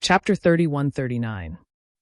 Chapter 31-39.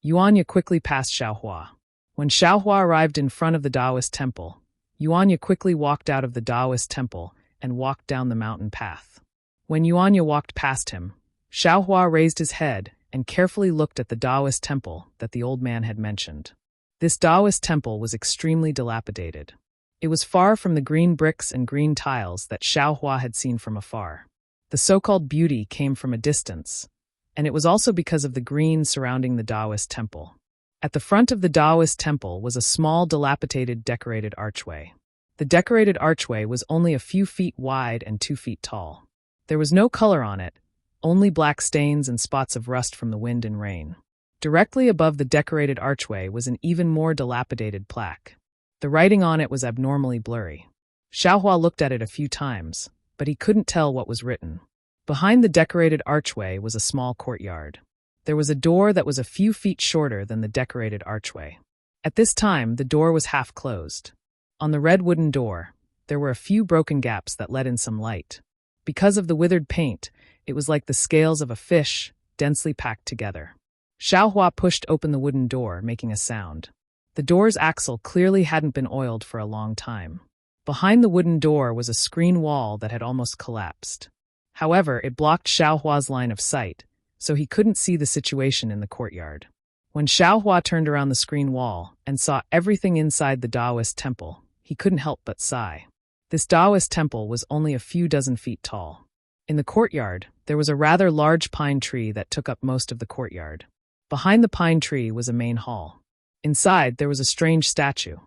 Yuanya quickly passed Xiaohua. When Xiaohua arrived in front of the Taoist temple, Yuanya quickly walked out of the Taoist temple and walked down the mountain path. When Yuanya walked past him, Xiaohua raised his head and carefully looked at the Taoist temple that the old man had mentioned. This Taoist temple was extremely dilapidated. It was far from the green bricks and green tiles that Xiaohua had seen from afar. The so-called beauty came from a distance, and it was also because of the green surrounding the Taoist temple. At the front of the Taoist temple was a small dilapidated decorated archway. The decorated archway was only a few feet wide and 2 feet tall. There was no color on it, only black stains and spots of rust from the wind and rain. Directly above the decorated archway was an even more dilapidated plaque. The writing on it was abnormally blurry. Xiaohua looked at it a few times, but he couldn't tell what was written. Behind the decorated archway was a small courtyard. There was a door that was a few feet shorter than the decorated archway. At this time, the door was half closed. On the red wooden door, there were a few broken gaps that let in some light. Because of the withered paint, it was like the scales of a fish, densely packed together. Xiaohua pushed open the wooden door, making a sound. The door's axle clearly hadn't been oiled for a long time. Behind the wooden door was a screen wall that had almost collapsed. However, it blocked Xiaohua's line of sight, so he couldn't see the situation in the courtyard. When Xiaohua turned around the screen wall and saw everything inside the Taoist temple, he couldn't help but sigh. This Taoist temple was only a few dozen feet tall. In the courtyard, there was a rather large pine tree that took up most of the courtyard. Behind the pine tree was a main hall. Inside, there was a strange statue.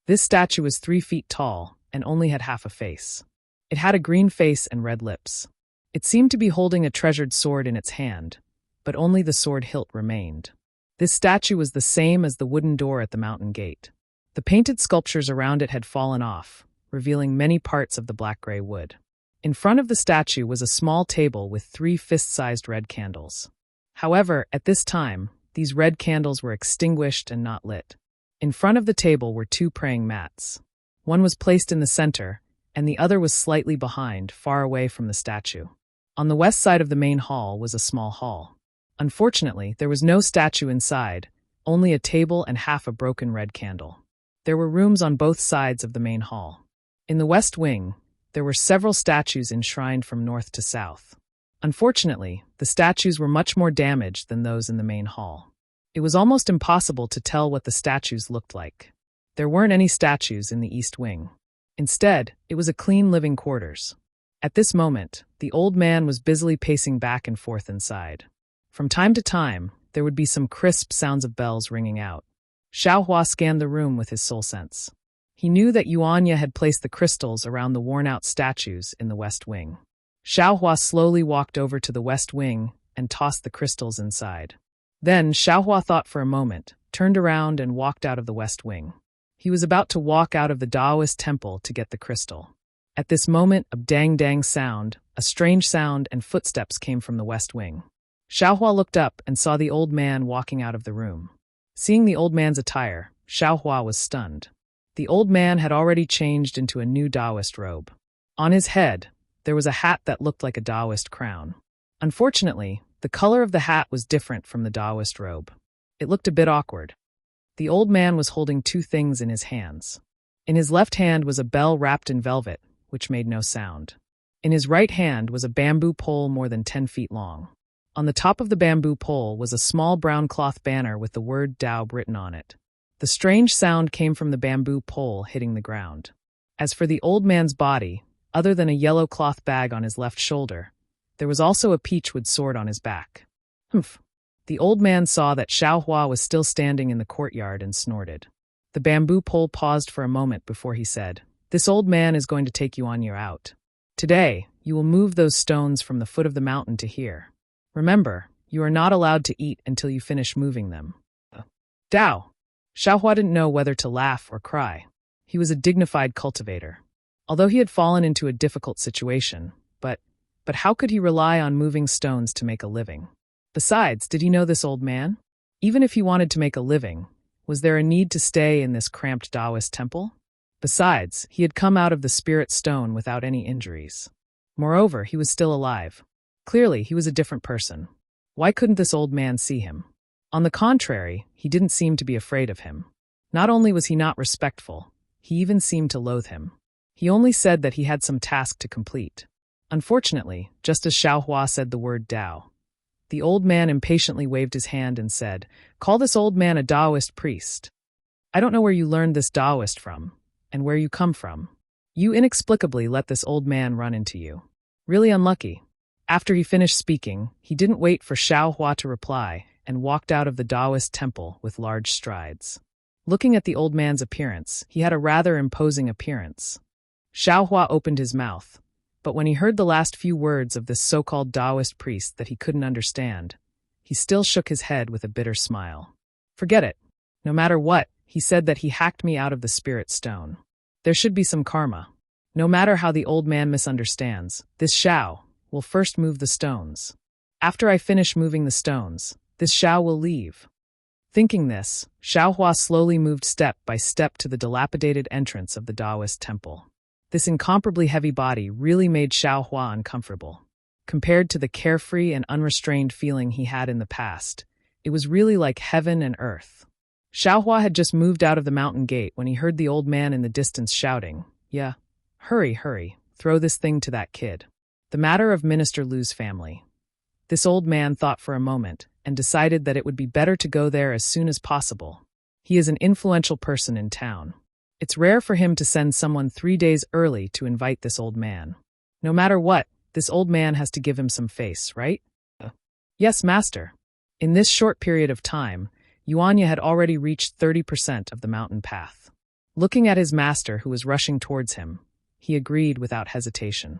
This statue was 3 feet tall and only had half a face. It had a green face and red lips. It seemed to be holding a treasured sword in its hand, but only the sword hilt remained. This statue was the same as the wooden door at the mountain gate. The painted sculptures around it had fallen off, revealing many parts of the black-gray wood. In front of the statue was a small table with 3 fist-sized red candles. However, at this time, these red candles were extinguished and not lit. In front of the table were 2 praying mats. One was placed in the center, and the other was slightly behind, far away from the statue. On the west side of the main hall was a small hall. Unfortunately, there was no statue inside, only a table and half a broken red candle. There were rooms on both sides of the main hall. In the west wing, there were several statues enshrined from north to south. Unfortunately, the statues were much more damaged than those in the main hall. It was almost impossible to tell what the statues looked like. There weren't any statues in the east wing. Instead, it was a clean living quarters. At this moment, the old man was busily pacing back and forth inside. From time to time, there would be some crisp sounds of bells ringing out. Xiaohua scanned the room with his soul sense. He knew that Yuanya had placed the crystals around the worn-out statues in the west wing. Xiaohua slowly walked over to the west wing and tossed the crystals inside. Then Xiaohua thought for a moment, turned around and walked out of the west wing. He was about to walk out of the Taoist temple to get the crystal. At this moment, a dang-dang sound, a strange sound, and footsteps came from the west wing. Xiaohua looked up and saw the old man walking out of the room. Seeing the old man's attire, Xiaohua was stunned. The old man had already changed into a new Taoist robe. On his head, there was a hat that looked like a Taoist crown. Unfortunately, the color of the hat was different from the Taoist robe. It looked a bit awkward. The old man was holding 2 things in his hands. In his left hand was a bell wrapped in velvet, which made no sound. In his right hand was a bamboo pole more than 10 feet long. On the top of the bamboo pole was a small brown cloth banner with the word Tao written on it. The strange sound came from the bamboo pole hitting the ground. As for the old man's body, other than a yellow cloth bag on his left shoulder, there was also a peachwood sword on his back. Humph! The old man saw that Xiaohua was still standing in the courtyard and snorted. The bamboo pole paused for a moment before he said, "This old man is going to take Yuanya out. Today, you will move those stones from the foot of the mountain to here. Remember, you are not allowed to eat until you finish moving them." Dao! Xiaohua didn't know whether to laugh or cry. He was a dignified cultivator. Although he had fallen into a difficult situation, but how could he rely on moving stones to make a living? Besides, did he know this old man? Even if he wanted to make a living, was there a need to stay in this cramped Taoist temple? Besides, he had come out of the spirit stone without any injuries. Moreover, he was still alive. Clearly, he was a different person. Why couldn't this old man see him? On the contrary, he didn't seem to be afraid of him. Not only was he not respectful, he even seemed to loathe him. He only said that he had some task to complete. Unfortunately, just as Xiaohua said the word Dao, the old man impatiently waved his hand and said, "Call this old man a Taoist priest. I don't know where you learned this Taoist from, and where you come from. You inexplicably let this old man run into you. Really unlucky." After he finished speaking, he didn't wait for Xiaohua to reply and walked out of the Taoist temple with large strides. Looking at the old man's appearance, he had a rather imposing appearance. Xiaohua opened his mouth, but when he heard the last few words of this so-called Taoist priest that he couldn't understand, he still shook his head with a bitter smile. "Forget it. No matter what, he said that he hacked me out of the spirit stone. There should be some karma. No matter how the old man misunderstands, this Xiao will first move the stones. After I finish moving the stones, this Xiao will leave." Thinking this, Xiaohua slowly moved step by step to the dilapidated entrance of the Taoist temple. This incomparably heavy body really made Xiaohua uncomfortable. Compared to the carefree and unrestrained feeling he had in the past, it was really like heaven and earth. Xiaohua had just moved out of the mountain gate when he heard the old man in the distance shouting, "Yeah, hurry, hurry, throw this thing to that kid." The matter of Minister Lu's family. This old man thought for a moment and decided that it would be better to go there as soon as possible. He is an influential person in town. It's rare for him to send someone 3 days early to invite this old man. No matter what, this old man has to give him some face, right? Yes, master. In this short period of time, Yuanya had already reached 30% of the mountain path. Looking at his master who was rushing towards him, he agreed without hesitation.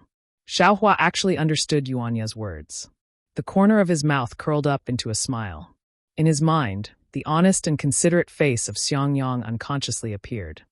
Xiaohua actually understood Yuanya's words. The corner of his mouth curled up into a smile. In his mind, the honest and considerate face of Xiangyang unconsciously appeared.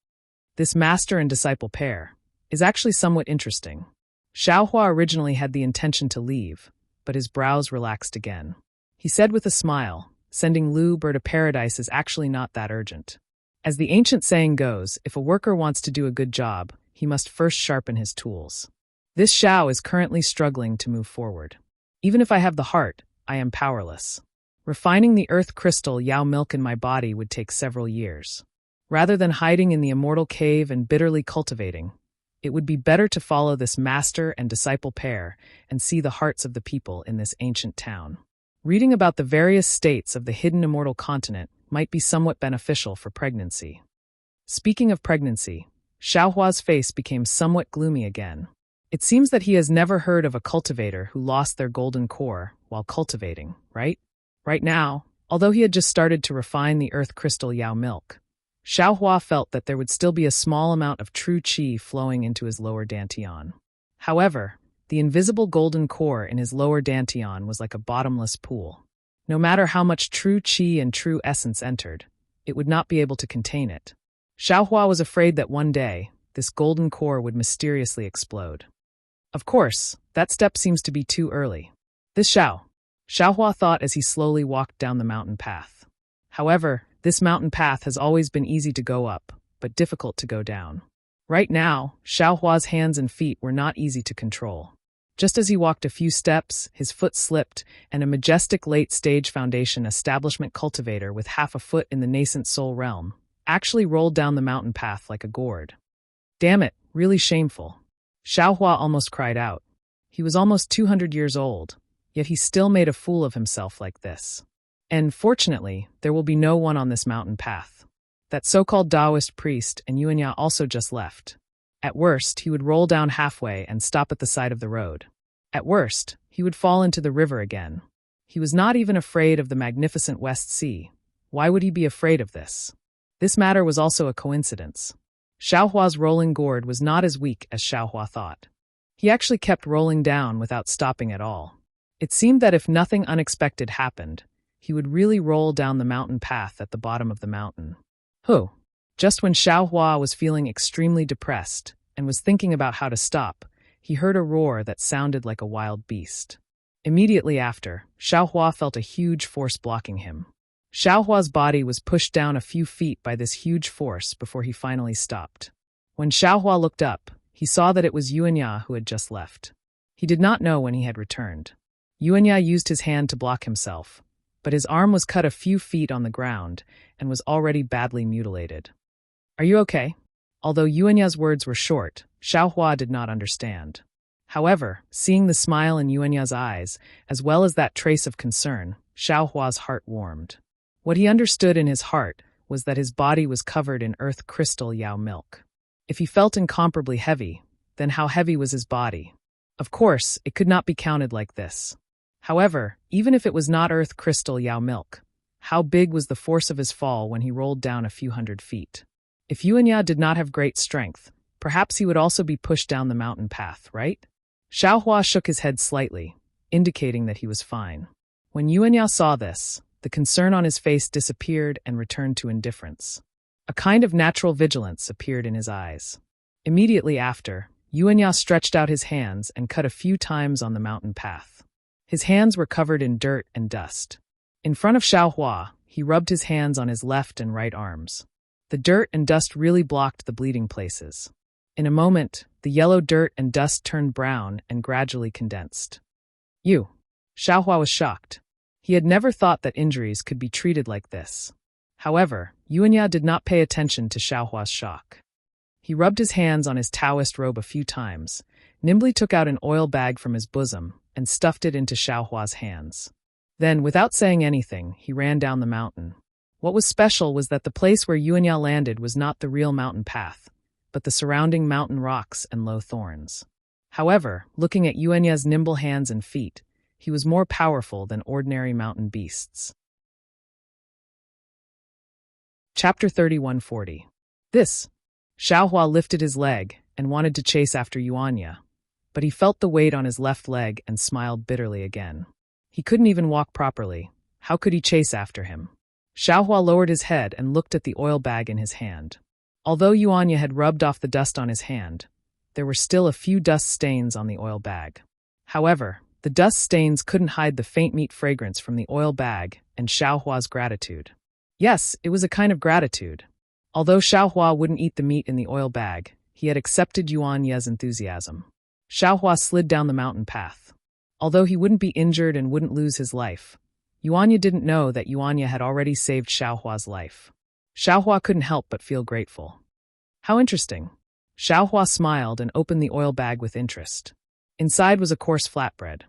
This master and disciple pair is actually somewhat interesting. Xiaohua originally had the intention to leave, but his brows relaxed again. He said with a smile, "Sending Lu Ber to paradise is actually not that urgent. As the ancient saying goes, if a worker wants to do a good job, he must first sharpen his tools. This Xiao is currently struggling to move forward. Even if I have the heart, I am powerless. Refining the earth crystal Yao milk in my body would take several years. Rather than hiding in the immortal cave and bitterly cultivating, it would be better to follow this master and disciple pair and see the hearts of the people in this ancient town. Reading about the various states of the hidden immortal continent might be somewhat beneficial for pregnancy." Speaking of pregnancy, Xiaohua's face became somewhat gloomy again. It seems that he has never heard of a cultivator who lost their golden core while cultivating, right? Right now, although he had just started to refine the earth crystal Yao milk, Xiaohua felt that there would still be a small amount of true qi flowing into his lower dantian. However, the invisible golden core in his lower dantian was like a bottomless pool. No matter how much true qi and true essence entered, it would not be able to contain it. Xiaohua was afraid that one day, this golden core would mysteriously explode. Of course, that step seems to be too early. This Xiaohua thought as he slowly walked down the mountain path. However, this mountain path has always been easy to go up, but difficult to go down. Right now, Xiaohua's hands and feet were not easy to control. Just as he walked a few steps, his foot slipped, and a majestic late-stage foundation establishment cultivator with half a foot in the nascent soul realm actually rolled down the mountain path like a gourd. Damn it, really shameful. Xiaohua almost cried out. He was almost 200 years old, yet he still made a fool of himself like this. And fortunately, there will be no one on this mountain path. That so-called Taoist priest and Yuanya also just left. At worst, he would roll down halfway and stop at the side of the road. At worst, he would fall into the river again. He was not even afraid of the magnificent West Sea. Why would he be afraid of this? This matter was also a coincidence. Xiaohua's rolling gourd was not as weak as Xiaohua thought. He actually kept rolling down without stopping at all. It seemed that if nothing unexpected happened, he would really roll down the mountain path at the bottom of the mountain. Just when Xiaohua was feeling extremely depressed and was thinking about how to stop, he heard a roar that sounded like a wild beast. Immediately after, Xiaohua felt a huge force blocking him. Xiaohua's body was pushed down a few feet by this huge force before he finally stopped. When Xiaohua looked up, he saw that it was Yuanya who had just left. He did not know when he had returned. Yuanya used his hand to block himself, but his arm was cut a few feet on the ground and was already badly mutilated. Are you okay? Although Yuanya's words were short, Xiaohua did not understand. However, seeing the smile in Yuanya's eyes, as well as that trace of concern, Xiaohua's heart warmed. What he understood in his heart was that his body was covered in earth crystal Yao milk. If he felt incomparably heavy, then how heavy was his body? Of course, it could not be counted like this. However, even if it was not earth crystal Yao milk, how big was the force of his fall when he rolled down a few hundred feet? If Yuanya did not have great strength, perhaps he would also be pushed down the mountain path, right? Xiaohua shook his head slightly, indicating that he was fine. When Yuanya saw this, the concern on his face disappeared and returned to indifference. A kind of natural vigilance appeared in his eyes. Immediately after, Yuanya stretched out his hands and cut a few times on the mountain path. His hands were covered in dirt and dust. In front of Xiaohua, he rubbed his hands on his left and right arms. The dirt and dust really blocked the bleeding places. In a moment, the yellow dirt and dust turned brown and gradually condensed. Xiaohua was shocked. He had never thought that injuries could be treated like this. However, Yuanya did not pay attention to Xiaohua's shock. He rubbed his hands on his Taoist robe a few times, nimbly took out an oil bag from his bosom, and stuffed it into Xiaohua's hands. Then, without saying anything, he ran down the mountain. What was special was that the place where Yuanya landed was not the real mountain path, but the surrounding mountain rocks and low thorns. However, looking at Yuanya's nimble hands and feet, he was more powerful than ordinary mountain beasts. Chapter 3140. Xiaohua lifted his leg and wanted to chase after Yuanya, but he felt the weight on his left leg and smiled bitterly again. He couldn't even walk properly. How could he chase after him? Xiaohua lowered his head and looked at the oil bag in his hand. Although Yuanya had rubbed off the dust on his hand, there were still a few dust stains on the oil bag. However, the dust stains couldn't hide the faint meat fragrance from the oil bag and Xiaohua's gratitude. Yes, it was a kind of gratitude. Although Xiaohua wouldn't eat the meat in the oil bag, he had accepted Yuanya's enthusiasm. Xiaohua slid down the mountain path. Although he wouldn't be injured and wouldn't lose his life, Yuanya didn't know that Yuanya had already saved Xiaohua's life. Xiaohua couldn't help but feel grateful. How interesting. Xiaohua smiled and opened the oil bag with interest. Inside was a coarse flatbread.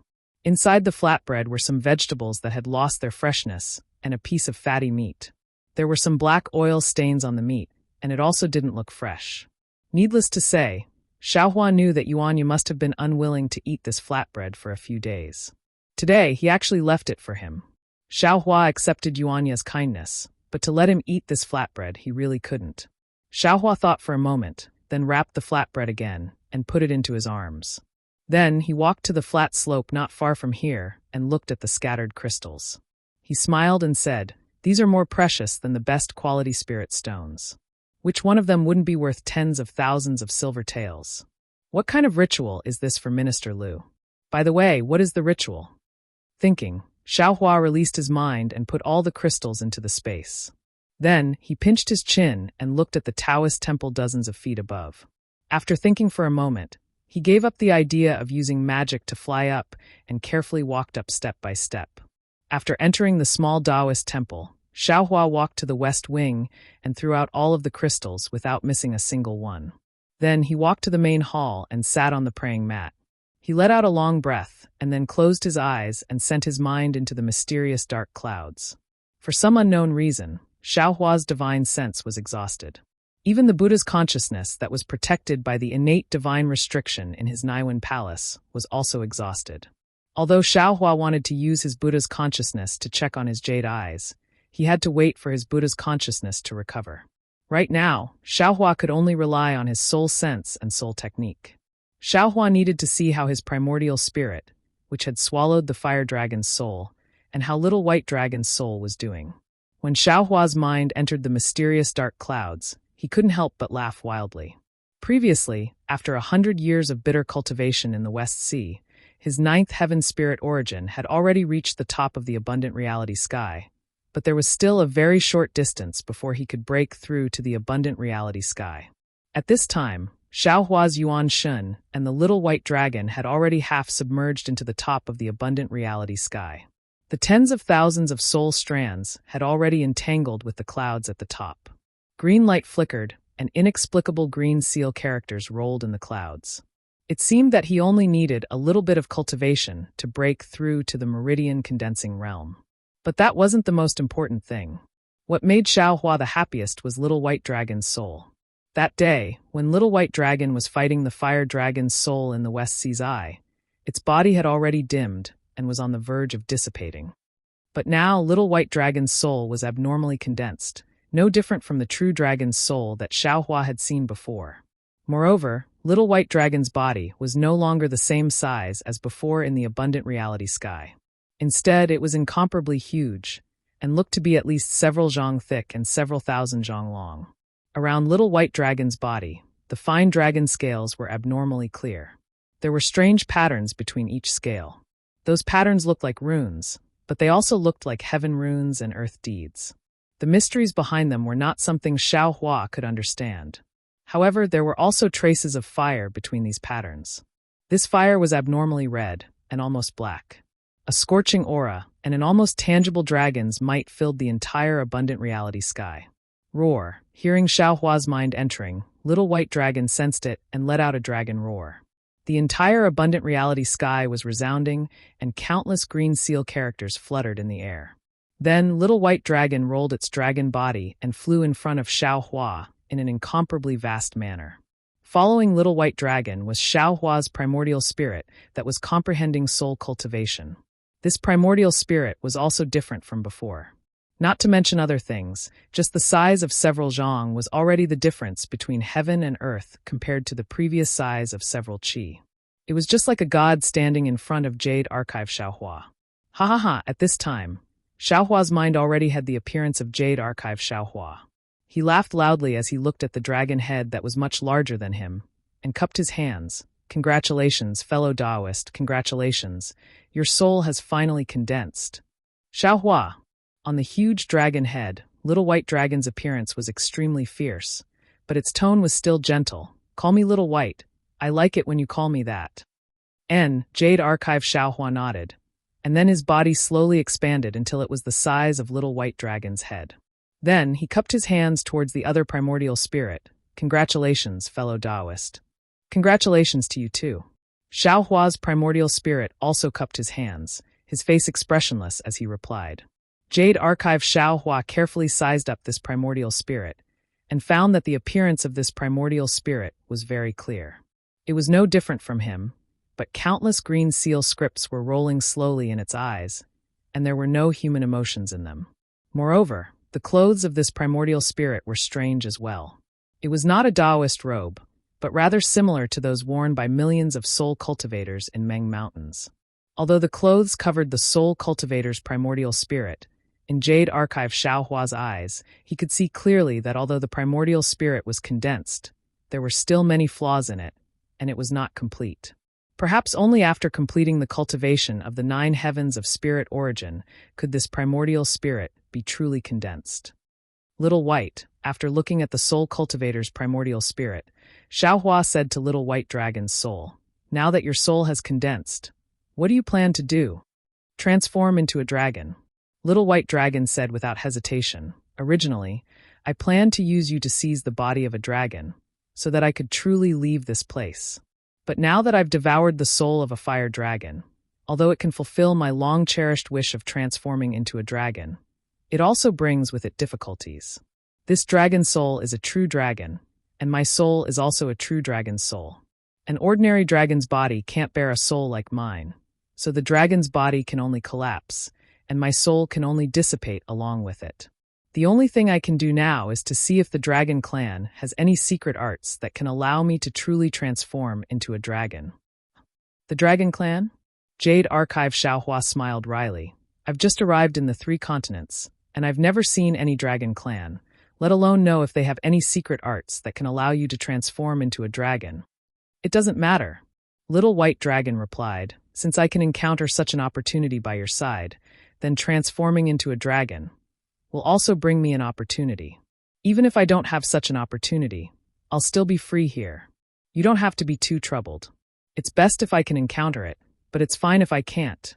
Inside the flatbread were some vegetables that had lost their freshness and a piece of fatty meat. There were some black oil stains on the meat, and it also didn't look fresh. Needless to say, Xiaohua knew that Yuanya must have been unwilling to eat this flatbread for a few days. Today, he actually left it for him. Xiaohua accepted Yuanya's kindness, but to let him eat this flatbread, he really couldn't. Xiaohua thought for a moment, then wrapped the flatbread again and put it into his arms. Then he walked to the flat slope not far from here and looked at the scattered crystals. He smiled and said, "These are more precious than the best quality spirit stones. Which one of them wouldn't be worth tens of thousands of silver taels? What kind of ritual is this for Minister Liu? By the way, what is the ritual?" Thinking, Xiaohua released his mind and put all the crystals into the space. Then, he pinched his chin and looked at the Taoist temple dozens of feet above. After thinking for a moment, he gave up the idea of using magic to fly up and carefully walked up step by step. After entering the small Taoist temple, Xiaohua walked to the west wing and threw out all of the crystals without missing a single one. Then he walked to the main hall and sat on the praying mat. He let out a long breath and then closed his eyes and sent his mind into the mysterious dark clouds. For some unknown reason, Xiaohua's divine sense was exhausted. Even the Buddha's consciousness that was protected by the innate divine restriction in his Naiwan palace was also exhausted. Although Xiaohua wanted to use his Buddha's consciousness to check on his jade eyes, he had to wait for his Buddha's consciousness to recover. Right now, Xiaohua could only rely on his soul sense and soul technique. Xiaohua needed to see how his primordial spirit, which had swallowed the fire dragon's soul, and how little white dragon's soul was doing. When Xiaohua's mind entered the mysterious dark clouds, he couldn't help but laugh wildly. Previously, after 100 years of bitter cultivation in the West Sea, his ninth heaven spirit origin had already reached the top of the abundant reality sky, but there was still a very short distance before he could break through to the abundant reality sky. At this time, Xiaohua's Yuan Shun and the little white dragon had already half submerged into the top of the abundant reality sky. The tens of thousands of soul strands had already entangled with the clouds at the top. Green light flickered, and inexplicable green seal characters rolled in the clouds. It seemed that he only needed a little bit of cultivation to break through to the meridian condensing realm. But that wasn't the most important thing. What made Xiaohua the happiest was Little White Dragon's soul. That day, when Little White Dragon was fighting the Fire Dragon's soul in the West Sea's eye, its body had already dimmed and was on the verge of dissipating. But now Little White Dragon's soul was abnormally condensed, no different from the true dragon's soul that Xiaohua had seen before. Moreover, Little White Dragon's body was no longer the same size as before in the abundant reality sky. Instead, it was incomparably huge, and looked to be at least several zhang thick and several thousand zhang long. Around Little White Dragon's body, the fine dragon scales were abnormally clear. There were strange patterns between each scale. Those patterns looked like runes, but they also looked like heaven runes and earth deeds. The mysteries behind them were not something Xiaohua could understand. However, there were also traces of fire between these patterns. This fire was abnormally red and almost black. A scorching aura and an almost tangible dragon's might filled the entire abundant reality sky. Roar. Hearing Xiaohua's mind entering, Little White Dragon sensed it and let out a dragon roar. The entire abundant reality sky was resounding, and countless green seal characters fluttered in the air. Then Little White Dragon rolled its dragon body and flew in front of Xiaohua in an incomparably vast manner. Following Little White Dragon was Xiaohua's primordial spirit that was comprehending soul cultivation. This primordial spirit was also different from before. Not to mention other things, just the size of several zhang was already the difference between heaven and earth compared to the previous size of several qi. It was just like a god standing in front of Jade Archive Xiaohua. Ha ha ha, at this time, Xiaohua's mind already had the appearance of Jade Archive Xiaohua. He laughed loudly as he looked at the dragon head that was much larger than him, and cupped his hands. Congratulations, fellow Taoist, congratulations. Your soul has finally condensed. Xiaohua. On the huge dragon head, Little White Dragon's appearance was extremely fierce, but its tone was still gentle. Call me Little White. I like it when you call me that. Jade Archive Xiaohua nodded, and then his body slowly expanded until it was the size of Little White Dragon's head. Then he cupped his hands towards the other primordial spirit. Congratulations, fellow Taoist. Congratulations to you too. Xiaohua's primordial spirit also cupped his hands, his face expressionless as he replied. Jade Archive Xiaohua carefully sized up this primordial spirit, and found that the appearance of this primordial spirit was very clear. It was no different from him, but countless green seal scripts were rolling slowly in its eyes, and there were no human emotions in them. Moreover, the clothes of this primordial spirit were strange as well. It was not a Taoist robe, but rather similar to those worn by millions of soul cultivators in Meng Mountains. Although the clothes covered the soul cultivator's primordial spirit, in Jade Archive Xiaohua's eyes, he could see clearly that although the primordial spirit was condensed, there were still many flaws in it, and it was not complete. Perhaps only after completing the cultivation of the 9 heavens of spirit origin could this primordial spirit be truly condensed. Little White, after looking at the soul cultivator's primordial spirit, Xiaohua said to Little White Dragon's soul, "Now that your soul has condensed, what do you plan to do?" "Transform into a dragon." Little White Dragon said without hesitation, "Originally, I planned to use you to seize the body of a dragon, so that I could truly leave this place. But now that I've devoured the soul of a fire dragon, although it can fulfill my long-cherished wish of transforming into a dragon, it also brings with it difficulties. This dragon soul is a true dragon, and my soul is also a true dragon's soul. An ordinary dragon's body can't bear a soul like mine, so the dragon's body can only collapse, and my soul can only dissipate along with it. The only thing I can do now is to see if the dragon clan has any secret arts that can allow me to truly transform into a dragon." "The dragon clan?" Jade Archive Xiaohua smiled wryly. "I've just arrived in the 3 continents, and I've never seen any dragon clan, let alone know if they have any secret arts that can allow you to transform into a dragon." "It doesn't matter," Little White Dragon replied, "since I can encounter such an opportunity by your side, then transforming into a dragon will also bring me an opportunity. Even if I don't have such an opportunity, I'll still be free here." You don't have to be too troubled. It's best if I can encounter it, but it's fine if I can't.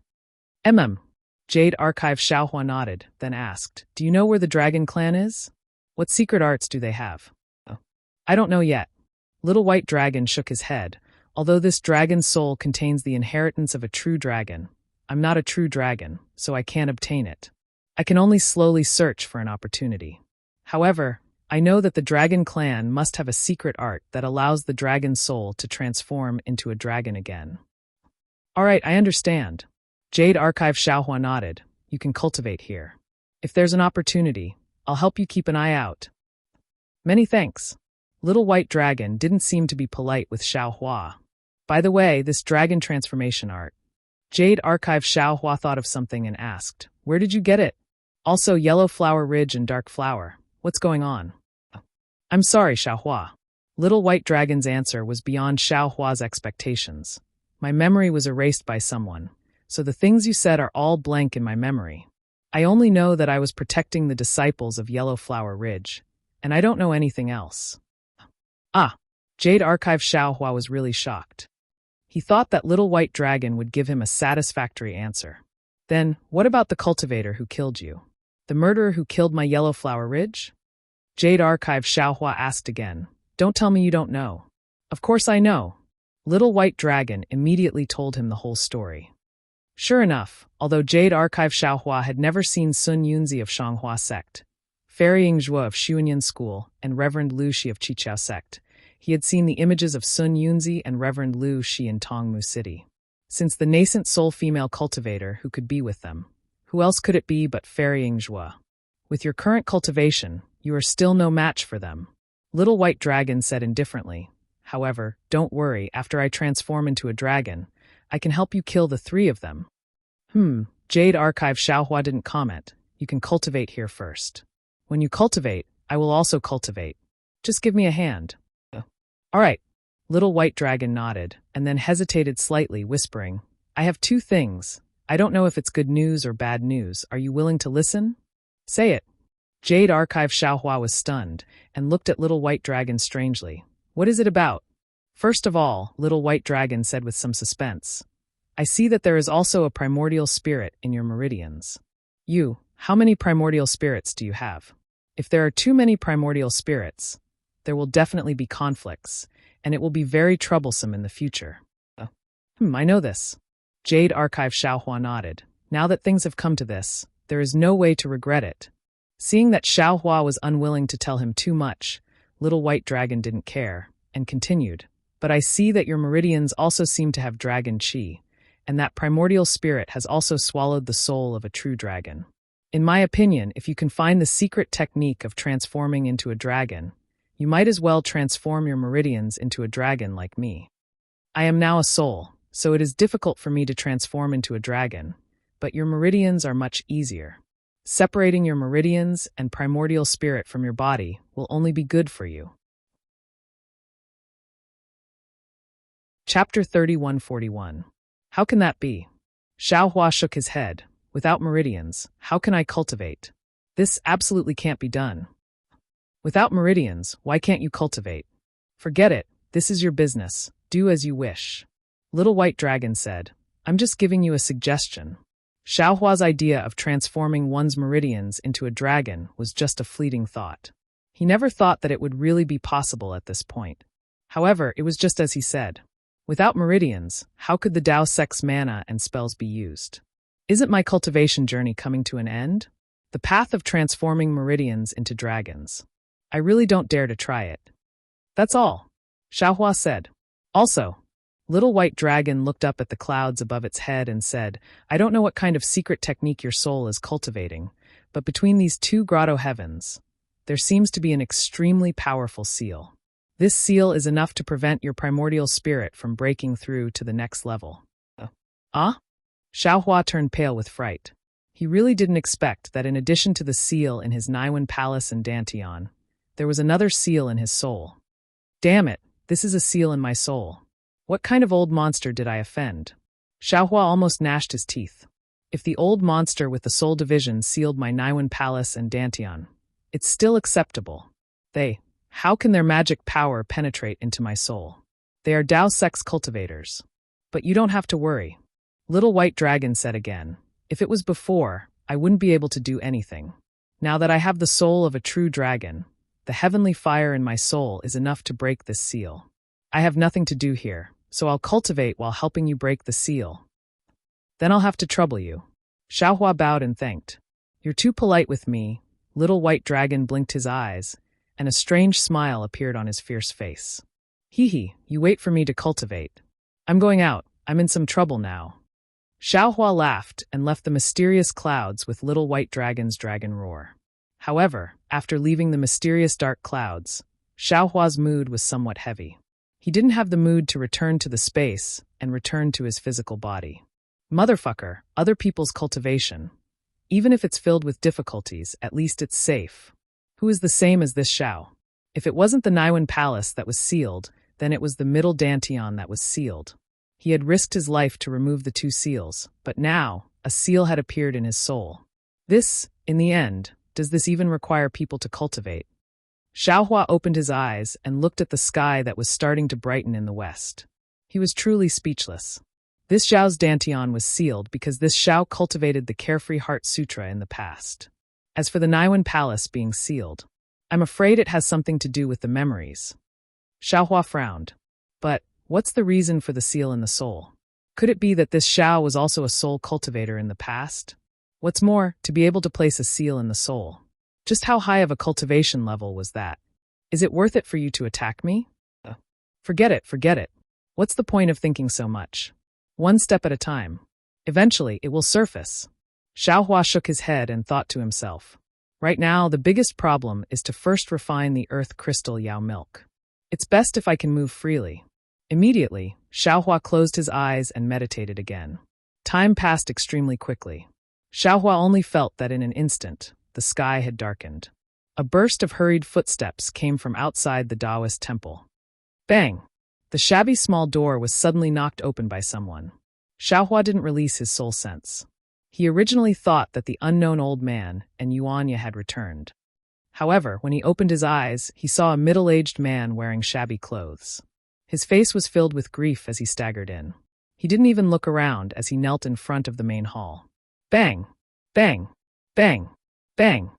Jade Archive Xiaohua nodded, then asked, Do you know where the Dragon Clan is? What secret arts do they have? I don't know yet. Little White Dragon shook his head. Although this dragon's soul contains the inheritance of a true dragon, I'm not a true dragon, so I can't obtain it. I can only slowly search for an opportunity. However, I know that the Dragon Clan must have a secret art that allows the dragon's soul to transform into a dragon again. All right, I understand. Jade Archive Xiaohua nodded. You can cultivate here. If there's an opportunity, I'll help you keep an eye out. Many thanks. Little White Dragon didn't seem to be polite with Xiaohua. By the way, this dragon transformation art. Jade Archive Xiaohua thought of something and asked, Where did you get it? Also, Yellow Flower Ridge and Dark Flower. What's going on? I'm sorry, Xiaohua. Little White Dragon's answer was beyond Xiaohua's expectations. My memory was erased by someone, so the things you said are all blank in my memory. I only know that I was protecting the disciples of Yellow Flower Ridge, and I don't know anything else. Jade Archive Xiaohua was really shocked. He thought that Little White Dragon would give him a satisfactory answer. Then, what about the cultivator who killed you? The murderer who killed my Yellow Flower Ridge? Jade Archive Xiaohua asked again. Don't tell me you don't know. Of course I know. Little White Dragon immediately told him the whole story. Sure enough, although Jade Archive Xiaohua had never seen Sun Yunzi of Shanghua sect, Fairy Yingzhua of Xuanyan School, and Reverend Lu Shi of Qiqiao sect, he had seen the images of Sun Yunzi and Reverend Lu Shi in Tongmu City. Since the nascent soul female cultivator who could be with them, who else could it be but Fairy Yingzhua? With your current cultivation, you are still no match for them. Little White Dragon said indifferently. However, don't worry, after I transform into a dragon, I can help you kill the three of them. Jade Archive Xiaohua didn't comment. You can cultivate here first. When you cultivate, I will also cultivate. Just give me a hand. All right. Little White Dragon nodded, and then hesitated slightly, whispering, I have two things. I don't know if it's good news or bad news. Are you willing to listen? Say it. Jade Archive Xiaohua was stunned, and looked at Little White Dragon strangely. What is it about? First of all, Little White Dragon said with some suspense, I see that there is also a primordial spirit in your meridians. How many primordial spirits do you have? If there are too many primordial spirits, there will definitely be conflicts, and it will be very troublesome in the future. I know this. Jade Archive Xiaohua nodded. Now that things have come to this, there is no way to regret it. Seeing that Xiaohua was unwilling to tell him too much, Little White Dragon didn't care, and continued, But I see that your meridians also seem to have dragon chi, and that primordial spirit has also swallowed the soul of a true dragon. In my opinion, if you can find the secret technique of transforming into a dragon, you might as well transform your meridians into a dragon like me. I am now a soul, so it is difficult for me to transform into a dragon, but your meridians are much easier. Separating your meridians and primordial spirit from your body will only be good for you. Chapter 3141. How can that be? Xiaohua shook his head. Without meridians, how can I cultivate? This absolutely can't be done. Without meridians, why can't you cultivate? Forget it, this is your business, do as you wish. Little White Dragon said, I'm just giving you a suggestion. Xiaohua's idea of transforming one's meridians into a dragon was just a fleeting thought. He never thought that it would really be possible at this point. However, it was just as he said. Without meridians, how could the Dao Sect's mana and spells be used? Isn't my cultivation journey coming to an end? The path of transforming meridians into dragons. I really don't dare to try it. That's all, Xiaohua said. Also, Little White Dragon looked up at the clouds above its head and said, I don't know what kind of secret technique your soul is cultivating, but between these two grotto heavens, there seems to be an extremely powerful seal. This seal is enough to prevent your primordial spirit from breaking through to the next level. Xiaohua turned pale with fright. He really didn't expect that in addition to the seal in his Naiwan Palace and Dantian, there was another seal in his soul. Damn it, this is a seal in my soul. What kind of old monster did I offend? Xiaohua almost gnashed his teeth. If the old monster with the soul division sealed my Naiwan Palace and Dantian, it's still acceptable. How can their magic power penetrate into my soul? They are Dao sex cultivators. But you don't have to worry. Little White Dragon said again. If it was before, I wouldn't be able to do anything. Now that I have the soul of a true dragon, the heavenly fire in my soul is enough to break this seal. I have nothing to do here, so I'll cultivate while helping you break the seal. Then I'll have to trouble you. Xiaohua bowed and thanked. You're too polite with me. Little White Dragon blinked his eyes, and a strange smile appeared on his fierce face. Hee, you wait for me to cultivate. I'm going out. I'm in some trouble now. Xiaohua laughed and left the mysterious clouds with Little White Dragon's dragon roar. However, after leaving the mysterious dark clouds, Xiaohua's mood was somewhat heavy. He didn't have the mood to return to the space and return to his physical body. Motherfucker, other people's cultivation. Even if it's filled with difficulties, at least it's safe. Who is the same as this Xiao? If it wasn't the Naiwan Palace that was sealed, then it was the middle Dantian that was sealed. He had risked his life to remove the two seals, but now, a seal had appeared in his soul. This, in the end, does this even require people to cultivate? Xiaohua opened his eyes and looked at the sky that was starting to brighten in the west. He was truly speechless. This Xiao's Dantian was sealed because this Xiao cultivated the Carefree Heart Sutra in the past. As for the Naiwan Palace being sealed, I'm afraid it has something to do with the memories. Xiaohua frowned. But what's the reason for the seal in the soul? Could it be that this Xiao was also a soul cultivator in the past? What's more, to be able to place a seal in the soul. Just how high of a cultivation level was that? Is it worth it for you to attack me? Forget it. What's the point of thinking so much? One step at a time. Eventually, it will surface. Xiaohua shook his head and thought to himself. Right now, the biggest problem is to first refine the earth crystal Yao milk. It's best if I can move freely. Immediately, Xiaohua closed his eyes and meditated again. Time passed extremely quickly. Xiaohua only felt that in an instant, the sky had darkened. A burst of hurried footsteps came from outside the Taoist temple. Bang! The shabby small door was suddenly knocked open by someone. Xiaohua didn't release his soul sense. He originally thought that the unknown old man and Yuanya had returned. However, when he opened his eyes, he saw a middle-aged man wearing shabby clothes. His face was filled with grief as he staggered in. He didn't even look around as he knelt in front of the main hall. Bang! Bang! Bang! Bang!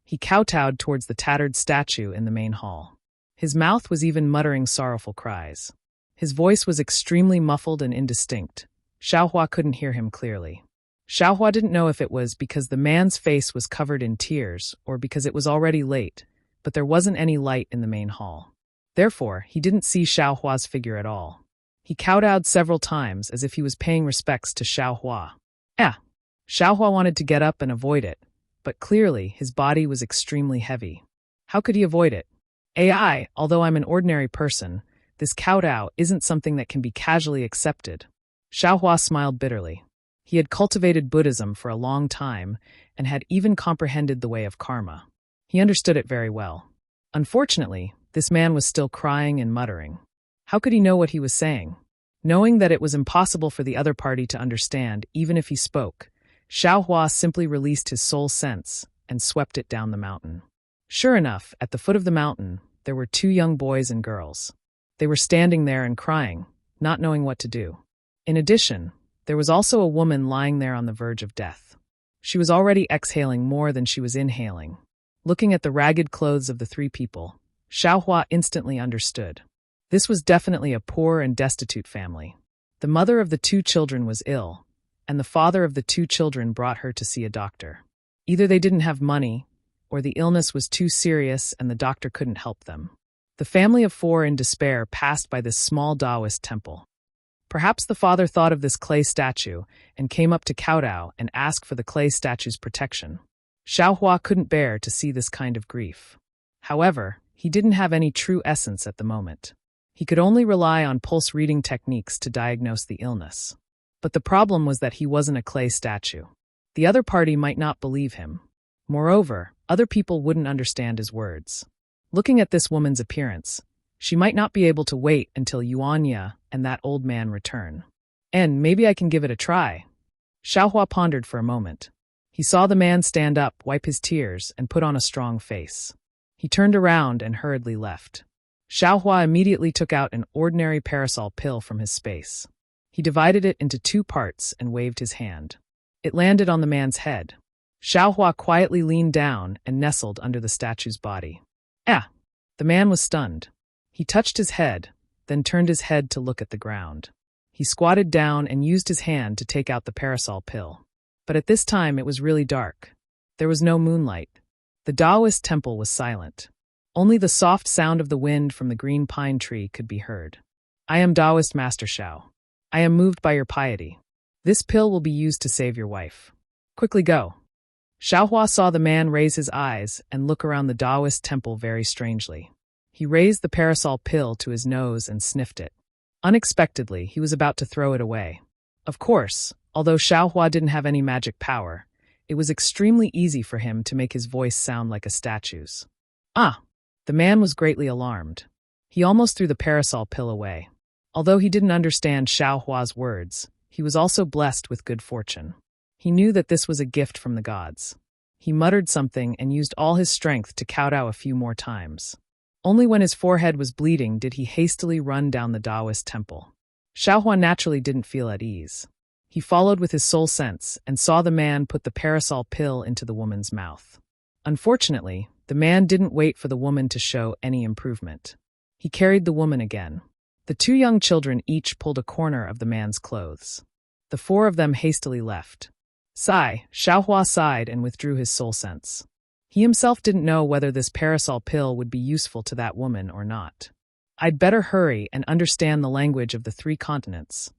He kowtowed towards the tattered statue in the main hall. His mouth was even muttering sorrowful cries. His voice was extremely muffled and indistinct. Xiaohua couldn't hear him clearly. Xiaohua didn't know if it was because the man's face was covered in tears or because it was already late, but there wasn't any light in the main hall. Therefore, he didn't see Xiaohua's figure at all. He kowtowed several times as if he was paying respects to Xiaohua. Xiaohua wanted to get up and avoid it, but clearly his body was extremely heavy. How could he avoid it? Although I'm an ordinary person, this kowtow isn't something that can be casually accepted. Xiaohua smiled bitterly. He had cultivated Buddhism for a long time and had even comprehended the way of karma. He understood it very well. Unfortunately, this man was still crying and muttering. How could he know what he was saying? Knowing that it was impossible for the other party to understand even if he spoke, Xiaohua simply released his soul sense and swept it down the mountain. Sure enough, at the foot of the mountain, there were two young boys and girls. They were standing there and crying, not knowing what to do. In addition, there was also a woman lying there on the verge of death. She was already exhaling more than she was inhaling. Looking at the ragged clothes of the three people, Xiaohua instantly understood. This was definitely a poor and destitute family. The mother of the two children was ill, and the father of the two children brought her to see a doctor. Either they didn't have money, or the illness was too serious and the doctor couldn't help them. The family of four in despair passed by this small Taoist temple. Perhaps the father thought of this clay statue and came up to kowtow and asked for the clay statue's protection. Xiaohua couldn't bear to see this kind of grief. However, he didn't have any true essence at the moment. He could only rely on pulse reading techniques to diagnose the illness. But the problem was that he wasn't a clay statue. The other party might not believe him. Moreover, other people wouldn't understand his words. Looking at this woman's appearance, she might not be able to wait until Yuanya and that old man return. And maybe I can give it a try. Xiaohua pondered for a moment. He saw the man stand up, wipe his tears, and put on a strong face. He turned around and hurriedly left. Xiaohua immediately took out an ordinary parasol pill from his space. He divided it into 2 parts and waved his hand. It landed on the man's head. Xiaohua quietly leaned down and nestled under the statue's body. Ah! The man was stunned. He touched his head, then turned his head to look at the ground. He squatted down and used his hand to take out the parasol pill. But at this time it was really dark. There was no moonlight. The Taoist temple was silent. Only the soft sound of the wind from the green pine tree could be heard. I am Taoist Master Xiao. I am moved by your piety. This pill will be used to save your wife. Quickly go. Xiaohua saw the man raise his eyes and look around the Taoist temple very strangely. He raised the parasol pill to his nose and sniffed it. Unexpectedly, he was about to throw it away. Of course, although Xiaohua didn't have any magic power, it was extremely easy for him to make his voice sound like a statue's. Ah! The man was greatly alarmed. He almost threw the parasol pill away. Although he didn't understand Xiaohua's words, he was also blessed with good fortune. He knew that this was a gift from the gods. He muttered something and used all his strength to kowtow a few more times. Only when his forehead was bleeding did he hastily run down the Taoist temple. Xiaohua naturally didn't feel at ease. He followed with his soul sense and saw the man put the parasol pill into the woman's mouth. Unfortunately, the man didn't wait for the woman to show any improvement. He carried the woman again. The 2 young children each pulled a corner of the man's clothes. The 4 of them hastily left. Xiaohua sighed and withdrew his soul sense. He himself didn't know whether this parasol pill would be useful to that woman or not. I'd better hurry and understand the language of the 3 continents.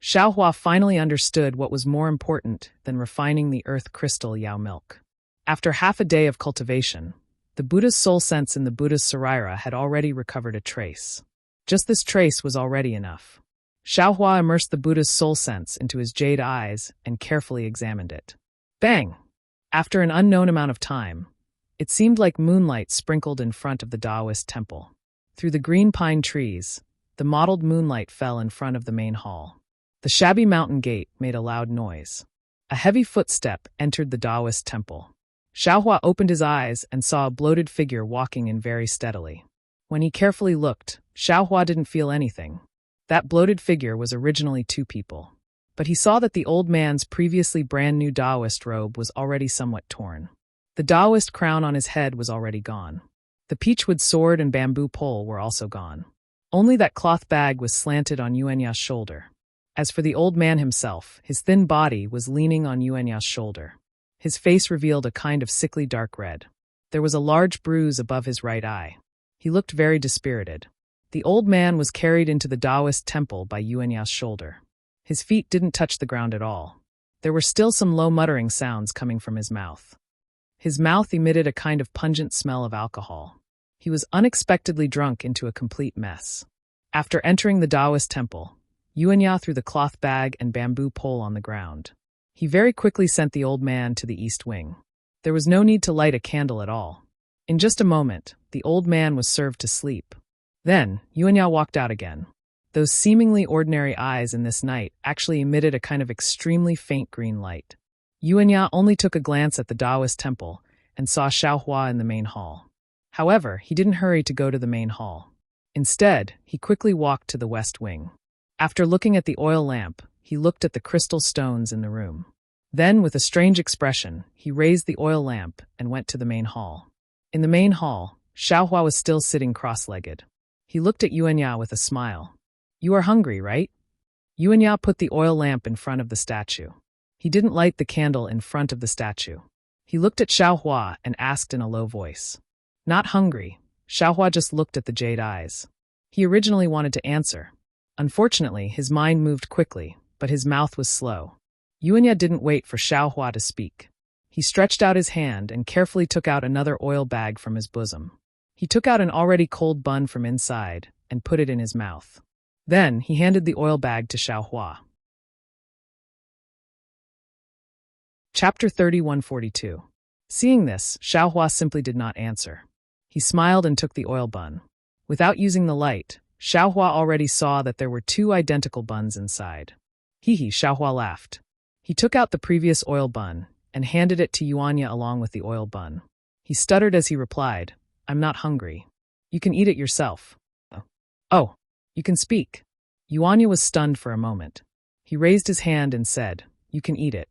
Xiaohua finally understood what was more important than refining the earth crystal Yao milk. After half a day of cultivation, the Buddha's soul sense in the Buddha's sarira had already recovered a trace. Just this trace was already enough. Xiaohua immersed the Buddha's soul sense into his jade eyes and carefully examined it. Bang! After an unknown amount of time, it seemed like moonlight sprinkled in front of the Taoist temple. Through the green pine trees, the mottled moonlight fell in front of the main hall. The shabby mountain gate made a loud noise. A heavy footstep entered the Taoist temple. Xiaohua opened his eyes and saw a bloated figure walking in very steadily. When he carefully looked, Xiaohua didn't feel anything. That bloated figure was originally 2 people. But he saw that the old man's previously brand-new Taoist robe was already somewhat torn. The Taoist crown on his head was already gone. The peachwood sword and bamboo pole were also gone. Only that cloth bag was slanted on Yuanya's shoulder. As for the old man himself, his thin body was leaning on Yuanya's shoulder. His face revealed a kind of sickly dark red. There was a large bruise above his right eye. He looked very dispirited. The old man was carried into the Taoist temple by Yuanya's shoulder. His feet didn't touch the ground at all. There were still some low muttering sounds coming from his mouth. His mouth emitted a kind of pungent smell of alcohol. He was unexpectedly drunk into a complete mess. After entering the Taoist temple, Yuanya threw the cloth bag and bamboo pole on the ground. He very quickly sent the old man to the east wing. There was no need to light a candle at all. In just a moment, the old man was served to sleep. Then, Yuanya walked out again. Those seemingly ordinary eyes in this night actually emitted a kind of extremely faint green light. Yuanya only took a glance at the Taoist temple and saw Xiaohua in the main hall. However, he didn't hurry to go to the main hall. Instead, he quickly walked to the west wing. After looking at the oil lamp, he looked at the crystal stones in the room. Then, with a strange expression, he raised the oil lamp and went to the main hall. In the main hall, Xiaohua was still sitting cross-legged. He looked at Yuanya with a smile. You are hungry, right? Yuanya put the oil lamp in front of the statue. He didn't light the candle in front of the statue. He looked at Xiaohua and asked in a low voice. Not hungry. Xiaohua just looked at the jade eyes. He originally wanted to answer. Unfortunately, his mind moved quickly, but his mouth was slow. Yuanya didn't wait for Xiaohua to speak. He stretched out his hand and carefully took out another oil bag from his bosom. He took out an already cold bun from inside and put it in his mouth. Then he handed the oil bag to Xiaohua. Chapter 3142. Seeing this, Xiaohua simply did not answer. He smiled and took the oil bun. Without using the light, Xiaohua already saw that there were 2 identical buns inside. Hee, Xiaohua laughed. He took out the previous oil bun and handed it to Yuanya along with the oil bun. He stuttered as he replied, I'm not hungry. You can eat it yourself. Oh, you can speak. Yuanya was stunned for a moment. He raised his hand and said, "You can eat it.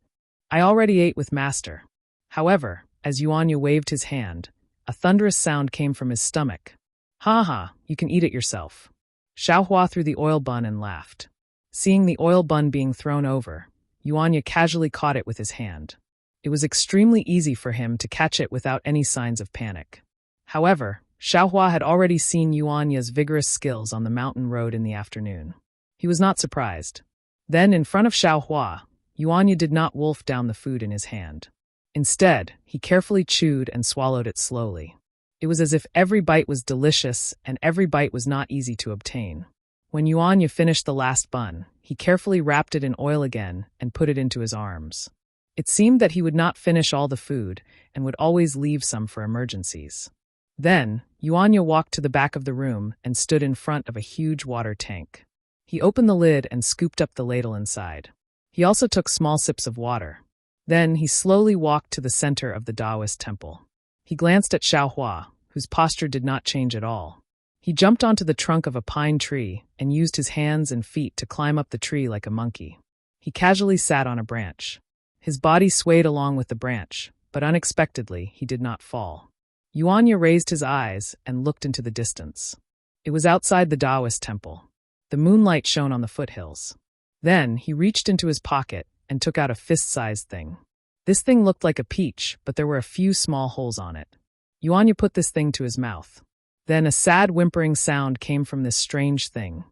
I already ate with master." However, as Yuanya waved his hand, a thunderous sound came from his stomach. "Ha ha, you can eat it yourself." Xiaohua threw the oil bun and laughed. Seeing the oil bun being thrown over, Yuanya casually caught it with his hand. It was extremely easy for him to catch it without any signs of panic. However, Xiaohua had already seen Yuanya's vigorous skills on the mountain road in the afternoon. He was not surprised. Then, in front of Xiaohua, Yuanya did not wolf down the food in his hand. Instead, he carefully chewed and swallowed it slowly. It was as if every bite was delicious and every bite was not easy to obtain. When Yuanya finished the last bun, he carefully wrapped it in oil again and put it into his arms. It seemed that he would not finish all the food and would always leave some for emergencies. Then, Yuanya walked to the back of the room and stood in front of a huge water tank. He opened the lid and scooped up the ladle inside. He also took small sips of water. Then he slowly walked to the center of the Taoist temple. He glanced at Xiaohua, whose posture did not change at all. He jumped onto the trunk of a pine tree and used his hands and feet to climb up the tree like a monkey. He casually sat on a branch. His body swayed along with the branch, but unexpectedly he did not fall. Yuanya raised his eyes and looked into the distance. It was outside the Taoist temple. The moonlight shone on the foothills. Then he reached into his pocket and took out a fist-sized thing. This thing looked like a peach, but there were a few small holes on it. Yuanya put this thing to his mouth. Then a sad whimpering sound came from this strange thing.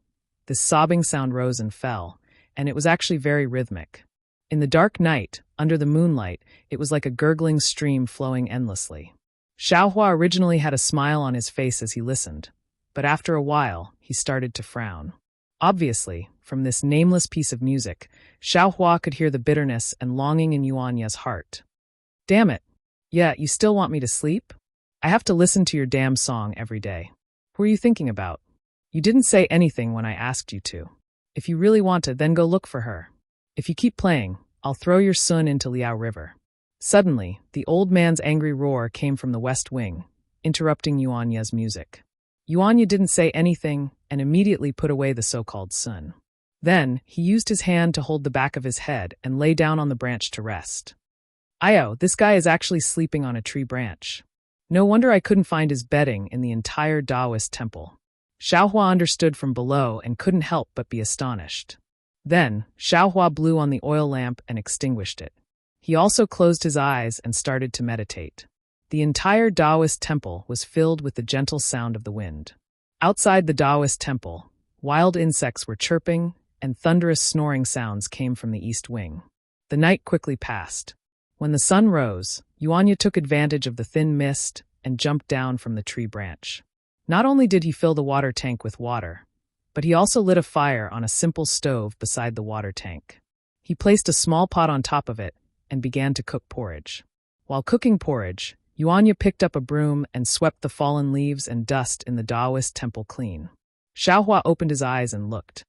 This sobbing sound rose and fell, and it was actually very rhythmic. In the dark night, under the moonlight, it was like a gurgling stream flowing endlessly. Xiaohua originally had a smile on his face as he listened, but after a while, he started to frown. Obviously, from this nameless piece of music, Xiaohua could hear the bitterness and longing in Yuanya's heart. "Damn it. Yeah, you still want me to sleep? I have to listen to your damn song every day. Who are you thinking about? You didn't say anything when I asked you to. If you really want to, then go look for her. If you keep playing, I'll throw your son into Liao River." Suddenly, the old man's angry roar came from the west wing, interrupting Yuanya's music. Yuanya didn't say anything and immediately put away the so-called sun. Then, he used his hand to hold the back of his head and lay down on the branch to rest. "Io, this guy is actually sleeping on a tree branch. No wonder I couldn't find his bedding in the entire Taoist temple." Xiaohua understood from below and couldn't help but be astonished. Then, Xiaohua blew on the oil lamp and extinguished it. He also closed his eyes and started to meditate. The entire Taoist temple was filled with the gentle sound of the wind. Outside the Taoist temple, wild insects were chirping, and thunderous snoring sounds came from the east wing. The night quickly passed. When the sun rose, Yuanya took advantage of the thin mist and jumped down from the tree branch. Not only did he fill the water tank with water, but he also lit a fire on a simple stove beside the water tank. He placed a small pot on top of it and began to cook porridge. While cooking porridge, Yuanya picked up a broom and swept the fallen leaves and dust in the Taoist temple clean. Xiaohua opened his eyes and looked.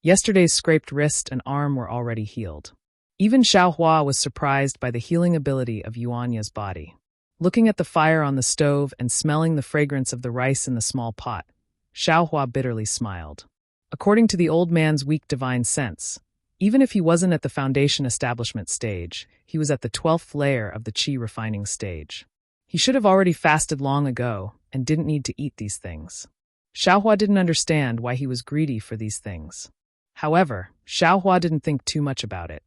Yesterday's scraped wrist and arm were already healed. Even Xiaohua was surprised by the healing ability of Yuanya's body. Looking at the fire on the stove and smelling the fragrance of the rice in the small pot, Xiaohua bitterly smiled. According to the old man's weak divine sense, even if he wasn't at the foundation establishment stage, he was at the 12th layer of the qi refining stage. He should have already fasted long ago and didn't need to eat these things. Xiaohua didn't understand why he was greedy for these things. However, Xiaohua didn't think too much about it.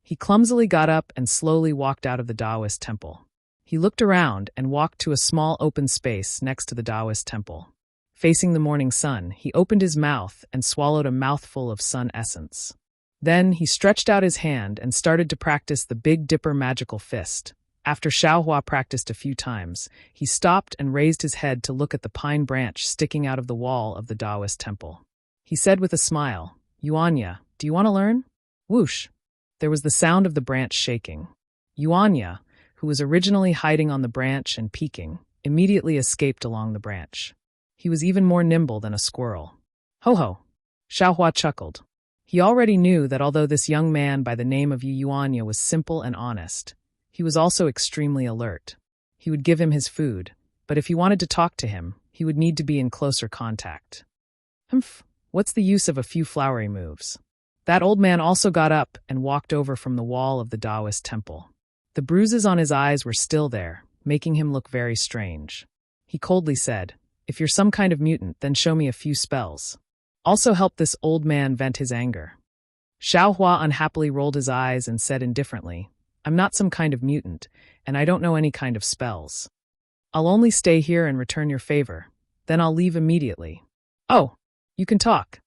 He clumsily got up and slowly walked out of the Taoist temple. He looked around and walked to a small open space next to the Taoist temple. Facing the morning sun, he opened his mouth and swallowed a mouthful of sun essence. Then he stretched out his hand and started to practice the Big Dipper magical fist. After Xiaohua practiced a few times, he stopped and raised his head to look at the pine branch sticking out of the wall of the Taoist temple. He said with a smile, "Yuanya, do you want to learn?" Whoosh! There was the sound of the branch shaking. Yuanya, who was originally hiding on the branch and peeking, immediately escaped along the branch. He was even more nimble than a squirrel. "Ho-ho!" Xiaohua chuckled. He already knew that although this young man by the name of Yuanya was simple and honest, he was also extremely alert. He would give him his food, but if he wanted to talk to him, he would need to be in closer contact. Humph, what's the use of a few flowery moves? That old man also got up and walked over from the wall of the Taoist temple. The bruises on his eyes were still there, making him look very strange. He coldly said, "If you're some kind of mutant, then show me a few spells. Also help this old man vent his anger." Xiaohua unhappily rolled his eyes and said indifferently, "I'm not some kind of mutant, and I don't know any kind of spells. I'll only stay here and return your favor. Then I'll leave immediately." "Oh, you can talk,"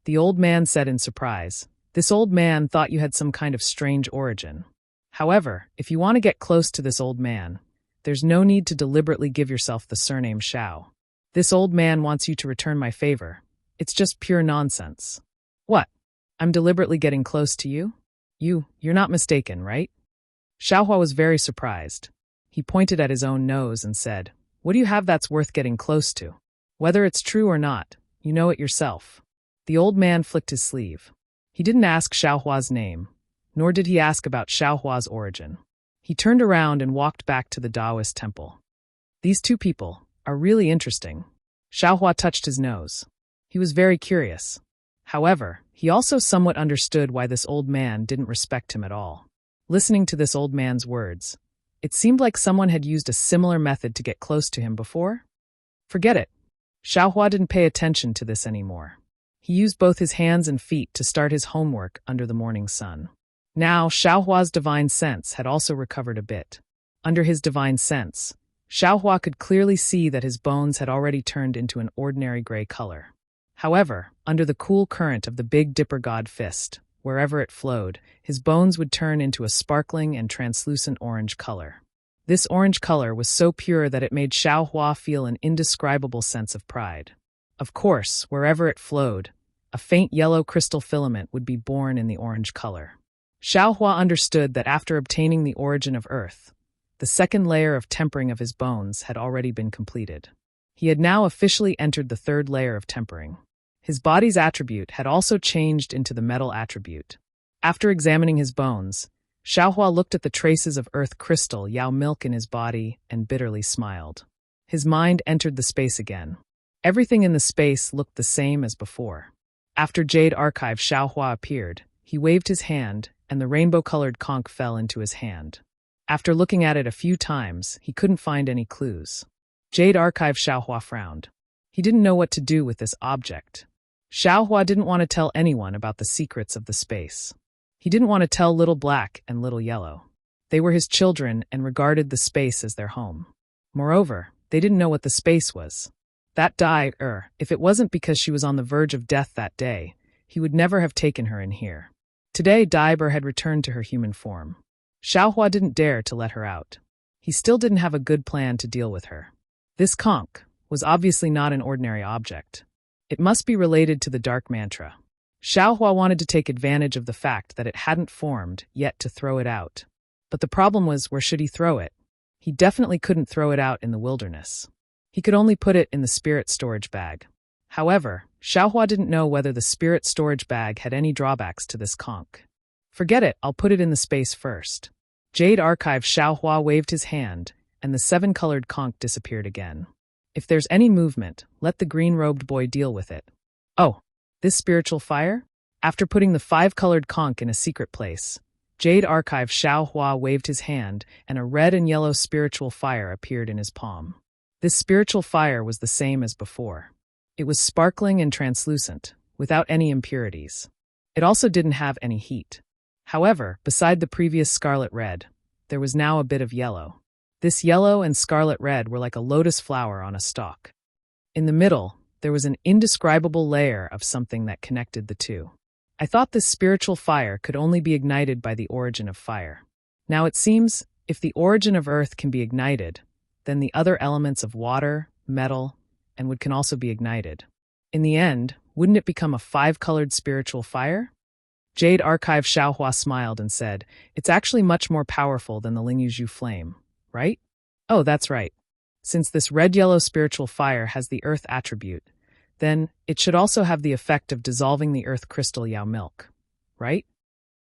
the old man said in surprise. This old man thought you had some kind of strange origin. However, if you want to get close to this old man, there's no need to deliberately give yourself the surname Xiao. This old man wants you to return my favor. It's just pure nonsense. What? I'm deliberately getting close to you? You're not mistaken, right? Xiaohua was very surprised. He pointed at his own nose and said, "What do you have that's worth getting close to? Whether it's true or not, you know it yourself." The old man flicked his sleeve. He didn't ask Xiaohua's name, nor did he ask about Xiaohua's origin. He turned around and walked back to the Taoist temple. These two people are really interesting. Xiaohua touched his nose. He was very curious. However, he also somewhat understood why this old man didn't respect him at all. Listening to this old man's words, it seemed like someone had used a similar method to get close to him before. Forget it. Xiaohua didn't pay attention to this anymore. He used both his hands and feet to start his homework under the morning sun. Now, Xiaohua's divine sense had also recovered a bit. Under his divine sense, Xiaohua could clearly see that his bones had already turned into an ordinary gray color. However, under the cool current of the Big Dipper God fist, wherever it flowed, his bones would turn into a sparkling and translucent orange color. This orange color was so pure that it made Xiaohua feel an indescribable sense of pride. Of course, wherever it flowed, a faint yellow crystal filament would be born in the orange color. Xiaohua understood that after obtaining the origin of Earth, the second layer of tempering of his bones had already been completed. He had now officially entered the third layer of tempering. His body's attribute had also changed into the metal attribute. After examining his bones, Xiaohua looked at the traces of earth crystal Yao milk in his body and bitterly smiled. His mind entered the space again. Everything in the space looked the same as before. After Jade Archive Xiaohua appeared, he waved his hand, and the rainbow-colored conch fell into his hand. After looking at it a few times, he couldn't find any clues. Jade Archive Xiaohua frowned. He didn't know what to do with this object. Xiaohua didn't want to tell anyone about the secrets of the space. He didn't want to tell Little Black and Little Yellow. They were his children and regarded the space as their home. Moreover, they didn't know what the space was. That if it wasn't because she was on the verge of death that day, he would never have taken her in here. Today, Daiber had returned to her human form. Xiaohua didn't dare to let her out. He still didn't have a good plan to deal with her. This conch was obviously not an ordinary object. It must be related to the dark mantra. Xiaohua wanted to take advantage of the fact that it hadn't formed yet to throw it out. But the problem was, where should he throw it? He definitely couldn't throw it out in the wilderness. He could only put it in the spirit storage bag. However, Xiaohua didn't know whether the spirit storage bag had any drawbacks to this conch. Forget it, I'll put it in the space first. Jade Archive Xiaohua waved his hand, and the seven-colored conch disappeared again. If there's any movement, let the green-robed boy deal with it. Oh, this spiritual fire? After putting the five-colored conch in a secret place, Jade Archive Xiaohua waved his hand, and a red and yellow spiritual fire appeared in his palm. This spiritual fire was the same as before. It was sparkling and translucent, without any impurities. It also didn't have any heat. However, beside the previous scarlet red, there was now a bit of yellow. This yellow and scarlet red were like a lotus flower on a stalk. In the middle, there was an indescribable layer of something that connected the two. I thought this spiritual fire could only be ignited by the origin of fire. Now it seems, if the origin of earth can be ignited, then the other elements of water, metal, and wood can also be ignited. In the end, wouldn't it become a five-colored spiritual fire? Jade Archive Xiaohua smiled and said, "It's actually much more powerful than the Lingyuzhu flame, right?" "Oh, that's right. Since this red-yellow spiritual fire has the earth attribute, then it should also have the effect of dissolving the earth crystal Yao milk, right?"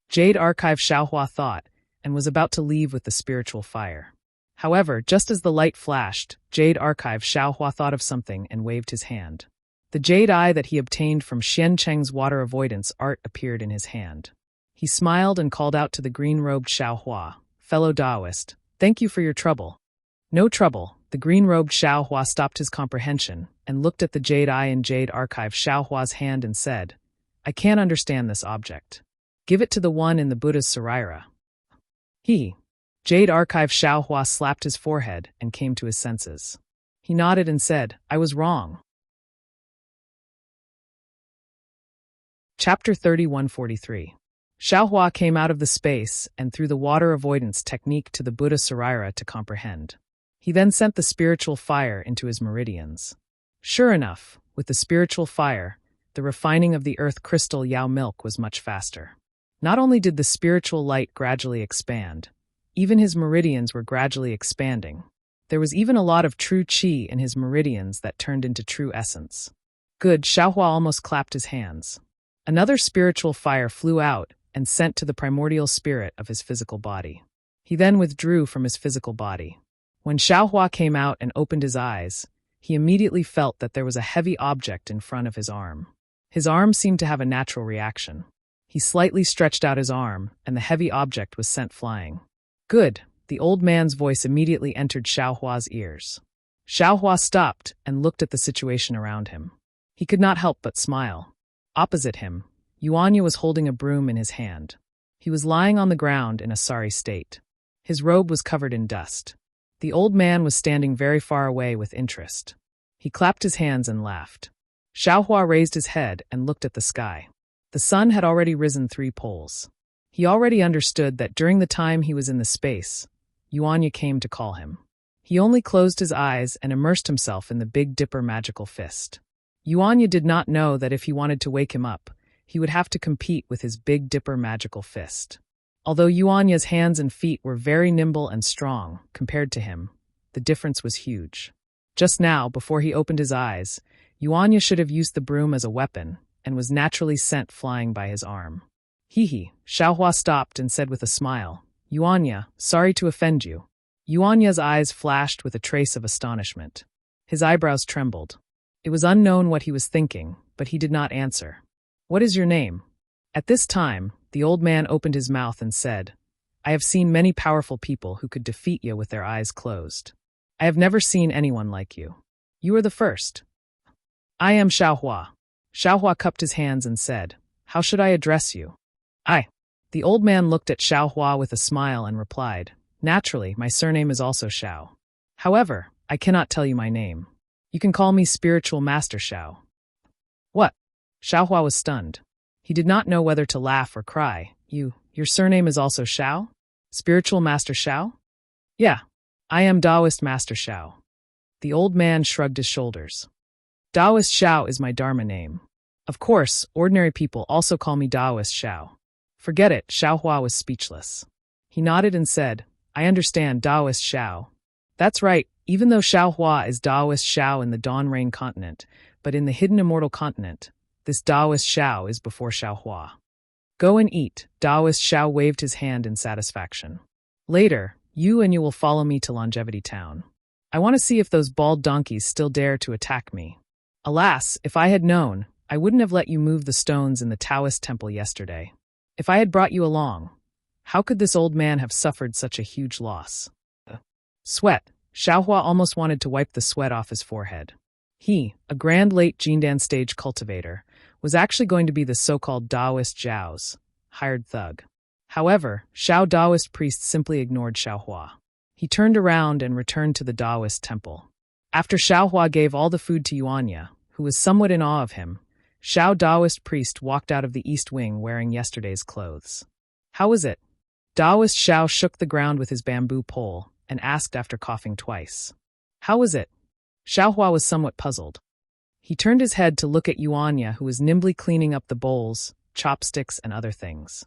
Jade Archive Xiaohua thought, and was about to leave with the spiritual fire. However, just as the light flashed, Jade Archive Xiaohua thought of something and waved his hand. The jade eye that he obtained from Xian Cheng's water avoidance art appeared in his hand. He smiled and called out to the green-robed Xiaohua, "Fellow Taoist, thank you for your trouble." "No trouble." The green-robed Xiaohua stopped his comprehension and looked at the jade eye and jade archive Xiaohua's hand and said, "I can't understand this object. Give it to the one in the Buddha's saraira." Jade archive Xiaohua slapped his forehead and came to his senses. He nodded and said, "I was wrong." Chapter 3143. Xiaohua came out of the space and threw the water avoidance technique to the Buddha saraira to comprehend. He then sent the spiritual fire into his meridians. Sure enough, with the spiritual fire, the refining of the earth crystal Yao milk was much faster. Not only did the spiritual light gradually expand, even his meridians were gradually expanding. There was even a lot of true qi in his meridians that turned into true essence. Good, Xiaohua almost clapped his hands. Another spiritual fire flew out and sent to the primordial spirit of his physical body. He then withdrew from his physical body. When Xiaohua came out and opened his eyes, he immediately felt that there was a heavy object in front of his arm. His arm seemed to have a natural reaction. He slightly stretched out his arm, and the heavy object was sent flying. Good, the old man's voice immediately entered Xiaohua's ears. Xiaohua stopped and looked at the situation around him. He could not help but smile. Opposite him, Yuanya was holding a broom in his hand. He was lying on the ground in a sorry state. His robe was covered in dust. The old man was standing very far away with interest. He clapped his hands and laughed. Xiaohua raised his head and looked at the sky. The sun had already risen 3 poles. He already understood that during the time he was in the space, Yuanya came to call him. He only closed his eyes and immersed himself in the Big Dipper magical fist. Yuanya did not know that if he wanted to wake him up, he would have to compete with his Big Dipper magical fist. Although Yuanya's hands and feet were very nimble and strong compared to him, the difference was huge. Just now, before he opened his eyes, Yuanya should have used the broom as a weapon and was naturally sent flying by his arm. Xiaohua stopped and said with a smile, "Yuanya, sorry to offend you." Yuanya's eyes flashed with a trace of astonishment. His eyebrows trembled. It was unknown what he was thinking, but he did not answer. "What is your name?" At this time, the old man opened his mouth and said, "I have seen many powerful people who could defeat you with their eyes closed. I have never seen anyone like you. You are the first." "I am Xiaohua." Xiaohua cupped his hands and said, "How should I address you?" "I." The old man looked at Xiaohua with a smile and replied, "Naturally, my surname is also Xiao. However, I cannot tell you my name. You can call me Spiritual Master Xiao." "What?" Xiaohua was stunned. He did not know whether to laugh or cry. Your surname is also Xiao? Spiritual Master Xiao?" "Yeah, I am Taoist Master Xiao." The old man shrugged his shoulders. "Taoist Xiao is my Dharma name. Of course, ordinary people also call me Taoist Xiao." "Forget it," Xiaohua was speechless. He nodded and said, "I understand Taoist Xiao." That's right, even though Xiaohua is Taoist Xiao in the Dawn Rain continent, but in the hidden immortal continent, this Taoist Xiao is before Xiaohua. "Go and eat," Taoist Xiao waved his hand in satisfaction. "Later, you will follow me to Longevity Town. I want to see if those bald donkeys still dare to attack me. Alas, if I had known, I wouldn't have let you move the stones in the Taoist temple yesterday. If I had brought you along, how could this old man have suffered such a huge loss?" Sweat. Xiaohua almost wanted to wipe the sweat off his forehead. He, a grand late Jindan stage cultivator, was actually going to be the so-called Taoist Zhao's hired thug. However, Xiao Taoist priest simply ignored Xiaohua. He turned around and returned to the Taoist temple. After Xiaohua gave all the food to Yuanya, who was somewhat in awe of him, Xiao Taoist priest walked out of the east wing wearing yesterday's clothes. "How was it?" Taoist Xiao shook the ground with his bamboo pole and asked after coughing twice. "How was it?" Xiaohua was somewhat puzzled. He turned his head to look at Yuanya, who was nimbly cleaning up the bowls, chopsticks, and other things.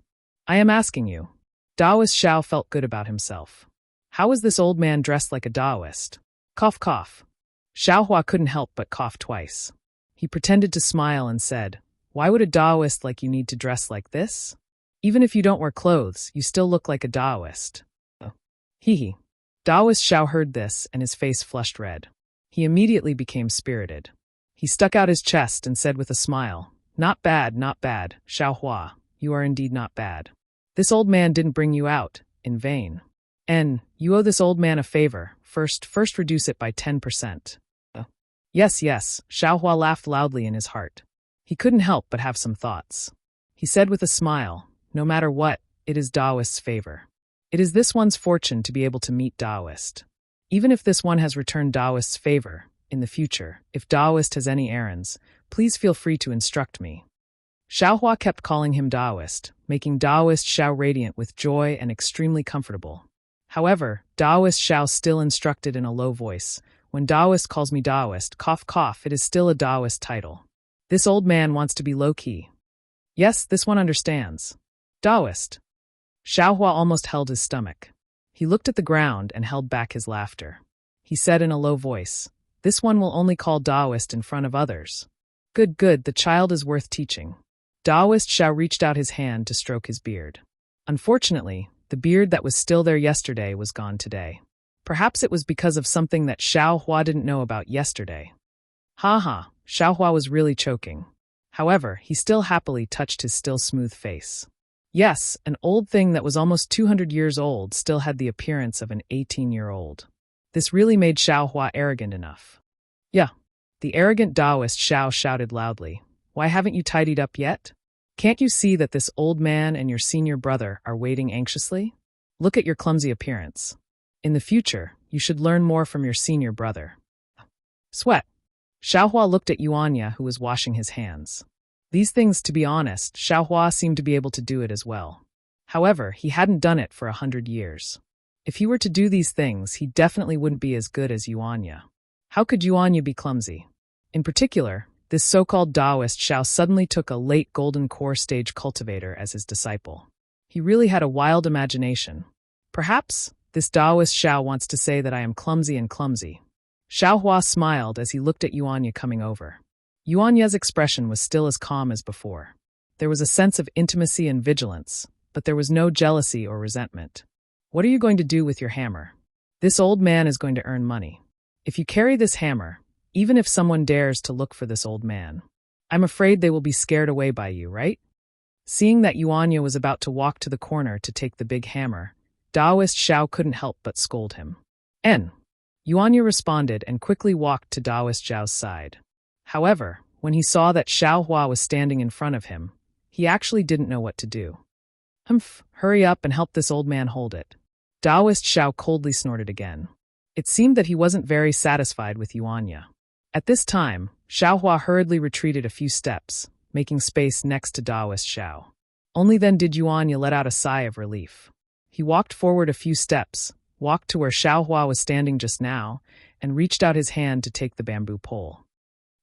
"I am asking you." Taoist Xiao felt good about himself. How was this old man dressed like a Taoist? Cough, cough. Xiaohua couldn't help but cough twice. He pretended to smile and said, "Why would a Taoist like you need to dress like this? Even if you don't wear clothes, you still look like a Taoist." Hee. Taoist Xiao heard this and his face flushed red. He immediately became spirited. He He stuck out his chest and said with a smile, "Not bad, not bad, Xiaohua, you are indeed not bad. This old man didn't bring you out in vain. And you owe this old man a favor. First reduce it by 10%. Yes, Xiaohua laughed loudly in his heart. He couldn't help but have some thoughts. He said with a smile, "No matter what, it is Taoist's favor. It is this one's fortune to be able to meet Taoist. Even if this one has returned Taoist's favor, in the future, if Taoist has any errands, please feel free to instruct me." Xiaohua kept calling him Taoist, making Taoist Xiao radiant with joy and extremely comfortable. However, Taoist Xiao still instructed in a low voice, "When Taoist calls me Taoist, cough cough, it is still a Taoist title. This old man wants to be low-key." "Yes, this one understands. Taoist." Xiaohua almost held his stomach. He looked at the ground and held back his laughter. He said in a low voice, "This one will only call Taoist in front of others." Good, the child is worth teaching." Taoist Xiao reached out his hand to stroke his beard. Unfortunately, the beard that was still there yesterday was gone today. Perhaps it was because of something that Xiaohua didn't know about yesterday. Xiaohua was really choking. However, he still happily touched his still smooth face. Yes, an old thing that was almost 200 years old still had the appearance of an 18-year-old. This really made Xiaohua arrogant enough. "Yeah." The arrogant Taoist Xiao shouted loudly, "Why haven't you tidied up yet? Can't you see that this old man and your senior brother are waiting anxiously? Look at your clumsy appearance. In the future, you should learn more from your senior brother." Sweat. Xiaohua looked at Yuanya, who was washing his hands. These things, to be honest, Xiaohua seemed to be able to do it as well. However, he hadn't done it for 100 years. If he were to do these things, he definitely wouldn't be as good as Yuanya. How could Yuanya be clumsy? In particular, this so-called Taoist Xiao suddenly took a late golden core stage cultivator as his disciple. He really had a wild imagination. Perhaps this Taoist Xiao wants to say that I am clumsy and clumsy. Xiaohua smiled as he looked at Yuanya coming over. Yuanya's expression was still as calm as before. There was a sense of intimacy and vigilance, but there was no jealousy or resentment. "What are you going to do with your hammer? This old man is going to earn money. If you carry this hammer, even if someone dares to look for this old man, I'm afraid they will be scared away by you, right?" Seeing that Yuanya was about to walk to the corner to take the big hammer, Taoist Xiao couldn't help but scold him. "En." Yuanya responded and quickly walked to Taoist Xiao's side. However, when he saw that Xiaohua was standing in front of him, he actually didn't know what to do. Hurry up and help this old man hold it." Taoist Xiao coldly snorted again. It seemed that he wasn't very satisfied with Yuanya. At this time, Xiaohua hurriedly retreated a few steps, making space next to Taoist Xiao. Only then did Yuanya let out a sigh of relief. He walked forward a few steps, walked to where Xiaohua was standing just now, and reached out his hand to take the bamboo pole.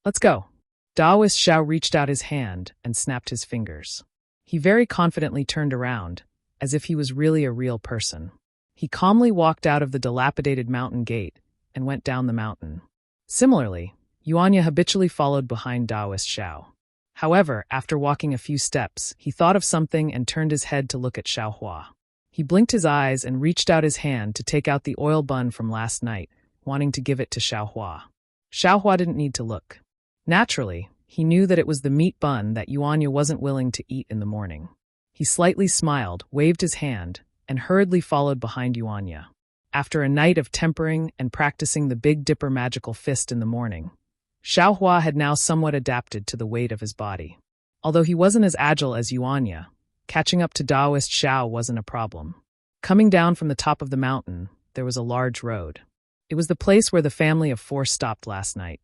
"Let's go." Taoist Xiao reached out his hand and snapped his fingers. He very confidently turned around, as if he was really a real person. He calmly walked out of the dilapidated mountain gate and went down the mountain. Similarly, Yuanya habitually followed behind Taoist Xiao. However, after walking a few steps, he thought of something and turned his head to look at Xiaohua. He blinked his eyes and reached out his hand to take out the oil bun from last night, wanting to give it to Xiaohua. Xiaohua didn't need to look. Naturally, he knew that it was the meat bun that Yuanya wasn't willing to eat in the morning. He slightly smiled, waved his hand, and hurriedly followed behind Yuanya. After a night of tempering and practicing the Big Dipper magical fist in the morning, Xiaohua had now somewhat adapted to the weight of his body. Although he wasn't as agile as Yuanya, catching up to Taoist Xiao wasn't a problem. Coming down from the top of the mountain, there was a large road. It was the place where the family of four stopped last night.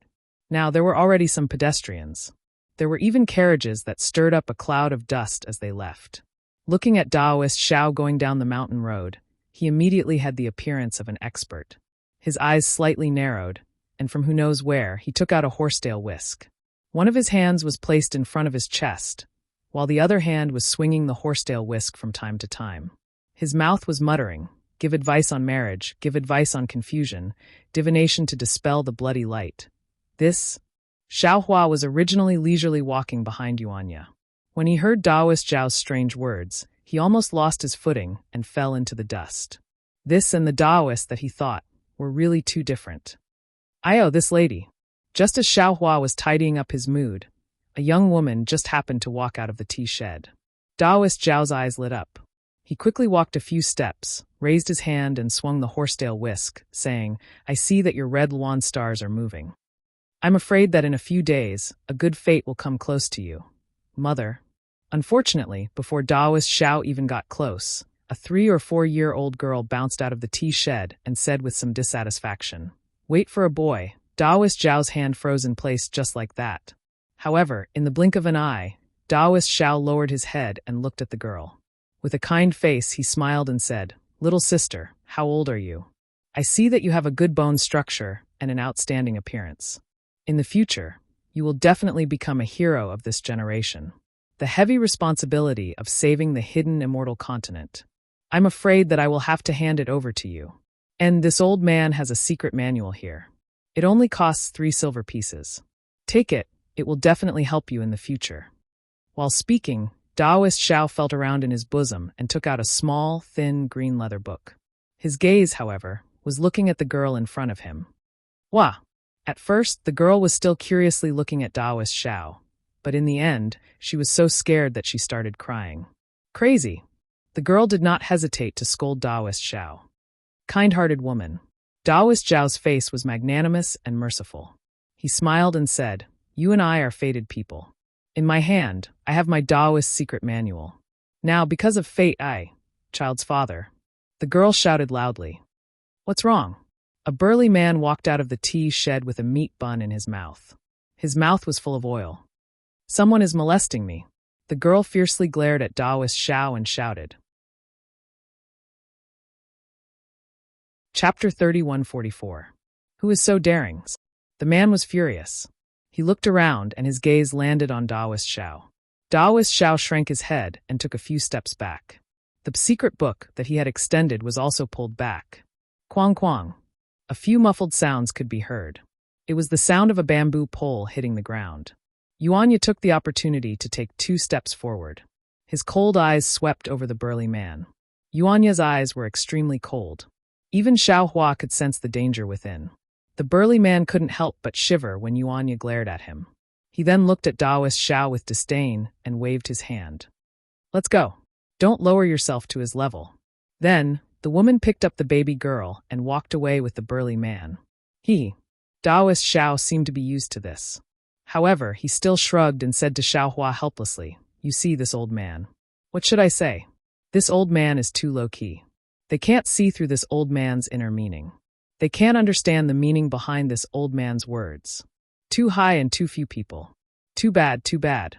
Now, there were already some pedestrians. There were even carriages that stirred up a cloud of dust as they left. Looking at Taoist Xiao going down the mountain road, he immediately had the appearance of an expert. His eyes slightly narrowed, and from who knows where, he took out a horsetail whisk. One of his hands was placed in front of his chest, while the other hand was swinging the horsetail whisk from time to time. His mouth was muttering, "Give advice on marriage, give advice on confusion, divination to dispel the bloody light." This, Xiaohua was originally leisurely walking behind Yuanya. When he heard Taoist Zhao's strange words, he almost lost his footing and fell into the dust. This and the Taoist that he thought were really too different. "I owe this lady." Just as Xiaohua was tidying up his mood, a young woman just happened to walk out of the tea shed. Taoist Zhao's eyes lit up. He quickly walked a few steps, raised his hand and swung the horsetail whisk, saying, "I see that your red lawn stars are moving. I'm afraid that in a few days, a good fate will come close to you, mother." Unfortunately, before Taoist Xiao even got close, a 3 or 4-year-old girl bounced out of the tea shed and said with some dissatisfaction, "Wait for a boy." Taoist Zhao's hand froze in place just like that. However, in the blink of an eye, Taoist Xiao lowered his head and looked at the girl. With a kind face, he smiled and said, "Little sister, how old are you? I see that you have a good bone structure and an outstanding appearance. In the future, you will definitely become a hero of this generation. The heavy responsibility of saving the hidden immortal continent. I'm afraid that I will have to hand it over to you. And this old man has a secret manual here. It only costs 3 silver pieces. Take it, it will definitely help you in the future." While speaking, Taoist Xiao felt around in his bosom and took out a small, thin, green leather book. His gaze, however, was looking at the girl in front of him. Wah! At first, the girl was still curiously looking at Taoist Xiao, but in the end, she was so scared that she started crying. Crazy! The girl did not hesitate to scold Taoist Xiao. Kind-hearted woman. Taoist Xiao's face was magnanimous and merciful. He smiled and said, "You and I are fated people. In my hand, I have my Taoist secret manual. Now, because of fate, child's father." The girl shouted loudly. "What's wrong?" A burly man walked out of the tea shed with a meat bun in his mouth. His mouth was full of oil. "Someone is molesting me." The girl fiercely glared at Taoist Xiao and shouted. Chapter 3144. Who is so daring? The man was furious. He looked around and his gaze landed on Taoist Xiao. Taoist Xiao shrank his head and took a few steps back. The secret book that he had extended was also pulled back. Quang quang. A few muffled sounds could be heard. It was the sound of a bamboo pole hitting the ground. Yuanya took the opportunity to take 2 steps forward. His cold eyes swept over the burly man. Yuanya's eyes were extremely cold. Even Xiaohua could sense the danger within. The burly man couldn't help but shiver when Yuanya glared at him. He then looked at Taoist Xiao with disdain and waved his hand. "Let's go. Don't lower yourself to his level." Then, the woman picked up the baby girl and walked away with the burly man. Taoist Xiao seemed to be used to this. However, he still shrugged and said to Xiaohua helplessly, "You see this old man. What should I say? This old man is too low-key. They can't see through this old man's inner meaning. They can't understand the meaning behind this old man's words. Too high and too few people. Too bad, too bad."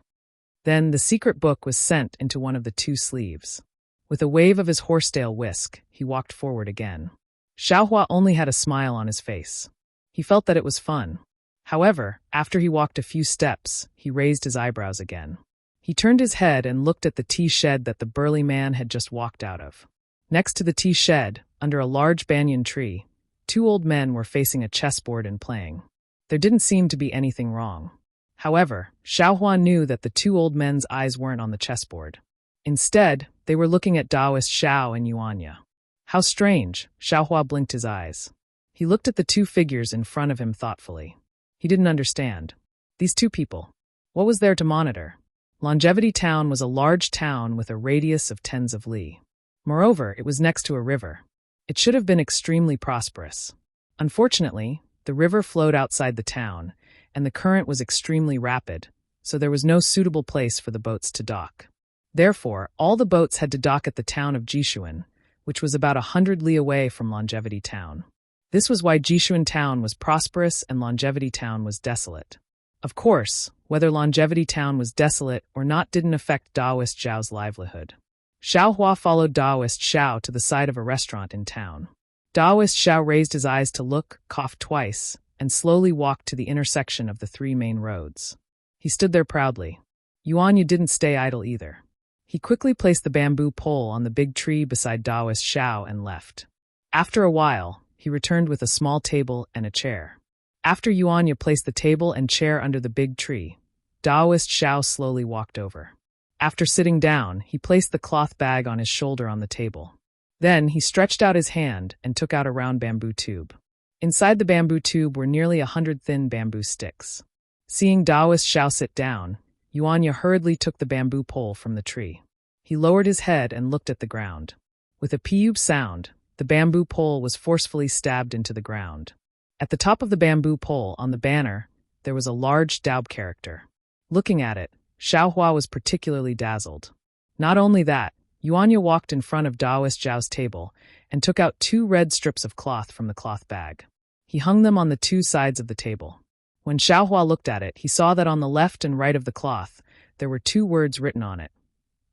Then the secret book was sent into one of the 2 sleeves. With a wave of his horsetail whisk, he walked forward again. Xiaohua only had a smile on his face. He felt that it was fun. However, after he walked a few steps, he raised his eyebrows again. He turned his head and looked at the tea shed that the burly man had just walked out of. Next to the tea shed, under a large banyan tree, 2 old men were facing a chessboard and playing. There didn't seem to be anything wrong. However, Xiaohua knew that the 2 old men's eyes weren't on the chessboard. Instead, they were looking at Taoist Xiao and Yuanya. How strange, Xiaohua blinked his eyes. He looked at the 2 figures in front of him thoughtfully. He didn't understand. These 2 people. What was there to monitor? Longevity Town was a large town with a radius of tens of li. Moreover, it was next to a river. It should have been extremely prosperous. Unfortunately, the river flowed outside the town, and the current was extremely rapid, so there was no suitable place for the boats to dock. Therefore, all the boats had to dock at the town of Jishuan, which was about 100 li away from Longevity Town. This was why Jishuan Town was prosperous and Longevity Town was desolate. Of course, whether Longevity Town was desolate or not didn't affect Taoist Zhao's livelihood. Xiaohua followed Taoist Xiao to the side of a restaurant in town. Taoist Xiao raised his eyes to look, coughed twice, and slowly walked to the intersection of the 3 main roads. He stood there proudly. Yuanya didn't stay idle either. He quickly placed the bamboo pole on the big tree beside Taoist Xiao and left. After a while, he returned with a small table and a chair. After Yuanya placed the table and chair under the big tree, Taoist Xiao slowly walked over. After sitting down, he placed the cloth bag on his shoulder on the table. Then he stretched out his hand and took out a round bamboo tube. Inside the bamboo tube were nearly 100 thin bamboo sticks. Seeing Taoist Xiao sit down, Yuanya hurriedly took the bamboo pole from the tree. He lowered his head and looked at the ground. With a peep sound, the bamboo pole was forcefully stabbed into the ground. At the top of the bamboo pole, on the banner, there was a large daub character. Looking at it, Xiaohua was particularly dazzled. Not only that, Yuanya walked in front of Taoist Zhao's table and took out 2 red strips of cloth from the cloth bag. He hung them on the 2 sides of the table. When Xiaohua looked at it, he saw that on the left and right of the cloth, there were 2 words written on it.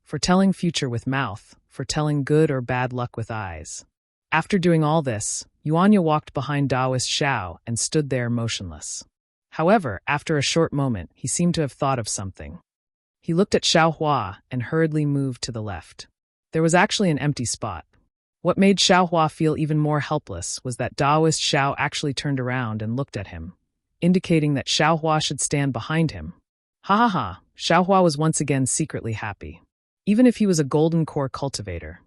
Foretelling future with mouth, foretelling good or bad luck with eyes. After doing all this, Yuanya walked behind Taoist Xiao and stood there motionless. However, after a short moment, he seemed to have thought of something. He looked at Xiaohua and hurriedly moved to the left. There was actually an empty spot. What made Xiaohua feel even more helpless was that Taoist Xiao actually turned around and looked at him, indicating that Xiaohua should stand behind him. Ha ha ha, Xiaohua was once again secretly happy. Even if he was a golden core cultivator.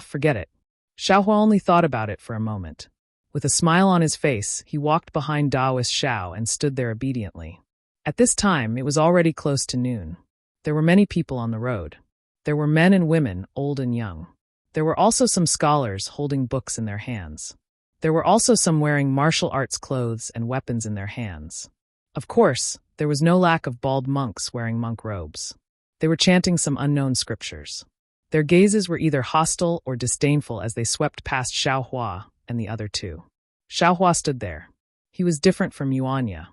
Forget it. Xiaohua only thought about it for a moment. With a smile on his face, he walked behind Taoist Xiao and stood there obediently. At this time, it was already close to noon. There were many people on the road. There were men and women, old and young. There were also some scholars holding books in their hands. There were also some wearing martial arts clothes and weapons in their hands. Of course, there was no lack of bald monks wearing monk robes. They were chanting some unknown scriptures. Their gazes were either hostile or disdainful as they swept past Xiaohua and the other 2. Xiaohua stood there. He was different from Yuanya.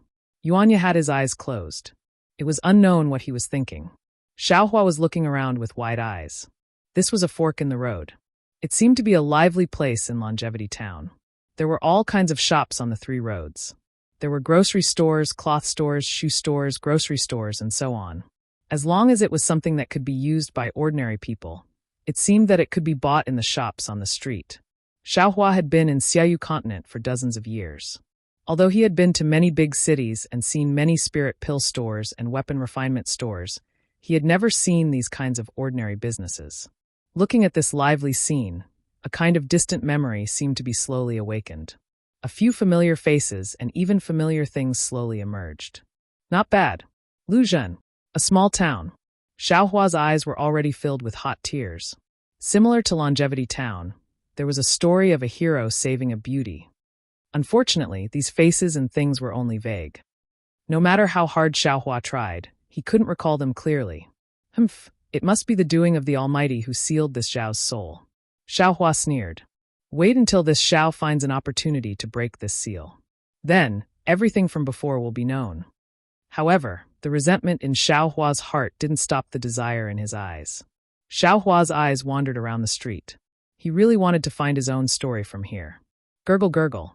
Yuanya had his eyes closed. It was unknown what he was thinking. Xiaohua was looking around with wide eyes. This was a fork in the road. It seemed to be a lively place in Longevity Town. There were all kinds of shops on the 3 roads. There were grocery stores, cloth stores, shoe stores, grocery stores, and so on. As long as it was something that could be used by ordinary people, it seemed that it could be bought in the shops on the street. Xiaohua had been in Xiaoyu continent for dozens of years. Although he had been to many big cities and seen many spirit pill stores and weapon refinement stores, he had never seen these kinds of ordinary businesses. Looking at this lively scene, a kind of distant memory seemed to be slowly awakened. A few familiar faces and even familiar things slowly emerged. Not bad. Luzhen, a small town. Xiaohua's eyes were already filled with hot tears. Similar to Longevity Town, there was a story of a hero saving a beauty. Unfortunately, these faces and things were only vague. No matter how hard Xiaohua tried, he couldn't recall them clearly. It must be the doing of the Almighty who sealed this Zhao's soul. Xiaohua sneered. Wait until this Xiao finds an opportunity to break this seal. Then, everything from before will be known. However, the resentment in Xiaohua's heart didn't stop the desire in his eyes. Xiaohua's eyes wandered around the street. He really wanted to find his own story from here. Gurgle gurgle.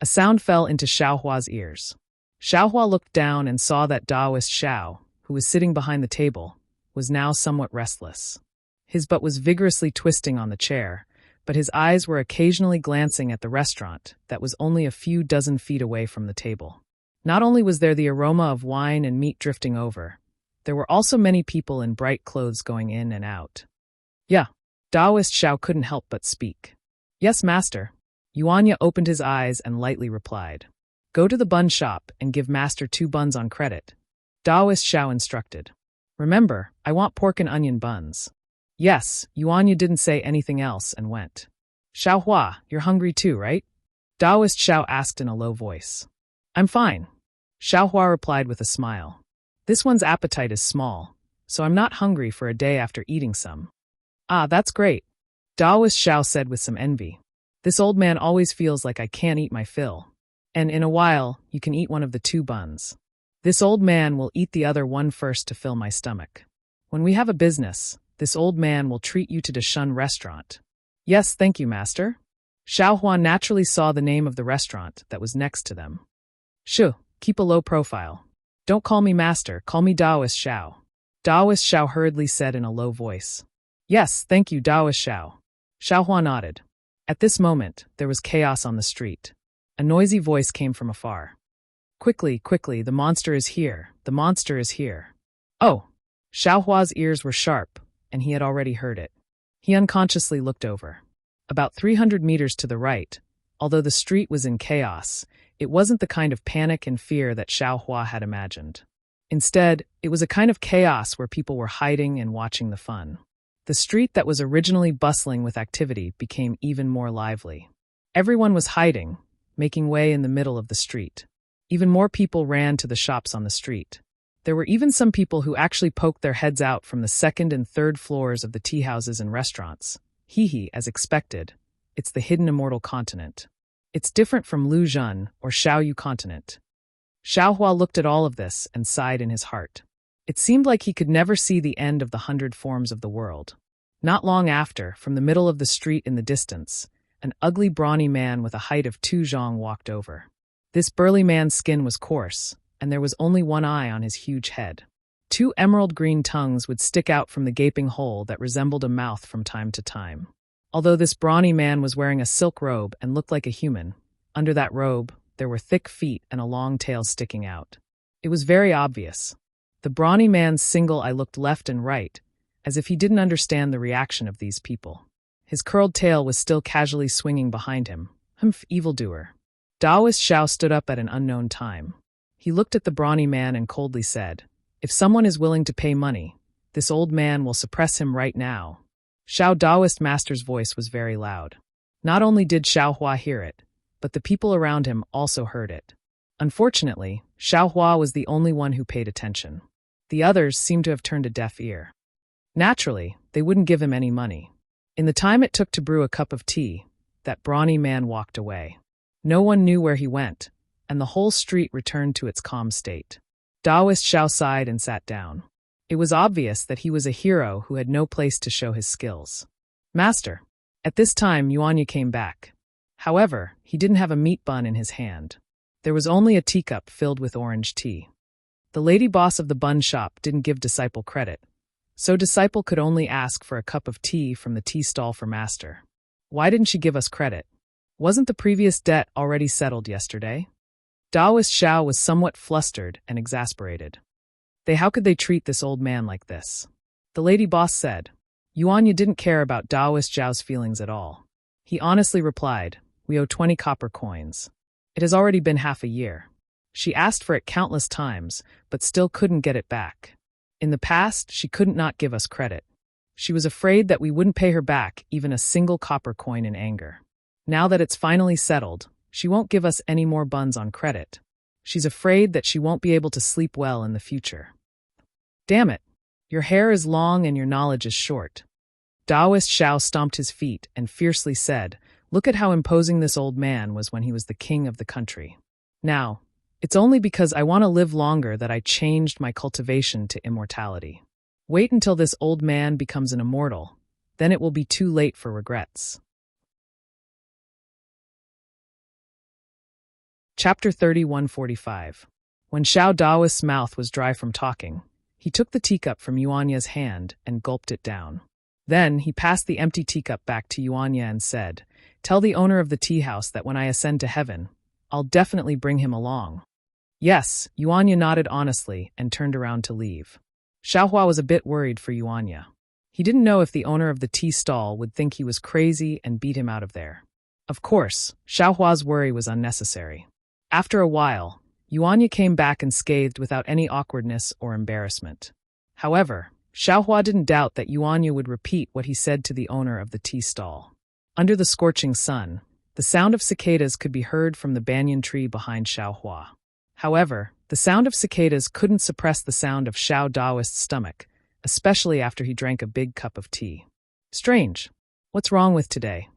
A sound fell into Xiaohua's ears. Xiaohua looked down and saw that Taoist Xiao, who was sitting behind the table, was now somewhat restless. His butt was vigorously twisting on the chair, but his eyes were occasionally glancing at the restaurant that was only a few dozen feet away from the table. Not only was there the aroma of wine and meat drifting over, there were also many people in bright clothes going in and out. Yeah, Taoist Xiao couldn't help but speak. Yes, master. Yuanya opened his eyes and lightly replied. Go to the bun shop and give master 2 buns on credit. Taoist Xiao instructed. Remember, I want pork and onion buns. Yes, Yuanya didn't say anything else and went. Xiaohua, you're hungry too, right? Taoist Xiao asked in a low voice. I'm fine. Xiaohua replied with a smile. This one's appetite is small, so I'm not hungry for a day after eating some. Ah, that's great. Taoist Xiao said with some envy. This old man always feels like I can't eat my fill. And in a while, you can eat one of the 2 buns. This old man will eat the other one first to fill my stomach. When we have a business, this old man will treat you to the Shun restaurant. Yes, thank you, master. Xiaohua naturally saw the name of the restaurant that was next to them. Shoo, keep a low profile. Don't call me master, call me Taoist Xiao. Taoist Xiao hurriedly said in a low voice. Yes, thank you, Taoist Xiao. Xiaohua nodded. At this moment, there was chaos on the street. A noisy voice came from afar. Quickly, quickly, the monster is here, the monster is here. Oh! Xiaohua's ears were sharp, and he had already heard it. He unconsciously looked over. About 300 meters to the right, Although the street was in chaos, it wasn't the kind of panic and fear that Xiaohua had imagined. Instead, it was a kind of chaos where people were hiding and watching the fun. The street that was originally bustling with activity became even more lively. Everyone was hiding, making way in the middle of the street. Even more people ran to the shops on the street. There were even some people who actually poked their heads out from the second and third floors of the tea houses and restaurants. Hee, as expected, it's the hidden immortal continent. It's different from Luzhun or Xiaoyu continent. Xiaohua looked at all of this and sighed in his heart. It seemed like he could never see the end of the 100 forms of the world. Not long after, from the middle of the street in the distance, an ugly brawny man with a height of 2 zhang walked over. This burly man's skin was coarse, and there was only one eye on his huge head. 2 emerald-green tongues would stick out from the gaping hole that resembled a mouth from time to time. Although this brawny man was wearing a silk robe and looked like a human, under that robe, there were thick feet and a long tail sticking out. It was very obvious. The brawny man's single eye looked left and right, as if he didn't understand the reaction of these people. His curled tail was still casually swinging behind him. Humph, evildoer. Taoist Xiao stood up at an unknown time. He looked at the brawny man and coldly said, "If someone is willing to pay money, this old man will suppress him right now." Xiao Daoist master's voice was very loud. Not only did Xiaohua hear it, but the people around him also heard it. Unfortunately, Xiaohua was the only one who paid attention. The others seemed to have turned a deaf ear. Naturally, they wouldn't give him any money. In the time it took to brew a cup of tea, that brawny man walked away. No one knew where he went, and the whole street returned to its calm state. Taoist Xiao sighed and sat down. It was obvious that he was a hero who had no place to show his skills. "Master." At this time, Yuanya came back. However, he didn't have a meat bun in his hand. There was only a teacup filled with orange tea. The lady boss of the bun shop didn't give Disciple credit, so Disciple could only ask for a cup of tea from the tea stall for Master. Why didn't she give us credit? Wasn't the previous debt already settled yesterday? Taoist Xiao was somewhat flustered and exasperated. How could they treat this old man like this? The lady boss said. Yuanya didn't care about Taoist Xiao's feelings at all. He honestly replied, "We owe 20 copper coins. It has already been half a year." She asked for it countless times, but still couldn't get it back. In the past, she couldn't not give us credit. She was afraid that we wouldn't pay her back even a single copper coin in anger. Now that it's finally settled, she won't give us any more buns on credit. She's afraid that she won't be able to sleep well in the future. Damn it! Your hair is long and your knowledge is short. Taoist Xiao stomped his feet and fiercely said, "Look at how imposing this old man was when he was the king of the country. Now, it's only because I want to live longer that I changed my cultivation to immortality. Wait until this old man becomes an immortal, then it will be too late for regrets." Chapter 31:45. When Xiao Daoist's mouth was dry from talking, he took the teacup from Yuanya's hand and gulped it down. Then he passed the empty teacup back to Yuanya and said, "Tell the owner of the tea house that when I ascend to heaven, I'll definitely bring him along." Yes, Yuanya nodded honestly and turned around to leave. Xiaohua was a bit worried for Yuanya. He didn't know if the owner of the tea stall would think he was crazy and beat him out of there. Of course, Xiaohua's worry was unnecessary. After a while, Yuanya came back unscathed without any awkwardness or embarrassment. However, Xiaohua didn't doubt that Yuanya would repeat what he said to the owner of the tea stall. Under the scorching sun, the sound of cicadas could be heard from the banyan tree behind Xiaohua. However, the sound of cicadas couldn't suppress the sound of Xiao Daoist's stomach, especially after he drank a big cup of tea. Strange. What's wrong with today?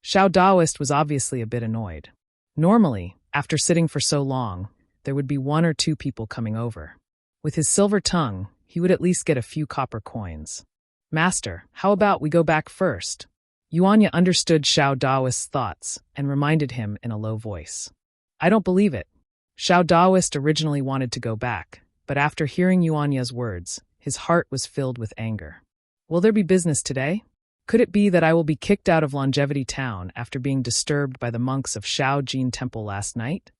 Xiao Daoist was obviously a bit annoyed. Normally, after sitting for so long, there would be 1 or 2 people coming over. With his silver tongue, he would at least get a few copper coins. "Master, how about we go back first?" Yuanya understood Xiao Daoist's thoughts and reminded him in a low voice. "I don't believe it." Xiao Daoist originally wanted to go back, but after hearing Yuanya's words, his heart was filled with anger. "Will there be business today? Could it be that I will be kicked out of Longevity Town after being disturbed by the monks of Shao Jin Temple last night?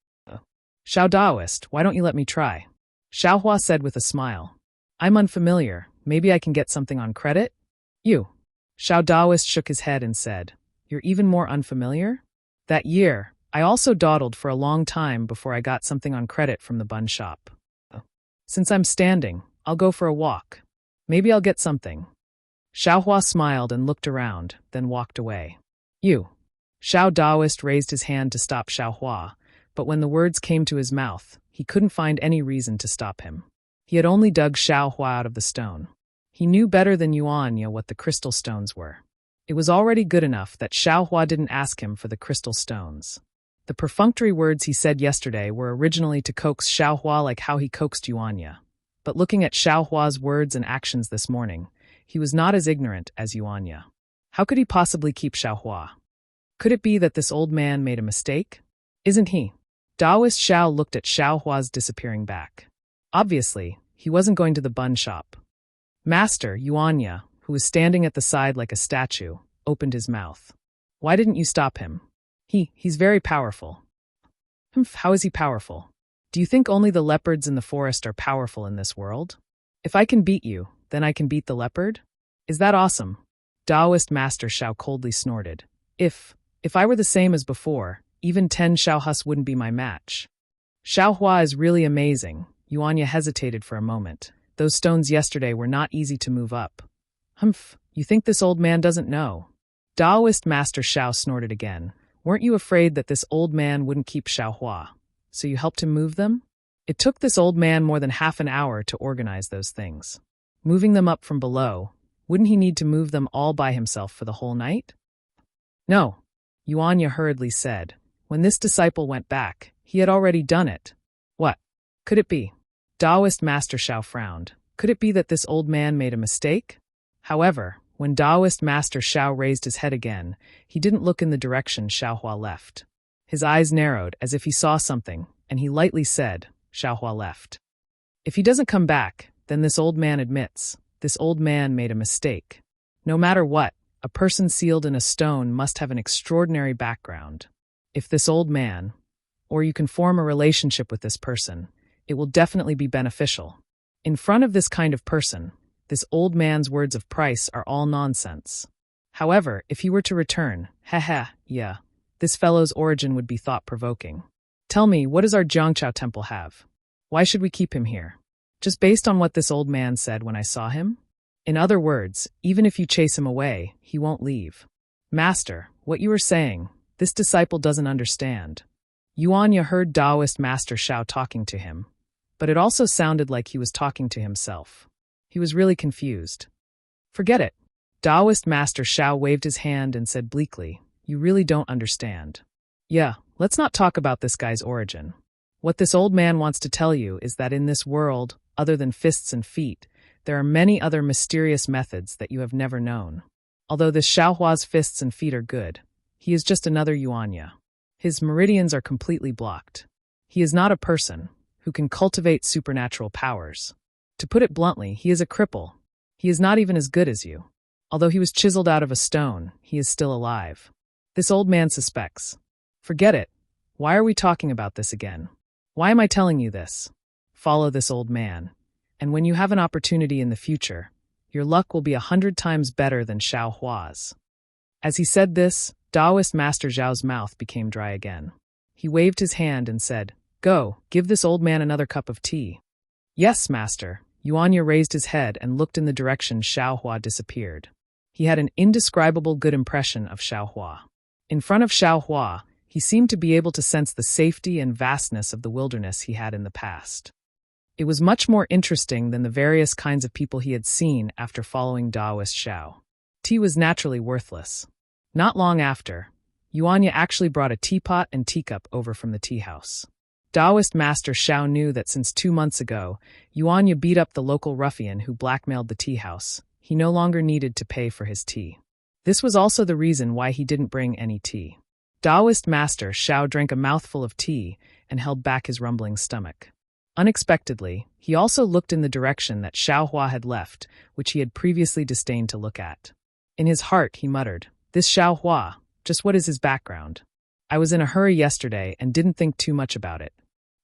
Xiao Daoist, why don't you let me try?" Xiaohua said with a smile. "I'm unfamiliar. Maybe I can get something on credit?" "You." Xiao Daoist shook his head and said, "You're even more unfamiliar?" That year, I also dawdled for a long time before I got something on credit from the bun shop. Since I'm standing, I'll go for a walk. Maybe I'll get something. Xiaohua smiled and looked around, then walked away. You. Xiao Daoist raised his hand to stop Xiaohua, but when the words came to his mouth, he couldn't find any reason to stop him. He had only dug Xiaohua out of the stone. He knew better than Yuanya what the crystal stones were. It was already good enough that Xiaohua didn't ask him for the crystal stones. The perfunctory words he said yesterday were originally to coax Xiaohua like how he coaxed Yuanya. But looking at Xiaohua's words and actions this morning, he was not as ignorant as Yuanya. How could he possibly keep Xiaohua? Could it be that this old man made a mistake? Isn't he? Daoist Xiao looked at Xiaohua's disappearing back. Obviously, he wasn't going to the bun shop. Master, Yuanya, who was standing at the side like a statue, opened his mouth. Why didn't you stop him? He's very powerful. How is he powerful? Do you think only the leopards in the forest are powerful in this world? If I can beat you, then I can beat the leopard? Is that awesome? Daoist Master Xiao coldly snorted. If I were the same as before, even 10 Xiaohus wouldn't be my match. Xiaohua is really amazing. Yuanya hesitated for a moment. Those stones yesterday were not easy to move up. You think this old man doesn't know? Daoist Master Xiao snorted again. Weren't you afraid that this old man wouldn't keep Xiaohua? So you helped him move them? It took this old man more than half an hour to organize those things. Moving them up from below, wouldn't he need to move them all by himself for the whole night? No, Yuanya hurriedly said. When this disciple went back, he had already done it. What? Could it be? Daoist Master Xiao frowned. Could it be that this old man made a mistake? However, when Daoist Master Xiao raised his head again, he didn't look in the direction Xiaohua left. His eyes narrowed as if he saw something, and he lightly said, Xiaohua left. If he doesn't come back, then this old man admits, this old man made a mistake. No matter what, a person sealed in a stone must have an extraordinary background. If this old man, or you can form a relationship with this person, it will definitely be beneficial. In front of this kind of person, this old man's words of price are all nonsense. However, if he were to return, yeah, this fellow's origin would be thought-provoking. Tell me, what does our Jiangchao temple have? Why should we keep him here? Just based on what this old man said when I saw him? In other words, even if you chase him away, he won't leave. Master, what you are saying, this disciple doesn't understand. Yuanya heard Daoist Master Xiao talking to him, but it also sounded like he was talking to himself. He was really confused. Forget it. Daoist Master Xiao waved his hand and said bleakly, you really don't understand. Yeah, let's not talk about this guy's origin. What this old man wants to tell you is that in this world, other than fists and feet, there are many other mysterious methods that you have never known. Although this Xiaohua's fists and feet are good, he is just another Yuanya. His meridians are completely blocked. He is not a person who can cultivate supernatural powers. To put it bluntly, he is a cripple. He is not even as good as you. Although he was chiseled out of a stone, he is still alive. This old man suspects. Forget it. Why are we talking about this again? Why am I telling you this? Follow this old man. And when you have an opportunity in the future, your luck will be 100 times better than Xiaohua's. As he said this, Daoist Master Zhao's mouth became dry again. He waved his hand and said, Go, give this old man another cup of tea. Yes, master. Yuanya raised his head and looked in the direction Xiaohua disappeared. He had an indescribable good impression of Xiaohua. In front of Xiaohua, he seemed to be able to sense the safety and vastness of the wilderness he had in the past. It was much more interesting than the various kinds of people he had seen after following Daoist Xiao. Tea was naturally worthless. Not long after, Yuanya actually brought a teapot and teacup over from the tea house. Daoist Master Xiao knew that since 2 months ago, Yuanya beat up the local ruffian who blackmailed the tea house. He no longer needed to pay for his tea. This was also the reason why he didn't bring any tea. Daoist Master Xiao drank a mouthful of tea and held back his rumbling stomach. Unexpectedly, he also looked in the direction that Xiaohua had left, which he had previously disdained to look at. In his heart, he muttered, This Xiaohua, just what is his background? I was in a hurry yesterday and didn't think too much about it.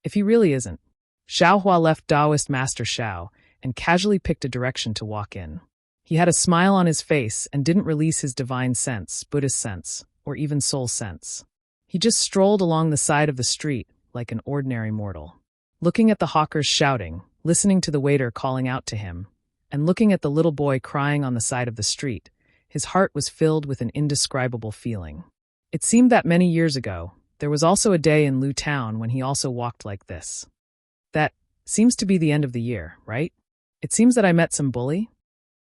If he really isn't. Xiaohua left Daoist Master Xiao and casually picked a direction to walk in. He had a smile on his face and didn't release his divine sense, Buddhist sense, or even soul sense. He just strolled along the side of the street like an ordinary mortal, looking at the hawkers shouting, listening to the waiter calling out to him, and looking at the little boy crying on the side of the street. His heart was filled with an indescribable feeling. It seemed that many years ago, there was also a day in Lu Town when he also walked like this. That seems to be the end of the year, right? It seems that I met some bully?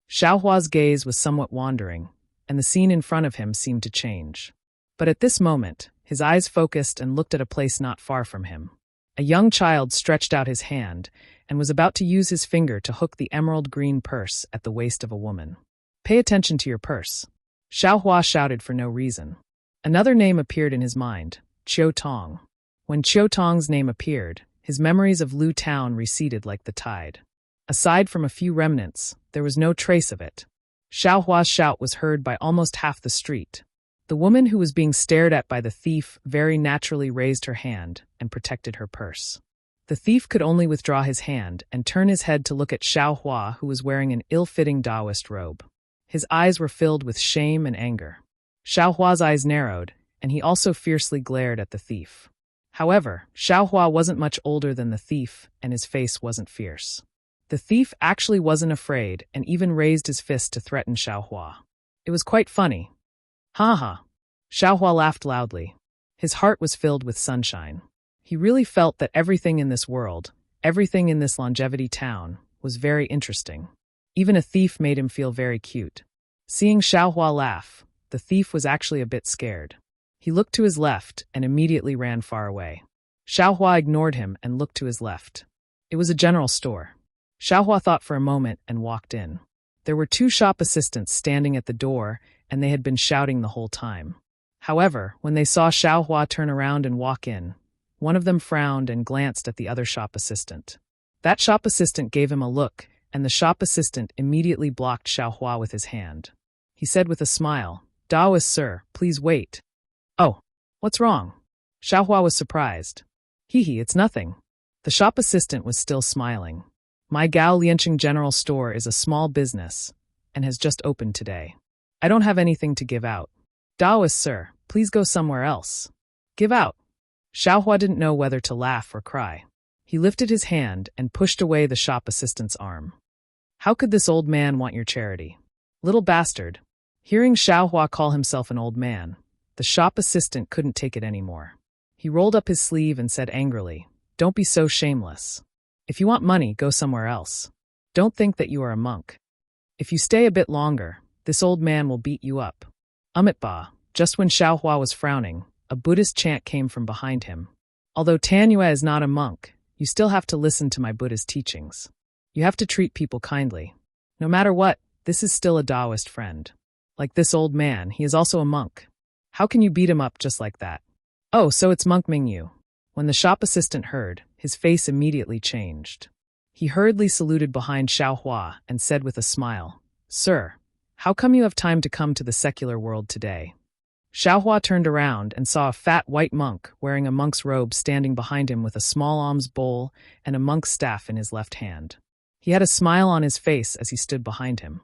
Xiaohua's gaze was somewhat wandering, and the scene in front of him seemed to change. But at this moment, his eyes focused and looked at a place not far from him. A young child stretched out his hand and was about to use his finger to hook the emerald green purse at the waist of a woman. Pay attention to your purse. Xiaohua shouted for no reason. Another name appeared in his mind, Qiu Tong. When Qiu Tong's name appeared, his memories of Lu Town receded like the tide. Aside from a few remnants, there was no trace of it. Xiaohua's shout was heard by almost half the street. The woman who was being stared at by the thief very naturally raised her hand and protected her purse. The thief could only withdraw his hand and turn his head to look at Xiaohua, who was wearing an ill-fitting Taoist robe. His eyes were filled with shame and anger. Xiaohua's eyes narrowed, and he also fiercely glared at the thief. However, Xiaohua wasn't much older than the thief, and his face wasn't fierce. The thief actually wasn't afraid and even raised his fist to threaten Xiaohua. It was quite funny. Ha ha. Xiaohua laughed loudly. His heart was filled with sunshine. He really felt that everything in this world, everything in this longevity town, was very interesting. Even a thief made him feel very cute. Seeing Xiaohua laugh, the thief was actually a bit scared. He looked to his left and immediately ran far away. Xiaohua ignored him and looked to his left. It was a general store. Xiaohua thought for a moment and walked in. There were 2 shop assistants standing at the door, and they had been shouting the whole time. However, when they saw Xiaohua turn around and walk in, one of them frowned and glanced at the other shop assistant. That shop assistant gave him a look, and the shop assistant immediately blocked Xiaohua with his hand. He said with a smile, "Taoist sir, please wait." "Oh, what's wrong?" Xiaohua was surprised. "Hee, it's nothing." The shop assistant was still smiling. "My Gao Lianqing General Store is a small business, and has just opened today. I don't have anything to give out. Taoist sir, please go somewhere else." "Give out?" Xiaohua didn't know whether to laugh or cry. He lifted his hand and pushed away the shop assistant's arm. "How could this old man want your charity? Little bastard." Hearing Xiaohua call himself an old man, the shop assistant couldn't take it anymore. He rolled up his sleeve and said angrily, "Don't be so shameless. If you want money, go somewhere else. Don't think that you are a monk. If you stay a bit longer, this old man will beat you up." Ba. Just when Xiaohua was frowning, a Buddhist chant came from behind him. "Although Tanyue is not a monk, you still have to listen to my Buddha's teachings. You have to treat people kindly. No matter what, this is still a Taoist friend. Like this old man, he is also a monk. How can you beat him up just like that?" "Oh, so it's Monk Mingyu." When the shop assistant heard, his face immediately changed. He hurriedly saluted behind Xiaohua and said with a smile, "Sir, how come you have time to come to the secular world today?" Xiaohua turned around and saw a fat white monk wearing a monk's robe standing behind him with a small alms bowl and a monk's staff in his left hand. He had a smile on his face as he stood behind him.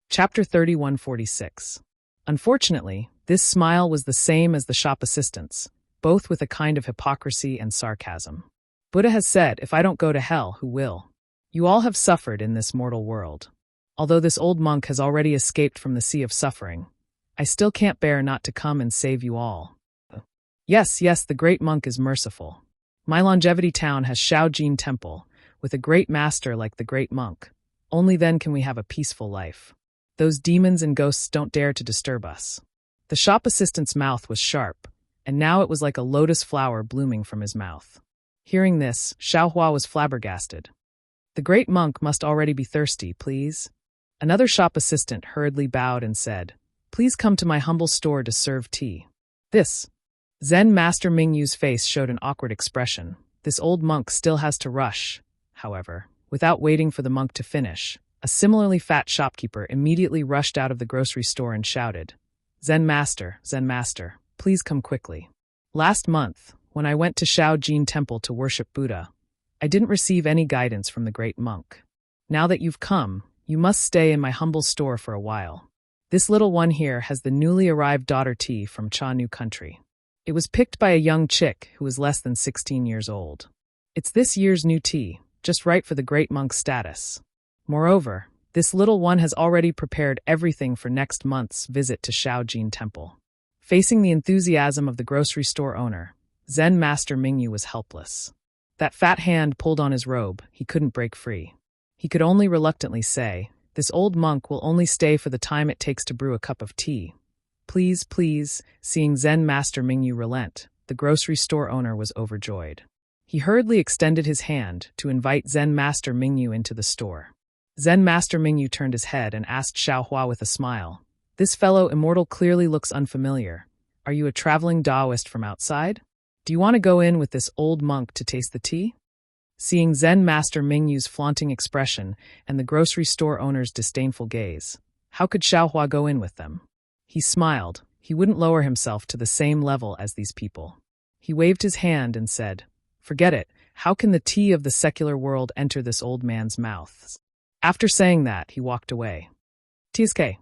Chapter 3146. Unfortunately, this smile was the same as the shop assistant's, both with a kind of hypocrisy and sarcasm. Buddha has said, "If I don't go to hell, who will? You all have suffered in this mortal world. Although this old monk has already escaped from the sea of suffering, I still can't bear not to come and save you all." Yes, the great monk is merciful. My longevity town has Shaojin Temple, with a great master like the great monk. Only then can we have a peaceful life. Those demons and ghosts don't dare to disturb us. The shop assistant's mouth was sharp, and now it was like a lotus flower blooming from his mouth. Hearing this, Xiaohua was flabbergasted. "The great monk must already be thirsty, please." Another shop assistant hurriedly bowed and said, "Please come to my humble store to serve tea." This Zen Master Mingyu's face showed an awkward expression. This old monk still has to rush. However, without waiting for the monk to finish, a similarly fat shopkeeper immediately rushed out of the grocery store and shouted, Zen Master, please come quickly. Last month, when I went to Shaojin Temple to worship Buddha, I didn't receive any guidance from the great monk. Now that you've come, you must stay in my humble store for a while. This little one here has the newly arrived daughter tea from Cha New Country. It was picked by a young chick who was less than 16 years old. It's this year's new tea, just right for the great monk's status. Moreover, this little one has already prepared everything for next month's visit to Shaojin Temple. Facing the enthusiasm of the grocery store owner, Zen Master Mingyu was helpless. That fat hand pulled on his robe, he couldn't break free. He could only reluctantly say, "This old monk will only stay for the time it takes to brew a cup of tea. Please, please." Seeing Zen Master Mingyu relent, the grocery store owner was overjoyed. He hurriedly extended his hand to invite Zen Master Mingyu into the store. Zen Master Mingyu turned his head and asked Xiaohua with a smile, "This fellow immortal clearly looks unfamiliar. Are you a traveling Taoist from outside? Do you want to go in with this old monk to taste the tea?" Seeing Zen Master Mingyu's flaunting expression and the grocery store owner's disdainful gaze, how could Xiaohua go in with them? He smiled. He wouldn't lower himself to the same level as these people. He waved his hand and said, "Forget it. How can the tea of the secular world enter this old man's mouth?" After saying that, he walked away. "TSK.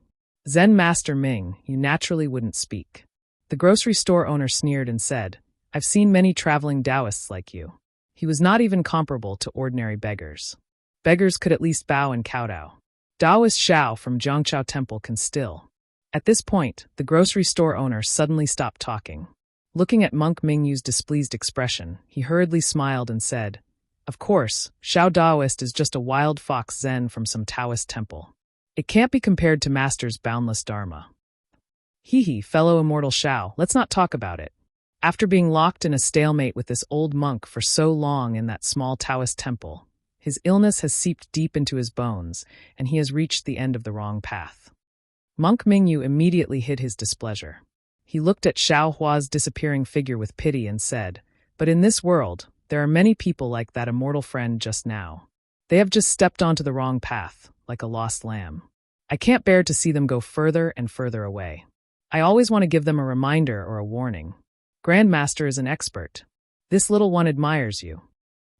Zen Master Ming, you naturally wouldn't speak." The grocery store owner sneered and said, "I've seen many traveling Taoists like you." He was not even comparable to ordinary beggars. Beggars could at least bow and kowtow. Taoist Shao from Jiangchao Temple can still. At this point, the grocery store owner suddenly stopped talking. Looking at Monk Mingyu's displeased expression, he hurriedly smiled and said, "Of course, Shao Taoist is just a wild fox Zen from some Taoist temple. It can't be compared to Master's boundless Dharma." "Hee, fellow immortal Shao, let's not talk about it. After being locked in a stalemate with this old monk for so long in that small Taoist temple, his illness has seeped deep into his bones, and he has reached the end of the wrong path." Monk Mingyu immediately hid his displeasure. He looked at Xiaohua's disappearing figure with pity and said, "But in this world, there are many people like that immortal friend just now. They have just stepped onto the wrong path, like a lost lamb. I can't bear to see them go further and further away. I always want to give them a reminder or a warning. Grandmaster is an expert. This little one admires you."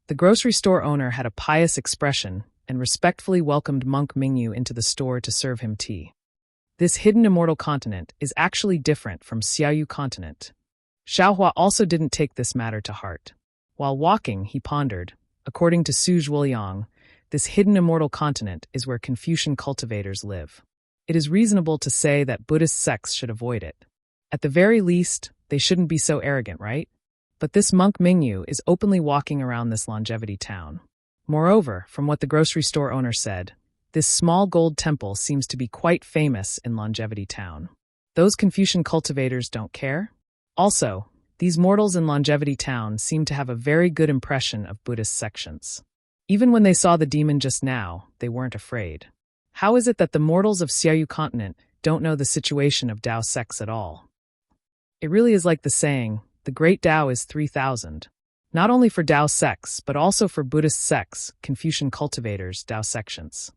The grocery store owner had a pious expression and respectfully welcomed Monk Mingyu into the store to serve him tea. This hidden immortal continent is actually different from Xiaoyu continent. Xiaohua also didn't take this matter to heart. While walking, he pondered, according to Su Zhuoliang, this hidden immortal continent is where Confucian cultivators live. It is reasonable to say that Buddhist sects should avoid it. At the very least, they shouldn't be so arrogant, right? But this Monk Mingyu is openly walking around this longevity town. Moreover, from what the grocery store owner said, this small gold temple seems to be quite famous in Longevity Town. Those Confucian cultivators don't care? Also, these mortals in Longevity Town seem to have a very good impression of Buddhist sections. Even when they saw the demon just now, they weren't afraid. How is it that the mortals of Xiaoyu continent don't know the situation of Tao sects at all? It really is like the saying, the great Tao is 3,000. Not only for Tao sects, but also for Buddhist sects, Confucian cultivators, Tao sections.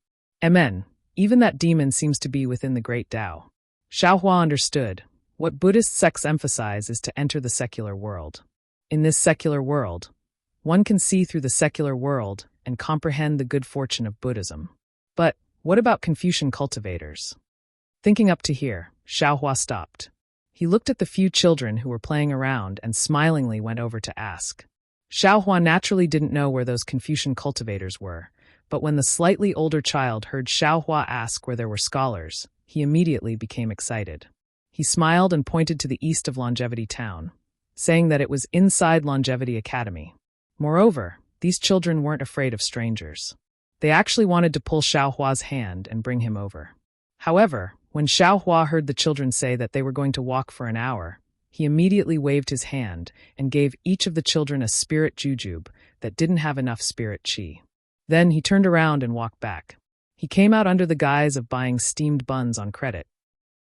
Amen. Even that demon seems to be within the great Tao. Xiaohua understood. What Buddhist sects emphasize is to enter the secular world. In this secular world, one can see through the secular world and comprehend the good fortune of Buddhism. But what about Confucian cultivators? Thinking up to here, Xiaohua stopped. He looked at the few children who were playing around and smilingly went over to ask. Xiaohua naturally didn't know where those Confucian cultivators were, but when the slightly older child heard Xiaohua ask where there were scholars, he immediately became excited. He smiled and pointed to the east of Longevity Town, saying that it was inside Longevity Academy. Moreover, these children weren't afraid of strangers. They actually wanted to pull Xiaohua's hand and bring him over. However, when Xiaohua heard the children say that they were going to walk for an hour, he immediately waved his hand and gave each of the children a spirit jujube that didn't have enough spirit qi. Then he turned around and walked back. He came out under the guise of buying steamed buns on credit.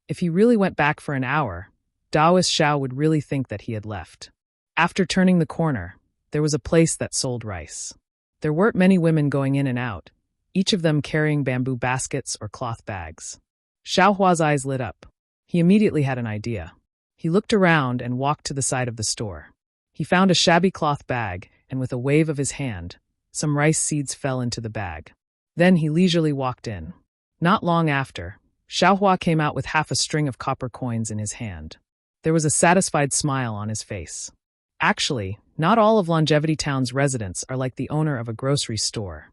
If he really went back for an hour, Taoist Shao would really think that he had left. After turning the corner, there was a place that sold rice. There weren't many women going in and out, each of them carrying bamboo baskets or cloth bags. Xiaohua's eyes lit up. He immediately had an idea. He looked around and walked to the side of the store. He found a shabby cloth bag, and with a wave of his hand, some rice seeds fell into the bag. Then he leisurely walked in. Not long after, Xiaohua came out with half a string of copper coins in his hand. There was a satisfied smile on his face. Actually, not all of Longevity Town's residents are like the owner of a grocery store.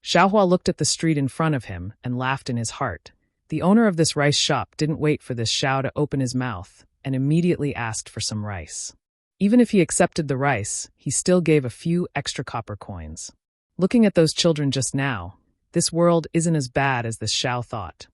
Xiaohua looked at the street in front of him and laughed in his heart. The owner of this rice shop didn't wait for this Xiao to open his mouth and immediately asked for some rice. Even if he accepted the rice, he still gave a few extra copper coins. Looking at those children just now, this world isn't as bad as this Xiao thought.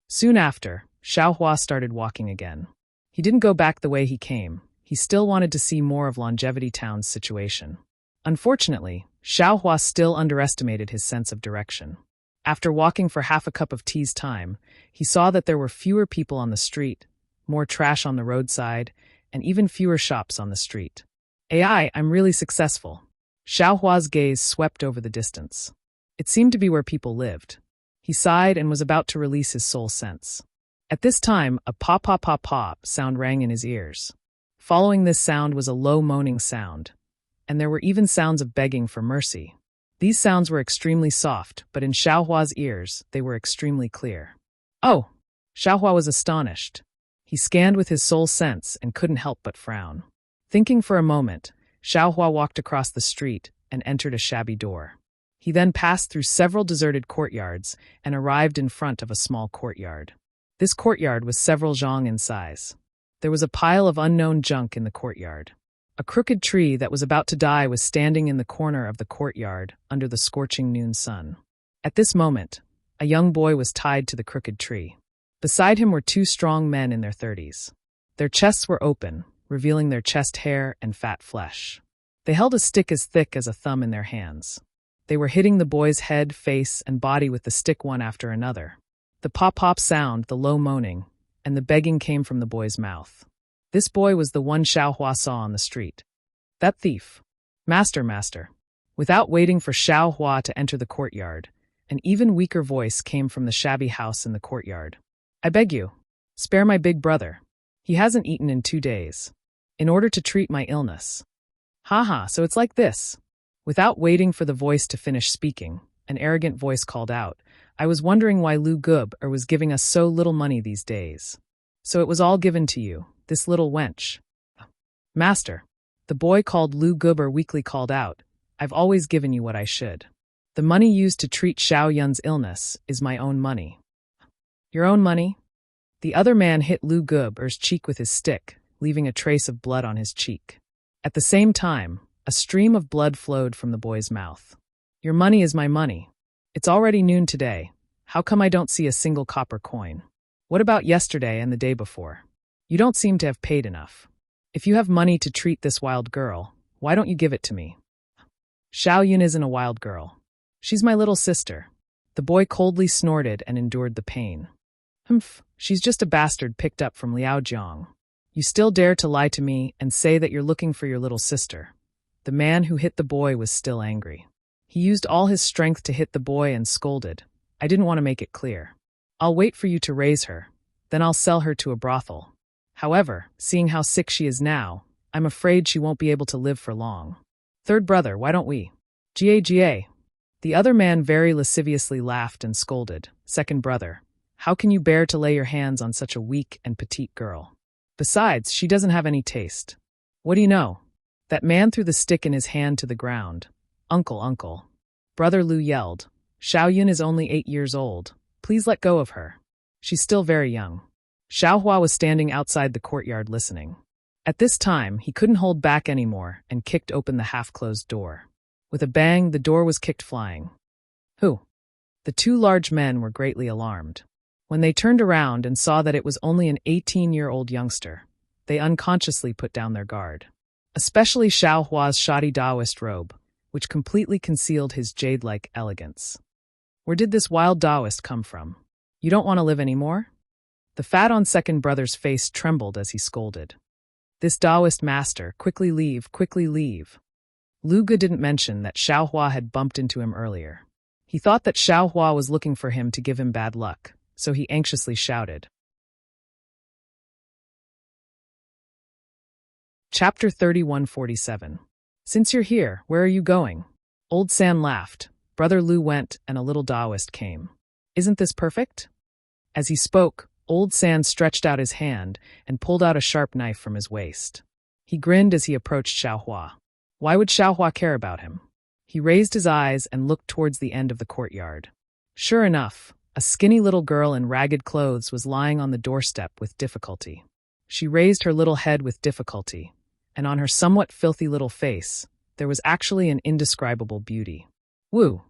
Soon after, Xiaohua started walking again. He didn't go back the way he came. He still wanted to see more of Longevity Town's situation. Unfortunately, Xiaohua still underestimated his sense of direction. After walking for half a cup of tea's time, he saw that there were fewer people on the street, more trash on the roadside, and even fewer shops on the street. I'm really successful. Xiaohua's gaze swept over the distance. It seemed to be where people lived. He sighed and was about to release his soul sense. At this time, a pop-pop-pop-pop sound rang in his ears. Following this sound was a low moaning sound, and there were even sounds of begging for mercy. These sounds were extremely soft, but in Xiaohua's ears, they were extremely clear. Oh! Xiaohua was astonished. He scanned with his soul sense and couldn't help but frown. Thinking for a moment, Xiaohua walked across the street and entered a shabby door. He then passed through several deserted courtyards and arrived in front of a small courtyard. This courtyard was several zhang in size. There was a pile of unknown junk in the courtyard. A crooked tree that was about to die was standing in the corner of the courtyard under the scorching noon sun. At this moment, a young boy was tied to the crooked tree. Beside him were two strong men in their 30s. Their chests were open, revealing their chest hair and fat flesh. They held a stick as thick as a thumb in their hands. They were hitting the boy's head, face, and body with the stick one after another. The pop-pop sound, the low moaning, and the begging came from the boy's mouth. This boy was the one Xiaohua saw on the street. That thief. Master. Without waiting for Xiaohua to enter the courtyard, an even weaker voice came from the shabby house in the courtyard. I beg you, spare my big brother. He hasn't eaten in 2 days. In order to treat my illness. So it's like this. Without waiting for the voice to finish speaking, an arrogant voice called out, I was wondering why Lu Gub was giving us so little money these days. So it was all given to you, this little wench. Master, the boy called Lu Gub weakly called out, I've always given you what I should. The money used to treat Xiao Yun's illness is my own money. Your own money? The other man hit Lu Gub's cheek with his stick, leaving a trace of blood on his cheek. At the same time, a stream of blood flowed from the boy's mouth. Your money is my money. It's already noon today. How come I don't see a single copper coin? What about yesterday and the day before? You don't seem to have paid enough. If you have money to treat this wild girl, why don't you give it to me? Xiao Yun isn't a wild girl. She's my little sister. The boy coldly snorted and endured the pain. She's just a bastard picked up from Liaojiang. You still dare to lie to me and say that you're looking for your little sister. The man who hit the boy was still angry. He used all his strength to hit the boy and scolded. I didn't want to make it clear. I'll wait for you to raise her, then I'll sell her to a brothel. However, seeing how sick she is now, I'm afraid she won't be able to live for long. Third brother, why don't we? Ga. The other man very lasciviously laughed and scolded. Second brother, how can you bear to lay your hands on such a weak and petite girl? Besides, she doesn't have any taste. What do you know? That man threw the stick in his hand to the ground. Uncle. Brother Lu yelled. Xiao Yun is only 8 years old. Please let go of her. She's still very young. Xiaohua was standing outside the courtyard listening. At this time, he couldn't hold back anymore and kicked open the half-closed door. With a bang, the door was kicked flying. Who? The two large men were greatly alarmed. When they turned around and saw that it was only an 18-year-old youngster, they unconsciously put down their guard. Especially Xiaohua's shoddy Taoist robe, which completely concealed his jade-like elegance. Where did this wild Taoist come from? You don't want to live anymore? The fat-on second brother's face trembled as he scolded. This Taoist master, quickly leave. Lu Ge didn't mention that Xiaohua had bumped into him earlier. He thought that Xiaohua was looking for him to give him bad luck, so he anxiously shouted. Chapter 3147. Since you're here, where are you going? Old San laughed. Brother Lu went, and a little Taoist came. Isn't this perfect? As he spoke, Old San stretched out his hand and pulled out a sharp knife from his waist. He grinned as he approached Xiaohua. Why would Xiaohua care about him? He raised his eyes and looked towards the end of the courtyard. Sure enough, a skinny little girl in ragged clothes was lying on the doorstep with difficulty. She raised her little head with difficulty, and on her somewhat filthy little face, there was actually an indescribable beauty. Woo!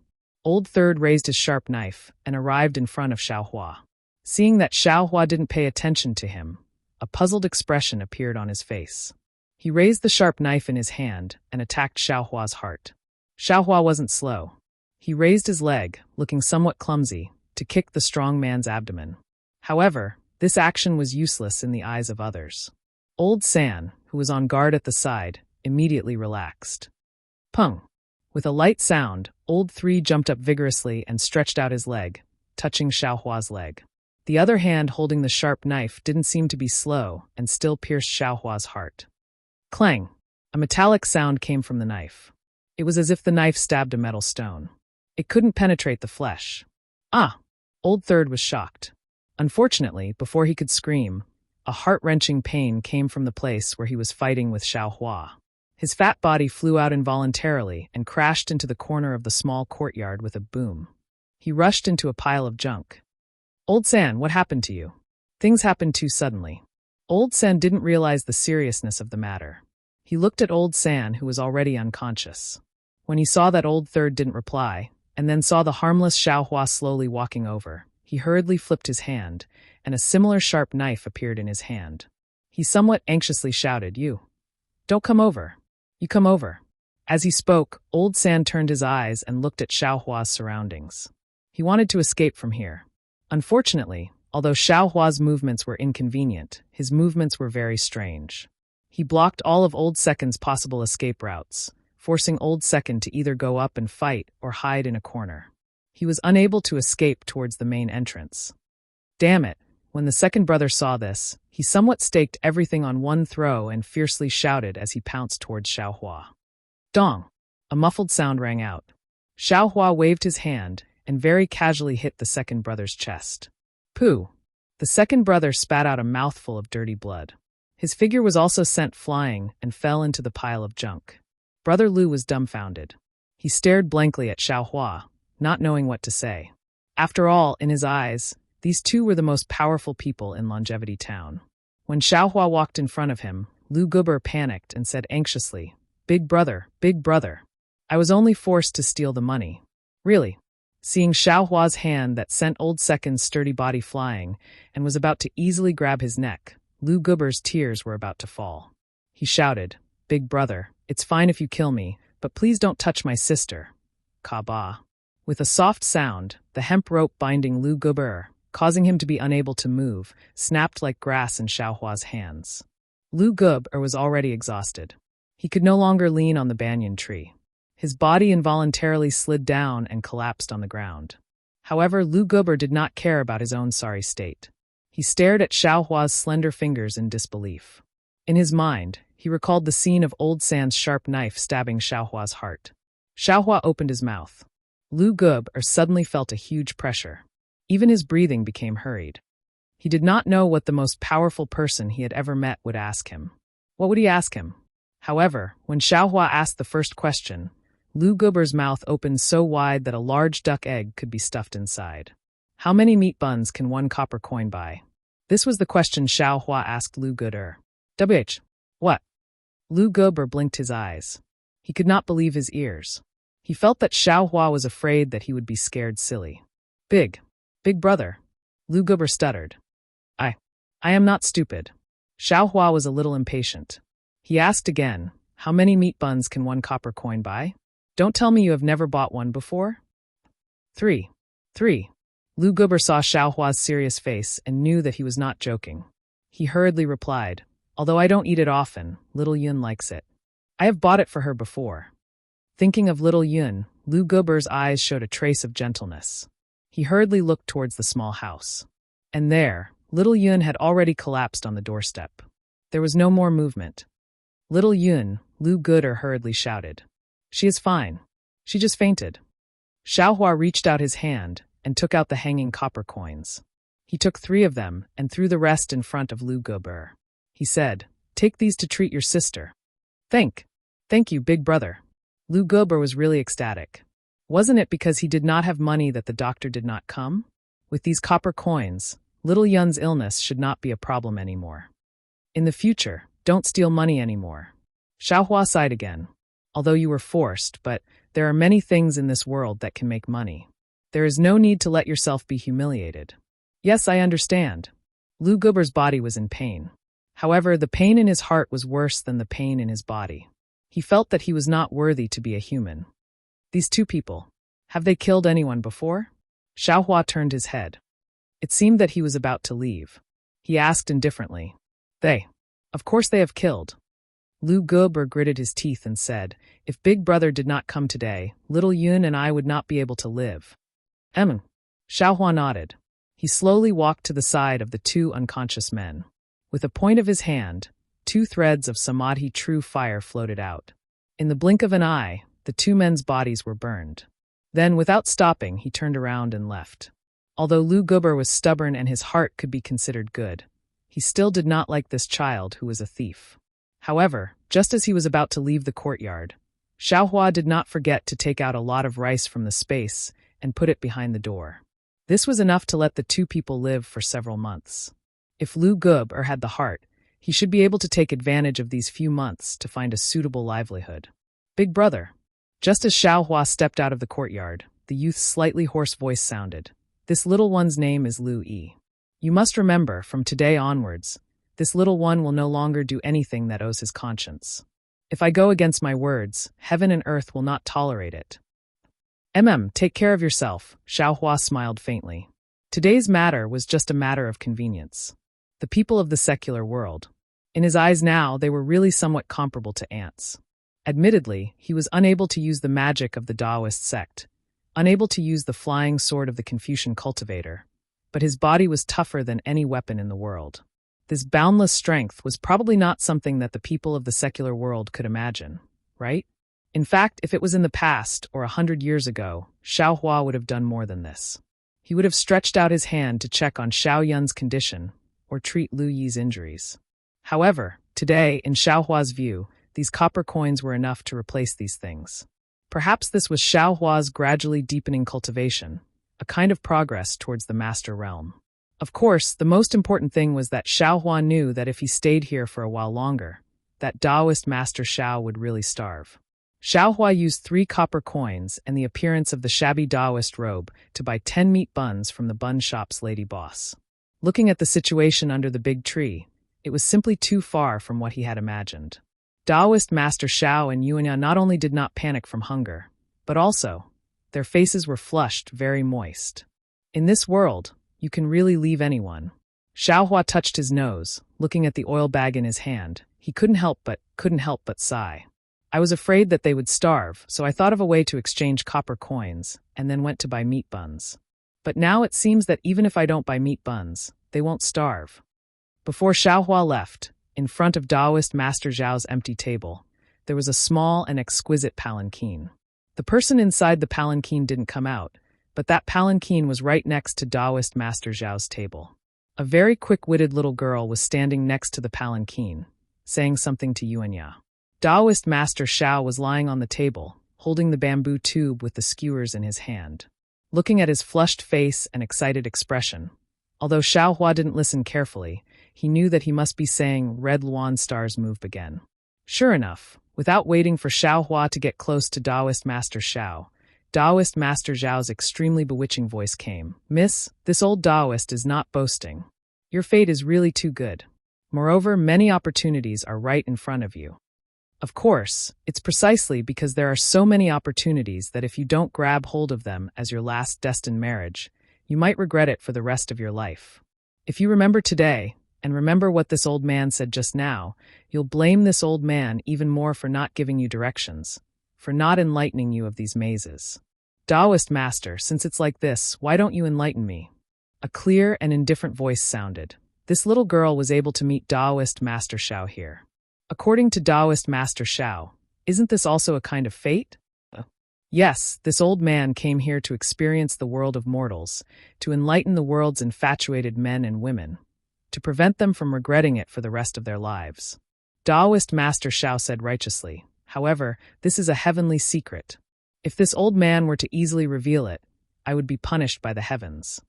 Old Third raised his sharp knife and arrived in front of Xiaohua. Seeing that Xiaohua didn't pay attention to him, a puzzled expression appeared on his face. He raised the sharp knife in his hand and attacked Xiaohua's heart. Xiaohua wasn't slow. He raised his leg, looking somewhat clumsy, to kick the strong man's abdomen. However, this action was useless in the eyes of others. Old San, who was on guard at the side, immediately relaxed. Pung! With a light sound, Old Three jumped up vigorously and stretched out his leg, touching Xiaohua's leg. The other hand holding the sharp knife didn't seem to be slow and still pierced Xiaohua's heart. Clang! A metallic sound came from the knife. It was as if the knife stabbed a metal stone. It couldn't penetrate the flesh. Ah! Old Third was shocked. Unfortunately, before he could scream, a heart-wrenching pain came from the place where he was fighting with Xiaohua. His fat body flew out involuntarily and crashed into the corner of the small courtyard with a boom. He rushed into a pile of junk. Old San, what happened to you? Things happened too suddenly. Old San didn't realize the seriousness of the matter. He looked at Old San, who was already unconscious. When he saw that Old Third didn't reply, and then saw the harmless Xiaohua slowly walking over, he hurriedly flipped his hand, and a similar sharp knife appeared in his hand. He somewhat anxiously shouted, "You! Don't come over! You come over!" As he spoke, Old San turned his eyes and looked at Xiaohua's surroundings. He wanted to escape from here. Unfortunately, although Xiaohua's movements were inconvenient, his movements were very strange. He blocked all of Old Second's possible escape routes, forcing Old Second to either go up and fight or hide in a corner. He was unable to escape towards the main entrance. Damn it! When the second brother saw this, he somewhat staked everything on one throw and fiercely shouted as he pounced towards Xiaohua. Dong! A muffled sound rang out. Xiaohua waved his hand and very casually hit the second brother's chest. Pooh! The second brother spat out a mouthful of dirty blood. His figure was also sent flying and fell into the pile of junk. Brother Lu was dumbfounded. He stared blankly at Xiaohua, not knowing what to say. After all, in his eyes, these two were the most powerful people in Longevity Town. When Xiaohua walked in front of him, Lu Guber panicked and said anxiously, Big brother, I was only forced to steal the money." Really? Seeing Xiaohua's hand that sent Old Second's sturdy body flying and was about to easily grab his neck, Lu Guber's tears were about to fall. He shouted, "Big brother, it's fine if you kill me, but please don't touch my sister." Kaba. With a soft sound, the hemp rope binding Lu Guber, causing him to be unable to move, snapped like grass in Xiaohua's hands. Lu Guber was already exhausted. He could no longer lean on the banyan tree. His body involuntarily slid down and collapsed on the ground. However, Lu Guber did not care about his own sorry state. He stared at Xiaohua's slender fingers in disbelief. In his mind, he recalled the scene of Old San's sharp knife stabbing Xiaohua's heart. Xiaohua opened his mouth. Lu Guber suddenly felt a huge pressure. Even his breathing became hurried. He did not know what the most powerful person he had ever met would ask him. What would he ask him? However, when Xiaohua asked the first question, Lu Guber's mouth opened so wide that a large duck egg could be stuffed inside. How many meat buns can one copper coin buy? This was the question Xiaohua asked Lu Guber. "WH. What?" Lu Guber blinked his eyes. He could not believe his ears. He felt that Xiaohua was afraid that he would be scared silly. Big brother," Lu Guber stuttered. I am not stupid." Xiaohua was a little impatient. He asked again, "How many meat buns can one copper coin buy? Don't tell me you have never bought one before?" Three. Lu Guber saw Xiaohua's serious face and knew that he was not joking. He hurriedly replied, "Although I don't eat it often, little Yun likes it. I have bought it for her before." Thinking of little Yun, Lu Guber's eyes showed a trace of gentleness. He hurriedly looked towards the small house. And there, little Yun had already collapsed on the doorstep. There was no more movement. "Little Yun," Lu Guber hurriedly shouted. "She is fine. She just fainted." Xiaohua reached out his hand and took out the hanging copper coins. He took 3 of them and threw the rest in front of Lu Guber. He said, "Take these to treat your sister." Thank you, big brother." Lu Guber was really ecstatic. Wasn't it because he did not have money that the doctor did not come? With these copper coins, little Yun's illness should not be a problem anymore. In the future, don't steal money anymore. Xiaohua sighed again. Although you were forced, but there are many things in this world that can make money. There is no need to let yourself be humiliated. Yes, I understand. Lu Guber's body was in pain. However, the pain in his heart was worse than the pain in his body. He felt that he was not worthy to be a human. These 2 people, have they killed anyone before? Xiaohua turned his head. It seemed that he was about to leave. He asked indifferently, "They? Of course they have killed." Lu Guber gritted his teeth and said, "If Big Brother did not come today, little Yun and I would not be able to live." Xiaohua nodded. He slowly walked to the side of the 2 unconscious men. With a point of his hand, 2 threads of samadhi true fire floated out. In the blink of an eye, the 2 men's bodies were burned. Then, without stopping, he turned around and left. Although Lu Guber was stubborn and his heart could be considered good, he still did not like this child who was a thief. However, just as he was about to leave the courtyard, Xiaohua did not forget to take out a lot of rice from the space and put it behind the door. This was enough to let the 2 people live for several months. If Lu Guber had the heart, he should be able to take advantage of these few months to find a suitable livelihood. "Big brother." Just as Xiaohua stepped out of the courtyard, the youth's slightly hoarse voice sounded. "This little one's name is Lu Yi. You must remember, from today onwards, this little one will no longer do anything that owes his conscience. If I go against my words, heaven and earth will not tolerate it." Take care of yourself," Xiaohua smiled faintly. Today's matter was just a matter of convenience. The people of the secular world. In his eyes now, they were really somewhat comparable to ants. Admittedly, he was unable to use the magic of the Taoist sect, unable to use the flying sword of the Confucian cultivator, but his body was tougher than any weapon in the world. This boundless strength was probably not something that the people of the secular world could imagine, right? In fact, if it was in the past or 100 years ago, Xiaohua would have done more than this. He would have stretched out his hand to check on Xiao Yun's condition or treat Lu Yi's injuries. However, today, in Xiaohua's view, these copper coins were enough to replace these things. Perhaps this was Xiaohua's gradually deepening cultivation, a kind of progress towards the master realm. Of course, the most important thing was that Xiaohua knew that if he stayed here for a while longer, that Taoist master Xiao would really starve. Xiaohua used 3 copper coins and the appearance of the shabby Taoist robe to buy 10 meat buns from the bun shop's lady boss. Looking at the situation under the big tree, it was simply too far from what he had imagined. Taoist Master Xiao and Yuanya not only did not panic from hunger, but also, their faces were flushed, very moist. In this world, you can really leave anyone. Xiaohua touched his nose, looking at the oil bag in his hand. He couldn't help but sigh. I was afraid that they would starve, so I thought of a way to exchange copper coins, and then went to buy meat buns. But now it seems that even if I don't buy meat buns, they won't starve. Before Xiaohua left, in front of Taoist Master Zhao's empty table, there was a small and exquisite palanquin. The person inside the palanquin didn't come out, but that palanquin was right next to Taoist Master Zhao's table. A very quick-witted little girl was standing next to the palanquin, saying something to Yuanya. Taoist Master Xiao was lying on the table, holding the bamboo tube with the skewers in his hand. Looking at his flushed face and excited expression, although Xiaohua didn't listen carefully, he knew that he must be saying, "Red Luan stars move again." Sure enough, without waiting for Xiaohua to get close to Taoist Master Xiao, Taoist Master Zhao's extremely bewitching voice came. "Miss, this old Taoist is not boasting. Your fate is really too good. Moreover, many opportunities are right in front of you. Of course, it's precisely because there are so many opportunities that if you don't grab hold of them as your last destined marriage, you might regret it for the rest of your life. If you remember today, and remember what this old man said just now, you'll blame this old man even more for not giving you directions, for not enlightening you of these mazes. Taoist Master, since it's like this, why don't you enlighten me?" A clear and indifferent voice sounded. This little girl was able to meet Taoist Master Xiao here. According to Taoist Master Xiao, isn't this also a kind of fate? Yes, this old man came here to experience the world of mortals, to enlighten the world's infatuated men and women, to prevent them from regretting it for the rest of their lives. Taoist Master Shao said righteously, however, this is a heavenly secret. If this old man were to easily reveal it, I would be punished by the heavens.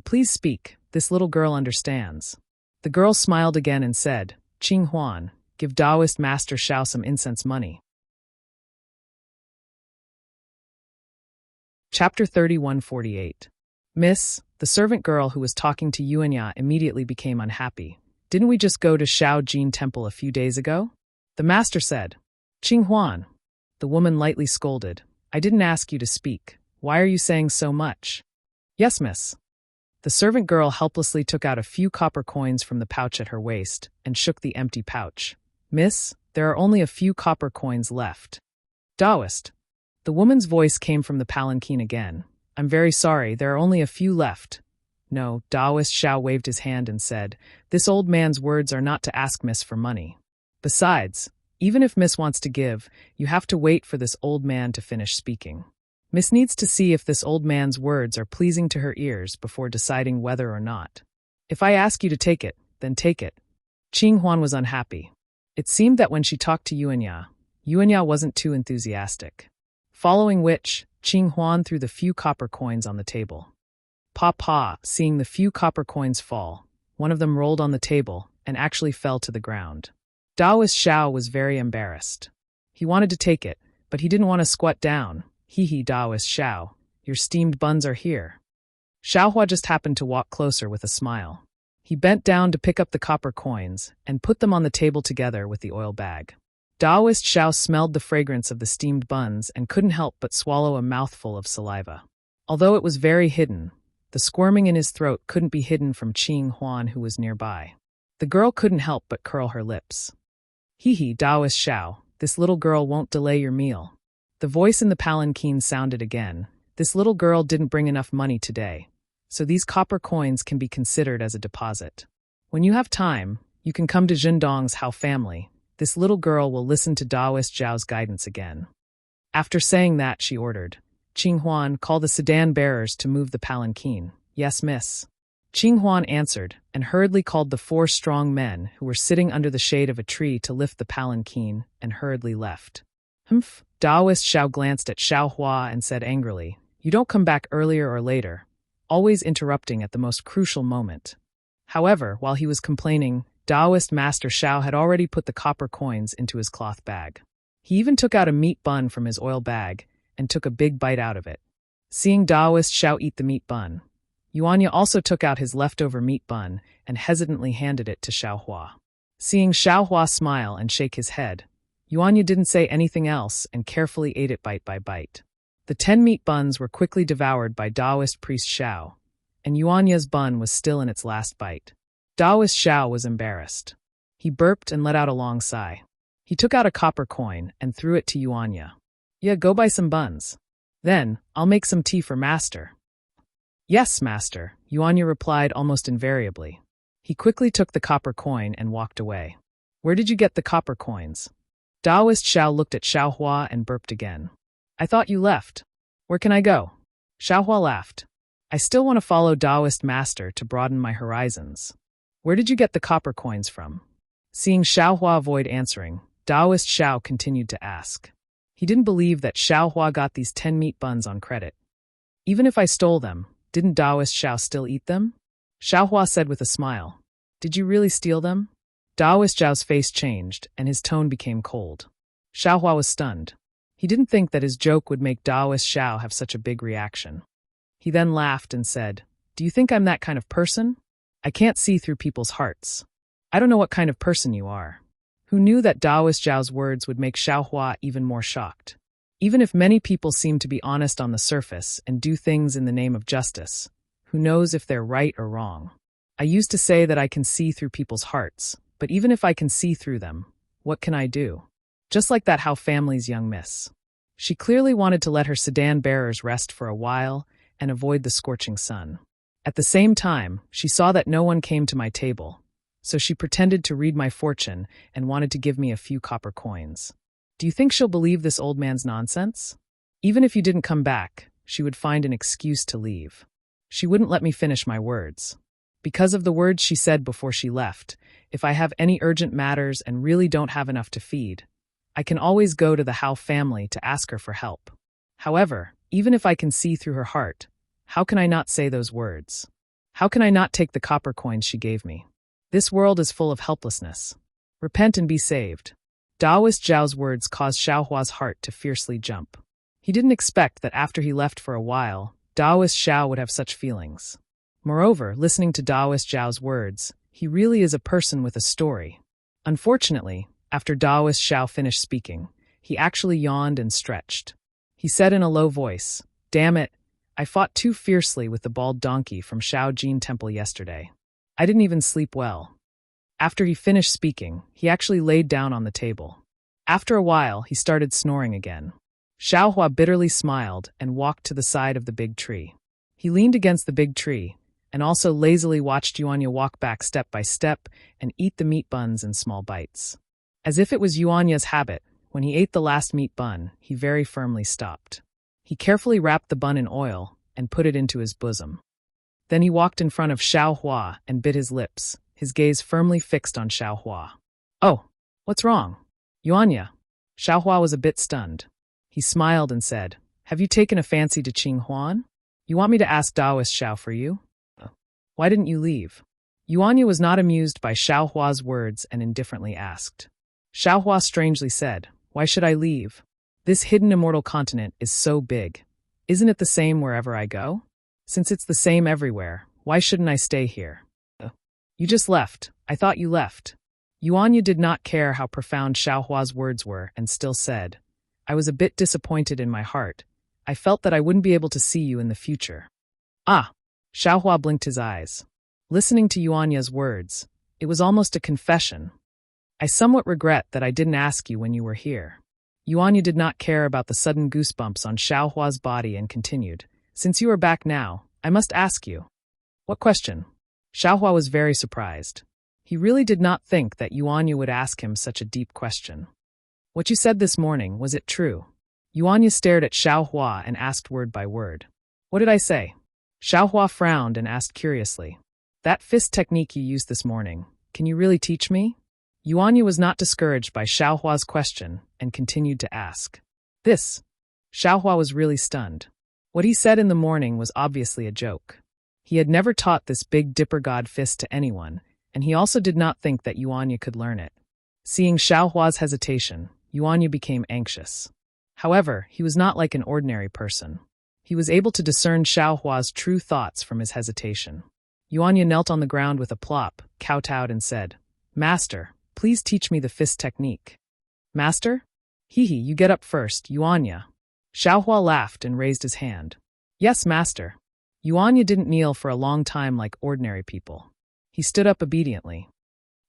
Please speak, this little girl understands. The girl smiled again and said, Qing Huan, give Taoist Master Shao some incense money. Chapter 3148. Miss, the servant girl who was talking to Yuanya immediately became unhappy. Didn't we just go to Shao Jin Temple a few days ago? The master said. Qing Huan. The woman lightly scolded. I didn't ask you to speak. Why are you saying so much? Yes, miss. The servant girl helplessly took out a few copper coins from the pouch at her waist and shook the empty pouch. Miss, there are only a few copper coins left. Taoist. The woman's voice came from the palanquin again. I'm very sorry, there are only a few left. No, Taoist Shao waved his hand and said, this old man's words are not to ask Miss for money. Besides, even if Miss wants to give, you have to wait for this old man to finish speaking. Miss needs to see if this old man's words are pleasing to her ears before deciding whether or not. If I ask you to take it, then take it. Qing Huan was unhappy. It seemed that when she talked to Yuanya wasn't too enthusiastic. Following which, Qing Huan threw the few copper coins on the table. Seeing the few copper coins fall, one of them rolled on the table and actually fell to the ground. Taoist Shao was very embarrassed. He wanted to take it, but he didn't want to squat down. Hee Taoist Shao, your steamed buns are here. Xiaohua just happened to walk closer with a smile. He bent down to pick up the copper coins and put them on the table together with the oil bag. Taoist Shao smelled the fragrance of the steamed buns and couldn't help but swallow a mouthful of saliva. Although it was very hidden, the squirming in his throat couldn't be hidden from Qing Huan, who was nearby. The girl couldn't help but curl her lips. Taoist Shao, this little girl won't delay your meal. The voice in the palanquin sounded again. This little girl didn't bring enough money today, so these copper coins can be considered as a deposit. When you have time, you can come to Zhendong's Hao family. This little girl will listen to Taoist Zhao's guidance again. After saying that, she ordered, Qing Huan, call the sedan bearers to move the palanquin. Yes, miss. Qing Huan answered, and hurriedly called the 4 strong men who were sitting under the shade of a tree to lift the palanquin, and hurriedly left. Humph. Taoist Shao glanced at Xiaohua and said angrily, you don't come back earlier or later, always interrupting at the most crucial moment. However, while he was complaining, Taoist Master Shao had already put the copper coins into his cloth bag. He even took out a meat bun from his oil bag and took a big bite out of it. Seeing Taoist Shao eat the meat bun, Yuanya also took out his leftover meat bun and hesitantly handed it to Xiaohua. Seeing Xiaohua smile and shake his head, Yuanya didn't say anything else and carefully ate it bite by bite. The 10 meat buns were quickly devoured by Taoist priest Shao, and Yuanya's bun was still in its last bite. Taoist Shao was embarrassed. He burped and let out a long sigh. He took out a copper coin and threw it to Yuanya. Yeah, go buy some buns. Then, I'll make some tea for master. Yes, master, Yuanya replied almost invariably. He quickly took the copper coin and walked away. Where did you get the copper coins? Taoist Shao looked at Xiaohua and burped again. I thought you left. Where can I go? Xiaohua laughed. I still want to follow Taoist master to broaden my horizons. Where did you get the copper coins from? Seeing Xiaohua avoid answering, Taoist Shao continued to ask. He didn't believe that Xiaohua got these 10 meat buns on credit. Even if I stole them, didn't Taoist Shao still eat them? Xiaohua said with a smile. Did you really steal them? Taoist Zhao's face changed, and his tone became cold. Xiaohua was stunned. He didn't think that his joke would make Taoist Shao have such a big reaction. He then laughed and said, Do you think I'm that kind of person? I can't see through people's hearts. I don't know what kind of person you are. Who knew that Taoist Zhao's words would make Xiaohua even more shocked? Even if many people seem to be honest on the surface and do things in the name of justice, who knows if they're right or wrong? I used to say that I can see through people's hearts, but even if I can see through them, what can I do? Just like that Hao family's young miss. She clearly wanted to let her sedan bearers rest for a while and avoid the scorching sun. At the same time, she saw that no one came to my table, so she pretended to read my fortune and wanted to give me a few copper coins. Do you think she'll believe this old man's nonsense? Even if you didn't come back, she would find an excuse to leave. She wouldn't let me finish my words. Because of the words she said before she left, if I have any urgent matters and really don't have enough to feed, I can always go to the Hao family to ask her for help. However, even if I can see through her heart, how can I not say those words? How can I not take the copper coins she gave me? This world is full of helplessness. Repent and be saved. Taoist Zhao's words caused Xiaohua's heart to fiercely jump. He didn't expect that after he left for a while, Taoist Zhao would have such feelings. Moreover, listening to Taoist Zhao's words, he really is a person with a story. Unfortunately, after Taoist Zhao finished speaking, he actually yawned and stretched. He said in a low voice, "Damn it, I fought too fiercely with the bald donkey from Shaojin Temple yesterday. I didn't even sleep well." After he finished speaking, he actually laid down on the table. After a while, he started snoring again. Xiaohua bitterly smiled and walked to the side of the big tree. He leaned against the big tree and also lazily watched Yuanya walk back step by step and eat the meat buns in small bites. As if it was Yuanya's habit, when he ate the last meat bun, he very firmly stopped. He carefully wrapped the bun in oil and put it into his bosom. Then he walked in front of Xiaohua and bit his lips, his gaze firmly fixed on Xiaohua. "Oh, what's wrong? Yuanya?" Xiaohua was a bit stunned. He smiled and said, "Have you taken a fancy to Qing Huan? You want me to ask Taoist Xiao for you? Why didn't you leave?" Yuanya was not amused by Xiaohua's words and indifferently asked. Xiaohua strangely said, "Why should I leave? This hidden immortal continent is so big. Isn't it the same wherever I go? Since it's the same everywhere, why shouldn't I stay here?" "You just left. I thought you left." Yuanya did not care how profound Xiaohua's words were and still said, "I was a bit disappointed in my heart. I felt that I wouldn't be able to see you in the future." "Ah!" Xiaohua blinked his eyes. Listening to Yuanya's words, it was almost a confession. "I somewhat regret that I didn't ask you when you were here." Yuanya did not care about the sudden goosebumps on Xiaohua's body and continued, "Since you are back now, I must ask you." "What question?" Xiaohua was very surprised. He really did not think that Yuanya would ask him such a deep question. "What you said this morning, was it true?" Yuanya stared at Xiaohua and asked word by word. "What did I say?" Xiaohua frowned and asked curiously, "That fist technique you used this morning, can you really teach me?" Yuanya was not discouraged by Xiaohua's question and continued to ask. "This?" Xiaohua was really stunned. What he said in the morning was obviously a joke. He had never taught this big dipper god fist to anyone, and he also did not think that Yuanya could learn it. Seeing Xiaohua's hesitation, Yuanya became anxious. However, he was not like an ordinary person. He was able to discern Xiaohua's true thoughts from his hesitation. Yuanya knelt on the ground with a plop, kowtowed and said, "Master, please teach me the fist technique." "Master? Hehe, you get up first, Yuanya." Xiaohua laughed and raised his hand. "Yes, master." Yuanya didn't kneel for a long time like ordinary people. He stood up obediently.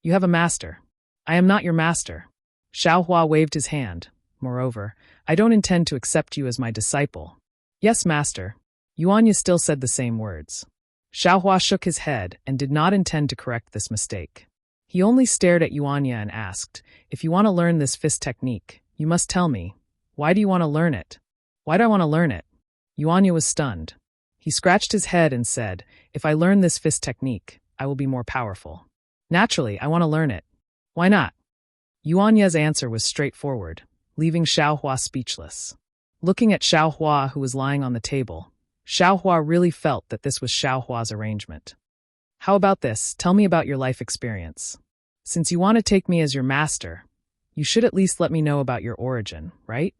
"You have a master. I am not your master." Xiaohua waved his hand. "Moreover, I don't intend to accept you as my disciple." "Yes, master." Yuanya still said the same words. Xiaohua shook his head and did not intend to correct this mistake. He only stared at Yuanya and asked, "If you want to learn this fist technique, you must tell me. Why do you want to learn it?" "Why do I want to learn it?" Yuanya was stunned. He scratched his head and said, "If I learn this fist technique, I will be more powerful. Naturally, I want to learn it. Why not?" Yuanya's answer was straightforward, leaving Xiaohua speechless. Looking at Xiaohua, who was lying on the table, Xiaohua really felt that this was Xiaohua's arrangement. "How about this? Tell me about your life experience. Since you want to take me as your master, you should at least let me know about your origin, right?"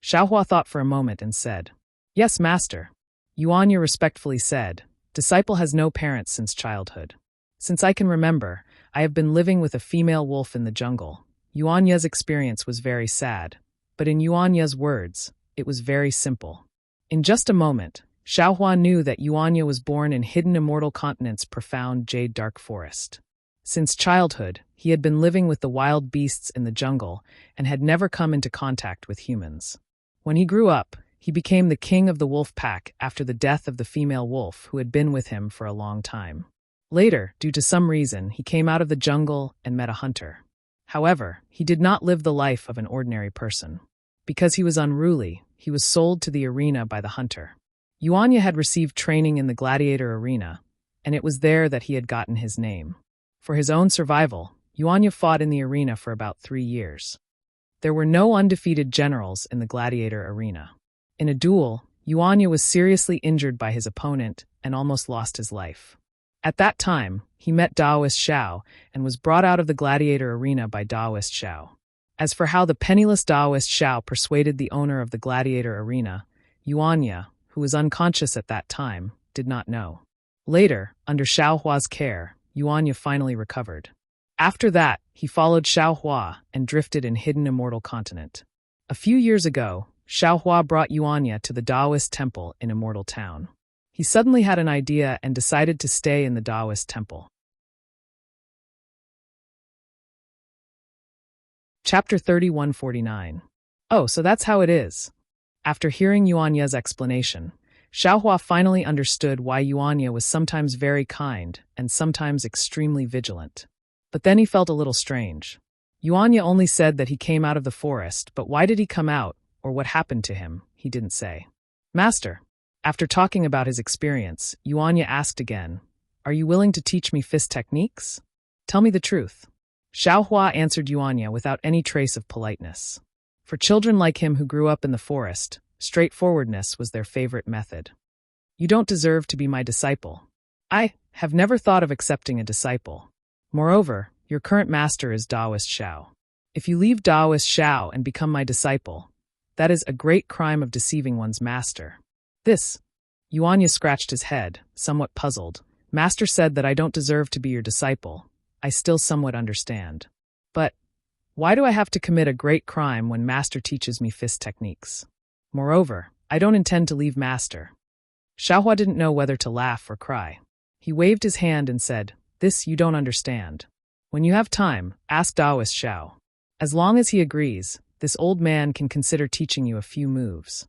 Xiaohua thought for a moment and said, "Yes, master." Yuanya respectfully said, "Disciple has no parents since childhood. Since I can remember, I have been living with a female wolf in the jungle." Yuanya's experience was very sad, but in Yuanya's words, it was very simple. In just a moment, Xiaohua knew that Yuanya was born in hidden immortal continent's profound jade dark forest. Since childhood, he had been living with the wild beasts in the jungle and had never come into contact with humans. When he grew up, he became the king of the wolf pack after the death of the female wolf who had been with him for a long time. Later, due to some reason, he came out of the jungle and met a hunter. However, he did not live the life of an ordinary person. Because he was unruly, he was sold to the arena by the hunter. Yuanya had received training in the gladiator arena, and it was there that he had gotten his name. For his own survival, Yuanya fought in the arena for about 3 years. There were no undefeated generals in the gladiator arena. In a duel, Yuanya was seriously injured by his opponent and almost lost his life. At that time, he met Daoist Xiao and was brought out of the gladiator arena by Daoist Xiao. As for how the penniless Daoist Xiao persuaded the owner of the gladiator arena, Yuanya, who was unconscious at that time, did not know. Later, under Xiao Hua's care, Yuanya finally recovered. After that, he followed Xiao Hua and drifted in hidden immortal continent. A few years ago, Xiao Hua brought Yuanya to the Daoist temple in Immortal Town. He suddenly had an idea and decided to stay in the Daoist temple. Chapter 3149. Oh, so that's how it is. After hearing Yuanya's explanation, Xiao Hua finally understood why Yuanya was sometimes very kind and sometimes extremely vigilant. But then he felt a little strange. Yuanya only said that he came out of the forest, but why did he come out, or what happened to him, he didn't say. Master. After talking about his experience, Yuanya asked again, "Are you willing to teach me fist techniques? Tell me the truth." Xiao Hua answered Yuanya without any trace of politeness. For children like him who grew up in the forest, straightforwardness was their favorite method. "You don't deserve to be my disciple. I have never thought of accepting a disciple. Moreover, your current master is Daoist Xiao. If you leave Daoist Xiao and become my disciple, that is a great crime of deceiving one's master." This. Yuanya scratched his head, somewhat puzzled. "Master said that I don't deserve to be your disciple. I still somewhat understand. But why do I have to commit a great crime when Master teaches me fist techniques? Moreover, I don't intend to leave Master." Xiao Hua didn't know whether to laugh or cry. He waved his hand and said, "This you don't understand. When you have time, ask Daoist Xiao. As long as he agrees, this old man can consider teaching you a few moves."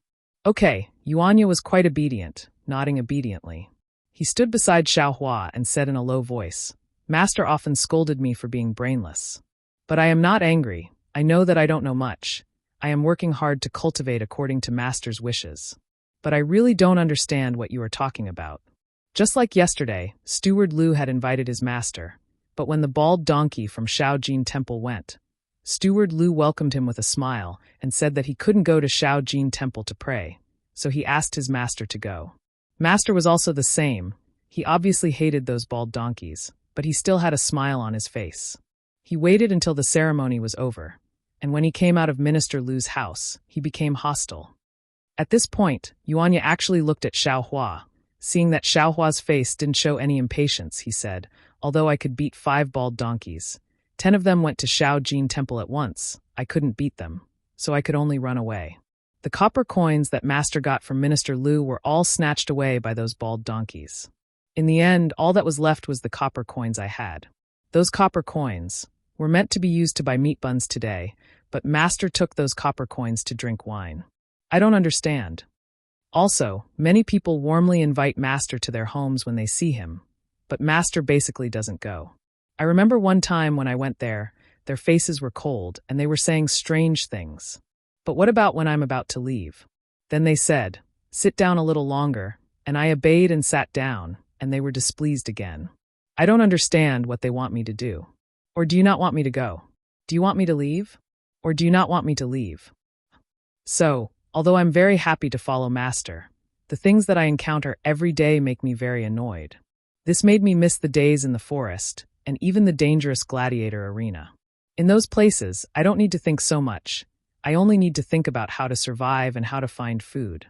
Okay, Yuanya was quite obedient, nodding obediently. He stood beside Xiao Hua and said in a low voice, "Master often scolded me for being brainless. But I am not angry. I know that I don't know much. I am working hard to cultivate according to Master's wishes. But I really don't understand what you are talking about." Just like yesterday, Steward Lu had invited his master, but when the bald donkey from Shaojin Temple went, Steward Lu welcomed him with a smile and said that he couldn't go to Shaojin Temple to pray, so he asked his master to go. Master was also the same. He obviously hated those bald donkeys, but he still had a smile on his face. He waited until the ceremony was over, and when he came out of Minister Lu's house, he became hostile. At this point, Yuanya actually looked at Xiao Hua. Seeing that Xiao Hua's face didn't show any impatience, he said, "Although I could beat 5 bald donkeys, 10 of them went to Shaojin Temple at once. I couldn't beat them, so I could only run away. The copper coins that Master got from Minister Lu were all snatched away by those bald donkeys. In the end, all that was left was the copper coins I had. Those copper coins were meant to be used to buy meat buns today, but Master took those copper coins to drink wine. I don't understand. Also, many people warmly invite Master to their homes when they see him, but Master basically doesn't go. I remember one time when I went there, their faces were cold and they were saying strange things. But what about when I'm about to leave? Then they said, 'Sit down a little longer,' and I obeyed and sat down, and they were displeased again. I don't understand what they want me to do. Or do you not want me to go? Do you want me to leave? Or do you not want me to leave?" So, although I'm very happy to follow Master, the things that I encounter every day make me very annoyed. This made me miss the days in the forest, and even the dangerous gladiator arena. In those places, I don't need to think so much. I only need to think about how to survive and how to find food.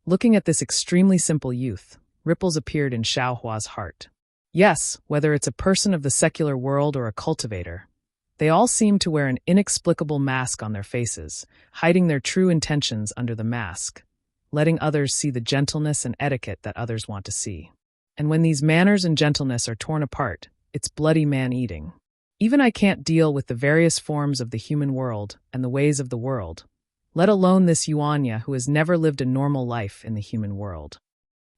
Looking at this extremely simple youth, ripples appeared in Xiao Hua's heart. Yes, whether it's a person of the secular world or a cultivator, they all seem to wear an inexplicable mask on their faces, hiding their true intentions under the mask, letting others see the gentleness and etiquette that others want to see. And when these manners and gentleness are torn apart, it's bloody man-eating. Even I can't deal with the various forms of the human world and the ways of the world, let alone this Yuanya who has never lived a normal life in the human world.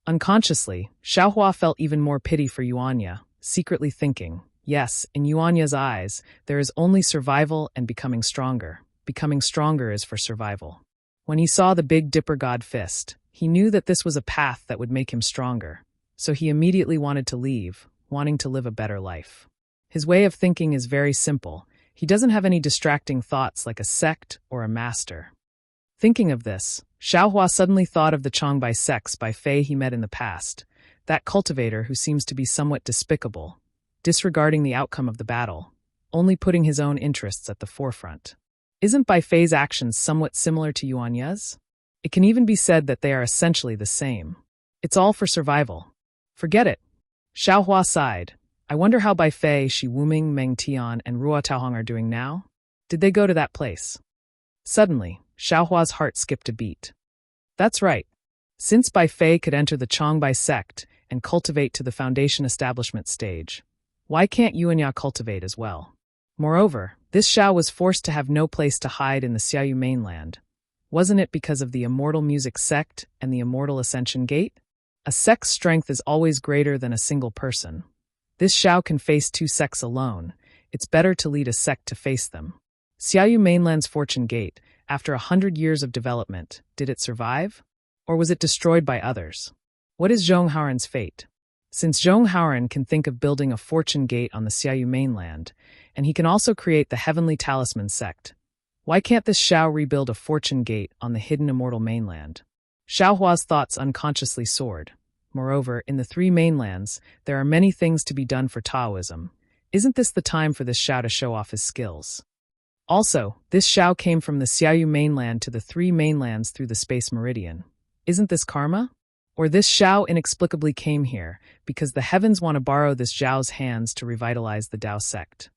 Unconsciously, Xiao Hua felt even more pity for Yuanya, secretly thinking, yes, in Yuanya's eyes, there is only survival and becoming stronger. Becoming stronger is for survival. When he saw the Big Dipper god fist, he knew that this was a path that would make him stronger, so he immediately wanted to leave, wanting to live a better life. His way of thinking is very simple. He doesn't have any distracting thoughts like a sect or a master. Thinking of this, Xiaohua suddenly thought of the Changbai sects by Fei he met in the past, that cultivator who seems to be somewhat despicable, disregarding the outcome of the battle, only putting his own interests at the forefront. Isn't Bai Fei's actions somewhat similar to Yuan Ye's? It can even be said that they are essentially the same. It's all for survival. Forget it. Xiaohua sighed. I wonder how Bai Fei, Shi Wuming, Meng Tian, and Ruo Taohong are doing now? Did they go to that place? Suddenly, Xiaohua's heart skipped a beat. That's right. Since Bai Fei could enter the Changbai sect and cultivate to the foundation establishment stage, why can't Yuan Ya cultivate as well? Moreover, this Xiao was forced to have no place to hide in the Xiaoyu mainland. Wasn't it because of the Immortal Music sect and the Immortal Ascension Gate? A sect's strength is always greater than a single person. This Xiao can face two sects alone. It's better to lead a sect to face them. Xiaoyu mainland's Fortune Gate, after 100 years of development, did it survive? Or was it destroyed by others? What is Zhong Haoran's fate? Since Zhong Haoran can think of building a Fortune Gate on the Xiaoyu mainland, and he can also create the Heavenly Talisman sect, why can't this Xiao rebuild a Fortune Gate on the hidden Immortal mainland? Xiaohua's thoughts unconsciously soared. Moreover, in the three mainlands, there are many things to be done for Taoism. Isn't this the time for this Xiao to show off his skills? Also, this Xiao came from the Xiaoyu mainland to the three mainlands through the space meridian. Isn't this karma? Or this Xiao inexplicably came here because the heavens want to borrow this Zhao's hands to revitalize the Dao sect.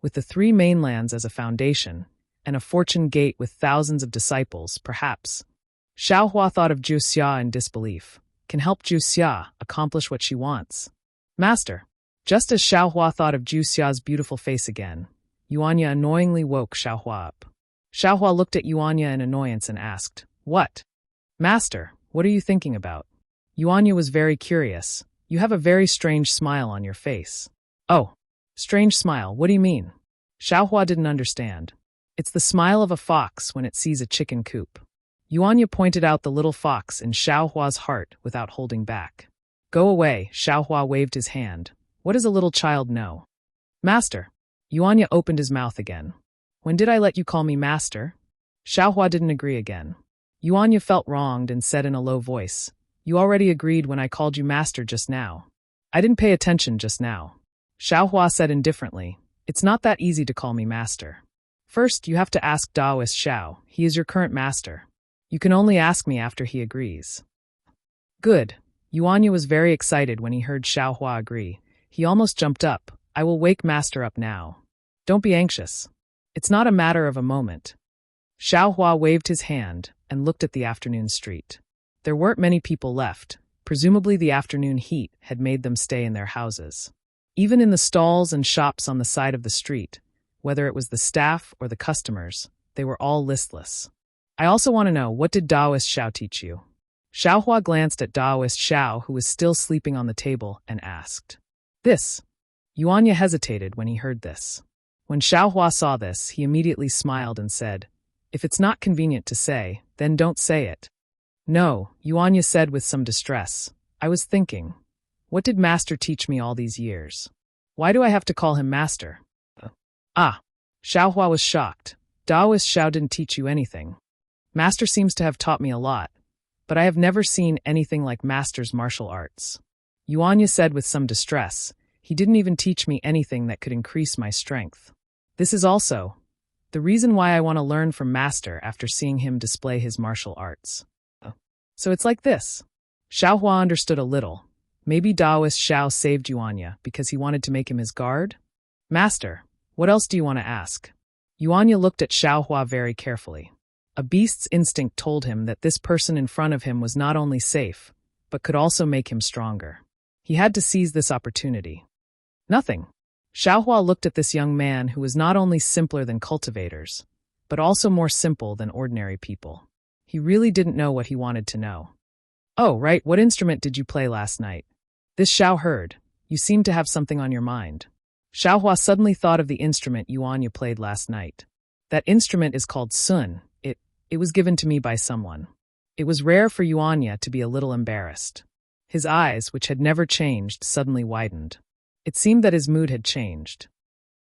With the three mainlands as a foundation, and a Fortune Gate with thousands of disciples, perhaps, Xiaohua thought of Zhu Xia in disbelief. Can help Zhu Xia accomplish what she wants. Master. Just as Xiaohua thought of Zhu Xia's beautiful face again, Yuanya annoyingly woke Xiaohua up. Xiaohua looked at Yuanya in annoyance and asked, What? Master, what are you thinking about? Yuanya was very curious. You have a very strange smile on your face. Oh, strange smile, what do you mean? Xiaohua didn't understand. It's the smile of a fox when it sees a chicken coop. Yuanya pointed out the little fox in Xiaohua's heart without holding back. Go away, Xiaohua waved his hand. What does a little child know? Master. Yuanya opened his mouth again. When did I let you call me master? Xiaohua didn't agree again. Yuanya felt wronged and said in a low voice, You already agreed when I called you master just now. I didn't pay attention just now. Xiaohua said indifferently, It's not that easy to call me master. First, you have to ask Daoist Xiao. He is your current master. You can only ask me after he agrees. Good. Yuanya was very excited when he heard Xiaohua agree. He almost jumped up. I will wake master up now. Don't be anxious. It's not a matter of a moment. Xiaohua waved his hand and looked at the afternoon street. There weren't many people left. Presumably the afternoon heat had made them stay in their houses. Even in the stalls and shops on the side of the street, whether it was the staff or the customers, they were all listless. I also want to know, what did Daoist Xiao teach you? Xiaohua glanced at Daoist Xiao, who was still sleeping on the table, and asked. This. Yuanya hesitated when he heard this. When Xiaohua saw this, he immediately smiled and said, If it's not convenient to say, then don't say it. No, Yuanya said with some distress. I was thinking. What did master teach me all these years? Why do I have to call him master? Xiaohua was shocked. Daoist Xiao didn't teach you anything. Master seems to have taught me a lot, but I have never seen anything like master's martial arts. Yuanya said with some distress, He didn't even teach me anything that could increase my strength. This is also the reason why I want to learn from master after seeing him display his martial arts. So it's like this. Xiaohua understood a little. Maybe Daoist Xiao saved Yuanya because he wanted to make him his guard? Master, what else do you want to ask? Yuanya looked at Xiaohua very carefully. A beast's instinct told him that this person in front of him was not only safe, but could also make him stronger. He had to seize this opportunity. Nothing. Xiaohua looked at this young man who was not only simpler than cultivators, but also more simple than ordinary people. He really didn't know what he wanted to know. Oh, right, what instrument did you play last night? This Xiao heard. You seem to have something on your mind. Xiaohua suddenly thought of the instrument Yuanya played last night. That instrument is called sun. It was given to me by someone. It was rare for Yuanya to be a little embarrassed. His eyes, which had never changed, suddenly widened. It seemed that his mood had changed.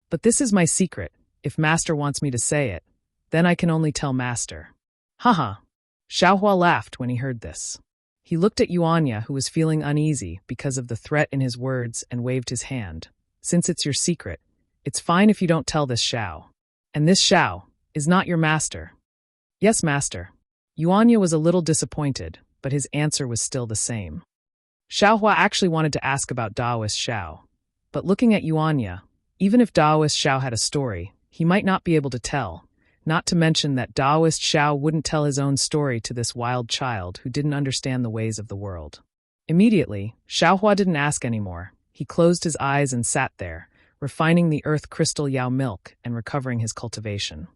But this is my secret. If Master wants me to say it, then I can only tell Master. Haha. Xiaohua laughed when he heard this. He looked at Yuanya, who was feeling uneasy because of the threat in his words, and waved his hand. Since it's your secret, it's fine if you don't tell this Xiao. And this Xiao is not your master. Yes, Master. Yuanya was a little disappointed, but his answer was still the same. Xiaohua actually wanted to ask about Daoist Xiao. But looking at Yuanya, even if Daoist Xiao had a story, he might not be able to tell, not to mention that Daoist Xiao wouldn't tell his own story to this wild child who didn't understand the ways of the world. Immediately, Xiaohua didn't ask anymore. He closed his eyes and sat there, refining the earth crystal Yao milk and recovering his cultivation.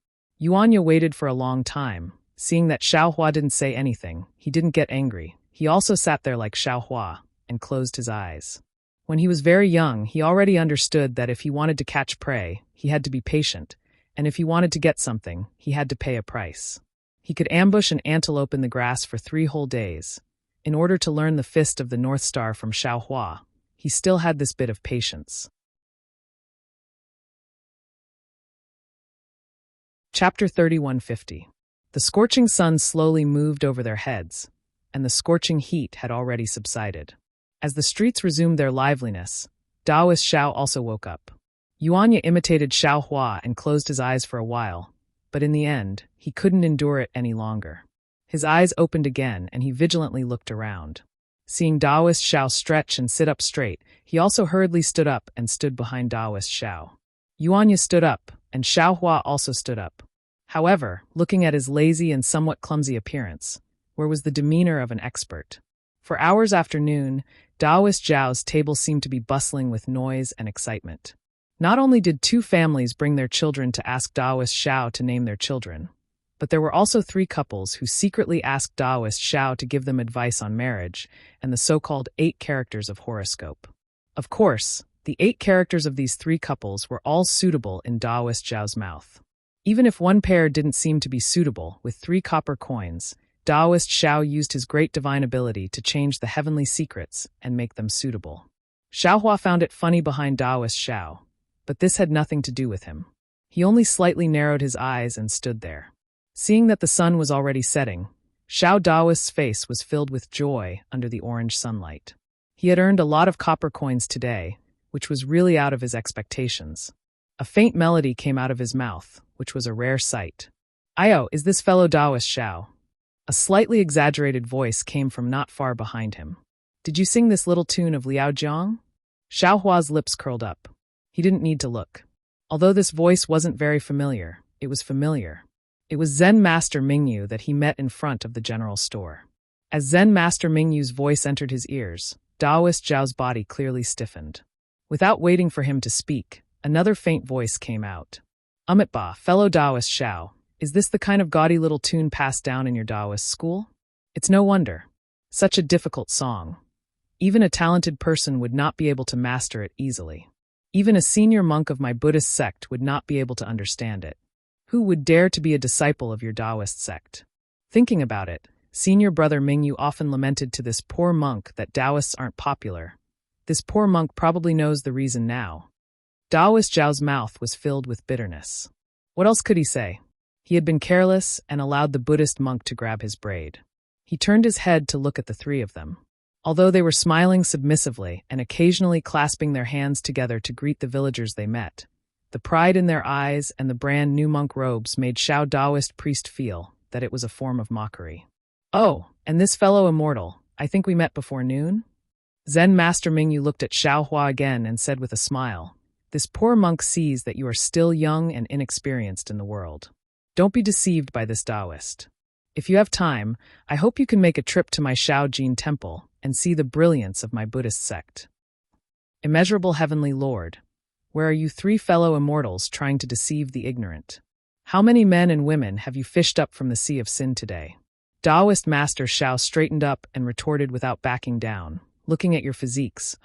Yuanya waited for a long time. Seeing that Xiaohua didn't say anything, he didn't get angry. He also sat there like Xiaohua and closed his eyes. When he was very young, he already understood that if he wanted to catch prey, he had to be patient, and if he wanted to get something, he had to pay a price. He could ambush an antelope in the grass for 3 whole days. In order to learn the fist of the North Star from Xiaohua, he still had this bit of patience. Chapter 3150. The scorching sun slowly moved over their heads, and the scorching heat had already subsided. As the streets resumed their liveliness, Daoist Xiao also woke up. Yuanya imitated Xiaohua and closed his eyes for a while, but in the end, he couldn't endure it any longer. His eyes opened again, and he vigilantly looked around. Seeing Daoist Xiao stretch and sit up straight, he also hurriedly stood up and stood behind Daoist Xiao. Yuanya stood up, and Xiaohua also stood up. However, looking at his lazy and somewhat clumsy appearance, where was the demeanor of an expert? For hours after noon, Daoist Zhao's table seemed to be bustling with noise and excitement. Not only did 2 families bring their children to ask Daoist Xiao to name their children, but there were also 3 couples who secretly asked Daoist Xiao to give them advice on marriage and the so-called 8 characters of horoscope. Of course, the 8 characters of these 3 couples were all suitable in Daoist Zhao's mouth. Even if one pair didn't seem to be suitable, with 3 copper coins, Daoist Xiao used his great divine ability to change the heavenly secrets and make them suitable. Xiaohua found it funny behind Daoist Xiao, but this had nothing to do with him. He only slightly narrowed his eyes and stood there. Seeing that the sun was already setting, Xiao Daoist's face was filled with joy under the orange sunlight. He had earned a lot of copper coins today, which was really out of his expectations. A faint melody came out of his mouth, which was a rare sight. "Ayo, is this fellow Daoist Xiao?" A slightly exaggerated voice came from not far behind him. "Did you sing this little tune of Liao Jiang?" Xiaohua's lips curled up. He didn't need to look. Although this voice wasn't very familiar, it was familiar. It was Zen Master Mingyu that he met in front of the general store. As Zen Master Mingyu's voice entered his ears, Daoist Zhao's body clearly stiffened. Without waiting for him to speak, another faint voice came out. "Ba, fellow Daoist Xiao, is this the kind of gaudy little tune passed down in your Daoist school? It's no wonder. Such a difficult song. Even a talented person would not be able to master it easily. Even a senior monk of my Buddhist sect would not be able to understand it. Who would dare to be a disciple of your Daoist sect?" Thinking about it, senior brother Mingyu often lamented to this poor monk that Daoists aren't popular. This poor monk probably knows the reason now. Daoist Zhao's mouth was filled with bitterness. What else could he say? He had been careless and allowed the Buddhist monk to grab his braid. He turned his head to look at the 3 of them. Although they were smiling submissively and occasionally clasping their hands together to greet the villagers they met, the pride in their eyes and the brand new monk robes made Xiao Daoist priest feel that it was a form of mockery. "Oh, and this fellow immortal, I think we met before noon?" Zen Master Mingyu looked at Xiaohua again and said with a smile, "This poor monk sees that you are still young and inexperienced in the world. Don't be deceived by this Daoist. If you have time, I hope you can make a trip to my Shaojin temple and see the brilliance of my Buddhist sect. Immeasurable Heavenly Lord, where are you 3 fellow immortals trying to deceive the ignorant? How many men and women have you fished up from the sea of sin today?" Daoist Master Xiao straightened up and retorted without backing down, "Looking at your physiques,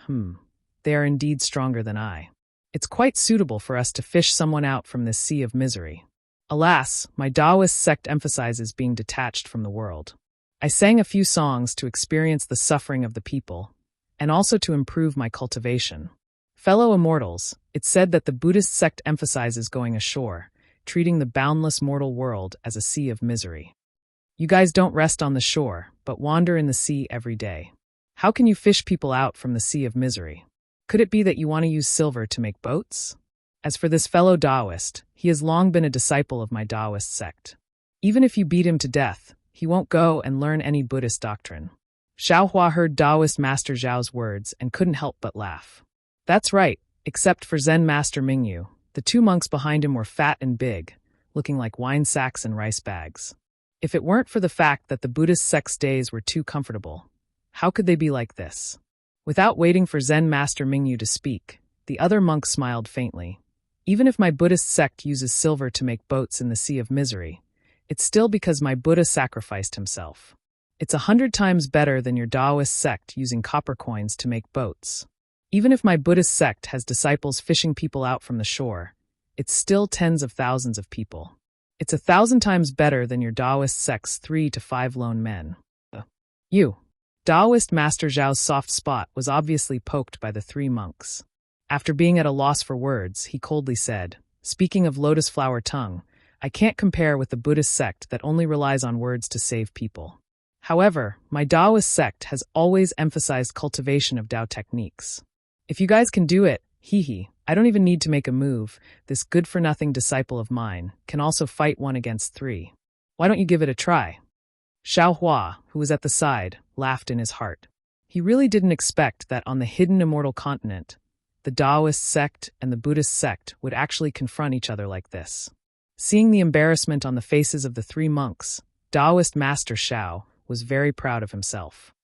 they are indeed stronger than I. It's quite suitable for us to fish someone out from this sea of misery. Alas, my Taoist sect emphasizes being detached from the world. I sang a few songs to experience the suffering of the people, and also to improve my cultivation. Fellow immortals, it's said that the Buddhist sect emphasizes going ashore, treating the boundless mortal world as a sea of misery. You guys don't rest on the shore, but wander in the sea every day. How can you fish people out from the sea of misery? Could it be that you want to use silver to make boats? As for this fellow Taoist, he has long been a disciple of my Taoist sect. Even if you beat him to death, he won't go and learn any Buddhist doctrine. Xiaohua heard Taoist Master Zhao's words and couldn't help but laugh. That's right, except for Zen Master Mingyu. The two monks behind him were fat and big, looking like wine sacks and rice bags. If it weren't for the fact that the Buddhist sect's days were too comfortable, how could they be like this? Without waiting for Zen Master Mingyu to speak, the other monk smiled faintly. Even if my Buddhist sect uses silver to make boats in the sea of misery, it's still because my Buddha sacrificed himself. It's 100 times better than your Taoist sect using copper coins to make boats. Even if my Buddhist sect has disciples fishing people out from the shore, it's still tens of thousands of people. It's 1,000 times better than your Taoist sect's 3 to 5 lone men. You. Taoist Master Zhao's soft spot was obviously poked by the three monks. After being at a loss for words, he coldly said, "Speaking of lotus flower tongue, I can't compare with the Buddhist sect that only relies on words to save people. However, my Taoist sect has always emphasized cultivation of Tao techniques. If you guys can do it, I don't even need to make a move. This good-for-nothing disciple of mine can also fight 1 against 3. Why don't you give it a try?" Xiaohua, who was at the side, laughed in his heart. He really didn't expect that on the hidden immortal continent, the Taoist sect and the Buddhist sect would actually confront each other like this. Seeing the embarrassment on the faces of the three monks, Taoist Master Xiao was very proud of himself.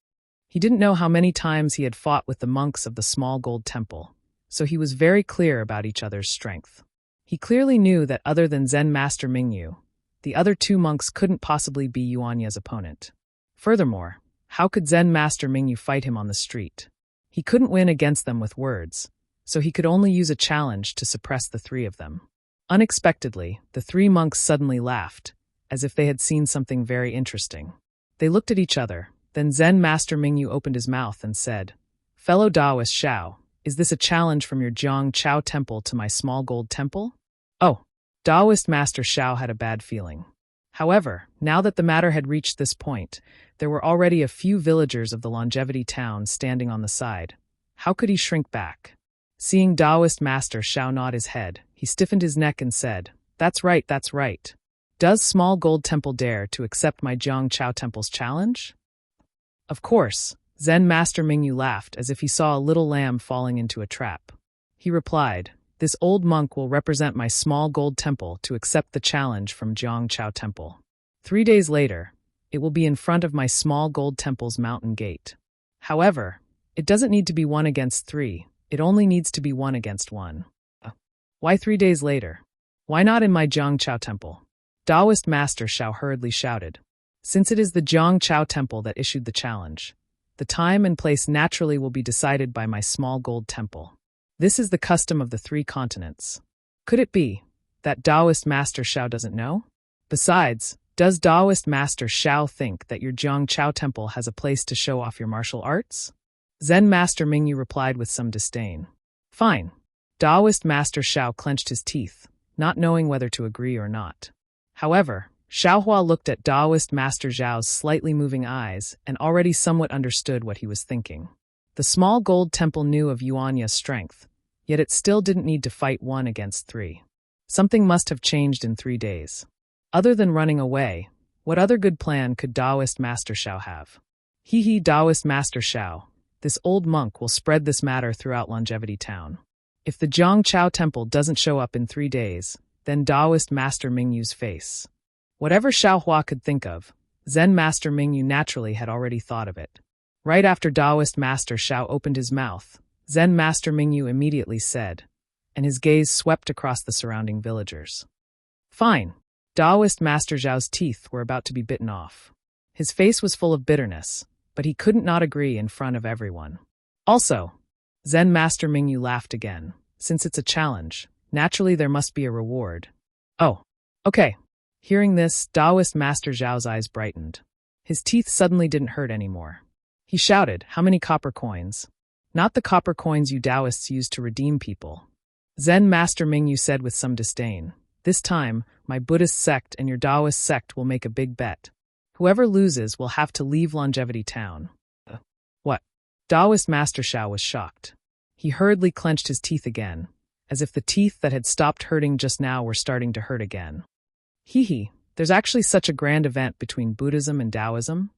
He didn't know how many times he had fought with the monks of the small gold temple, so he was very clear about each other's strength. He clearly knew that other than Zen Master Mingyu, the other two monks couldn't possibly be Yuanya's opponent. Furthermore, how could Zen Master Mingyu fight him on the street? He couldn't win against them with words, so he could only use a challenge to suppress the three of them. Unexpectedly, the three monks suddenly laughed, as if they had seen something very interesting. They looked at each other, then Zen Master Mingyu opened his mouth and said, "Fellow Taoist Xiao, is this a challenge from your Jiang Chao temple to my small gold temple?" Oh, Taoist Master Xiao had a bad feeling. However, now that the matter had reached this point, there were already a few villagers of the Longevity town standing on the side. How could he shrink back? Seeing Taoist Master Xiao nod his head, he stiffened his neck and said, that's right. Does small gold temple dare to accept my Jiang Chao temple's challenge?" Of course, Zen Master Mingyu laughed as if he saw a little lamb falling into a trap. He replied, "This old monk will represent my small gold temple to accept the challenge from Jiang Chao temple. 3 days later, it will be in front of my small gold temple's mountain gate. However, it doesn't need to be 1 against 3, it only needs to be 1 against 1. Why 3 days later? Why not in my Jiang Chao temple?" Taoist Master Xiao hurriedly shouted. "Since it is the Jiang Chao temple that issued the challenge, the time and place naturally will be decided by my small gold temple. This is the custom of the 3 continents. Could it be that Taoist Master Xiao doesn't know? Besides, does Taoist Master Xiao think that your Jiang Chao temple has a place to show off your martial arts?" Zen Master Mingyu replied with some disdain. "Fine." Taoist Master Xiao clenched his teeth, not knowing whether to agree or not. However, Xiaohua looked at Taoist Master Zhao's slightly moving eyes and already somewhat understood what he was thinking. The small gold temple knew of Yuanya's strength, yet it still didn't need to fight 1 against 3. Something must have changed in 3 days. Other than running away, what other good plan could Taoist Master Xiao have? Taoist Master Xiao, this old monk will spread this matter throughout Longevity Town. If the Jiang Chao temple doesn't show up in 3 days, then Taoist Master Mingyu's face. Whatever Xiaohua could think of, Zen Master Mingyu naturally had already thought of it. Right after Taoist Master Xiao opened his mouth, Zen Master Mingyu immediately said, and his gaze swept across the surrounding villagers. "Fine." Taoist Master Zhao's teeth were about to be bitten off. His face was full of bitterness, but he couldn't not agree in front of everyone. Also, Zen Master Mingyu laughed again. Since it's a challenge, naturally there must be a reward. Oh, okay. Hearing this, Taoist Master Zhao's eyes brightened. His teeth suddenly didn't hurt anymore. He shouted, "How many copper coins?" "Not the copper coins you Taoists use to redeem people." Zen Master Mingyu said with some disdain, "This time, my Buddhist sect and your Taoist sect will make a big bet. Whoever loses will have to leave Longevity Town." What? Taoist Master Shao was shocked. He hurriedly clenched his teeth again, as if the teeth that had stopped hurting just now were starting to hurt again. Hee, there's actually such a grand event between Buddhism and Taoism?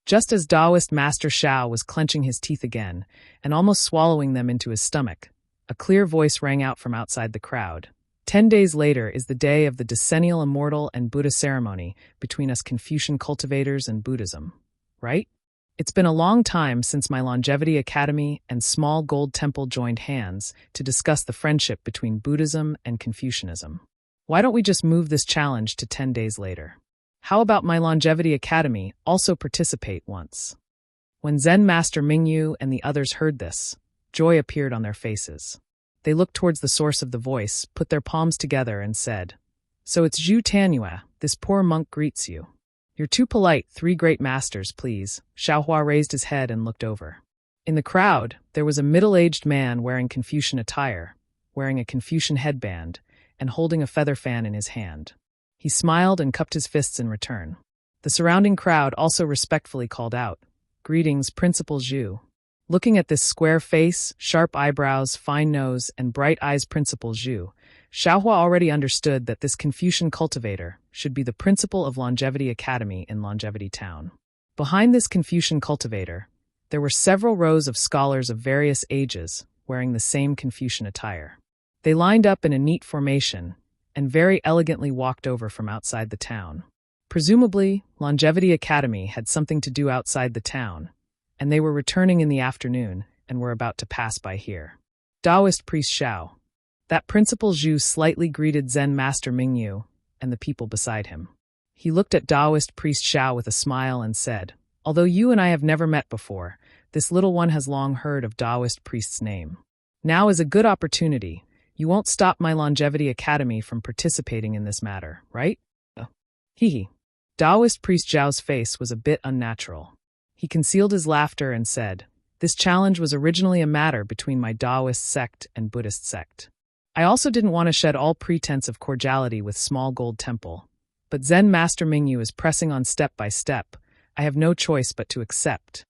Just as Taoist Master Shao was clenching his teeth again and almost swallowing them into his stomach, a clear voice rang out from outside the crowd. 10 days later is the day of the decennial immortal and Buddha ceremony between us Confucian cultivators and Buddhism, right? It's been a long time since my Longevity Academy and Small Gold Temple joined hands to discuss the friendship between Buddhism and Confucianism. Why don't we just move this challenge to 10 days later? How about my Longevity Academy also participate once? When Zen Master Mingyu and the others heard this, joy appeared on their faces. They looked towards the source of the voice, put their palms together, and said, "So it's Zhu Tanyue, this poor monk greets you. You're too polite, 3 great masters, please." Xiaohua raised his head and looked over. In the crowd, there was a middle-aged man wearing Confucian attire, wearing a Confucian headband, and holding a feather fan in his hand. He smiled and cupped his fists in return. The surrounding crowd also respectfully called out, "Greetings, Principal Zhu." Looking at this square face, sharp eyebrows, fine nose, and bright eyes Principal Zhu, Xiaohua already understood that this Confucian cultivator should be the principal of Longevity Academy in Longevity Town. Behind this Confucian cultivator, there were several rows of scholars of various ages wearing the same Confucian attire. They lined up in a neat formation and very elegantly walked over from outside the town. Presumably, Longevity Academy had something to do outside the town, and they were returning in the afternoon and were about to pass by here. Taoist Priest Shao. That Principal Zhu slightly greeted Zen Master Mingyu and the people beside him. He looked at Taoist Priest Shao with a smile and said, "Although you and I have never met before, this little one has long heard of Taoist Priest's name. Now is a good opportunity. You won't stop my Longevity Academy from participating in this matter, right?" Hee. Taoist Priest Zhao's face was a bit unnatural. He concealed his laughter and said, "This challenge was originally a matter between my Taoist sect and Buddhist sect. I also didn't want to shed all pretense of cordiality with Small Gold Temple, but Zen Master Mingyu is pressing on step by step. I have no choice but to accept.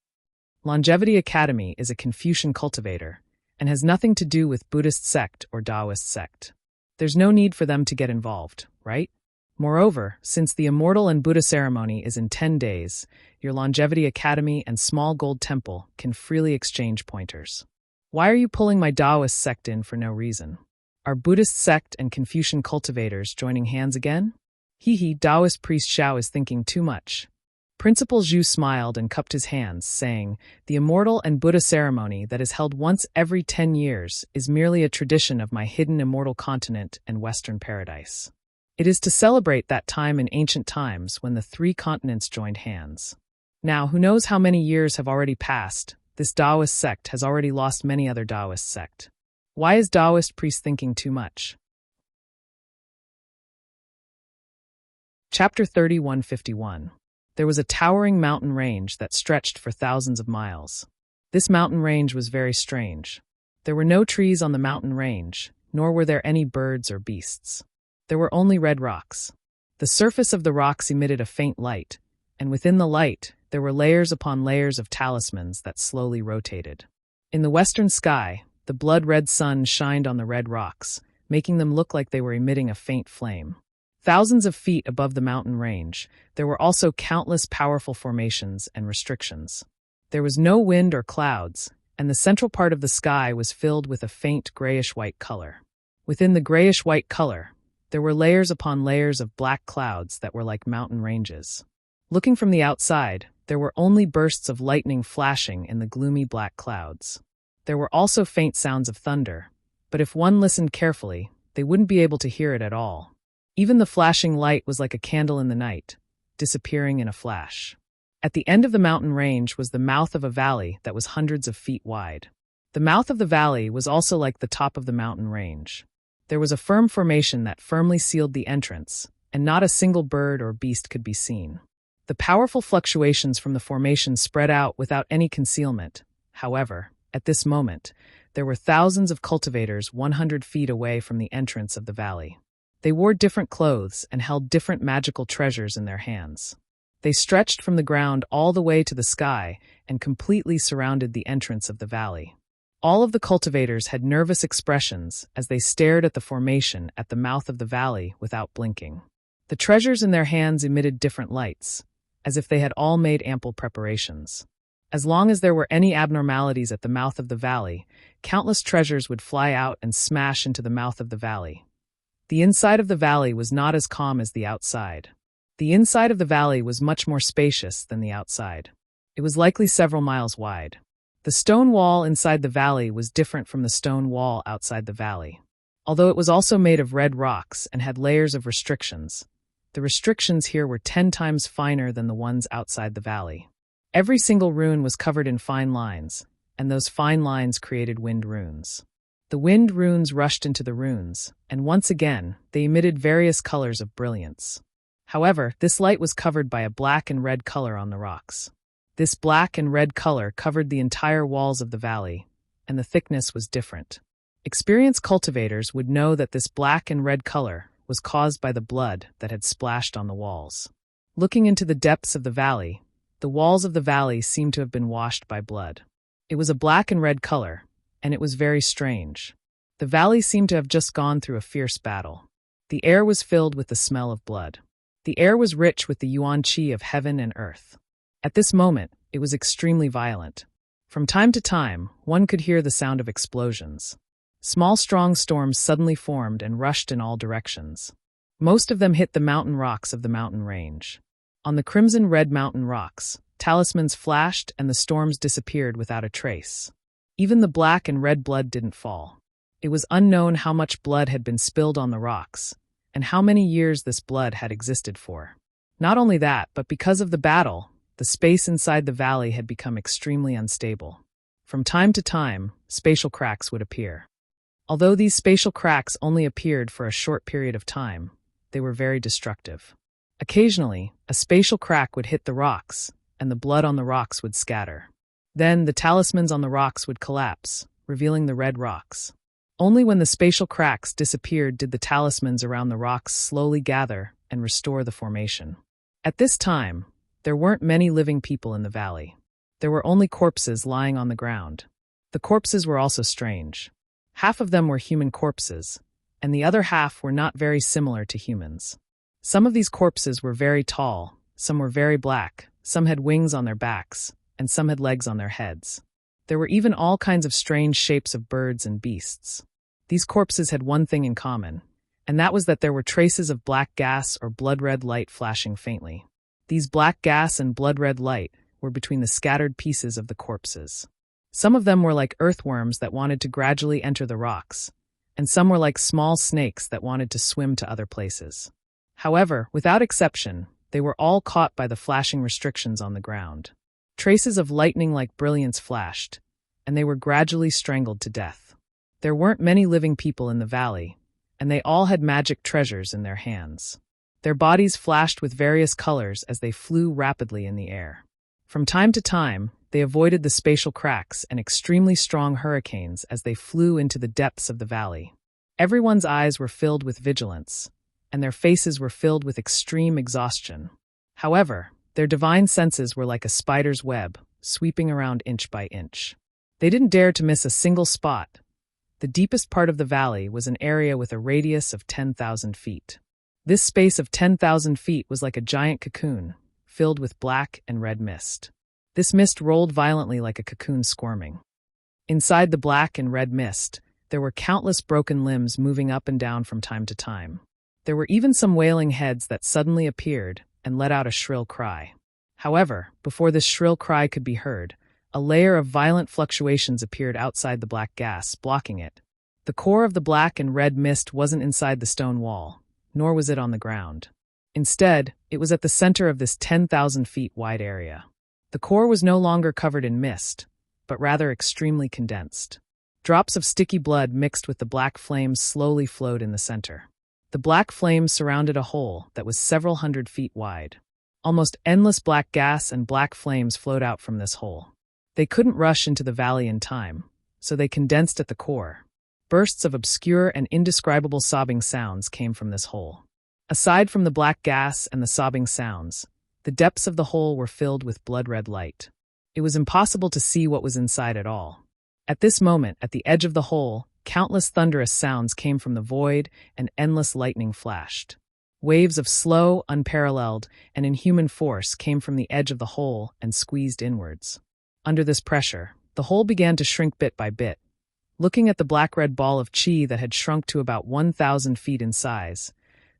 Longevity Academy is a Confucian cultivator and has nothing to do with Buddhist sect or Taoist sect. There's no need for them to get involved, right? Moreover, since the Immortal and Buddha ceremony is in 10 days, your Longevity Academy and Small Gold Temple can freely exchange pointers. Why are you pulling my Taoist sect in for no reason? Are Buddhist sect and Confucian cultivators joining hands again?" Taoist Priest Shao is thinking too much. Principal Zhu smiled and cupped his hands, saying, "The Immortal and Buddha ceremony that is held once every 10 years is merely a tradition of my hidden immortal continent and Western paradise. It is to celebrate that time in ancient times when the 3 continents joined hands. Now, who knows how many years have already passed, this Taoist sect has already lost many other Taoist sect. Why is Taoist priest thinking too much?" Chapter 3151. There was a towering mountain range that stretched for thousands of miles. This mountain range was very strange. There were no trees on the mountain range, nor were there any birds or beasts. There were only red rocks. The surface of the rocks emitted a faint light, and within the light, there were layers upon layers of talismans that slowly rotated. In the western sky, the blood-red sun shined on the red rocks, making them look like they were emitting a faint flame. Thousands of feet above the mountain range, there were also countless powerful formations and restrictions. There was no wind or clouds, and the central part of the sky was filled with a faint grayish-white color. Within the grayish-white color, there were layers upon layers of black clouds that were like mountain ranges. Looking from the outside, there were only bursts of lightning flashing in the gloomy black clouds. There were also faint sounds of thunder, but if one listened carefully, they wouldn't be able to hear it at all. Even the flashing light was like a candle in the night, disappearing in a flash. At the end of the mountain range was the mouth of a valley that was hundreds of feet wide. The mouth of the valley was also like the top of the mountain range. There was a firm formation that firmly sealed the entrance, and not a single bird or beast could be seen. The powerful fluctuations from the formation spread out without any concealment. However, at this moment, there were thousands of cultivators 100 feet away from the entrance of the valley. They wore different clothes and held different magical treasures in their hands. They stretched from the ground all the way to the sky and completely surrounded the entrance of the valley. All of the cultivators had nervous expressions as they stared at the formation at the mouth of the valley without blinking. The treasures in their hands emitted different lights, as if they had all made ample preparations. As long as there were any abnormalities at the mouth of the valley, countless treasures would fly out and smash into the mouth of the valley. The inside of the valley was not as calm as the outside. The inside of the valley was much more spacious than the outside. It was likely several miles wide. The stone wall inside the valley was different from the stone wall outside the valley. Although it was also made of red rocks and had layers of restrictions, the restrictions here were 10 times finer than the ones outside the valley. Every single rune was covered in fine lines, and those fine lines created wind runes. The wind runes rushed into the runes, and once again, they emitted various colors of brilliance. However, this light was covered by a black and red color on the rocks. This black and red color covered the entire walls of the valley, and the thickness was different. Experienced cultivators would know that this black and red color was caused by the blood that had splashed on the walls. Looking into the depths of the valley, the walls of the valley seemed to have been washed by blood. It was a black and red color, and it was very strange. The valley seemed to have just gone through a fierce battle. The air was filled with the smell of blood. The air was rich with the yuan qi of heaven and earth. At this moment, it was extremely violent. From time to time, one could hear the sound of explosions. Small, strong storms suddenly formed and rushed in all directions. Most of them hit the mountain rocks of the mountain range. On the crimson-red mountain rocks, talismans flashed and the storms disappeared without a trace. Even the black and red blood didn't fall. It was unknown how much blood had been spilled on the rocks, and how many years this blood had existed for. Not only that, but because of the battle, the space inside the valley had become extremely unstable. From time to time, spatial cracks would appear. Although these spatial cracks only appeared for a short period of time, they were very destructive. Occasionally, a spatial crack would hit the rocks, and the blood on the rocks would scatter. Then the talismans on the rocks would collapse, revealing the red rocks. Only when the spatial cracks disappeared did the talismans around the rocks slowly gather and restore the formation. At this time, there weren't many living people in the valley. There were only corpses lying on the ground. The corpses were also strange. Half of them were human corpses, and the other half were not very similar to humans. Some of these corpses were very tall, some were very black, some had wings on their backs, and some had legs on their heads. There were even all kinds of strange shapes of birds and beasts. These corpses had one thing in common, and that was that there were traces of black gas or blood-red light flashing faintly. These black gas and blood-red light were between the scattered pieces of the corpses. Some of them were like earthworms that wanted to gradually enter the rocks, and some were like small snakes that wanted to swim to other places. However, without exception, they were all caught by the flashing restrictions on the ground. Traces of lightning-like brilliance flashed, and they were gradually strangled to death. There weren't many living people in the valley, and they all had magic treasures in their hands. Their bodies flashed with various colors as they flew rapidly in the air. From time to time, they avoided the spatial cracks and extremely strong hurricanes as they flew into the depths of the valley. Everyone's eyes were filled with vigilance, and their faces were filled with extreme exhaustion. However, their divine senses were like a spider's web, sweeping around inch by inch. They didn't dare to miss a single spot. The deepest part of the valley was an area with a radius of 10,000 feet. This space of 10,000 feet was like a giant cocoon, filled with black and red mist. This mist rolled violently like a cocoon squirming. Inside the black and red mist, there were countless broken limbs moving up and down from time to time. There were even some wailing heads that suddenly appeared and let out a shrill cry. However, before this shrill cry could be heard, a layer of violent fluctuations appeared outside the black gas, blocking it. The core of the black and red mist wasn't inside the stone wall, nor was it on the ground. Instead, it was at the center of this 10,000 feet wide area. The core was no longer covered in mist, but rather extremely condensed. Drops of sticky blood mixed with the black flames slowly flowed in the center. The black flames surrounded a hole that was several hundred feet wide. Almost endless black gas and black flames flowed out from this hole. They couldn't rush into the valley in time, so they condensed at the core. Bursts of obscure and indescribable sobbing sounds came from this hole. Aside from the black gas and the sobbing sounds, the depths of the hole were filled with blood-red light. It was impossible to see what was inside at all. At this moment, at the edge of the hole, countless thunderous sounds came from the void and endless lightning flashed. Waves of slow, unparalleled, and inhuman force came from the edge of the hole and squeezed inwards. Under this pressure, the hole began to shrink bit by bit. Looking at the black-red ball of chi that had shrunk to about 1,000 feet in size,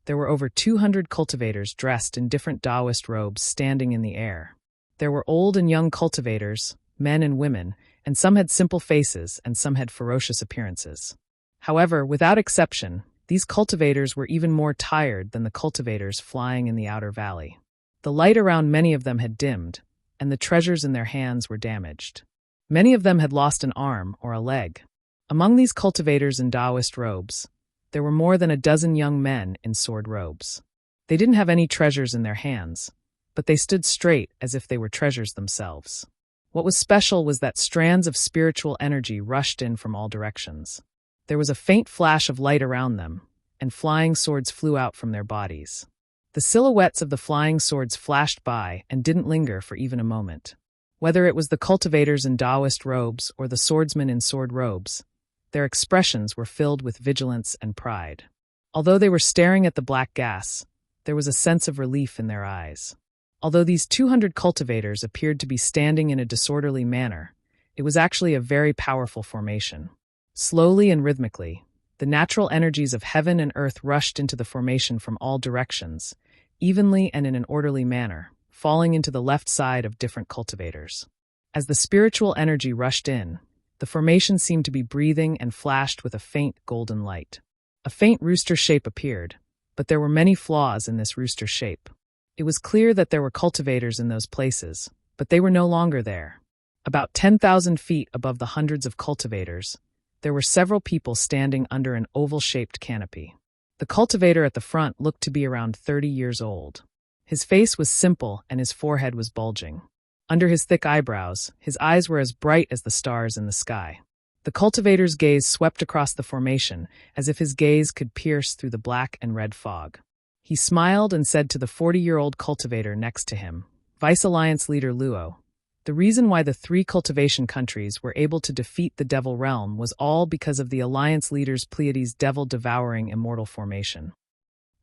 there were over 200 cultivators dressed in different Taoist robes standing in the air. There were old and young cultivators, men and women, and some had simple faces and some had ferocious appearances. However, without exception, these cultivators were even more tired than the cultivators flying in the outer valley. The light around many of them had dimmed, and the treasures in their hands were damaged. Many of them had lost an arm or a leg. Among these cultivators in Taoist robes, there were more than a dozen young men in sword robes. They didn't have any treasures in their hands, but they stood straight as if they were treasures themselves. What was special was that strands of spiritual energy rushed in from all directions. There was a faint flash of light around them, and flying swords flew out from their bodies. The silhouettes of the flying swords flashed by and didn't linger for even a moment. Whether it was the cultivators in Taoist robes or the swordsmen in sword robes, their expressions were filled with vigilance and pride. Although they were staring at the black gas, there was a sense of relief in their eyes. Although these 200 cultivators appeared to be standing in a disorderly manner, it was actually a very powerful formation. Slowly and rhythmically, the natural energies of heaven and earth rushed into the formation from all directions, evenly and in an orderly manner, falling into the left side of different cultivators. As the spiritual energy rushed in, the formation seemed to be breathing and flashed with a faint golden light. A faint rooster shape appeared, but there were many flaws in this rooster shape. It was clear that there were cultivators in those places, but they were no longer there. About 10,000 feet above the hundreds of cultivators, there were several people standing under an oval-shaped canopy. The cultivator at the front looked to be around 30 years old. His face was simple and his forehead was bulging. Under his thick eyebrows, his eyes were as bright as the stars in the sky. The cultivator's gaze swept across the formation, as if his gaze could pierce through the black and red fog. He smiled and said to the 40-year-old cultivator next to him, Vice Alliance leader Luo, the reason why the 3 cultivation countries were able to defeat the Devil Realm was all because of the Alliance leader's Pleiades Devil-Devouring Immortal formation.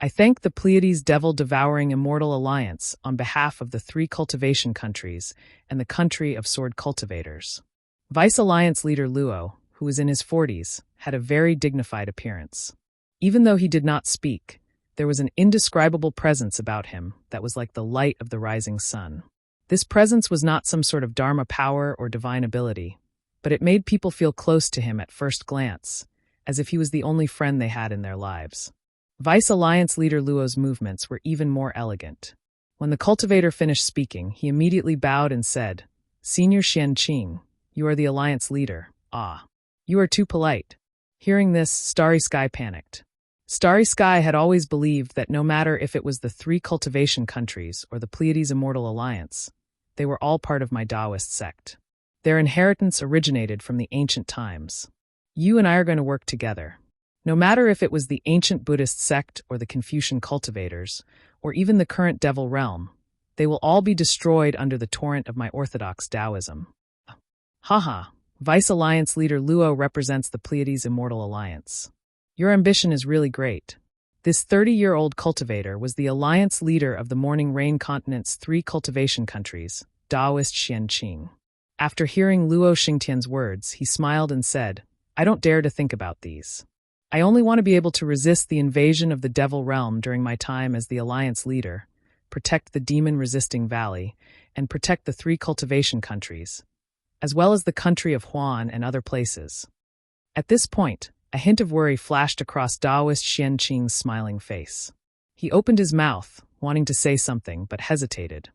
I thank the Pleiades Devil-Devouring Immortal Alliance on behalf of the 3 cultivation countries and the country of sword cultivators. Vice Alliance leader Luo, who was in his 40s, had a very dignified appearance. Even though he did not speak, there was an indescribable presence about him that was like the light of the rising sun. This presence was not some sort of Dharma power or divine ability, but it made people feel close to him at first glance, as if he was the only friend they had in their lives. Vice Alliance leader Luo's movements were even more elegant. When the cultivator finished speaking, he immediately bowed and said, Senior Xianqing, you are the Alliance leader. Ah, you are too polite. Hearing this, Starry Sky panicked. Starry Sky had always believed that no matter if it was the 3 cultivation countries or the Pleiades Immortal Alliance, they were all part of my Taoist sect. Their inheritance originated from the ancient times. You and I are going to work together. No matter if it was the ancient Buddhist sect or the Confucian cultivators, or even the current Devil Realm, they will all be destroyed under the torrent of my orthodox Taoism. Haha, Vice Alliance leader Luo represents the Pleiades Immortal Alliance. Your ambition is really great. This 30-year-old cultivator was the alliance leader of the Morning Rain Continent's 3 cultivation countries, Taoist Xianqing. After hearing Luo Xingtian's words, he smiled and said, I don't dare to think about these. I only want to be able to resist the invasion of the Devil Realm during my time as the alliance leader, protect the demon-resisting valley, and protect the 3 cultivation countries, as well as the country of Huan and other places. At this point, a hint of worry flashed across Taoist Xianqing's smiling face. He opened his mouth, wanting to say something, but hesitated.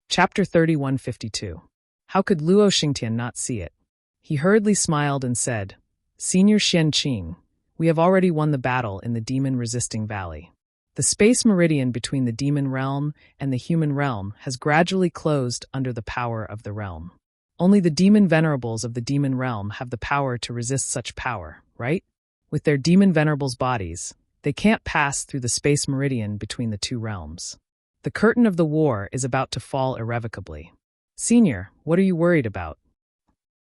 Chapter 3152. How could Luo Xingtian not see it? He hurriedly smiled and said, Senior Xianqing, we have already won the battle in the demon-resisting valley. The space meridian between the demon realm and the human realm has gradually closed under the power of the realm. Only the demon venerables of the demon realm have the power to resist such power, right? With their demon venerables' bodies, they can't pass through the space meridian between the two realms. The curtain of the war is about to fall irrevocably. Senior, what are you worried about?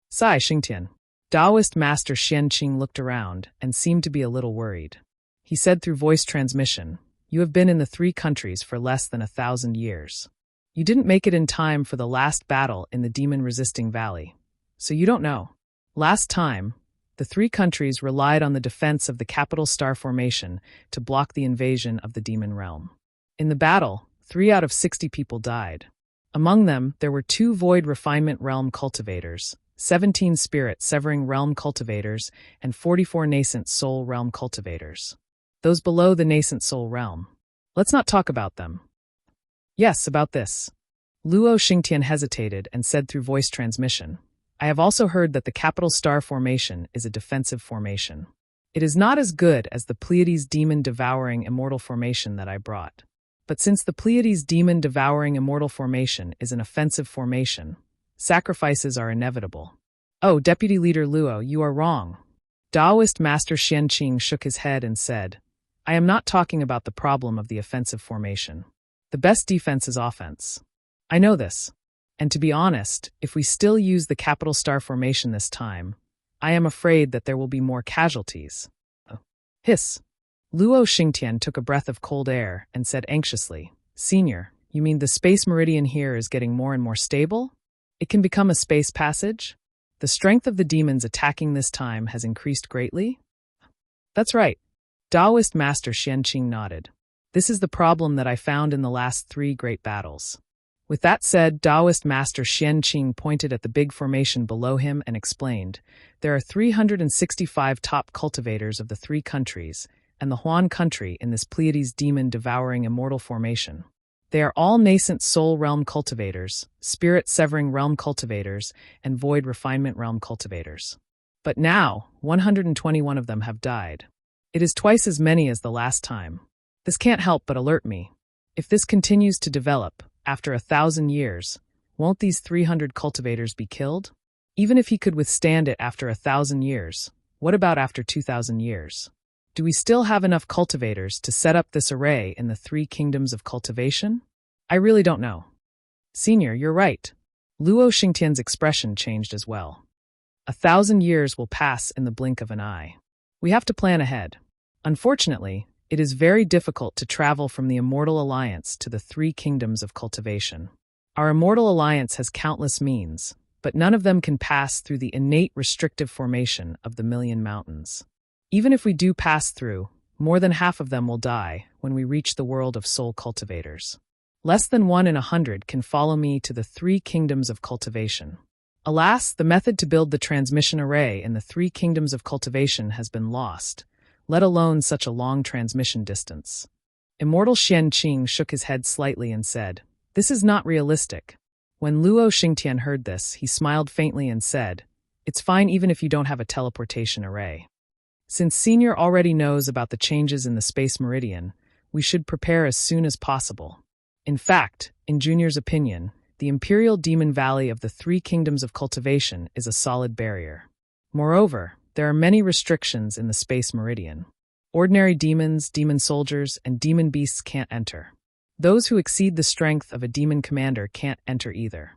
Sai Xingtian. Taoist Master Xianqing looked around and seemed to be a little worried. He said through voice transmission, "You have been in the 3 countries for less than 1,000 years. You didn't make it in time for the last battle in the demon-resisting valley, so you don't know. Last time, the 3 countries relied on the defense of the capital star formation to block the invasion of the demon realm. In the battle, 3 out of 60 people died. Among them, there were 2 void refinement realm cultivators, 17 spirit severing realm cultivators, and 44 nascent soul realm cultivators. Those below the nascent soul realm. Let's not talk about them." "Yes, about this." Luo Xingtian hesitated and said through voice transmission, "I have also heard that the capital star formation is a defensive formation. It is not as good as the Pleiades demon-devouring immortal formation that I brought. But since the Pleiades demon-devouring immortal formation is an offensive formation, sacrifices are inevitable." "Oh, Deputy Leader Luo, you are wrong." Taoist Master Xianqing shook his head and said, "I am not talking about the problem of the offensive formation. The best defense is offense. I know this. And to be honest, if we still use the capital star formation this time, I am afraid that there will be more casualties." Hiss. Luo Xingtian took a breath of cold air and said anxiously, "Senior, you mean the space meridian here is getting more and more stable? It can become a space passage? The strength of the demons attacking this time has increased greatly?" "That's right." Taoist Master Xianqing nodded. "This is the problem that I found in the last 3 great battles." With that said, Taoist Master Xianqing pointed at the big formation below him and explained, "There are 365 top cultivators of the 3 countries, and the Huan country in this Pleiades demon-devouring immortal formation. They are all nascent soul realm cultivators, spirit-severing realm cultivators, and void refinement realm cultivators. But now, 121 of them have died. It is twice as many as the last time. This can't help but alert me. If this continues to develop, after 1,000 years, won't these 300 cultivators be killed? Even if he could withstand it after 1,000 years, what about after 2,000 years? Do we still have enough cultivators to set up this array in the 3 kingdoms of cultivation? I really don't know." "Senior, you're right." Luo Xingtian's expression changed as well. 1,000 years will pass in the blink of an eye. We have to plan ahead. Unfortunately, it is very difficult to travel from the Immortal Alliance to the 3 kingdoms of cultivation. Our Immortal Alliance has countless means, but none of them can pass through the innate restrictive formation of the Million Mountains. Even if we do pass through, more than half of them will die when we reach the world of soul cultivators. Less than 1 in 100 can follow me to the 3 kingdoms of cultivation. Alas, the method to build the transmission array in the 3 kingdoms of cultivation has been lost, let alone such a long transmission distance." Immortal Xianqing shook his head slightly and said, "This is not realistic." When Luo Xingtian heard this, he smiled faintly and said, "It's fine even if you don't have a teleportation array. Since Senior already knows about the changes in the space meridian, we should prepare as soon as possible. In fact, in Junior's opinion, the Imperial Demon Valley of the 3 kingdoms of cultivation is a solid barrier. Moreover, there are many restrictions in the space meridian. Ordinary demons, demon soldiers, and demon beasts can't enter. Those who exceed the strength of a demon commander can't enter either.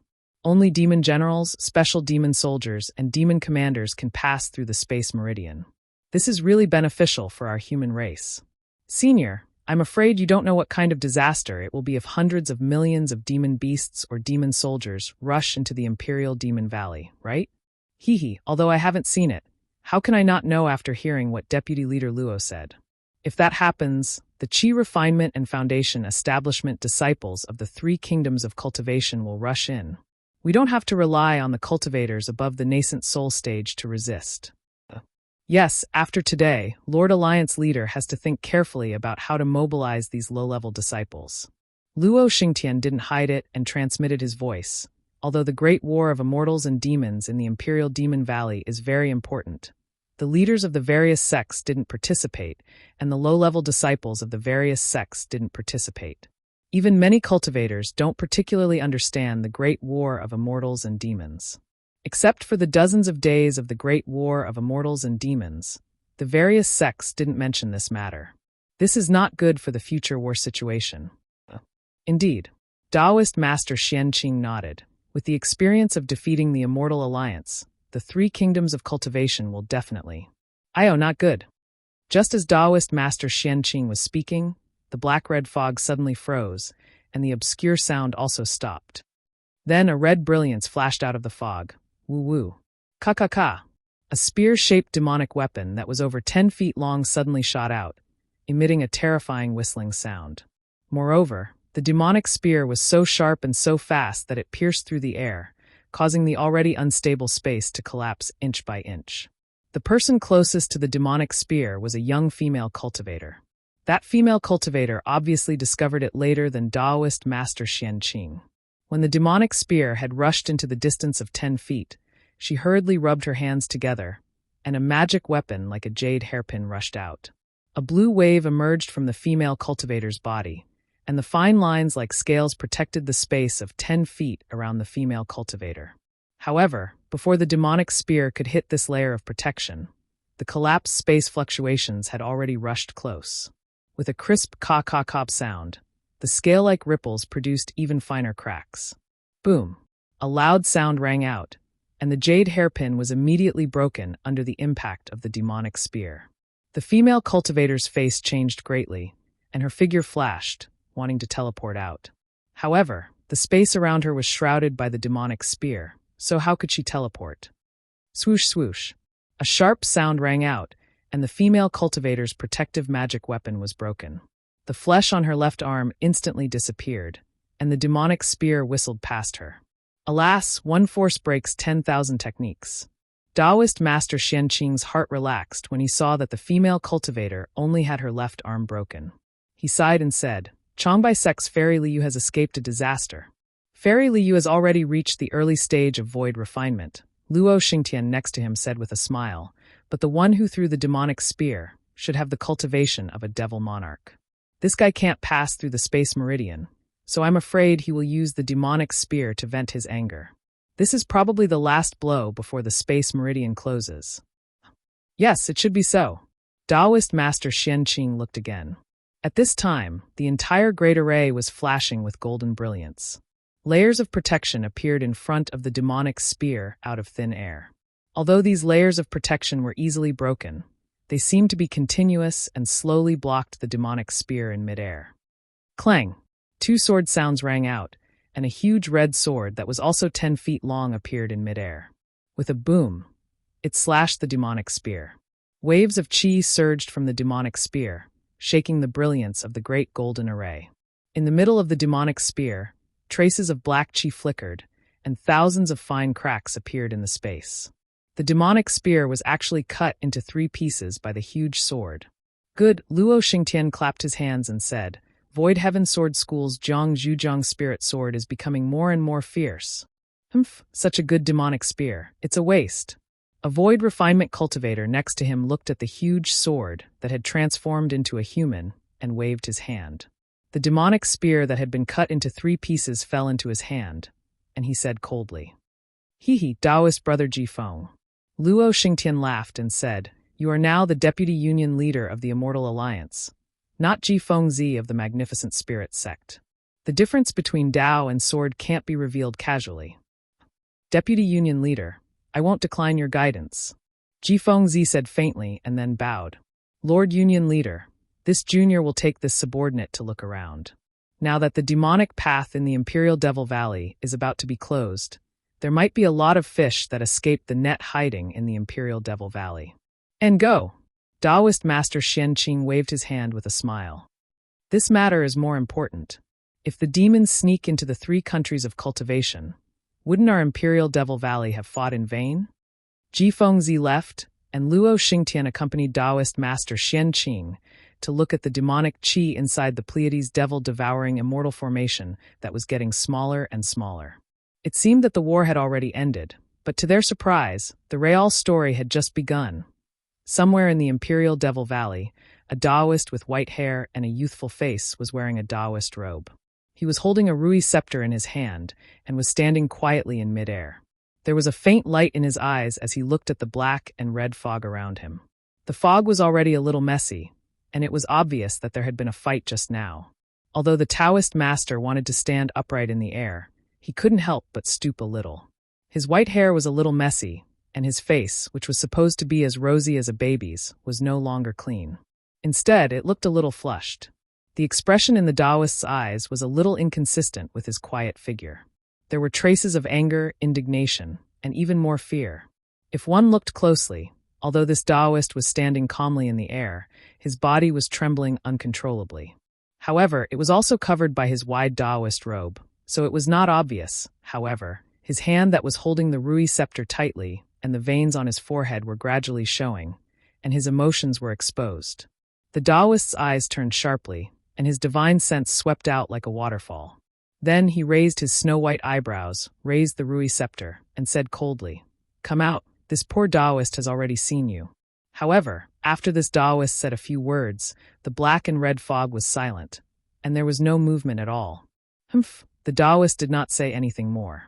Only demon generals, special demon soldiers, and demon commanders can pass through the space meridian. This is really beneficial for our human race. Senior, I'm afraid you don't know what kind of disaster it will be if hundreds of millions of demon beasts or demon soldiers rush into the Imperial Demon Valley, right? Hee, although I haven't seen it, how can I not know after hearing what Deputy Leader Luo said? If that happens, the Qi Refinement and Foundation Establishment disciples of the 3 kingdoms of cultivation will rush in. We don't have to rely on the cultivators above the nascent soul stage to resist. Yes, after today, Lord Alliance Leader has to think carefully about how to mobilize these low-level disciples. Luo Xingtian didn't hide it and transmitted his voice. Although the great war of immortals and demons in the Imperial Demon Valley is very important, The leaders of the various sects didn't participate, and the low-level disciples of the various sects didn't participate. Even many cultivators don't particularly understand the Great War of Immortals and Demons. Except for the dozens of days of the Great War of Immortals and Demons, the various sects didn't mention this matter. This is not good for the future war situation. Indeed, Taoist Master Xianqing nodded. With the experience of defeating the Immortal Alliance, the three kingdoms of cultivation will definitely. Not good. Just as Taoist Master Xianqing was speaking, the black-red fog suddenly froze, and the obscure sound also stopped. Then a red brilliance flashed out of the fog. Woo-woo. Ka-ka-ka. A spear-shaped demonic weapon that was over 10 feet long suddenly shot out, emitting a terrifying whistling sound. Moreover, the demonic spear was so sharp and so fast that it pierced through the air, causing the already unstable space to collapse inch by inch. The person closest to the demonic spear was a young female cultivator. That female cultivator obviously discovered it later than Taoist Master Xianqing. When the demonic spear had rushed into the distance of 10 feet, she hurriedly rubbed her hands together, and a magic weapon like a jade hairpin rushed out. A blue wave emerged from the female cultivator's body, and the fine lines like scales protected the space of 10 feet around the female cultivator. However, before the demonic spear could hit this layer of protection, the collapsed space fluctuations had already rushed close. With a crisp ka-ka-ka sound, the scale-like ripples produced even finer cracks. Boom! A loud sound rang out, and the jade hairpin was immediately broken under the impact of the demonic spear. The female cultivator's face changed greatly, and her figure flashed, wanting to teleport out. However, the space around her was shrouded by the demonic spear, so how could she teleport? Swoosh swoosh. A sharp sound rang out, and the female cultivator's protective magic weapon was broken. The flesh on her left arm instantly disappeared, and the demonic spear whistled past her. Alas, one force breaks 10,000 techniques. Taoist Master Xianqing's heart relaxed when he saw that the female cultivator only had her left arm broken. He sighed and said, Changbai Sect's Fairy Liu has escaped a disaster. Fairy Liu has already reached the early stage of void refinement, Luo Xingtian next to him said with a smile, but the one who threw the demonic spear should have the cultivation of a devil monarch. This guy can't pass through the space meridian, so I'm afraid he will use the demonic spear to vent his anger. This is probably the last blow before the space meridian closes. Yes, it should be so. Taoist Master Xianqing looked again. At this time, the entire great array was flashing with golden brilliance. Layers of protection appeared in front of the demonic spear out of thin air. Although these layers of protection were easily broken, they seemed to be continuous and slowly blocked the demonic spear in midair. Clang! 2 sword sounds rang out, and a huge red sword that was also 10 feet long appeared in midair. With a boom, it slashed the demonic spear. Waves of chi surged from the demonic spear, shaking the brilliance of the great golden array. In the middle of the demonic spear, traces of black chi flickered, and thousands of fine cracks appeared in the space. The demonic spear was actually cut into 3 pieces by the huge sword. Good, Luo Xingtian clapped his hands and said, Void Heaven Sword School's Zhang Zhuzhang Spirit Sword is becoming more and more fierce. Humph, such a good demonic spear. It's a waste. A void refinement cultivator next to him looked at the huge sword that had transformed into a human and waved his hand. The demonic spear that had been cut into 3 pieces fell into his hand, and he said coldly, Hee, Taoist brother Jifeng. Luo Xingtian laughed and said, You are now the deputy union leader of the Immortal Alliance, not Jifeng Zi of the Magnificent Spirit sect. The difference between Dao and sword can't be revealed casually. Deputy union leader, I won't decline your guidance. Jifeng Zi said faintly and then bowed. Lord Union Leader, this junior will take this subordinate to look around. Now that the demonic path in the Imperial Devil Valley is about to be closed, there might be a lot of fish that escape the net hiding in the Imperial Devil Valley. And go! Taoist Master Xianqing waved his hand with a smile. This matter is more important. If the demons sneak into the 3 countries of cultivation, wouldn't our Imperial Devil Valley have fought in vain? Jifeng Zi left, and Luo Xingtian accompanied Taoist Master Xianqing to look at the demonic qi inside the Pleiades devil-devouring immortal formation that was getting smaller and smaller. It seemed that the war had already ended, but to their surprise, the real story had just begun. Somewhere in the Imperial Devil Valley, a Taoist with white hair and a youthful face was wearing a Taoist robe. He was holding a Rui scepter in his hand and was standing quietly in midair. There was a faint light in his eyes as he looked at the black and red fog around him. The fog was already a little messy, and it was obvious that there had been a fight just now. Although the Taoist master wanted to stand upright in the air, he couldn't help but stoop a little. His white hair was a little messy, and his face, which was supposed to be as rosy as a baby's, was no longer clean. Instead, it looked a little flushed. The expression in the Taoist's eyes was a little inconsistent with his quiet figure. There were traces of anger, indignation, and even more fear. If one looked closely, although this Taoist was standing calmly in the air, his body was trembling uncontrollably. However, it was also covered by his wide Taoist robe, so it was not obvious. However, his hand that was holding the Rui scepter tightly, and the veins on his forehead were gradually showing, and his emotions were exposed. The Taoist's eyes turned sharply, and his divine sense swept out like a waterfall. Then he raised his snow-white eyebrows, raised the Rui scepter, and said coldly, "Come out, this poor Taoist has already seen you." However, after this Taoist said a few words, the black and red fog was silent, and there was no movement at all. Humph, the Taoist did not say anything more.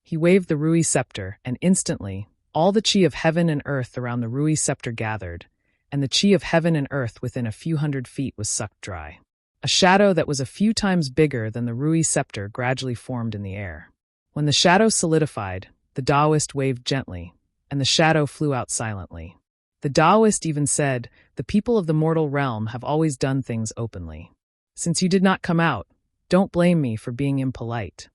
He waved the Rui scepter, and instantly, all the qi of heaven and earth around the Rui scepter gathered, and the qi of heaven and earth within a few hundred feet was sucked dry. A shadow that was a few times bigger than the Rui scepter gradually formed in the air. When the shadow solidified, the Taoist waved gently, and the shadow flew out silently. The Taoist even said, "The people of the mortal realm have always done things openly. Since you did not come out, don't blame me for being impolite."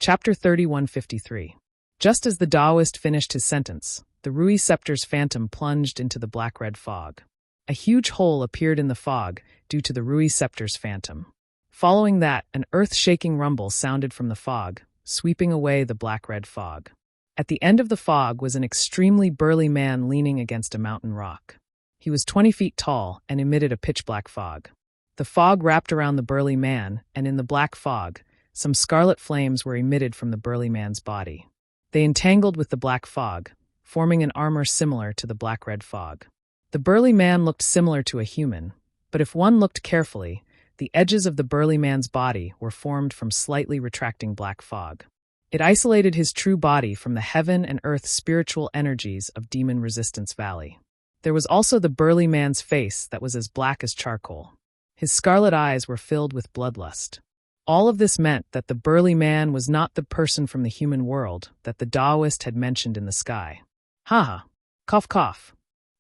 Chapter 3153. Just as the Taoist finished his sentence, the Rui scepter's phantom plunged into the black-red fog. A huge hole appeared in the fog due to the Rui scepter's phantom. Following that, an earth-shaking rumble sounded from the fog, sweeping away the black-red fog. At the end of the fog was an extremely burly man leaning against a mountain rock. He was 20 feet tall and emitted a pitch-black fog. The fog wrapped around the burly man, and in the black fog, some scarlet flames were emitted from the burly man's body. They entangled with the black fog, forming an armor similar to the black-red fog. The burly man looked similar to a human, but if one looked carefully, the edges of the burly man's body were formed from slightly retracting black fog. It isolated his true body from the heaven and earth spiritual energies of Demon Resistance Valley. There was also the burly man's face that was as black as charcoal. His scarlet eyes were filled with bloodlust. All of this meant that the burly man was not the person from the human world that the Taoist had mentioned in the sky. "Ha-ha! Cough, cough!"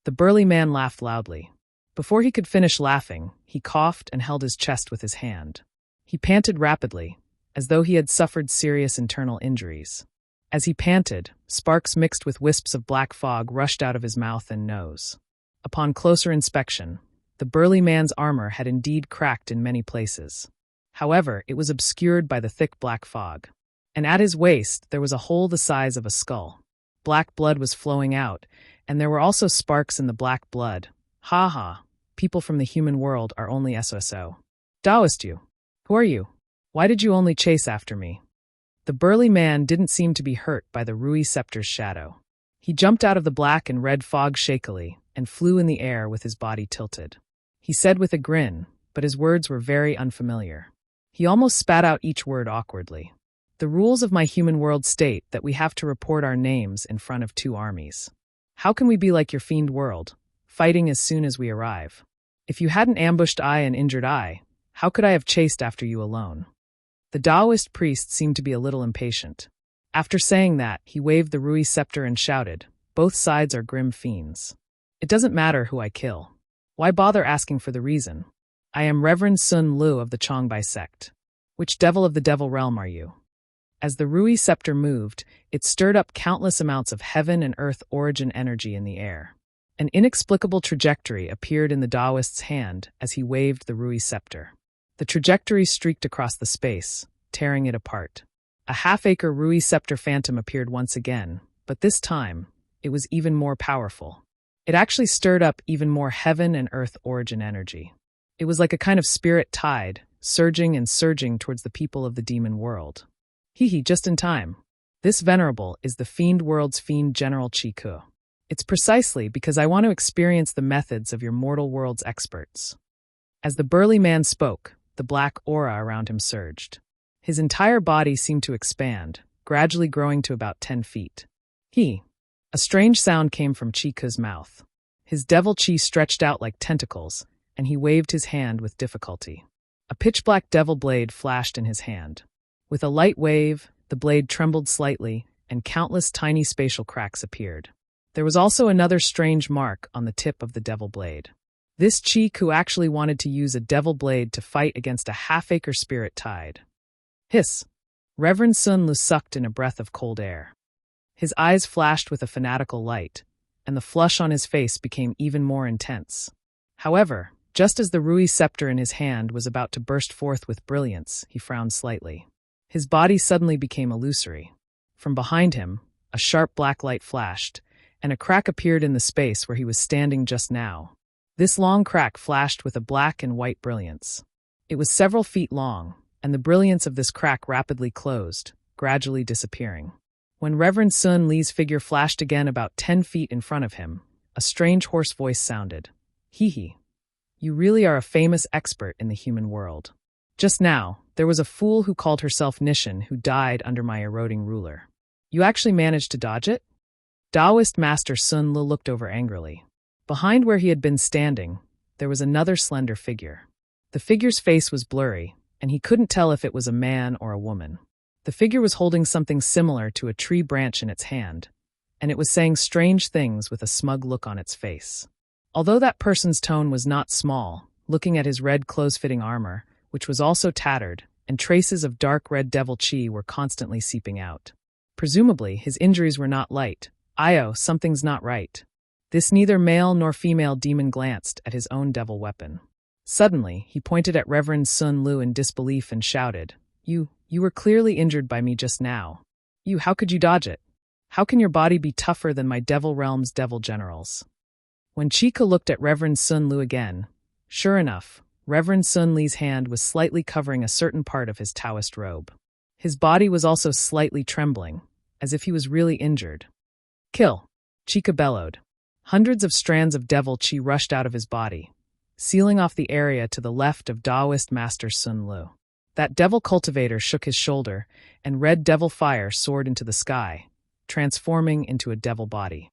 The burly man laughed loudly. Before he could finish laughing, he coughed and held his chest with his hand. He panted rapidly, as though he had suffered serious internal injuries. As he panted, sparks mixed with wisps of black fog rushed out of his mouth and nose. Upon closer inspection, the burly man's armor had indeed cracked in many places. However, it was obscured by the thick black fog. And at his waist, there was a hole the size of a skull. Black blood was flowing out, and there were also sparks in the black blood. "Ha ha, people from the human world are only SOSO. Taoist you. Who are you? Why did you only chase after me?" The burly man didn't seem to be hurt by the Rui scepter's shadow. He jumped out of the black and red fog shakily and flew in the air with his body tilted. He said with a grin, but his words were very unfamiliar. He almost spat out each word awkwardly. "The rules of my human world state that we have to report our names in front of 2 armies. How can we be like your fiend world, fighting as soon as we arrive? If you hadn't ambushed I and injured I, how could I have chased after you alone?" The Taoist priest seemed to be a little impatient. After saying that, he waved the Rui scepter and shouted, "Both sides are grim fiends. It doesn't matter who I kill. Why bother asking for the reason? I am Reverend Sun Lu of the Chongbai sect. Which devil of the devil realm are you?" As the Rui scepter moved, it stirred up countless amounts of heaven and earth origin energy in the air. An inexplicable trajectory appeared in the Taoist's hand as he waved the Rui scepter. The trajectory streaked across the space, tearing it apart. A half-acre Rui scepter phantom appeared once again, but this time, it was even more powerful. It actually stirred up even more heaven and earth origin energy. It was like a kind of spirit tide, surging and surging towards the people of the demon world. Hee hee, just in time. This venerable is the fiend world's fiend General Chiku. It's precisely because I want to experience the methods of your mortal world's experts. As the burly man spoke, the black aura around him surged. His entire body seemed to expand, gradually growing to about 10 feet. A strange sound came from Chiku's mouth. His devil chi stretched out like tentacles, and he waved his hand with difficulty. A pitch-black devil blade flashed in his hand. With a light wave, the blade trembled slightly, and countless tiny spatial cracks appeared. There was also another strange mark on the tip of the devil blade. This Chiku actually wanted to use a devil blade to fight against a half-acre spirit tide. Hiss! Reverend Sun Lu sucked in a breath of cold air. His eyes flashed with a fanatical light, and the flush on his face became even more intense. However, just as the Rui scepter in his hand was about to burst forth with brilliance, he frowned slightly. His body suddenly became illusory. From behind him, a sharp black light flashed, and a crack appeared in the space where he was standing just now. This long crack flashed with a black and white brilliance. It was several feet long, and the brilliance of this crack rapidly closed, gradually disappearing. When Reverend Sun Li's figure flashed again about 10 feet in front of him, a strange hoarse voice sounded. Hee. You really are a famous expert in the human world. Just now, there was a fool who called herself Nishin who died under my eroding ruler. You actually managed to dodge it? Taoist Master Sun Li looked over angrily. Behind where he had been standing, there was another slender figure. The figure's face was blurry, and he couldn't tell if it was a man or a woman. The figure was holding something similar to a tree branch in its hand, and it was saying strange things with a smug look on its face. Although that person's tone was not small, looking at his red close-fitting armor, which was also tattered, and traces of dark red devil chi were constantly seeping out. Presumably, his injuries were not light. Something's not right. This neither male nor female demon glanced at his own devil weapon. Suddenly, he pointed at Reverend Sun Lu in disbelief and shouted, You were clearly injured by me just now. How could you dodge it? How can your body be tougher than my devil realm's devil generals? When Chika looked at Reverend Sun Lu again, sure enough, Reverend Sun Li's hand was slightly covering a certain part of his Taoist robe. His body was also slightly trembling, as if he was really injured. Kill! Chika bellowed. Hundreds of strands of devil chi rushed out of his body, sealing off the area to the left of Taoist Master Sun Lu. That devil cultivator shook his shoulder, and red devil fire soared into the sky, transforming into a devil body.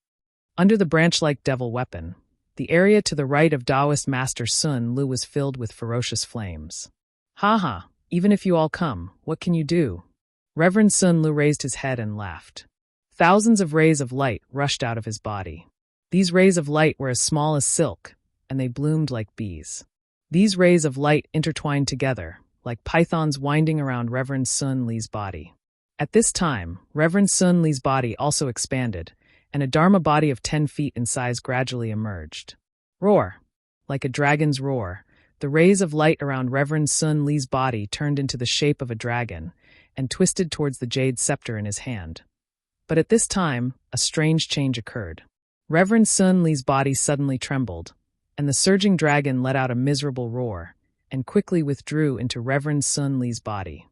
Under the branch-like devil weapon, the area to the right of Taoist Master Sun Lu was filled with ferocious flames. Even if you all come, what can you do? Reverend Sun Lu raised his head and laughed. Thousands of rays of light rushed out of his body. These rays of light were as small as silk, and they bloomed like bees. These rays of light intertwined together, like pythons winding around Reverend Sun Li's body. At this time, Reverend Sun Li's body also expanded, and a Dharma body of 10 feet in size gradually emerged. Roar! Like a dragon's roar, the rays of light around Reverend Sun Li's body turned into the shape of a dragon and twisted towards the jade scepter in his hand. But at this time, a strange change occurred. Reverend Sun Li's body suddenly trembled, and the surging dragon let out a miserable roar, and quickly withdrew into Reverend Sun Li's body.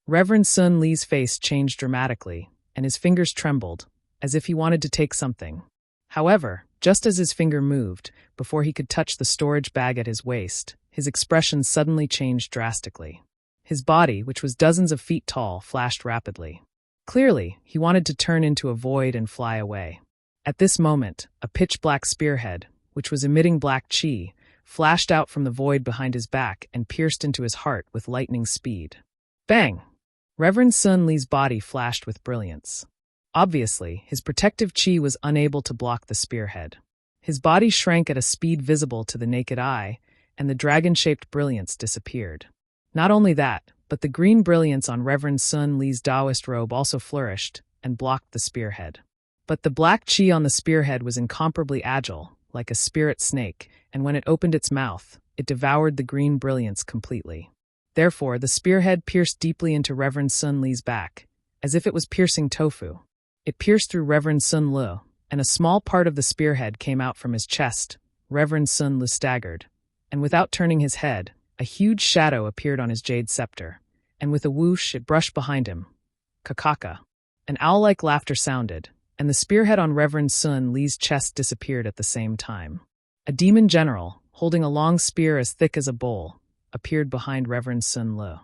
Reverend Sun Li's face changed dramatically, and his fingers trembled, as if he wanted to take something. However, just as his finger moved, before he could touch the storage bag at his waist, his expression suddenly changed drastically. His body, which was dozens of feet tall, flashed rapidly. Clearly, he wanted to turn into a void and fly away. At this moment, a pitch-black spearhead, which was emitting black chi, flashed out from the void behind his back and pierced into his heart with lightning speed. Bang! Reverend Sun Li's body flashed with brilliance. Obviously, his protective chi was unable to block the spearhead. His body shrank at a speed visible to the naked eye, and the dragon-shaped brilliance disappeared. Not only that, but the green brilliance on Reverend Sun Li's Taoist robe also flourished and blocked the spearhead. But the black chi on the spearhead was incomparably agile, like a spirit snake, and when it opened its mouth, it devoured the green brilliance completely. Therefore, the spearhead pierced deeply into Reverend Sun Li's back, as if it was piercing tofu. It pierced through Reverend Sun Lu, and a small part of the spearhead came out from his chest. Reverend Sun Lu staggered, and without turning his head, a huge shadow appeared on his jade scepter, and with a whoosh it brushed behind him. Kakaka. An owl-like laughter sounded, and the spearhead on Reverend Sun Li's chest disappeared at the same time. A demon general, holding a long spear as thick as a bowl, appeared behind Reverend Sun Li.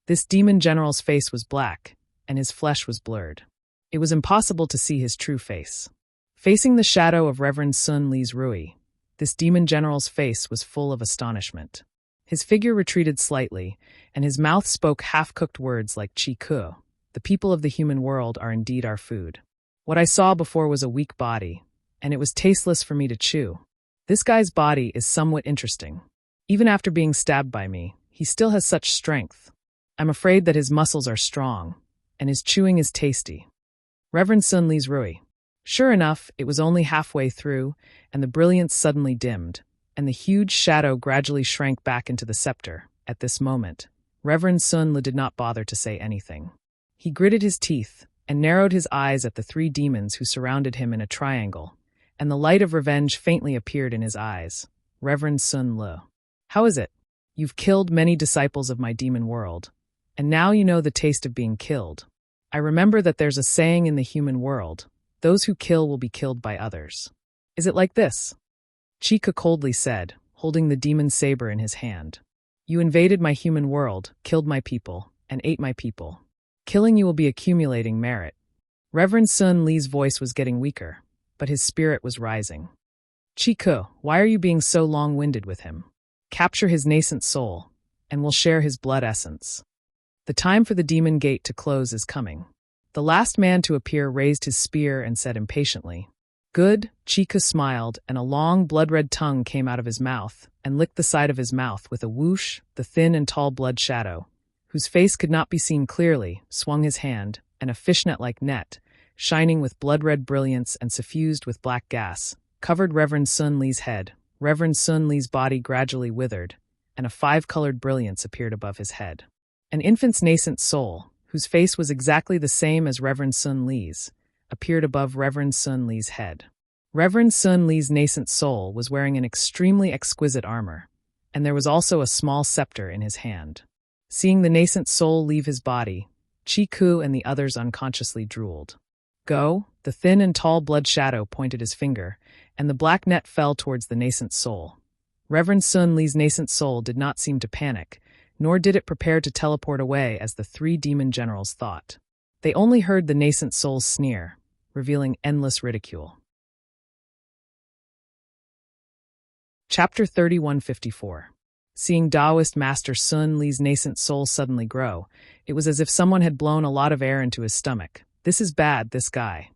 This demon general's face was black, and his flesh was blurred. It was impossible to see his true face. Facing the shadow of Reverend Sun Li's Rui, this demon general's face was full of astonishment. His figure retreated slightly, and his mouth spoke half-cooked words like "Chi Ku." The people of the human world are indeed our food. What I saw before was a weak body, and it was tasteless for me to chew. This guy's body is somewhat interesting. Even after being stabbed by me, he still has such strength. I'm afraid that his muscles are strong, and his chewing is tasty. Reverend Sun Li's Rui. Sure enough, it was only halfway through, and the brilliance suddenly dimmed, and the huge shadow gradually shrank back into the scepter. At this moment, Reverend Sun Li did not bother to say anything. He gritted his teeth and narrowed his eyes at the three demons who surrounded him in a triangle, and the light of revenge faintly appeared in his eyes. Reverend Sun Li. How is it? You've killed many disciples of my demon world, and now you know the taste of being killed. I remember that there's a saying in the human world, those who kill will be killed by others. Is it like this? Chica coldly said, holding the demon saber in his hand. You invaded my human world, killed my people, and ate my people. Killing you will be accumulating merit. Reverend Sun Li's voice was getting weaker, but his spirit was rising. Chiku, why are you being so long-winded with him? Capture his nascent soul, and we'll share his blood essence. The time for the demon gate to close is coming. The last man to appear raised his spear and said impatiently, Good. Chiku smiled, and a long blood-red tongue came out of his mouth and licked the side of his mouth with a whoosh. The thin and tall blood shadow, whose face could not be seen clearly, swung his hand, and a fishnet-like net, shining with blood-red brilliance and suffused with black gas, covered Reverend Sun Li's head. Reverend Sun Li's body gradually withered, and a five-colored brilliance appeared above his head. An infant's nascent soul, whose face was exactly the same as Reverend Sun Li's, appeared above Reverend Sun Li's head. Reverend Sun Li's nascent soul was wearing an extremely exquisite armor, and there was also a small scepter in his hand. Seeing the nascent soul leave his body, Chiku and the others unconsciously drooled. Go, the thin and tall blood shadow pointed his finger, and the black net fell towards the nascent soul. Reverend Sun Li's nascent soul did not seem to panic, nor did it prepare to teleport away as the three demon generals thought. They only heard the nascent soul's sneer, revealing endless ridicule. Chapter 3154. Seeing Taoist Master Sun Li's nascent soul suddenly grow, it was as if someone had blown a lot of air into his stomach. This is bad, this guy.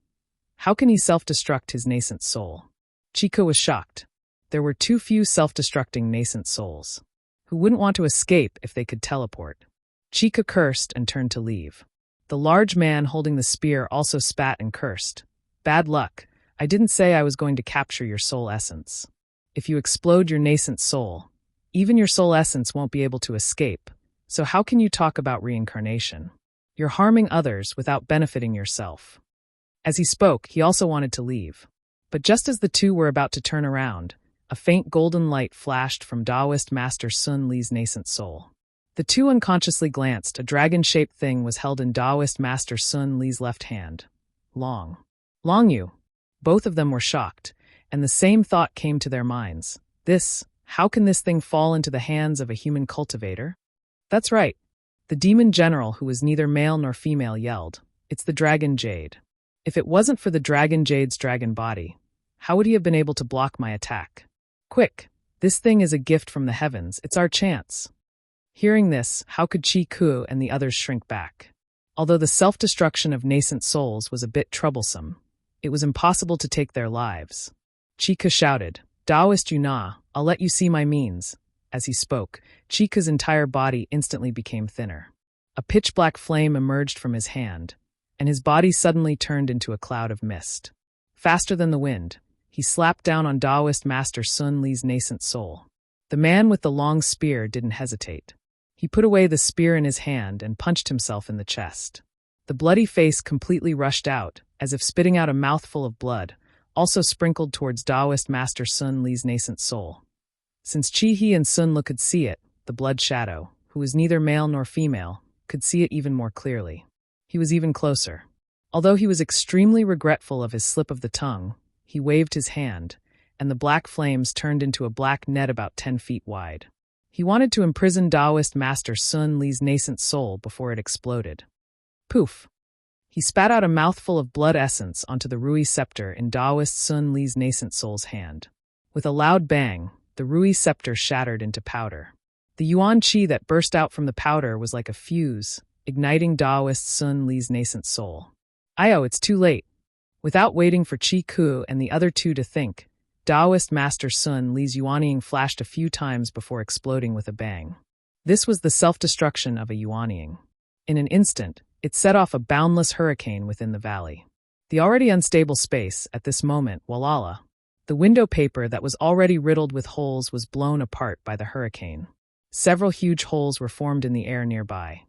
How can he self-destruct his nascent soul? Chico was shocked. There were too few self-destructing nascent souls. Who wouldn't want to escape if they could teleport? Chica cursed and turned to leave. The large man holding the spear also spat and cursed. Bad luck. I didn't say I was going to capture your soul essence. If you explode your nascent soul, even your soul essence won't be able to escape, so how can you talk about reincarnation? You're harming others without benefiting yourself. As he spoke, he also wanted to leave. But just as the two were about to turn around, a faint golden light flashed from Taoist Master Sun Li's nascent soul. The two unconsciously glanced. A dragon-shaped thing was held in Taoist Master Sun Li's left hand. Long Yu. Both of them were shocked, and the same thought came to their minds. How can this thing fall into the hands of a human cultivator? That's right. The demon general, who was neither male nor female, yelled, It's the Dragon Jade. If it wasn't for the Dragon Jade's dragon body, how would he have been able to block my attack? Quick, this thing is a gift from the heavens. It's our chance. Hearing this, how could Chi Ku and the others shrink back? Although the self-destruction of nascent souls was a bit troublesome, it was impossible to take their lives. Chica shouted, Taoist Yuna, I'll let you see my means. As he spoke, Chica's entire body instantly became thinner. A pitch-black flame emerged from his hand, and his body suddenly turned into a cloud of mist. Faster than the wind, he slapped down on Taoist Master Sun Li's nascent soul. The man with the long spear didn't hesitate. He put away the spear in his hand and punched himself in the chest. The bloody face completely rushed out, as if spitting out a mouthful of blood, also sprinkled towards Taoist Master Sun Li's nascent soul. Since Chi-He and Sun Li could see it, the blood shadow, who was neither male nor female, could see it even more clearly. He was even closer. Although he was extremely regretful of his slip of the tongue, he waved his hand, and the black flames turned into a black net about 10 feet wide. He wanted to imprison Taoist Master Sun Li's nascent soul before it exploded. Poof! He spat out a mouthful of blood essence onto the Rui scepter in Taoist Sun Li's nascent soul's hand. With a loud bang, the Rui scepter shattered into powder. The yuan qi that burst out from the powder was like a fuse, igniting Taoist Sun Li's nascent soul. It's too late. Without waiting for Qi Ku and the other two to think, Taoist Master Sun Li's yuanying flashed a few times before exploding with a bang. This was the self-destruction of a yuanying. In an instant, it set off a boundless hurricane within the valley. The already unstable space, at this moment, walala. The window paper that was already riddled with holes was blown apart by the hurricane. Several huge holes were formed in the air nearby.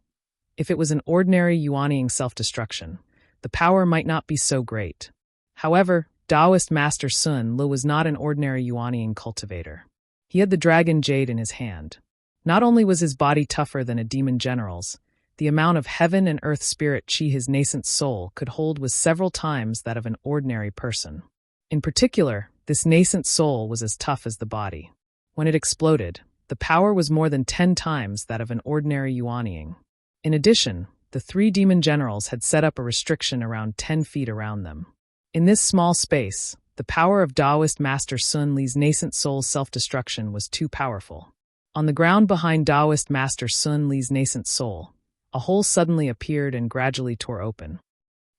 If it was an ordinary yuanying self-destruction, the power might not be so great. However, Taoist Master Sun Li was not an ordinary yuanying cultivator. He had the dragon jade in his hand. Not only was his body tougher than a demon general's, the amount of heaven and earth spirit qi his nascent soul could hold was several times that of an ordinary person. In particular, this nascent soul was as tough as the body. When it exploded, the power was more than 10 times that of an ordinary yuanying. In addition, the 3 demon generals had set up a restriction around 10 feet around them. In this small space, the power of Taoist Master Sun Li's nascent soul's self-destruction was too powerful. On the ground behind Taoist Master Sun Li's nascent soul, a hole suddenly appeared and gradually tore open.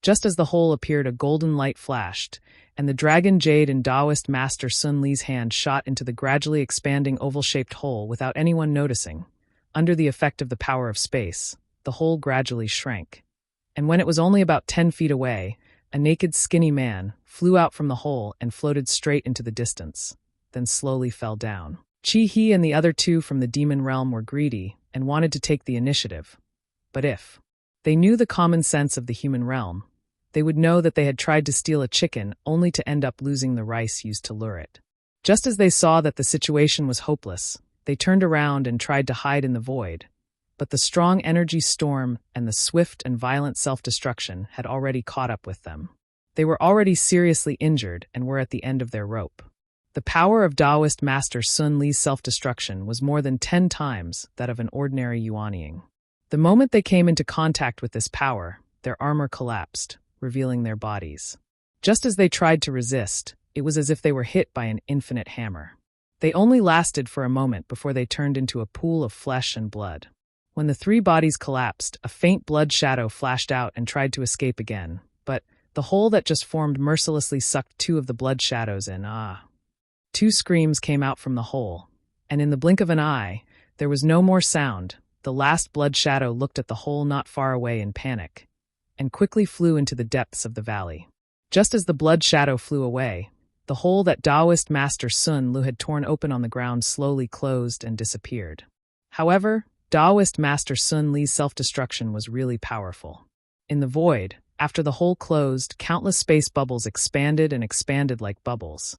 Just as the hole appeared, a golden light flashed, and the dragon jade in Taoist Master Sun Li's hand shot into the gradually expanding oval-shaped hole without anyone noticing. Under the effect of the power of space, the hole gradually shrank. And when it was only about 10 feet away, a naked, skinny man flew out from the hole and floated straight into the distance, then slowly fell down. Qi He and the other 2 from the demon realm were greedy and wanted to take the initiative. But if they knew the common sense of the human realm, they would know that they had tried to steal a chicken only to end up losing the rice used to lure it. Just as they saw that the situation was hopeless, they turned around and tried to hide in the void. But the strong energy storm and the swift and violent self-destruction had already caught up with them. They were already seriously injured and were at the end of their rope. The power of Taoist Master Sun Li's self-destruction was more than 10 times that of an ordinary yuanying. The moment they came into contact with this power, their armor collapsed, revealing their bodies. Just as they tried to resist, it was as if they were hit by an infinite hammer. They only lasted for a moment before they turned into a pool of flesh and blood. When the 3 bodies collapsed, a faint blood shadow flashed out and tried to escape again, but the hole that just formed mercilessly sucked 2 of the blood shadows in. 2 screams came out from the hole, and in the blink of an eye, there was no more sound. The last blood shadow looked at the hole not far away in panic, and quickly flew into the depths of the valley. Just as the blood shadow flew away, the hole that Taoist Master Sun Li had torn open on the ground slowly closed and disappeared. However, Taoist Master Sun Li's self-destruction was really powerful. In the void, after the hole closed, countless space bubbles expanded and expanded like bubbles.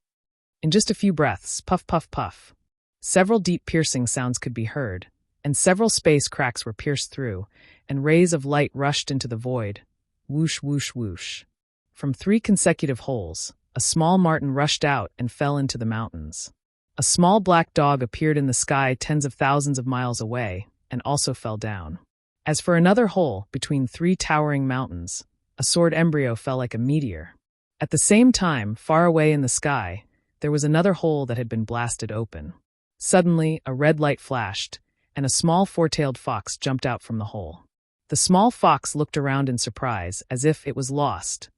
In just a few breaths, puff, puff, puff, several deep piercing sounds could be heard, and several space cracks were pierced through, and rays of light rushed into the void. Whoosh, whoosh, whoosh. From 3 consecutive holes, a small marten rushed out and fell into the mountains. A small black dog appeared in the sky tens of thousands of miles away, and also fell down. As for another hole between 3 towering mountains, a sword embryo fell like a meteor. At the same time, far away in the sky, there was another hole that had been blasted open. Suddenly, a red light flashed, and a small 4-tailed fox jumped out from the hole. The small fox looked around in surprise, as if it was lost.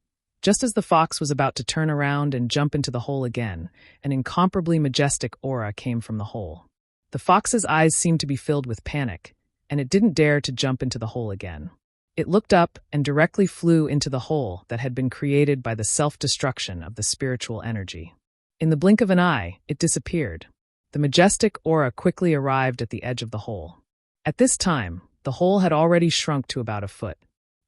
Just as the fox was about to turn around and jump into the hole again, an incomparably majestic aura came from the hole. The fox's eyes seemed to be filled with panic, and it didn't dare to jump into the hole again. It looked up and directly flew into the hole that had been created by the self-destruction of the spiritual energy. In the blink of an eye, it disappeared. The majestic aura quickly arrived at the edge of the hole. At this time, the hole had already shrunk to about a foot.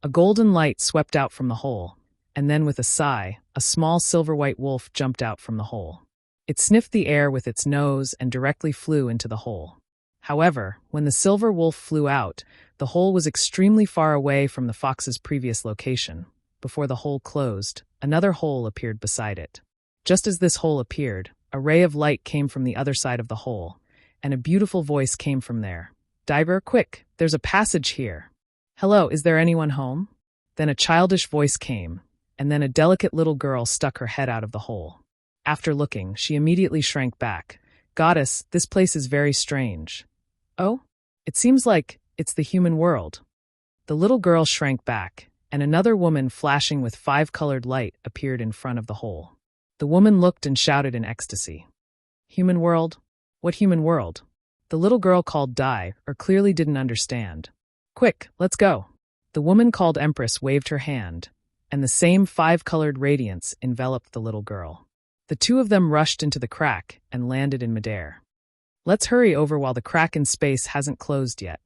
A golden light swept out from the hole, and then with a sigh, a small silver-white wolf jumped out from the hole. It sniffed the air with its nose and directly flew into the hole. However, when the silver wolf flew out, the hole was extremely far away from the fox's previous location. Before the hole closed, another hole appeared beside it. Just as this hole appeared, a ray of light came from the other side of the hole, and a beautiful voice came from there. "Diver, quick, there's a passage here." "Hello, is there anyone home?" Then a childish voice came, and then a delicate little girl stuck her head out of the hole. After looking, she immediately shrank back. "Goddess, this place is very strange." "Oh? It seems like it's the human world." The little girl shrank back, and another woman flashing with 5-colored light appeared in front of the hole. The woman looked and shouted in ecstasy. "Human world? What human world?" The little girl called Dai, or clearly didn't understand. "Quick, let's go." The woman called Empress waved her hand, and the same 5-colored radiance enveloped the little girl. The two of them rushed into the crack and landed in midair. "Let's hurry over while the crack in space hasn't closed yet."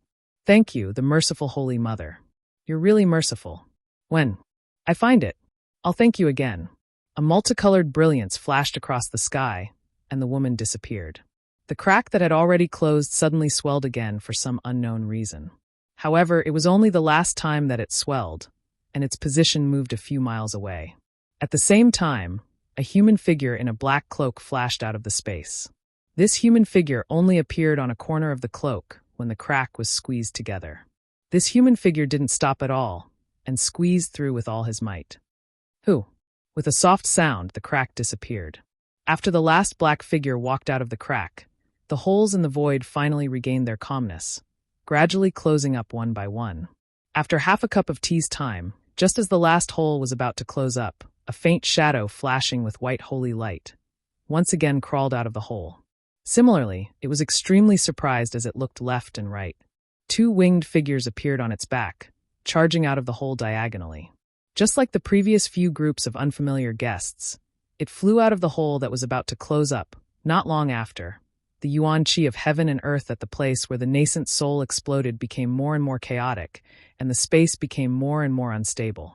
"Thank you, the merciful Holy Mother. You're really merciful. When I find it, I'll thank you again." A multicolored brilliance flashed across the sky, and the woman disappeared. The crack that had already closed suddenly swelled again for some unknown reason. However, it was only the last time that it swelled, and its position moved a few miles away. At the same time, a human figure in a black cloak flashed out of the space. This human figure only appeared on a corner of the cloak when the crack was squeezed together. This human figure didn't stop at all, and squeezed through with all his might. "Who?" With a soft sound, the crack disappeared. After the last black figure walked out of the crack, the holes in the void finally regained their calmness, gradually closing up one by one. After half a cup of tea's time, just as the last hole was about to close up, a faint shadow flashing with white holy light once again crawled out of the hole. Similarly, it was extremely surprised as it looked left and right. 2 winged figures appeared on its back, charging out of the hole diagonally. Just like the previous few groups of unfamiliar guests, it flew out of the hole that was about to close up, not long after. The yuan qi of heaven and earth at the place where the nascent soul exploded became more and more chaotic, and the space became more and more unstable.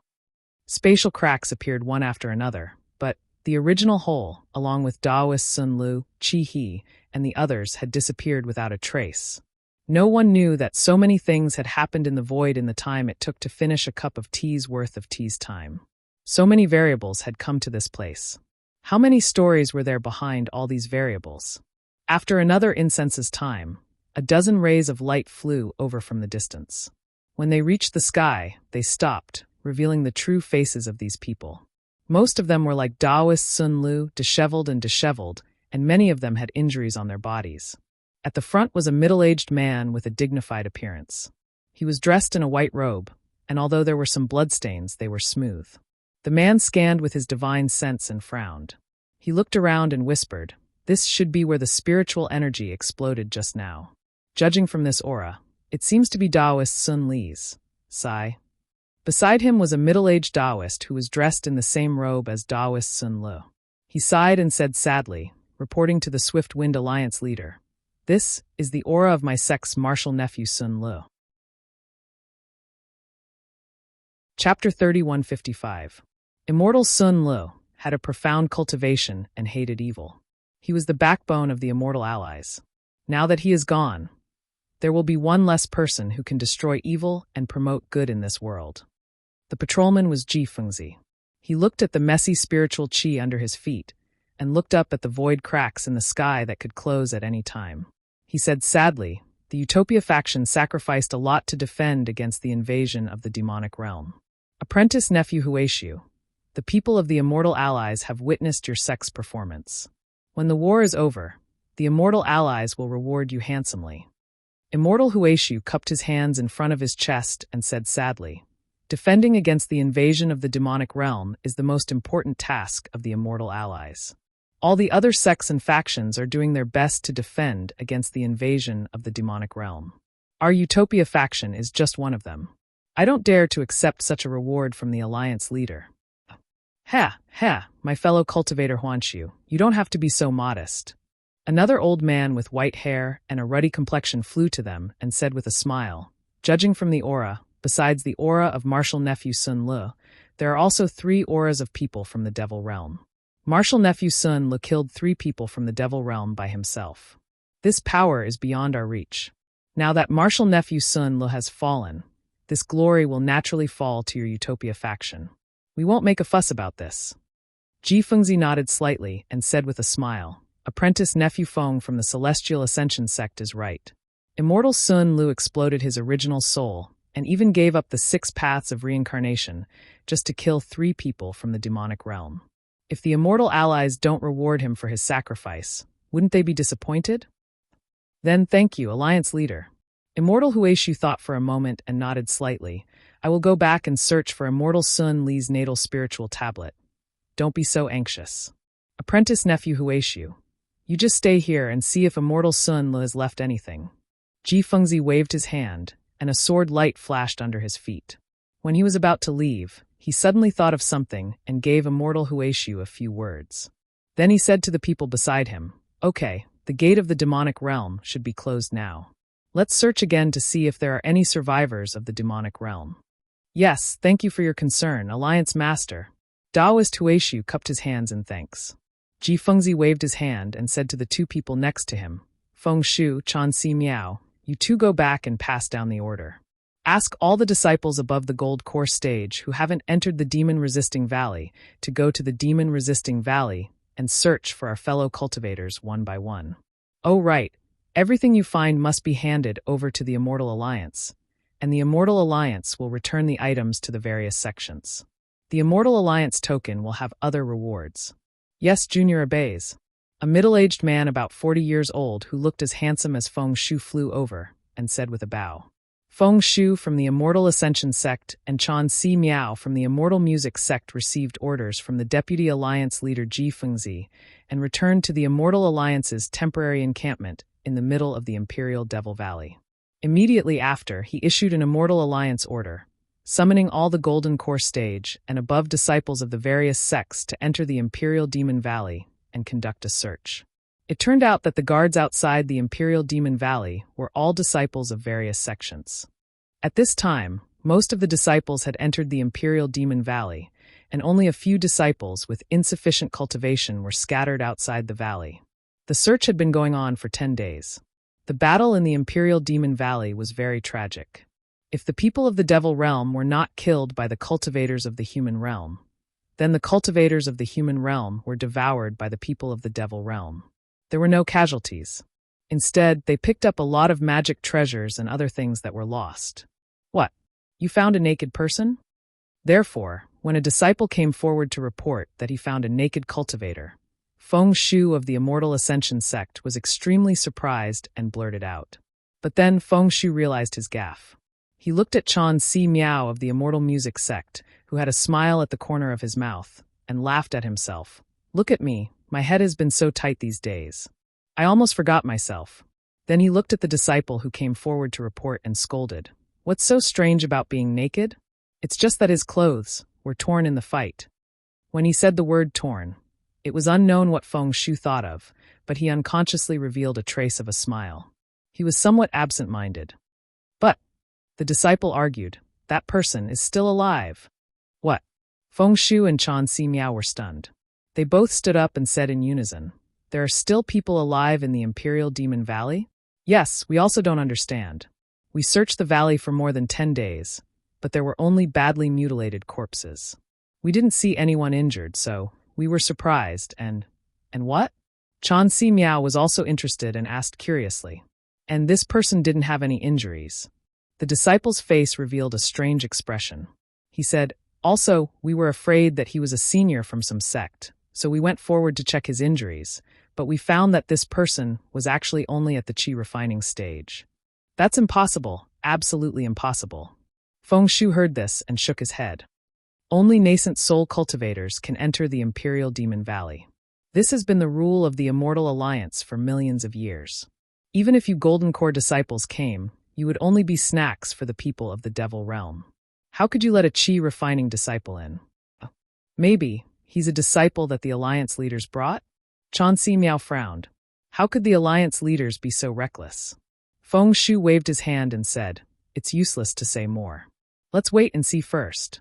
Spatial cracks appeared one after another, but the original hole, along with Taoist Sun Lu, Qi He, and the others, had disappeared without a trace. No one knew that so many things had happened in the void in the time it took to finish a cup of tea's worth of tea's time. So many variables had come to this place. How many stories were there behind all these variables? After another incense's time, a dozen rays of light flew over from the distance. When they reached the sky, they stopped, revealing the true faces of these people. Most of them were like Taoist Sun Lu, disheveled, and many of them had injuries on their bodies. At the front was a middle-aged man with a dignified appearance. He was dressed in a white robe, and although there were some bloodstains, they were smooth. The man scanned with his divine sense and frowned. He looked around and whispered, "This should be where the spiritual energy exploded just now. Judging from this aura, it seems to be Taoist Sun Li's." Sigh. Beside him was a middle-aged Taoist who was dressed in the same robe as Taoist Sun Lu. He sighed and said sadly, reporting to the Swift Wind Alliance leader, "This is the aura of my sect's martial nephew Sun Lu." Chapter 3155. Immortal Sun Lu had a profound cultivation and hated evil. He was the backbone of the Immortal Allies. Now that he is gone, there will be one less person who can destroy evil and promote good in this world. The patrolman was Ji Fengzi. He looked at the messy spiritual qi under his feet and looked up at the void cracks in the sky that could close at any time. He said sadly, "The Utopia faction sacrificed a lot to defend against the invasion of the demonic realm. Apprentice nephew Huaishu, the people of the Immortal Allies have witnessed your sect's performance. When the war is over, the Immortal Allies will reward you handsomely." Immortal Huaishu cupped his hands in front of his chest and said sadly, "Defending against the invasion of the demonic realm is the most important task of the Immortal Allies. All the other sects and factions are doing their best to defend against the invasion of the demonic realm. Our Utopia faction is just one of them. I don't dare to accept such a reward from the Alliance leader." Ha, my fellow cultivator Huanshu, you don't have to be so modest." Another old man with white hair and a ruddy complexion flew to them and said with a smile, "Judging from the aura, besides the aura of martial nephew Sun Lu, there are also 3 auras of people from the devil realm. Martial nephew Sun Lu killed 3 people from the devil realm by himself. This power is beyond our reach. Now that martial nephew Sun Le has fallen, this glory will naturally fall to your Utopia faction. We won't make a fuss about this. Ji Fengzi nodded slightly and said with a smile, apprentice nephew Feng from the Celestial Ascension sect is right. Immortal Sun Lu exploded his original soul and even gave up the 6 paths of reincarnation just to kill 3 people from the demonic realm. If the immortal allies don't reward him for his sacrifice, wouldn't they be disappointed? Then thank you, Alliance Leader. Immortal Huaishu thought for a moment and nodded slightly. I will go back and search for Immortal Sun Li's natal spiritual tablet. Don't be so anxious. Apprentice nephew Huaishu, you just stay here and see if Immortal Sun Li has left anything. Ji Fengzi waved his hand, and a sword light flashed under his feet. When he was about to leave, he suddenly thought of something and gave Immortal Huaishu a few words. Then he said to the people beside him, okay, the gate of the demonic realm should be closed now. Let's search again to see if there are any survivors of the demonic realm. Yes, thank you for your concern, Alliance Master. Taoist Huaishu cupped his hands in thanks. Ji Fengzi waved his hand and said to the 2 people next to him, Feng Shu, Chan Si Miao, you 2 go back and pass down the order. Ask all the disciples above the gold core stage who haven't entered the demon-resisting valley to go to the demon-resisting valley and search for our fellow cultivators one by one. Oh right, everything you find must be handed over to the Immortal Alliance, and the Immortal Alliance will return the items to the various sections. The Immortal Alliance token will have other rewards. Yes, Junior obeys. A middle-aged man about 40 years old who looked as handsome as Feng Shu flew over and said with a bow. Feng Shu from the Immortal Ascension sect and Chan Si Miao from the Immortal Music sect received orders from the Deputy Alliance leader Ji Fengzi and returned to the Immortal Alliance's temporary encampment in the middle of the Imperial Devil Valley. Immediately after, he issued an Immortal Alliance order, summoning all the Golden Core stage and above disciples of the various sects to enter the Imperial Demon Valley and conduct a search. It turned out that the guards outside the Imperial Demon Valley were all disciples of various sections. At this time, most of the disciples had entered the Imperial Demon Valley, and only a few disciples with insufficient cultivation were scattered outside the valley. The search had been going on for 10 days. The battle in the Imperial Demon Valley was very tragic. If the people of the Devil Realm were not killed by the cultivators of the human realm, then the cultivators of the human realm were devoured by the people of the Devil Realm. There were no casualties. Instead, they picked up a lot of magic treasures and other things that were lost. What? You found a naked person? Therefore, when a disciple came forward to report that he found a naked cultivator, Feng Shu of the Immortal Ascension sect was extremely surprised and blurted out. But then Feng Shu realized his gaffe. He looked at Chan Si Miao of the Immortal Music sect, who had a smile at the corner of his mouth, and laughed at himself. Look at me. My head has been so tight these days. I almost forgot myself. Then he looked at the disciple who came forward to report and scolded. What's so strange about being naked? It's just that his clothes were torn in the fight. When he said the word torn, it was unknown what Feng Shu thought of, but he unconsciously revealed a trace of a smile. He was somewhat absent-minded. But, the disciple argued, that person is still alive. What? Feng Shu and Chan Si Miao were stunned. They both stood up and said in unison, there are still people alive in the Imperial Demon Valley? Yes, we also don't understand. We searched the valley for more than 10 days, but there were only badly mutilated corpses. We didn't see anyone injured, so we were surprised and what? Chan Si Miao was also interested and asked curiously. And this person didn't have any injuries. The disciple's face revealed a strange expression. He said, also, we were afraid that he was a senior from some sect. So we went forward to check his injuries, but we found that this person was actually only at the qi refining stage. That's impossible, absolutely impossible. Feng Shu heard this and shook his head. Only nascent soul cultivators can enter the Imperial Demon Valley. This has been the rule of the Immortal Alliance for millions of years. Even if you Golden Core disciples came, you would only be snacks for the people of the Devil Realm. How could you let a qi refining disciple in? Maybe. He's a disciple that the Alliance leaders brought? Chan Si Miao frowned. How could the Alliance leaders be so reckless? Feng Shu waved his hand and said, it's useless to say more. Let's wait and see first.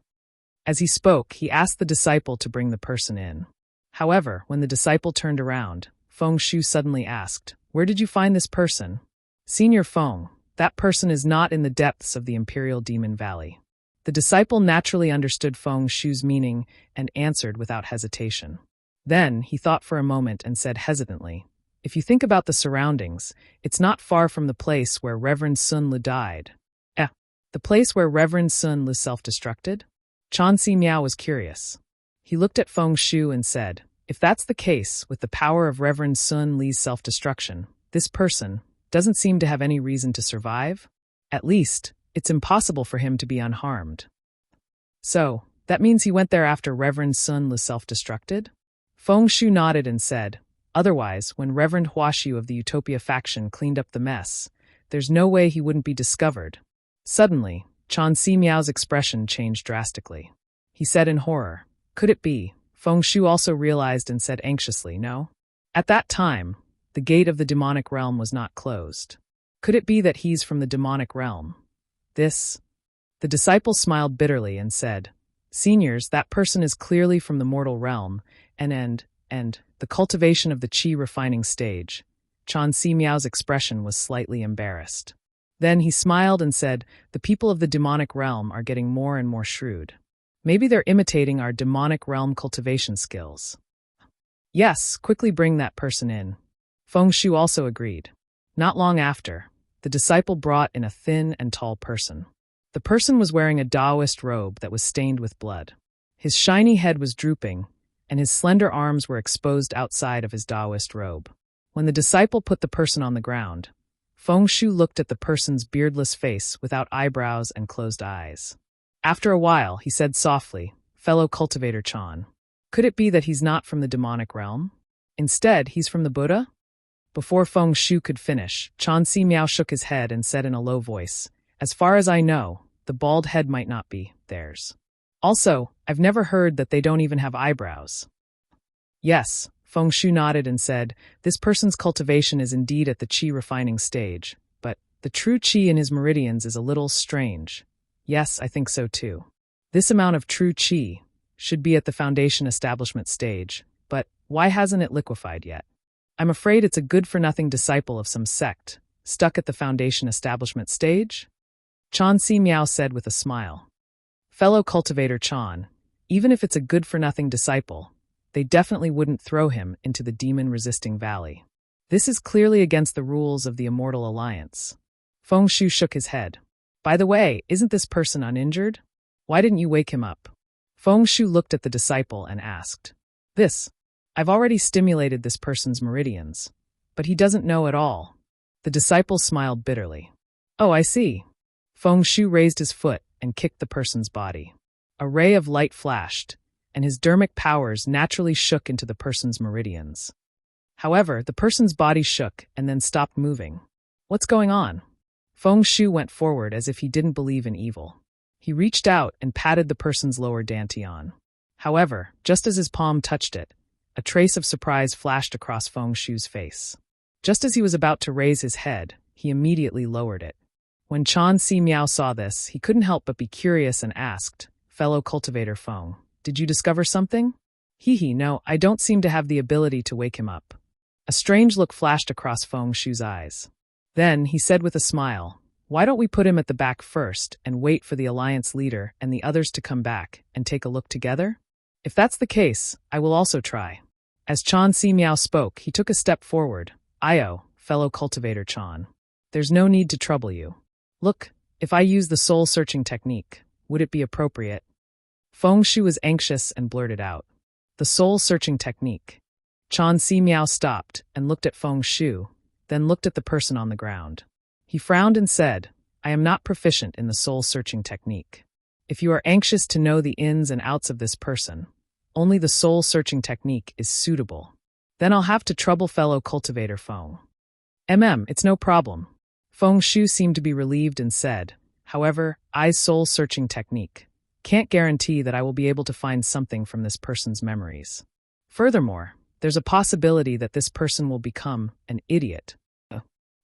As he spoke, he asked the disciple to bring the person in. However, when the disciple turned around, Feng Shu suddenly asked, Where did you find this person? Senior Feng, that person is not in the depths of the Imperial Demon Valley. The disciple naturally understood Feng Shu's meaning and answered without hesitation. Then he thought for a moment and said hesitantly, if you think about the surroundings, it's not far from the place where Reverend Sun Lu died. The place where Reverend Sun Lu self-destructed? Chan Si Miao was curious. He looked at Feng Shu and said, if that's the case, with the power of Reverend Sun Li's self-destruction, this person doesn't seem to have any reason to survive. At least, it's impossible for him to be unharmed. So, that means he went there after Reverend Sun Lu self-destructed? Feng Shu nodded and said, otherwise, when Reverend Huaxiu of the Utopia faction cleaned up the mess, there's no way he wouldn't be discovered. Suddenly, Chan Si Miao's expression changed drastically. He said in horror, could it be? Feng Shu also realized and said anxiously, no. At that time, the gate of the demonic realm was not closed. Could it be that he's from the demonic realm? The disciple smiled bitterly and said, seniors, that person is clearly from the mortal realm, and the cultivation of the qi refining stage. Chan Si Miao's expression was slightly embarrassed. Then he smiled and said, the people of the demonic realm are getting more and more shrewd. Maybe they're imitating our demonic realm cultivation skills. Yes, quickly bring that person in. Feng Shu also agreed. Not long after, the disciple brought in a thin and tall person. The person was wearing a Taoist robe that was stained with blood. His shiny head was drooping, and his slender arms were exposed outside of his Taoist robe. When the disciple put the person on the ground, Feng Shu looked at the person's beardless face without eyebrows and closed eyes. After a while, he said softly, fellow cultivator Chan, could it be that he's not from the demonic realm? Instead, he's from the Buddha? Before Feng Shu could finish, Chan Si Miao shook his head and said in a low voice, as far as I know, the bald head might not be theirs. Also, I've never heard that they don't even have eyebrows. Yes, Feng Shu nodded and said, this person's cultivation is indeed at the qi refining stage, but the true qi in his meridians is a little strange. Yes, I think so too. This amount of true qi should be at the foundation establishment stage, but why hasn't it liquefied yet? I'm afraid it's a good-for-nothing disciple of some sect, stuck at the foundation establishment stage? Chan Si Miao said with a smile. Fellow cultivator Chan, even if it's a good-for-nothing disciple, they definitely wouldn't throw him into the demon-resisting valley. This is clearly against the rules of the Immortal Alliance. Feng Shu shook his head. By the way, isn't this person uninjured? Why didn't you wake him up? Feng Shu looked at the disciple and asked. I've already stimulated this person's meridians, but he doesn't know at all. The disciple smiled bitterly. Oh, I see. Feng Shu raised his foot and kicked the person's body. A ray of light flashed, and his dermic powers naturally shook into the person's meridians. However, the person's body shook and then stopped moving. What's going on? Feng Shu went forward as if he didn't believe in evil. He reached out and patted the person's lower dantian. However, just as his palm touched it, a trace of surprise flashed across Feng Shu's face. Just as he was about to raise his head, he immediately lowered it. When Chan Si Miao saw this, he couldn't help but be curious and asked, fellow cultivator Feng, did you discover something? No, I don't seem to have the ability to wake him up. A strange look flashed across Feng Shu's eyes. Then he said with a smile, why don't we put him at the back first and wait for the alliance leader and the others to come back and take a look together? If that's the case, I will also try. As Chan Si Miao spoke, he took a step forward. Fellow cultivator Chan. There's no need to trouble you. Look, if I use the soul-searching technique, would it be appropriate? Feng Shu was anxious and blurted out. The soul-searching technique. Chan Si Miao stopped and looked at Feng Shu, then looked at the person on the ground. He frowned and said, I am not proficient in the soul-searching technique. If you are anxious to know the ins and outs of this person, only the soul-searching technique is suitable. Then I'll have to trouble fellow cultivator Feng. It's no problem. Feng Shu seemed to be relieved and said, however, I's soul-searching technique can't guarantee that I will be able to find something from this person's memories. Furthermore, there's a possibility that this person will become an idiot.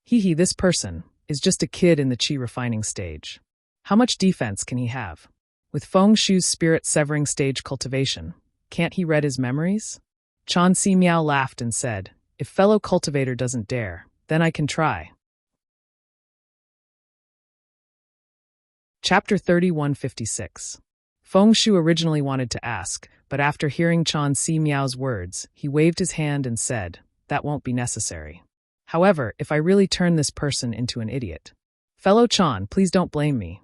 This person is just a kid in the qi refining stage. How much defense can he have? With Feng Shu's spirit-severing stage cultivation, can't he read his memories? Chan Si Miao laughed and said, if fellow cultivator doesn't dare, Then I can try. Chapter 3156. Feng Shu originally wanted to ask, but after hearing Chan Si Miao's words, he waved his hand and said, "That won't be necessary. However, if I really turn this person into an idiot." "Fellow Chan, please don't blame me."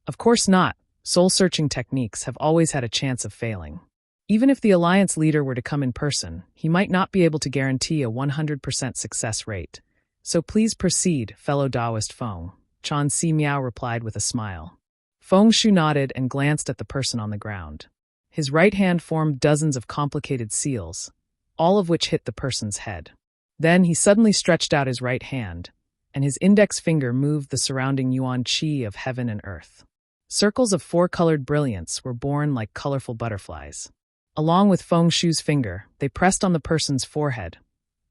"Of course not. Soul-searching techniques have always had a chance of failing. Even if the alliance leader were to come in person, he might not be able to guarantee a 100% success rate. So please proceed, fellow Taoist Feng," Chan Si Miao replied with a smile. Feng Shu nodded and glanced at the person on the ground. His right hand formed dozens of complicated seals, all of which hit the person's head. Then he suddenly stretched out his right hand, and his index finger moved the surrounding yuan qi of heaven and earth. Circles of four-colored brilliance were born like colorful butterflies. Along with Feng Shu's finger, they pressed on the person's forehead.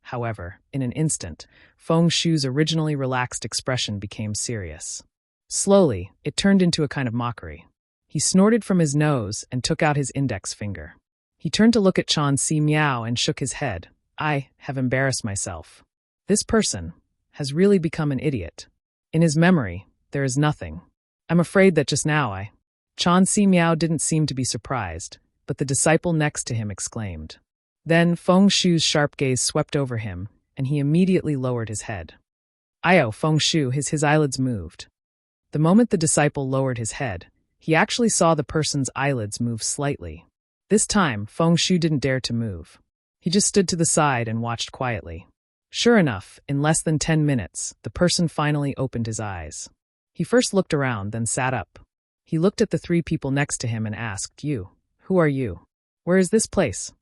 However, in an instant, Feng Shu's originally relaxed expression became serious. Slowly, it turned into a kind of mockery. He snorted from his nose and took out his index finger. He turned to look at Chan Si Miao and shook his head. "I have embarrassed myself. This person has really become an idiot. In his memory, there is nothing. I'm afraid that just now Chan Si Miao didn't seem to be surprised, but the disciple next to him exclaimed. Then Feng Shu's sharp gaze swept over him, and he immediately lowered his head. "Ayo, Feng Shu," his eyelids moved. The moment the disciple lowered his head, he actually saw the person's eyelids move slightly. This time, Feng Shu didn't dare to move. He just stood to the side and watched quietly. Sure enough, in less than 10 minutes, the person finally opened his eyes. He first looked around, then sat up. He looked at the three people next to him and asked, "You, who are you? Where is this place?"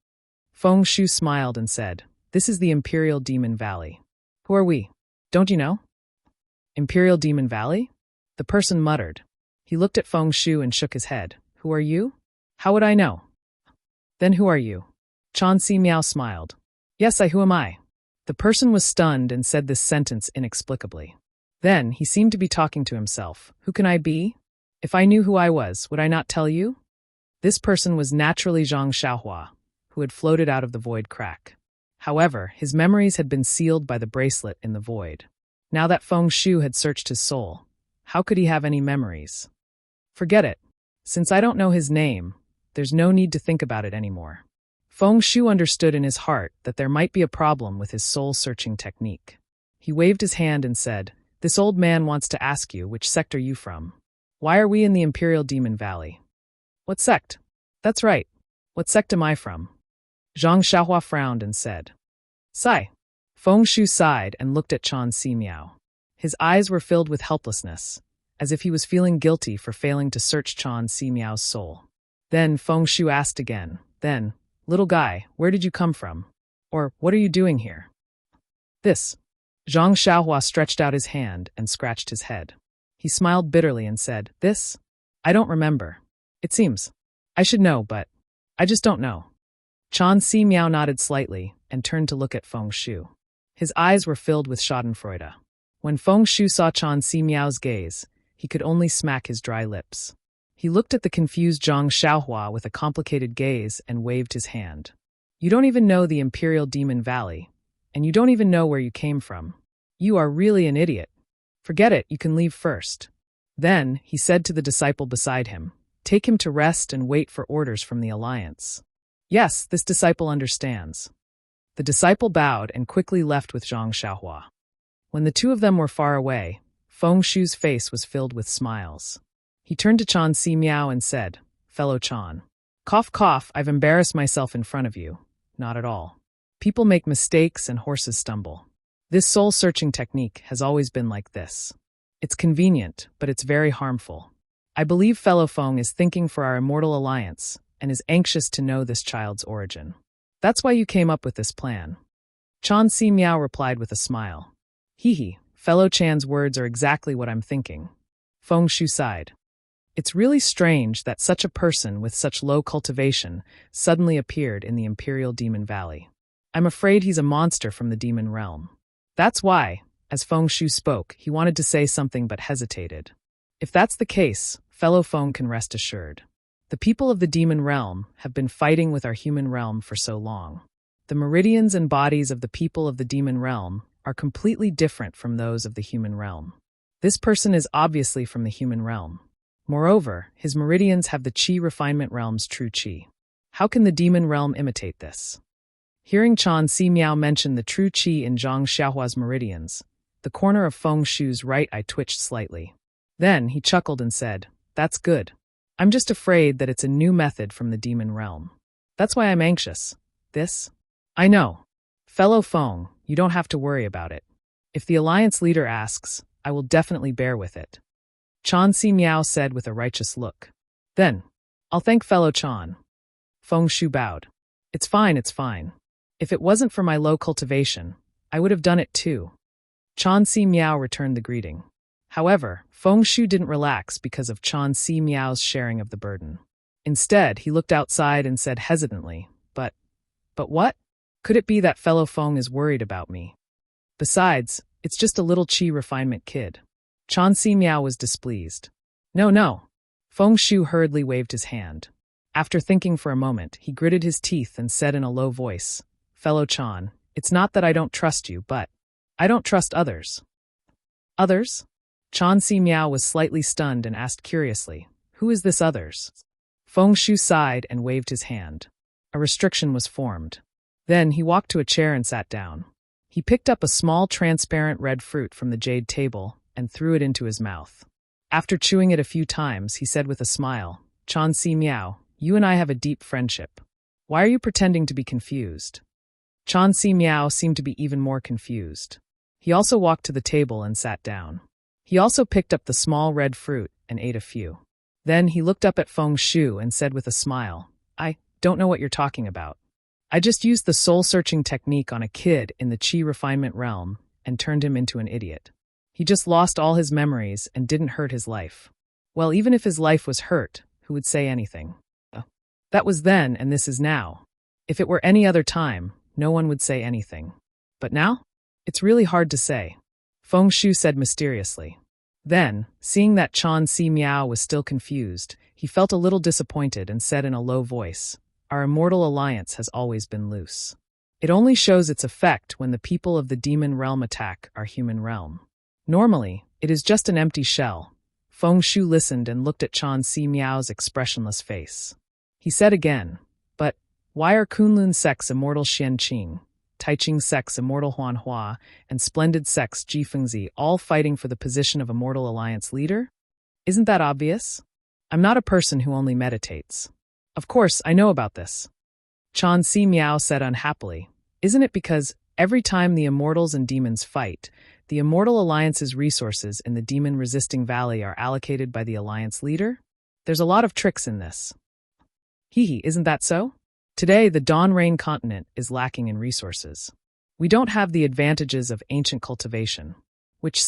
Feng Shu smiled and said, "This is the Imperial Demon Valley." "Who are we? Don't you know?" "Imperial Demon Valley?" The person muttered. He looked at Feng Shu and shook his head. "Who are you? How would I know?" "Then who are you?" Chan Si Miao smiled. "Yes, who am I?" The person was stunned and said this sentence inexplicably. Then he seemed to be talking to himself. "Who can I be? If I knew who I was, would I not tell you?" This person was naturally Zhang Xiaohua, who had floated out of the void crack. However, his memories had been sealed by the bracelet in the void. Now that Feng Shu had searched his soul, how could he have any memories? Forget it. Since I don't know his name, there's no need to think about it anymore. Feng Shu understood in his heart that there might be a problem with his soul-searching technique. He waved his hand and said, "This old man wants to ask you which sect are you from? Why are we in the Imperial Demon Valley?" "What sect?" "That's right. What sect am I from?" Zhang Xiaohua frowned and said, "Sigh." Feng Shu sighed and looked at Chan Si Miao. His eyes were filled with helplessness, as if he was feeling guilty for failing to search Chan Si Miao's soul. Then Feng Shu asked again, "Little guy, where did you come from? Or, what are you doing here?" "This." Zhang Xiaohua stretched out his hand and scratched his head. He smiled bitterly and said, "This? I don't remember. It seems I should know, but I just don't know." Chan Si Miao nodded slightly and turned to look at Feng Shu. His eyes were filled with schadenfreude. When Feng Shu saw Chan Si Miao's gaze, he could only smack his dry lips. He looked at the confused Zhang Xiaohua with a complicated gaze and waved his hand. "You don't even know the Imperial Demon Valley, and you don't even know where you came from. You are really an idiot. Forget it, you can leave first." Then, he said to the disciple beside him, "Take him to rest and wait for orders from the Alliance." "Yes, this disciple understands." The disciple bowed and quickly left with Zhang Xiaohua. When the two of them were far away, Feng Shu's face was filled with smiles. He turned to Chan Si Miao and said, "Fellow Chan. Cough cough, I've embarrassed myself in front of you. Not at all. People make mistakes and horses stumble. This soul-searching technique has always been like this. It's convenient, but it's very harmful. I believe fellow Feng is thinking for our immortal alliance and is anxious to know this child's origin. That's why you came up with this plan." Chan Si Miao replied with a smile. "Hee, fellow Chan's words are exactly what I'm thinking." Feng Shu sighed. It's really strange that such a person with such low cultivation suddenly appeared in the Imperial Demon Valley. I'm afraid he's a monster from the demon realm. That's why, as Feng Shu spoke, he wanted to say something but hesitated. If that's the case, fellow Feng can rest assured. The people of the demon realm have been fighting with our human realm for so long. The meridians and bodies of the people of the demon realm are completely different from those of the human realm. This person is obviously from the human realm. Moreover, his meridians have the Qi refinement realm's true Qi. How can the demon realm imitate this? Hearing Chan Si Miao mention the true Qi in Zhang Xiaohua's meridians, the corner of Feng Shu's right eye twitched slightly. Then he chuckled and said, "That's good. I'm just afraid that it's a new method from the demon realm. That's why I'm anxious. This? I know. Fellow Feng, you don't have to worry about it. If the alliance leader asks, I will definitely bear with it." Chan Si Miao said with a righteous look. "Then, I'll thank fellow Chan." Feng Shu bowed. It's fine. If it wasn't for my low cultivation, I would have done it too." Chan Si Miao returned the greeting. However, Feng Shu didn't relax because of Chan Si Miao's sharing of the burden. Instead, he looked outside and said hesitantly, But what? Could it be that fellow Feng is worried about me? Besides, it's just a little Qi refinement kid." Chan Si Miao was displeased. No. Feng Shu hurriedly waved his hand. After thinking for a moment, he gritted his teeth and said in a low voice, "Fellow Chan, it's not that I don't trust you, but I don't trust others." "Others?" Chan Si Miao was slightly stunned and asked curiously, "Who is this others?" Feng Shu sighed and waved his hand. A restriction was formed. Then he walked to a chair and sat down. He picked up a small transparent red fruit from the jade table and threw it into his mouth. After chewing it a few times, he said with a smile, "Chan Si Miao, you and I have a deep friendship. Why are you pretending to be confused?" Chan Si Miao seemed to be even more confused. He also walked to the table and sat down. He also picked up the small red fruit and ate a few. Then he looked up at Feng Shu and said with a smile, "I don't know what you're talking about. I just used the soul-searching technique on a kid in the Qi refinement realm and turned him into an idiot. He just lost all his memories and didn't hurt his life. Well, even if his life was hurt, who would say anything? That was then and this is now. If it were any other time, no one would say anything. But now? It's really hard to say," Feng Shu said mysteriously. Then, seeing that Chan Si Miao was still confused, he felt a little disappointed and said in a low voice, "Our immortal alliance has always been loose. It only shows its effect when the people of the demon realm attack our human realm. Normally, it is just an empty shell." Feng Shu listened and looked at Chan Si Miao's expressionless face. He said again, "But why are Kunlun Sect's immortal Xian Qing, Taiching Sect's immortal Huan Hua, and Splendid Sect's Ji Fengzi all fighting for the position of immortal alliance leader? Isn't that obvious? I'm not a person who only meditates. Of course, I know about this." Chan Si Miao said unhappily, "Isn't it because every time the immortals and demons fight, the immortal alliance's resources in the demon-resisting valley are allocated by the alliance leader? There's a lot of tricks in this." Isn't that so? Today, the Dawn Rain continent is lacking in resources. We don't have the advantages of ancient cultivation. Which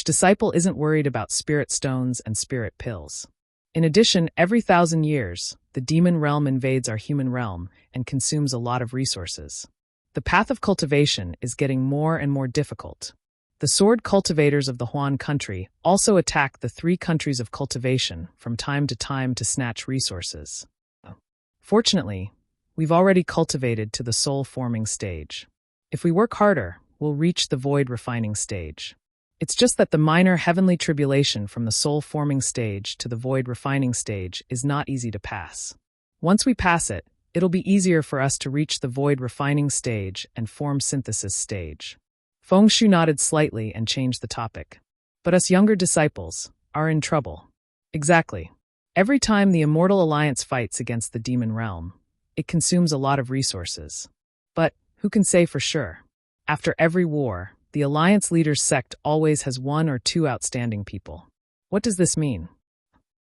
disciple isn't worried about spirit stones and spirit pills? In addition, every 1,000 years, the demon realm invades our human realm and consumes a lot of resources. The path of cultivation is getting more and more difficult. The sword cultivators of the Huan country also attack the 3 countries of cultivation from time to snatch resources. Fortunately, we've already cultivated to the soul-forming stage. If we work harder, we'll reach the void refining stage. It's just that the minor heavenly tribulation from the soul-forming stage to the void refining stage is not easy to pass. Once we pass it, it'll be easier for us to reach the void refining stage and form synthesis stage." Feng Shu nodded slightly and changed the topic. "But us younger disciples are in trouble." "Exactly. Every time the Immortal Alliance fights against the demon realm, it consumes a lot of resources. But who can say for sure? After every war, the Alliance leader's sect always has 1 or 2 outstanding people. What does this mean?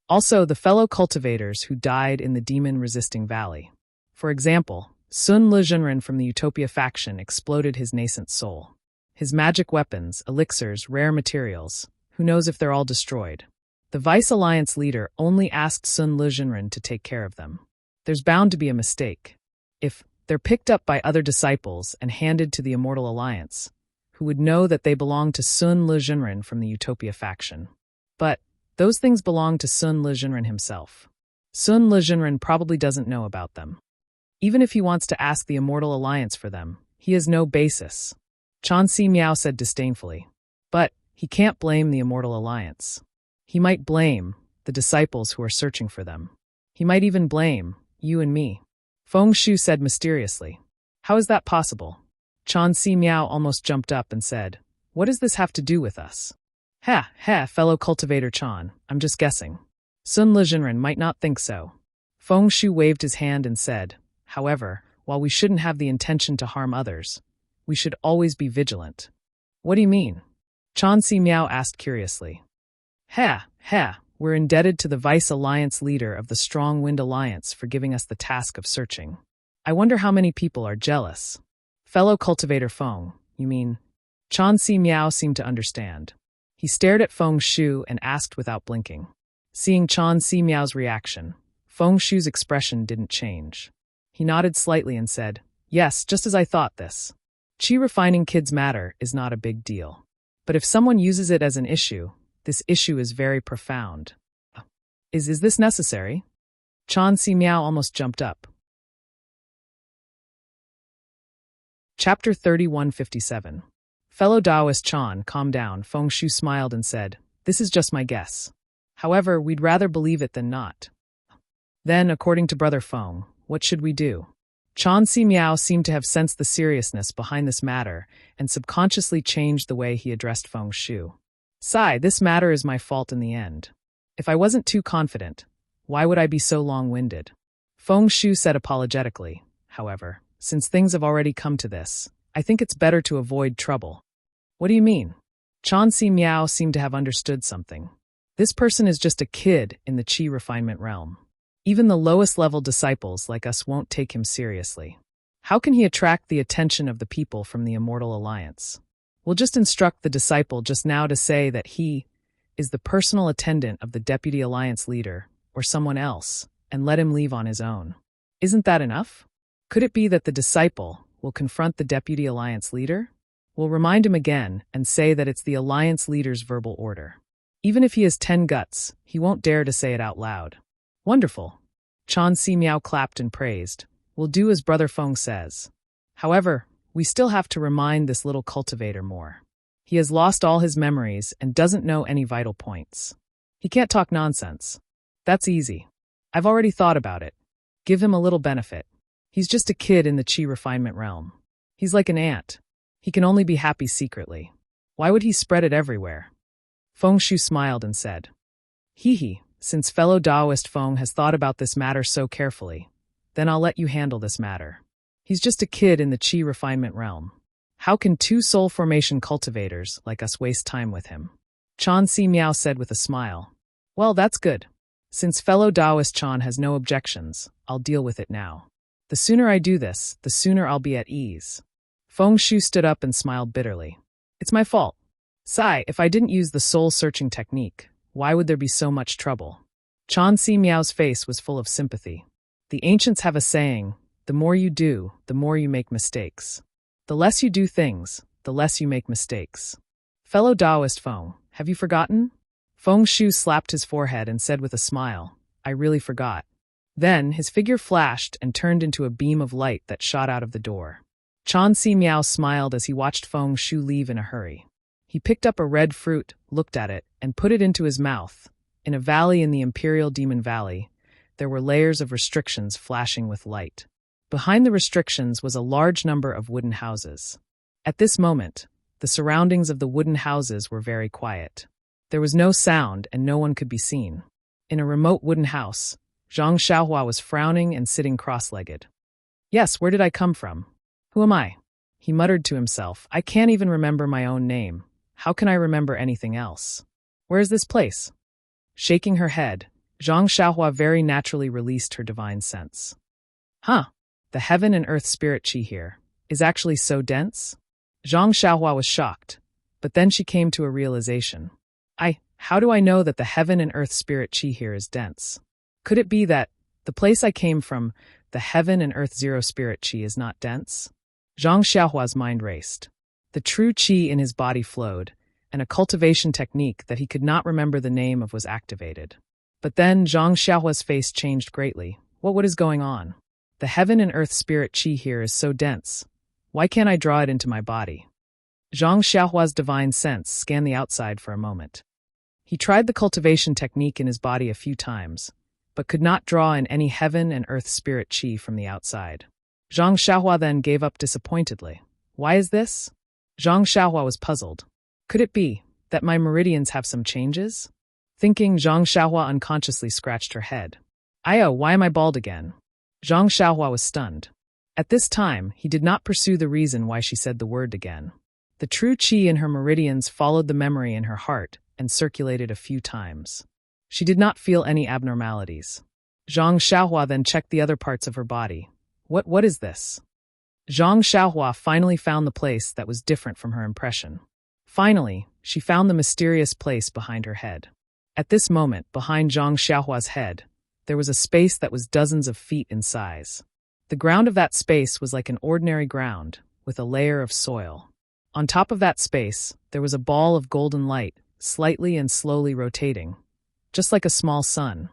Also, the fellow cultivators who died in the demon-resisting valley. For example, Sun Lezhenren from the Utopia faction exploded his nascent soul. His magic weapons, elixirs, rare materials, who knows if they're all destroyed? The Vice Alliance leader only asked Sun Lezhenren to take care of them. There's bound to be a mistake. If they're picked up by other disciples and handed to the Immortal Alliance, who would know that they belong to Sun Lezhenren from the Utopia faction. But those things belong to Sun Lezhenren himself. Sun Lezhenren probably doesn't know about them. Even if he wants to ask the Immortal Alliance for them, he has no basis. Chan Si Miao said disdainfully. But he can't blame the Immortal Alliance. He might blame the disciples who are searching for them. He might even blame you and me. Feng Shu said mysteriously. How is that possible? Chan Si Miao almost jumped up and said, What does this have to do with us? Ha, fellow cultivator Chan, I'm just guessing. Sun Lezhenren might not think so. Feng Shu waved his hand and said, However, while we shouldn't have the intention to harm others, we should always be vigilant. What do you mean? Chan Si Miao asked curiously. We're indebted to the Vice Alliance leader of the Strong Wind Alliance for giving us the task of searching. I wonder how many people are jealous. Fellow cultivator Feng, you mean? Chan Si Miao seemed to understand. He stared at Feng Shu and asked without blinking. Seeing Chan Si Miao's reaction, Feng Shu's expression didn't change. He nodded slightly and said, Yes, just as I thought this. Qi refining kids' matter is not a big deal. But if someone uses it as an issue, this issue is very profound. Is this necessary? Chan Si Miao almost jumped up. Chapter 3157. Fellow Taoist Chan, calm down, Feng Shu smiled and said, This is just my guess. However, we'd rather believe it than not. Then, according to Brother Feng, what should we do? Chan Si Miao seemed to have sensed the seriousness behind this matter and subconsciously changed the way he addressed Feng Shu. Sai, this matter is my fault in the end. If I wasn't too confident, why would I be so long-winded? Feng Shu said apologetically, however, since things have already come to this, I think it's better to avoid trouble. What do you mean? Chan Si Miao seemed to have understood something. This person is just a kid in the Qi refinement realm. Even the lowest-level disciples like us won't take him seriously. How can he attract the attention of the people from the Immortal Alliance? We'll just instruct the disciple just now to say that he is the personal attendant of the Deputy Alliance leader, or someone else, and let him leave on his own. Isn't that enough? Could it be that the disciple will confront the Deputy Alliance leader? We'll remind him again and say that it's the Alliance leader's verbal order. Even if he has 10 guts, he won't dare to say it out loud. Wonderful. Chan Si Miao clapped and praised. We'll do as Brother Feng says. However, we still have to remind this little cultivator more. He has lost all his memories and doesn't know any vital points. He can't talk nonsense. That's easy. I've already thought about it. Give him a little benefit. He's just a kid in the Qi refinement realm. He's like an ant. He can only be happy secretly. Why would he spread it everywhere? Feng Shu smiled and said, Since fellow Taoist Feng has thought about this matter so carefully, then I'll let you handle this matter. He's just a kid in the Qi refinement realm. How can two soul formation cultivators like us waste time with him? Chan Si Miao said with a smile. Well, that's good. Since fellow Taoist Chan has no objections, I'll deal with it now. The sooner I do this, the sooner I'll be at ease. Feng Shu stood up and smiled bitterly. It's my fault. Sai, if I didn't use the soul-searching technique, why would there be so much trouble? Chan Si Miao's face was full of sympathy. The ancients have a saying, the more you do, the more you make mistakes. The less you do things, the less you make mistakes. Fellow Taoist Feng, have you forgotten? Feng Shu slapped his forehead and said with a smile, I really forgot. Then his figure flashed and turned into a beam of light that shot out of the door. Chan Si Miao smiled as he watched Feng Shu leave in a hurry. He picked up a red fruit, looked at it, and put it into his mouth. In a valley in the Imperial Demon Valley, there were layers of restrictions flashing with light. Behind the restrictions was a large number of wooden houses. At this moment, the surroundings of the wooden houses were very quiet. There was no sound and no one could be seen. In a remote wooden house, Zhang Xiaohua was frowning and sitting cross-legged. Yes, where did I come from? Who am I? He muttered to himself, I can't even remember my own name. How can I remember anything else? Where is this place? Shaking her head, Zhang Xiaohua very naturally released her divine sense. The heaven and earth spirit qi here is actually so dense? Zhang Xiaohua was shocked, but then she came to a realization. How do I know that the heaven and earth spirit qi here is dense? Could it be that the place I came from, the heaven and earth zero spirit qi, is not dense? Zhang Xiaohua's mind raced. The true qi in his body flowed, and a cultivation technique that he could not remember the name of was activated. But then Zhang Xiaohua's face changed greatly. What is going on? The heaven and earth spirit qi here is so dense. Why can't I draw it into my body? Zhang Xiaohua's divine sense scanned the outside for a moment. He tried the cultivation technique in his body a few times, but could not draw in any heaven and earth spirit qi from the outside. Zhang Xiaohua then gave up disappointedly. Why is this? Zhang Xiaohua was puzzled. Could it be that my meridians have some changes? Thinking, Zhang Xiaohua unconsciously scratched her head. Why am I bald again? Zhang Xiaohua was stunned. At this time, he did not pursue the reason why she said the word again. The true qi in her meridians followed the memory in her heart and circulated a few times. She did not feel any abnormalities. Zhang Xiaohua then checked the other parts of her body. What is this? Zhang Xiaohua finally found the place that was different from her impression. Finally, she found the mysterious place behind her head. At this moment, behind Zhang Xiaohua's head, there was a space that was dozens of feet in size. The ground of that space was like an ordinary ground, with a layer of soil. On top of that space, there was a ball of golden light, slightly and slowly rotating, just like a small sun.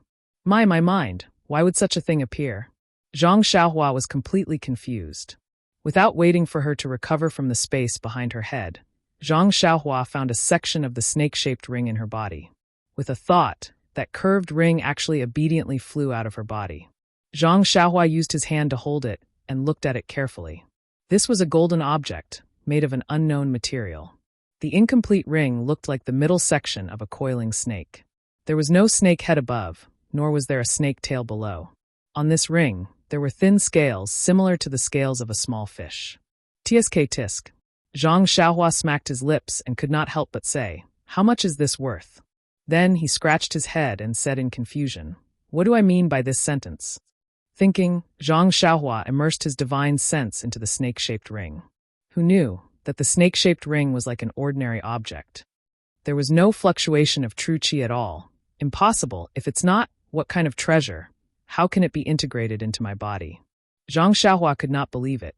My mind, why would such a thing appear? Zhang Xiaohua was completely confused. Without waiting for her to recover from the space behind her head, Zhang Xiaohua found a section of the snake-shaped ring in her body. With a thought, that curved ring actually obediently flew out of her body. Zhang Xiaohua used his hand to hold it and looked at it carefully. This was a golden object, made of an unknown material. The incomplete ring looked like the middle section of a coiling snake. There was no snake head above, nor was there a snake tail below. On this ring, there were thin scales similar to the scales of a small fish. Tsk tisk. Zhang Xiaohua smacked his lips and could not help but say, "How much is this worth?" Then he scratched his head and said in confusion, "What do I mean by this sentence?" Thinking, Zhang Xiaohua immersed his divine sense into the snake-shaped ring. Who knew that the snake-shaped ring was like an ordinary object? There was no fluctuation of true qi at all. Impossible. If it's not, what kind of treasure? How can it be integrated into my body? Zhang Xiaohua could not believe it.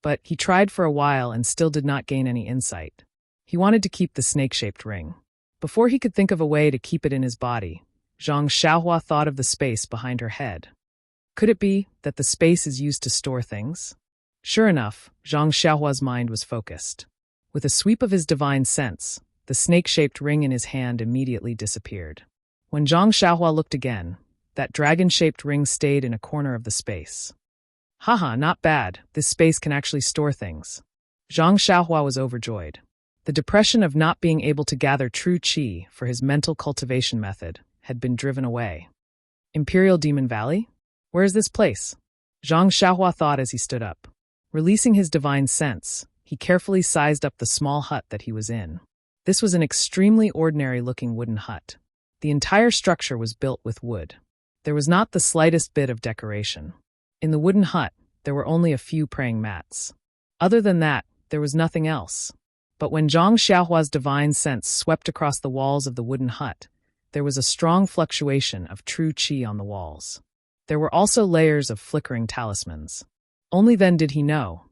But he tried for a while and still did not gain any insight. He wanted to keep the snake-shaped ring. Before he could think of a way to keep it in his body, Zhang Xiaohua thought of the space behind her head. Could it be that the space is used to store things? Sure enough, Zhang Xiaohua's mind was focused. With a sweep of his divine sense, the snake-shaped ring in his hand immediately disappeared. When Zhang Xiaohua looked again, that dragon-shaped ring stayed in a corner of the space. Haha, not bad. This space can actually store things. Zhang Xiaohua was overjoyed. The depression of not being able to gather true qi for his mental cultivation method had been driven away. Imperial Demon Valley? Where is this place? Zhang Xiaohua thought as he stood up. Releasing his divine sense, he carefully sized up the small hut that he was in. This was an extremely ordinary-looking wooden hut. The entire structure was built with wood. There was not the slightest bit of decoration. In the wooden hut, there were only a few praying mats. Other than that, there was nothing else. But when Zhang Xiaohua's divine sense swept across the walls of the wooden hut, there was a strong fluctuation of true qi on the walls. There were also layers of flickering talismans. Only then did he know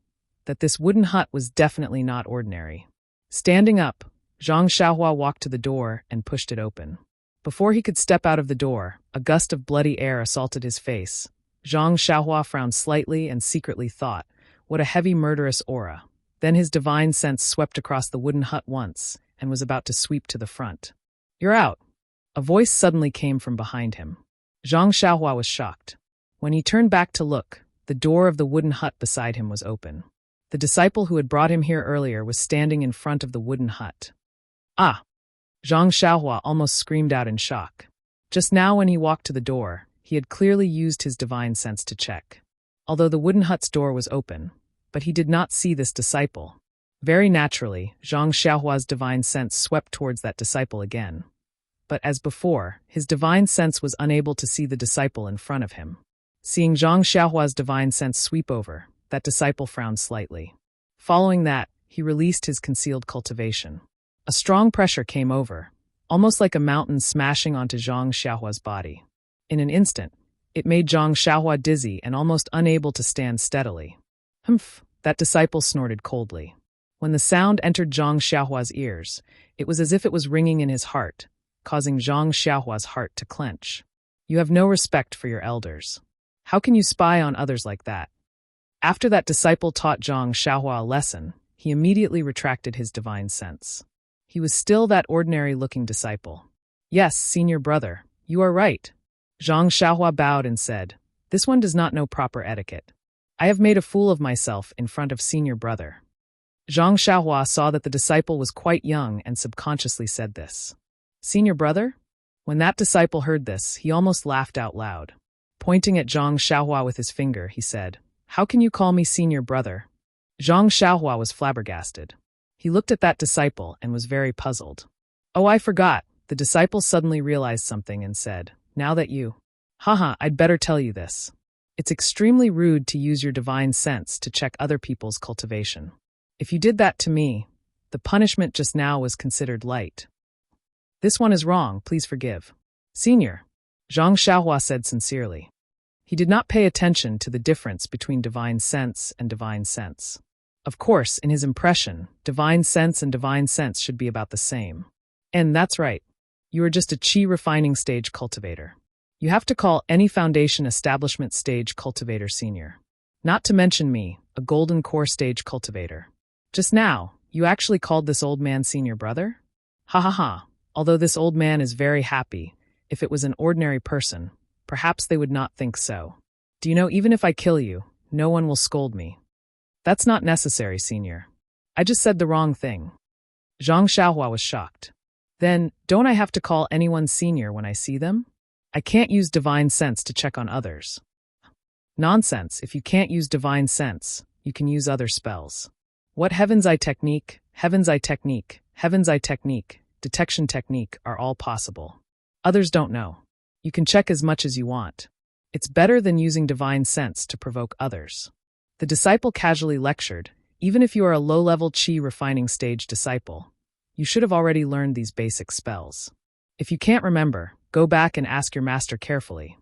that this wooden hut was definitely not ordinary. Standing up, Zhang Xiaohua walked to the door and pushed it open. Before he could step out of the door, a gust of bloody air assaulted his face. Zhang Xiaohua frowned slightly and secretly thought, what a heavy murderous aura. Then his divine sense swept across the wooden hut once and was about to sweep to the front. "You're out." A voice suddenly came from behind him. Zhang Xiaohua was shocked. When he turned back to look, the door of the wooden hut beside him was open. The disciple who had brought him here earlier was standing in front of the wooden hut. "Ah!" Zhang Xiaohua almost screamed out in shock. Just now when he walked to the door, he had clearly used his divine sense to check. Although the wooden hut's door was open, but he did not see this disciple. Very naturally, Zhang Xiaohua's divine sense swept towards that disciple again. But as before, his divine sense was unable to see the disciple in front of him. Seeing Zhang Xiaohua's divine sense sweep over, that disciple frowned slightly. Following that, he released his concealed cultivation. A strong pressure came over, almost like a mountain smashing onto Zhang Xiaohua's body. In an instant, it made Zhang Xiaohua dizzy and almost unable to stand steadily. "Humph," that disciple snorted coldly. When the sound entered Zhang Xiaohua's ears, it was as if it was ringing in his heart, causing Zhang Xiaohua's heart to clench. "You have no respect for your elders. How can you spy on others like that?" After that disciple taught Zhang Xiaohua a lesson, he immediately retracted his divine sense. He was still that ordinary-looking disciple. Yes, senior brother, you are right. Zhang Xiaohua bowed and said, this one does not know proper etiquette. I have made a fool of myself in front of senior brother. Zhang Xiaohua saw that the disciple was quite young and subconsciously said this. Senior brother? When that disciple heard this, he almost laughed out loud. Pointing at Zhang Xiaohua with his finger, he said, how can you call me senior brother? Zhang Xiaohua was flabbergasted. He looked at that disciple and was very puzzled. Oh, I forgot. The disciple suddenly realized something and said, now that you… Haha, I'd better tell you this. It's extremely rude to use your divine sense to check other people's cultivation. If you did that to me, the punishment just now was considered light. This one is wrong, please forgive. Senior, Zhang Xiaohua said sincerely. He did not pay attention to the difference between divine sense and divine sense. Of course, in his impression, divine sense and divine sense should be about the same. And that's right. You are just a chi refining stage cultivator. You have to call any foundation establishment stage cultivator senior. Not to mention me, a golden core stage cultivator. Just now, you actually called this old man senior brother? Ha ha ha. Although this old man is very happy, if it was an ordinary person, perhaps they would not think so. Do you know, even if I kill you, no one will scold me. That's not necessary, senior. I just said the wrong thing. Zhang Xiaohua was shocked. Then, don't I have to call anyone senior when I see them? I can't use divine sense to check on others. Nonsense, if you can't use divine sense, you can use other spells. What heaven's eye technique, heaven's eye technique, heaven's eye technique, detection technique are all possible. Others don't know. You can check as much as you want. It's better than using divine sense to provoke others. The disciple casually lectured, even if you are a low-level chi refining stage disciple, you should have already learned these basic spells. If you can't remember, go back and ask your master carefully.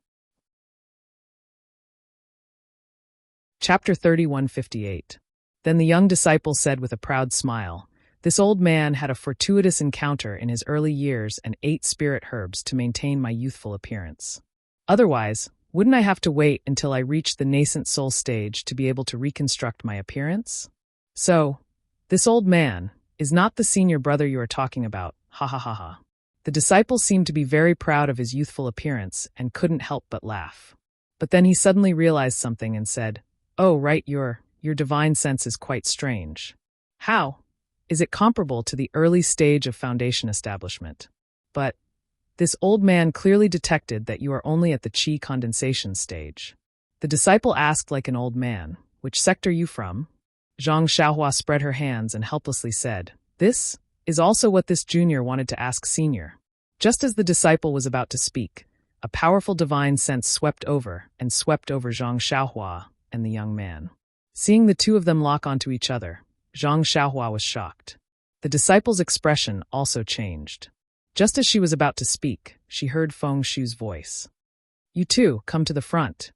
Chapter 3158. Then the young disciple said with a proud smile, this old man had a fortuitous encounter in his early years and ate spirit herbs to maintain my youthful appearance. Otherwise, wouldn't I have to wait until I reached the nascent soul stage to be able to reconstruct my appearance? So, this old man is not the senior brother you are talking about, ha ha ha ha. The disciple seemed to be very proud of his youthful appearance and couldn't help but laugh. But then he suddenly realized something and said, oh right, your divine sense is quite strange. How? Is it comparable to the early stage of foundation establishment? But this old man clearly detected that you are only at the chi condensation stage. The disciple asked like an old man, which sect are you from? Zhang Xiaohua spread her hands and helplessly said, this is also what this junior wanted to ask senior. Just as the disciple was about to speak, a powerful divine sense swept over Zhang Xiaohua and the young man. Seeing the two of them lock onto each other, Zhang Xiaohua was shocked. The disciple's expression also changed. Just as she was about to speak, she heard Feng Shu's voice. You two, come to the front.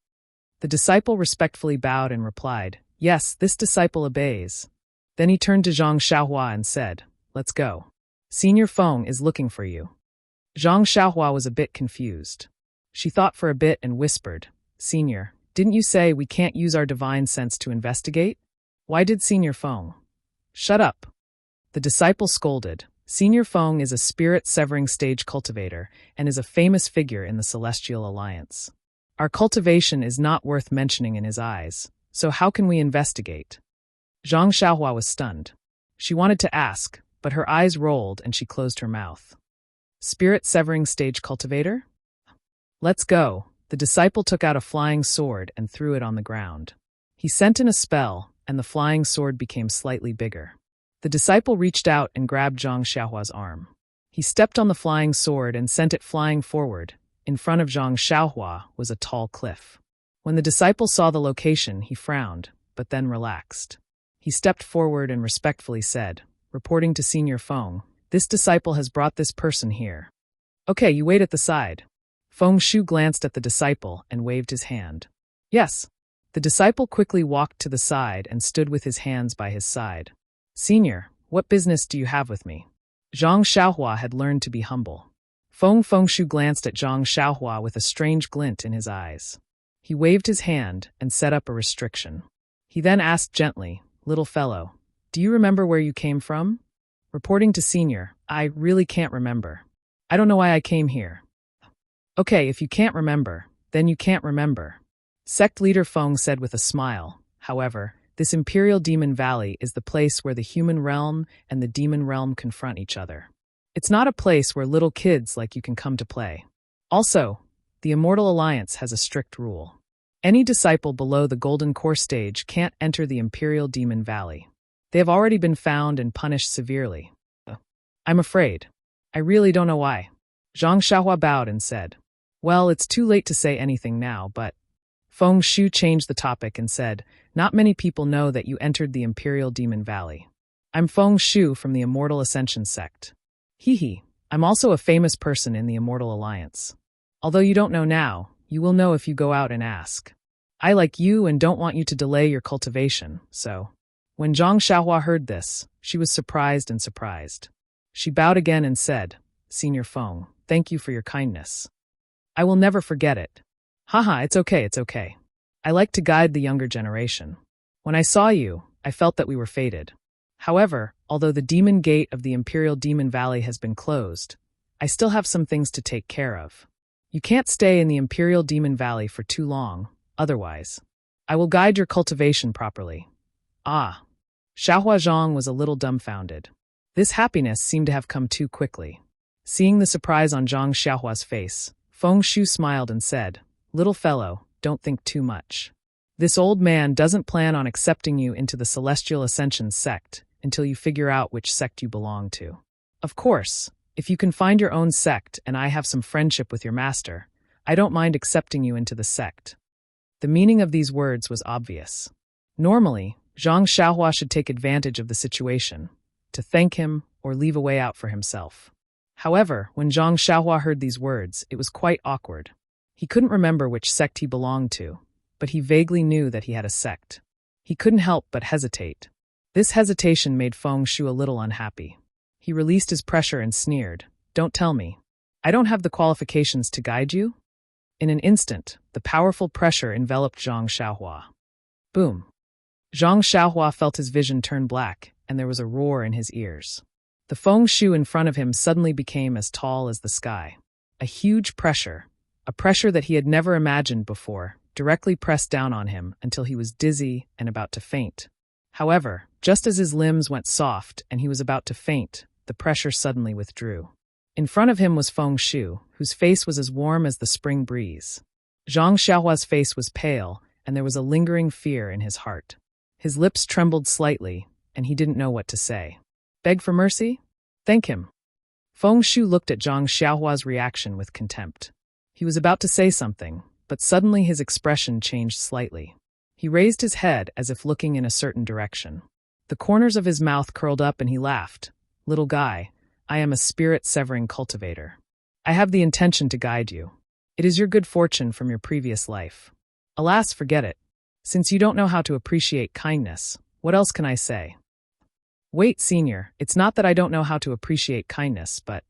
The disciple respectfully bowed and replied, yes, this disciple obeys. Then he turned to Zhang Xiaohua and said, let's go. Senior Feng is looking for you. Zhang Xiaohua was a bit confused. She thought for a bit and whispered, Senior, didn't you say we can't use our divine sense to investigate? Why did Senior Feng? Shut up. The disciple scolded. Senior Feng is a spirit-severing stage cultivator and is a famous figure in the Celestial Alliance. Our cultivation is not worth mentioning in his eyes, so how can we investigate? Zhang Xiaohua was stunned. She wanted to ask, but her eyes rolled and she closed her mouth. Spirit-severing stage cultivator? Let's go. The disciple took out a flying sword and threw it on the ground. He sent in a spell, and the flying sword became slightly bigger. The disciple reached out and grabbed Zhang Xiaohua's arm. He stepped on the flying sword and sent it flying forward. In front of Zhang Xiaohua was a tall cliff. When the disciple saw the location, he frowned, but then relaxed. He stepped forward and respectfully said, reporting to Senior Feng, this disciple has brought this person here. Okay, you wait at the side. Feng Shu glanced at the disciple and waved his hand. Yes. The disciple quickly walked to the side and stood with his hands by his side. Senior, what business do you have with me? Zhang Xiaohua had learned to be humble. Feng Shu glanced at Zhang Xiaohua with a strange glint in his eyes. He waved his hand and set up a restriction. He then asked gently, little fellow, Do you remember where you came from? Reporting to senior, I really can't remember. I don't know why I came here. Okay, if you can't remember, then you can't remember. Sect leader Feng said with a smile. However, this Imperial Demon Valley is the place where the human realm and the demon realm confront each other. It's not a place where little kids like you can come to play. Also, the Immortal Alliance has a strict rule. Any disciple below the Golden Core stage can't enter the Imperial Demon Valley. They have already been found and punished severely. I'm afraid. I really don't know why. Zhang Xiaohua bowed and said, well, it's too late to say anything now, but… Feng Shu changed the topic and said, not many people know that you entered the Imperial Demon Valley. I'm Feng Shu from the Immortal Ascension sect. Hee, I'm also a famous person in the Immortal Alliance. Although you don't know now, you will know if you go out and ask. I like you and don't want you to delay your cultivation, so… When Zhang Xiaohua heard this, she was surprised and surprised. She bowed again and said, Senior Feng, thank you for your kindness. I will never forget it. Haha, it's okay. I like to guide the younger generation. When I saw you, I felt that we were fated. However, although the demon gate of the Imperial Demon Valley has been closed, I still have some things to take care of. You can't stay in the Imperial Demon Valley for too long, otherwise. I will guide your cultivation properly. Ah. Xiaohua Zhang was a little dumbfounded. This happiness seemed to have come too quickly. Seeing the surprise on Zhang Xiaohua's face, Feng Shu smiled and said, Little fellow, don't think too much. This old man doesn't plan on accepting you into the Celestial Ascension sect until you figure out which sect you belong to. Of course, if you can find your own sect and I have some friendship with your master, I don't mind accepting you into the sect. The meaning of these words was obvious. Normally, Zhang Xiaohua should take advantage of the situation, to thank him or leave a way out for himself. However, when Zhang Xiaohua heard these words, it was quite awkward. He couldn't remember which sect he belonged to, but he vaguely knew that he had a sect. He couldn't help but hesitate. This hesitation made Feng Shu a little unhappy. He released his pressure and sneered, Don't tell me. I don't have the qualifications to guide you? In an instant, the powerful pressure enveloped Zhang Xiaohua. Boom. Zhang Xiaohua felt his vision turn black, and there was a roar in his ears. The Feng Shu in front of him suddenly became as tall as the sky. A huge pressure, a pressure that he had never imagined before, directly pressed down on him until he was dizzy and about to faint. However, just as his limbs went soft and he was about to faint, the pressure suddenly withdrew. In front of him was Feng Shu, whose face was as warm as the spring breeze. Zhang Xiaohua's face was pale, and there was a lingering fear in his heart. His lips trembled slightly, and he didn't know what to say. Beg for mercy? Thank him. Feng Shu looked at Zhang Xiaohua's reaction with contempt. He was about to say something, but suddenly his expression changed slightly. He raised his head as if looking in a certain direction. The corners of his mouth curled up and he laughed. Little guy, I am a spirit-severing cultivator. I have the intention to guide you. It is your good fortune from your previous life. Alas, forget it. Since you don't know how to appreciate kindness, what else can I say? Wait, senior, it's not that I don't know how to appreciate kindness, but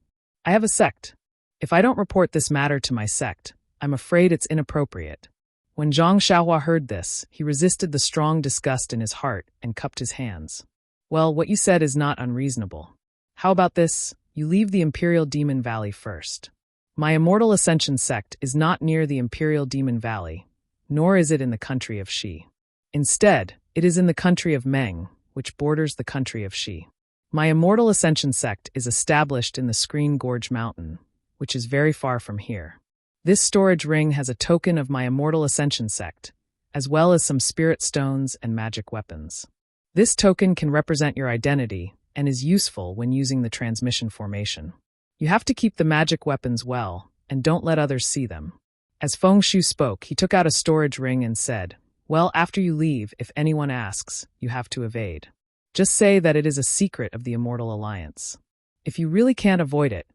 I have a sect. If I don't report this matter to my sect, I'm afraid it's inappropriate. When Zhang Xiaohua heard this, he resisted the strong disgust in his heart and cupped his hands. Well, what you said is not unreasonable. How about this? You leave the Imperial Demon Valley first. My Immortal Ascension sect is not near the Imperial Demon Valley, nor is it in the country of Shi. Instead, it is in the country of Meng, which borders the country of Shi. My Immortal Ascension sect is established in the Screen Gorge Mountain, which is very far from here. This storage ring has a token of my Immortal Ascension sect, as well as some spirit stones and magic weapons. This token can represent your identity and is useful when using the transmission formation. You have to keep the magic weapons well, and don't let others see them. As Feng Shu spoke, he took out a storage ring and said, Well, after you leave, if anyone asks, you have to evade. Just say that it is a secret of the Immortal Alliance. If you really can't avoid it,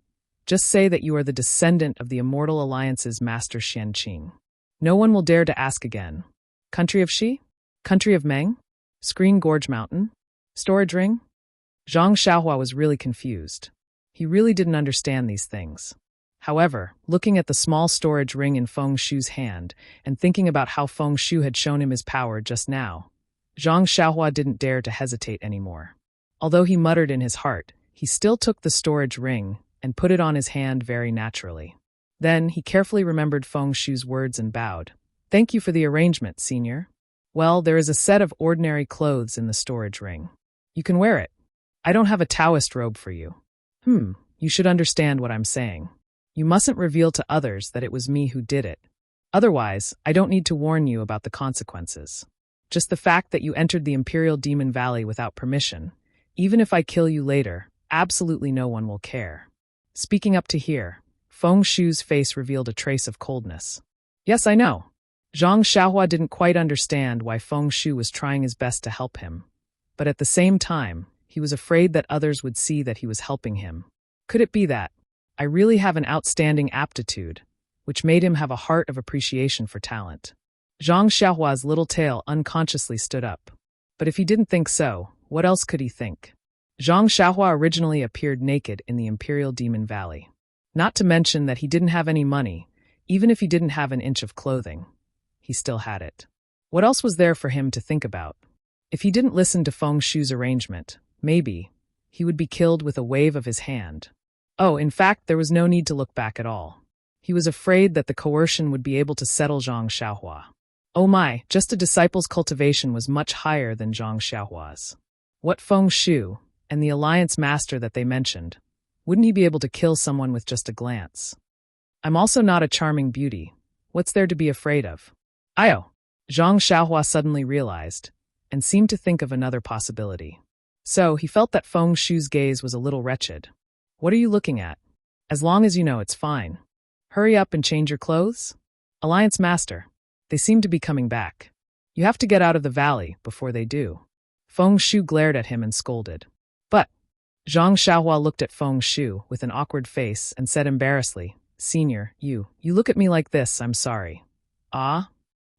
just say that you are the descendant of the Immortal Alliance's Master Xianqing. No one will dare to ask again. Country of Shi? Country of Meng? Screen Gorge Mountain? Storage ring? Zhang Xiaohua was really confused. He really didn't understand these things. However, looking at the small storage ring in Feng Shu's hand and thinking about how Feng Shu had shown him his power just now, Zhang Xiaohua didn't dare to hesitate anymore. Although he muttered in his heart, he still took the storage ring and put it on his hand very naturally. Then he carefully remembered Feng Shu's words and bowed. "Thank you for the arrangement, Senior. Well, there is a set of ordinary clothes in the storage ring. You can wear it. I don't have a Taoist robe for you." You should understand what I'm saying. You mustn't reveal to others that it was me who did it. Otherwise, I don't need to warn you about the consequences. Just the fact that you entered the Imperial Demon Valley without permission, even if I kill you later, absolutely no one will care. Speaking up to here, Feng Shu's face revealed a trace of coldness. Yes, I know. Zhang Xiaohua didn't quite understand why Feng Shu was trying his best to help him. But at the same time, he was afraid that others would see that he was helping him. Could it be that I really have an outstanding aptitude, which made him have a heart of appreciation for talent? Zhang Xiaohua's little tail unconsciously stood up. But if he didn't think so, what else could he think? Zhang Xiaohua originally appeared naked in the Imperial Demon Valley. Not to mention that he didn't have any money, even if he didn't have an inch of clothing. He still had it. What else was there for him to think about? If he didn't listen to Feng Shu's arrangement, maybe he would be killed with a wave of his hand. Oh, in fact, there was no need to look back at all. He was afraid that the coercion would be able to settle Zhang Xiaohua. Oh my, just a disciple's cultivation was much higher than Zhang Xiaohua's. What Feng Shu, and the Alliance Master that they mentioned, wouldn't he be able to kill someone with just a glance? I'm also not a charming beauty. What's there to be afraid of? Ayo! Zhang Xiaohua suddenly realized, and seemed to think of another possibility. So he felt that Feng Shu's gaze was a little wretched. What are you looking at? As long as you know it's fine. Hurry up and change your clothes? Alliance Master. They seem to be coming back. You have to get out of the valley before they do. Feng Shu glared at him and scolded. But Zhang Xiaohua looked at Feng Shu with an awkward face and said embarrassedly, "Senior, you look at me like this, I'm sorry." Ah?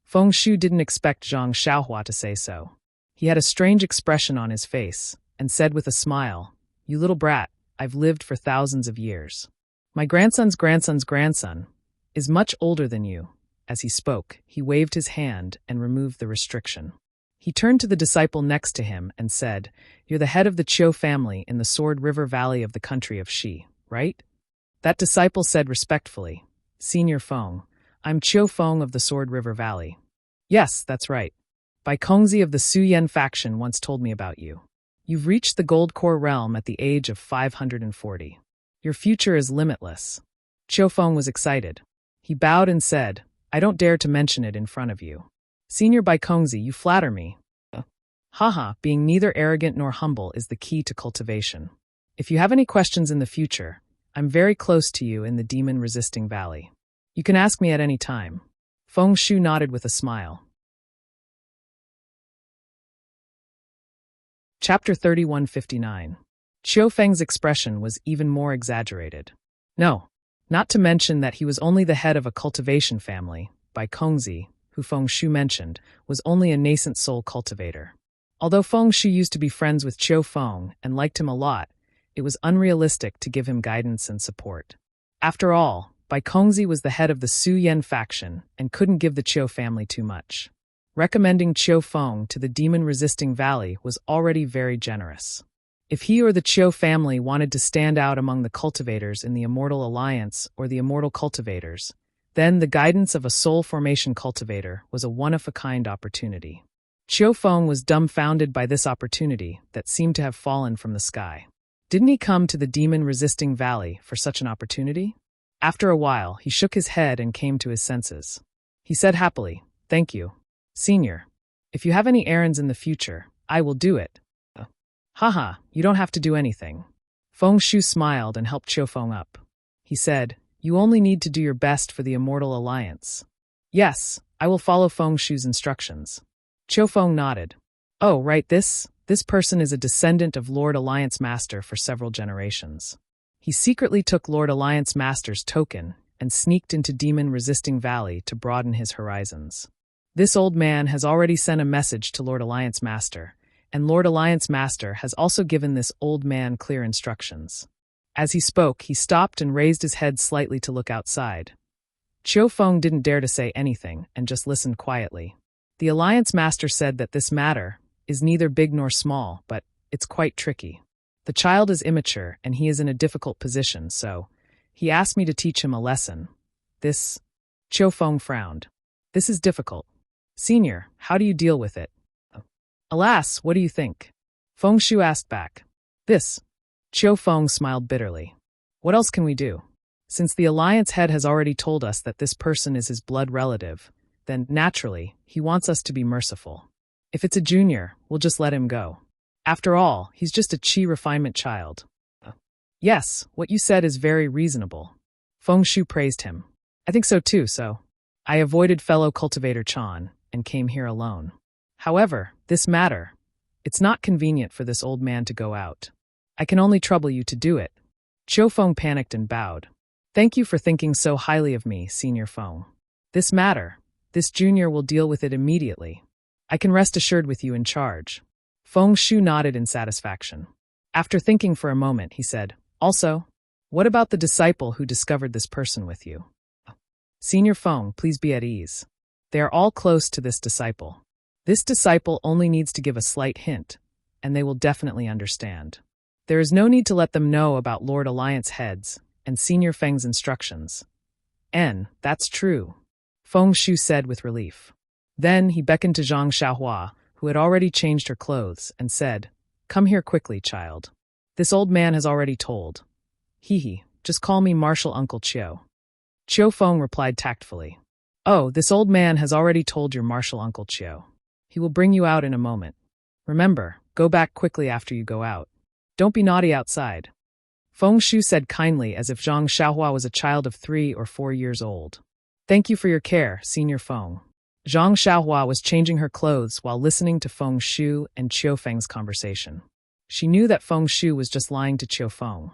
Feng Shu didn't expect Zhang Xiaohua to say so. He had a strange expression on his face and said with a smile, "You little brat, I've lived for thousands of years. My grandson's grandson's grandson is much older than you." As he spoke, he waved his hand and removed the restriction. He turned to the disciple next to him and said, "You're the head of the Qiu family in the Sword River Valley of the country of Shi, right?" That disciple said respectfully, "Senior Feng, I'm Qiu Feng of the Sword River Valley." "Yes, that's right. Bai Kongzi of the Su Yan faction once told me about you. You've reached the Gold Core realm at the age of 540. Your future is limitless." Qiu Feng was excited. He bowed and said, "I don't dare to mention it in front of you. Senior Bai Kongzi, you flatter me." Haha, being neither arrogant nor humble is the key to cultivation. If you have any questions in the future, I'm very close to you in the demon-resisting valley. You can ask me at any time. Feng Shu nodded with a smile. Chapter 3159. Qiu Feng's expression was even more exaggerated. No, not to mention that he was only the head of a cultivation family. Bai Kongzi, who Feng Shu mentioned, was only a nascent soul cultivator. Although Feng Shu used to be friends with Qiu Feng and liked him a lot, it was unrealistic to give him guidance and support. After all, Bai Kongzi was the head of the Su Yan faction and couldn't give the Qiu family too much. Recommending Qiu Feng to the demon-resisting valley was already very generous. If he or the Qiu family wanted to stand out among the cultivators in the Immortal Alliance or the Immortal Cultivators, then the guidance of a soul formation cultivator was a one-of-a-kind opportunity. Qiu Feng was dumbfounded by this opportunity that seemed to have fallen from the sky. Didn't he come to the demon-resisting valley for such an opportunity? After a while, he shook his head and came to his senses. He said happily, "Thank you, Senior. If you have any errands in the future, I will do it." Haha, you don't have to do anything. Feng Shu smiled and helped Qiu Feng up. He said, "You only need to do your best for the Immortal Alliance." "Yes, I will follow Feng Shu's instructions." Qiu Feng nodded. "Oh, right, this person is a descendant of Lord Alliance Master for several generations. He secretly took Lord Alliance Master's token and sneaked into demon-resisting valley to broaden his horizons. This old man has already sent a message to Lord Alliance Master, and Lord Alliance Master has also given this old man clear instructions." As he spoke, he stopped and raised his head slightly to look outside. Qiu Feng didn't dare to say anything and just listened quietly. The Alliance Master said that this matter is neither big nor small, but It's quite tricky. The child is immature and he is in a difficult position, so he asked me to teach him a lesson. This, Qiu Feng frowned. This is difficult. Senior, how do you deal with it? Alas, what do you think? Feng Shu asked back. This. Qiu Feng smiled bitterly. What else can we do? Since the Alliance head has already told us that this person is his blood relative, then, naturally, he wants us to be merciful. If it's a junior, we'll just let him go. After all, he's just a qi refinement child. Yes, what you said is very reasonable. Feng Shu praised him. I think so too, so. I avoided fellow cultivator Chan and came here alone. However, this matter, it's not convenient for this old man to go out. I can only trouble you to do it. Qiu Feng panicked and bowed. Thank you for thinking so highly of me, Senior Feng. This matter, this junior will deal with it immediately. I can rest assured with you in charge. Feng Shu nodded in satisfaction. After thinking for a moment, he said, Also, what about the disciple who discovered this person with you? Senior Feng, please be at ease. They are all close to this disciple. This disciple only needs to give a slight hint, and they will definitely understand. There is no need to let them know about Lord Alliance heads and Senior Feng's instructions. That's true, Feng Shu said with relief. Then he beckoned to Zhang Xiaohua, who had already changed her clothes, and said, Come here quickly, child. This old man has already told. Just call me Martial Uncle Qiu. Qiu Feng replied tactfully. Oh, this old man has already told your Martial Uncle Qiu. He will bring you out in a moment. Remember, go back quickly after you go out. Don't be naughty outside. Feng Shu said kindly as if Zhang Xiaohua was a child of 3 or 4 years old. Thank you for your care, Senior Feng. Zhang Xiaohua was changing her clothes while listening to Feng Shu and Qiu Feng's conversation. She knew that Feng Shu was just lying to Qiu Feng.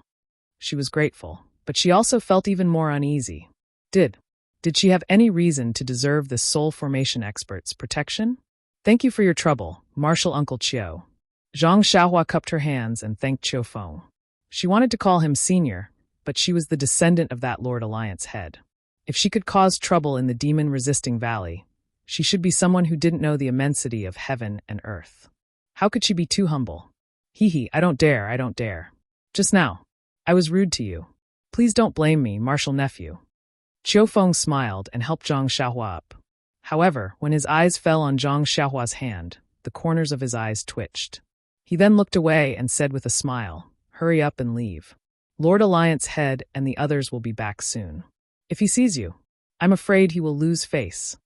She was grateful, but she also felt even more uneasy. Did she have any reason to deserve this soul formation expert's protection? Thank you for your trouble, Martial Uncle Qiu. Zhang Xiaohua cupped her hands and thanked Qiu Feng. She wanted to call him senior, but she was the descendant of that Lord Alliance head. If she could cause trouble in the demon-resisting valley, she should be someone who didn't know the immensity of heaven and earth. How could she be too humble? I don't dare. Just now, I was rude to you. Please don't blame me, Martial Nephew. Qiu Feng smiled and helped Zhang Xiaohua up. However, when his eyes fell on Zhang Xiaohua's hand, the corners of his eyes twitched. He then looked away and said with a smile, Hurry up and leave. Lord Alliance head and the others will be back soon. If he sees you, I'm afraid he will lose face.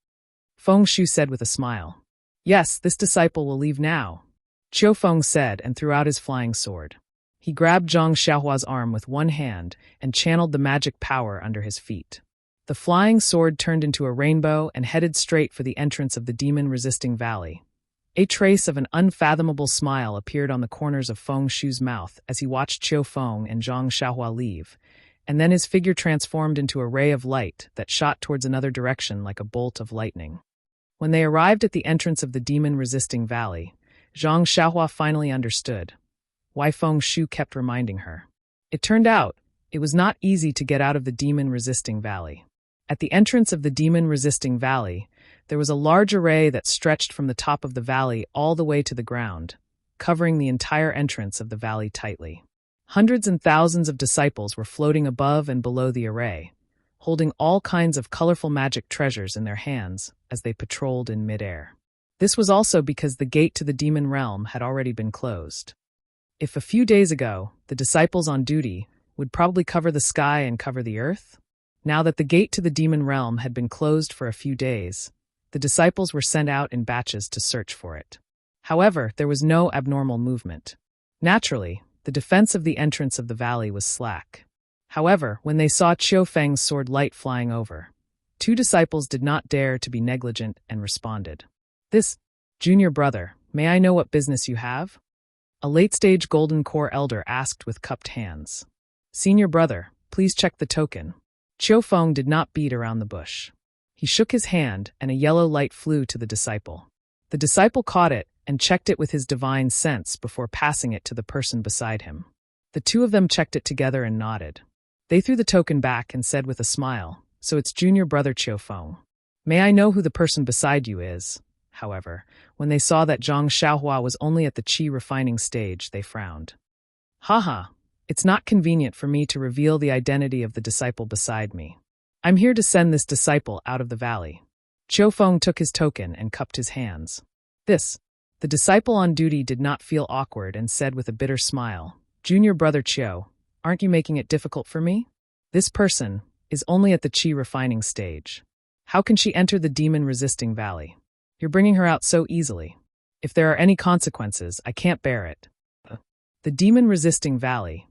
Feng Shu said with a smile. Yes, this disciple will leave now, Qiu Feng said and threw out his flying sword. He grabbed Zhang Xiaohua's arm with one hand and channeled the magic power under his feet. The flying sword turned into a rainbow and headed straight for the entrance of the demon-resisting valley. A trace of an unfathomable smile appeared on the corners of Feng Shu's mouth as he watched Qiu Feng and Zhang Xiaohua leave, and then his figure transformed into a ray of light that shot towards another direction like a bolt of lightning. When they arrived at the entrance of the demon-resisting valley, Zhang Xiaohua finally understood why Feng Shu kept reminding her. It turned out, it was not easy to get out of the demon-resisting valley. At the entrance of the demon-resisting valley, there was a large array that stretched from the top of the valley all the way to the ground, covering the entire entrance of the valley tightly. Hundreds and thousands of disciples were floating above and below the array, holding all kinds of colorful magic treasures in their hands as they patrolled in midair. This was also because the gate to the demon realm had already been closed. If a few days ago, the disciples on duty would probably cover the sky and cover the earth, now that the gate to the demon realm had been closed for a few days, the disciples were sent out in batches to search for it. However, there was no abnormal movement. Naturally, the defense of the entrance of the valley was slack. However, when they saw Qiu Feng's sword light flying over, 2 disciples did not dare to be negligent and responded. This, junior brother, may I know what business you have? A late-stage Golden Core elder asked with cupped hands. Senior brother, please check the token. Qiu Feng did not beat around the bush. He shook his hand and a yellow light flew to the disciple. The disciple caught it and checked it with his divine sense before passing it to the person beside him. The 2 of them checked it together and nodded. They threw the token back and said with a smile, So it's junior brother Qiu Feng. May I know who the person beside you is? However, when they saw that Zhang Xiaohua was only at the qi refining stage, they frowned. Haha, it's not convenient for me to reveal the identity of the disciple beside me. I'm here to send this disciple out of the valley. Qiu Feng took his token and cupped his hands. The disciple on duty did not feel awkward and said with a bitter smile, Junior brother Qiu, aren't you making it difficult for me? This person is only at the qi refining stage. How can she enter the demon-resisting valley? You're bringing her out so easily. If there are any consequences, I can't bear it. The demon-resisting valley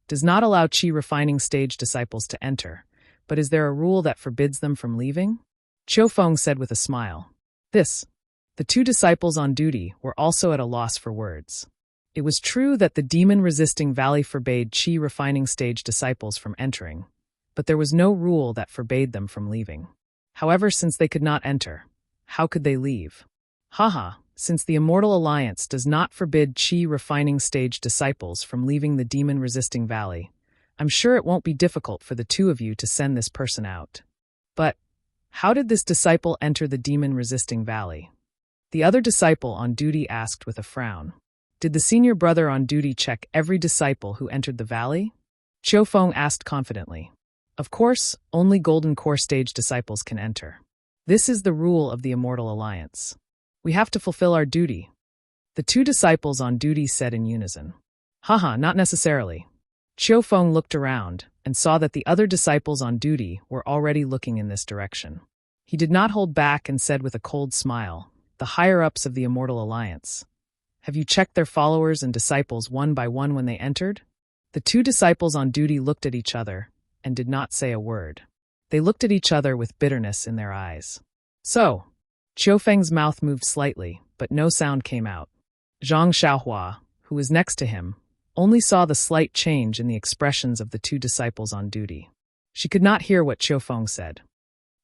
does not allow qi refining stage disciples to enter, but is there a rule that forbids them from leaving? Qiu Feng said with a smile. The two disciples on duty were also at a loss for words. It was true that the demon-resisting valley forbade qi refining stage disciples from entering, but there was no rule that forbade them from leaving. However, since they could not enter, how could they leave? Since the Immortal Alliance does not forbid qi refining stage disciples from leaving the demon-resisting valley, I'm sure it won't be difficult for the two of you to send this person out. But how did this disciple enter the demon-resisting valley? The other disciple on duty asked with a frown. Did the senior brother on duty check every disciple who entered the valley? Qiu Feng asked confidently. Of course, only Golden Core Stage disciples can enter. This is the rule of the Immortal Alliance. We have to fulfill our duty. The two disciples on duty said in unison. Not necessarily. Qiu Feng looked around and saw that the other disciples on duty were already looking in this direction. He did not hold back and said with a cold smile, the higher-ups of the Immortal Alliance. Have you checked their followers and disciples one by one when they entered? The two disciples on duty looked at each other and did not say a word. They looked at each other with bitterness in their eyes. So, Qiu Feng's mouth moved slightly, but no sound came out. Zhang Xiaohua, who was next to him, only saw the slight change in the expressions of the two disciples on duty. She could not hear what Qiu Feng said.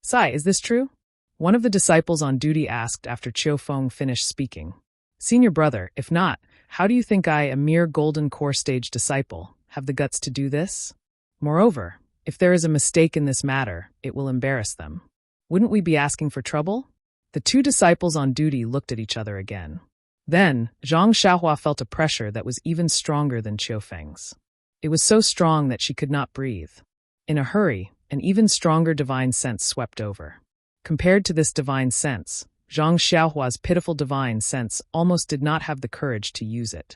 Sai, is this true? One of the disciples on duty asked after Qiu Feng finished speaking. Senior brother, if not, how do you think I, a mere Golden Core Stage disciple, have the guts to do this? Moreover, if there is a mistake in this matter, it will embarrass them. Wouldn't we be asking for trouble? The two disciples on duty looked at each other again. Then, Zhang Xiaohua felt a pressure that was even stronger than Qiu Feng's. It was so strong that she could not breathe. In a hurry, an even stronger divine sense swept over. Compared to this divine sense, Zhang Xiaohua's pitiful divine sense almost did not have the courage to use it.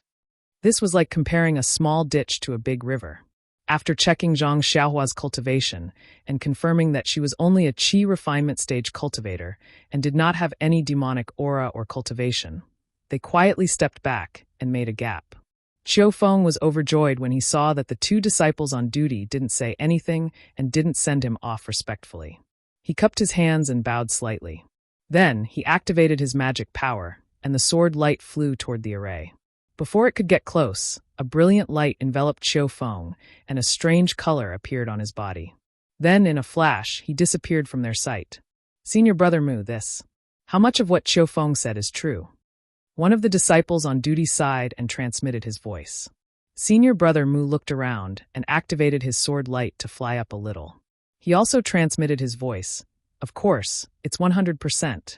This was like comparing a small ditch to a big river. After checking Zhang Xiaohua's cultivation and confirming that she was only a qi refinement stage cultivator and did not have any demonic aura or cultivation, they quietly stepped back and made a gap. Qiu Feng was overjoyed when he saw that the two disciples on duty didn't say anything and didn't send him off respectfully. He cupped his hands and bowed slightly. Then, he activated his magic power, and the sword light flew toward the array. Before it could get close, a brilliant light enveloped Qiu Feng, and a strange color appeared on his body. Then, in a flash, he disappeared from their sight. Senior brother Mu, how much of what Qiu Feng said is true? One of the disciples on duty sighed and transmitted his voice. Senior brother Mu looked around and activated his sword light to fly up a little. He also transmitted his voice. Of course, it's 100%.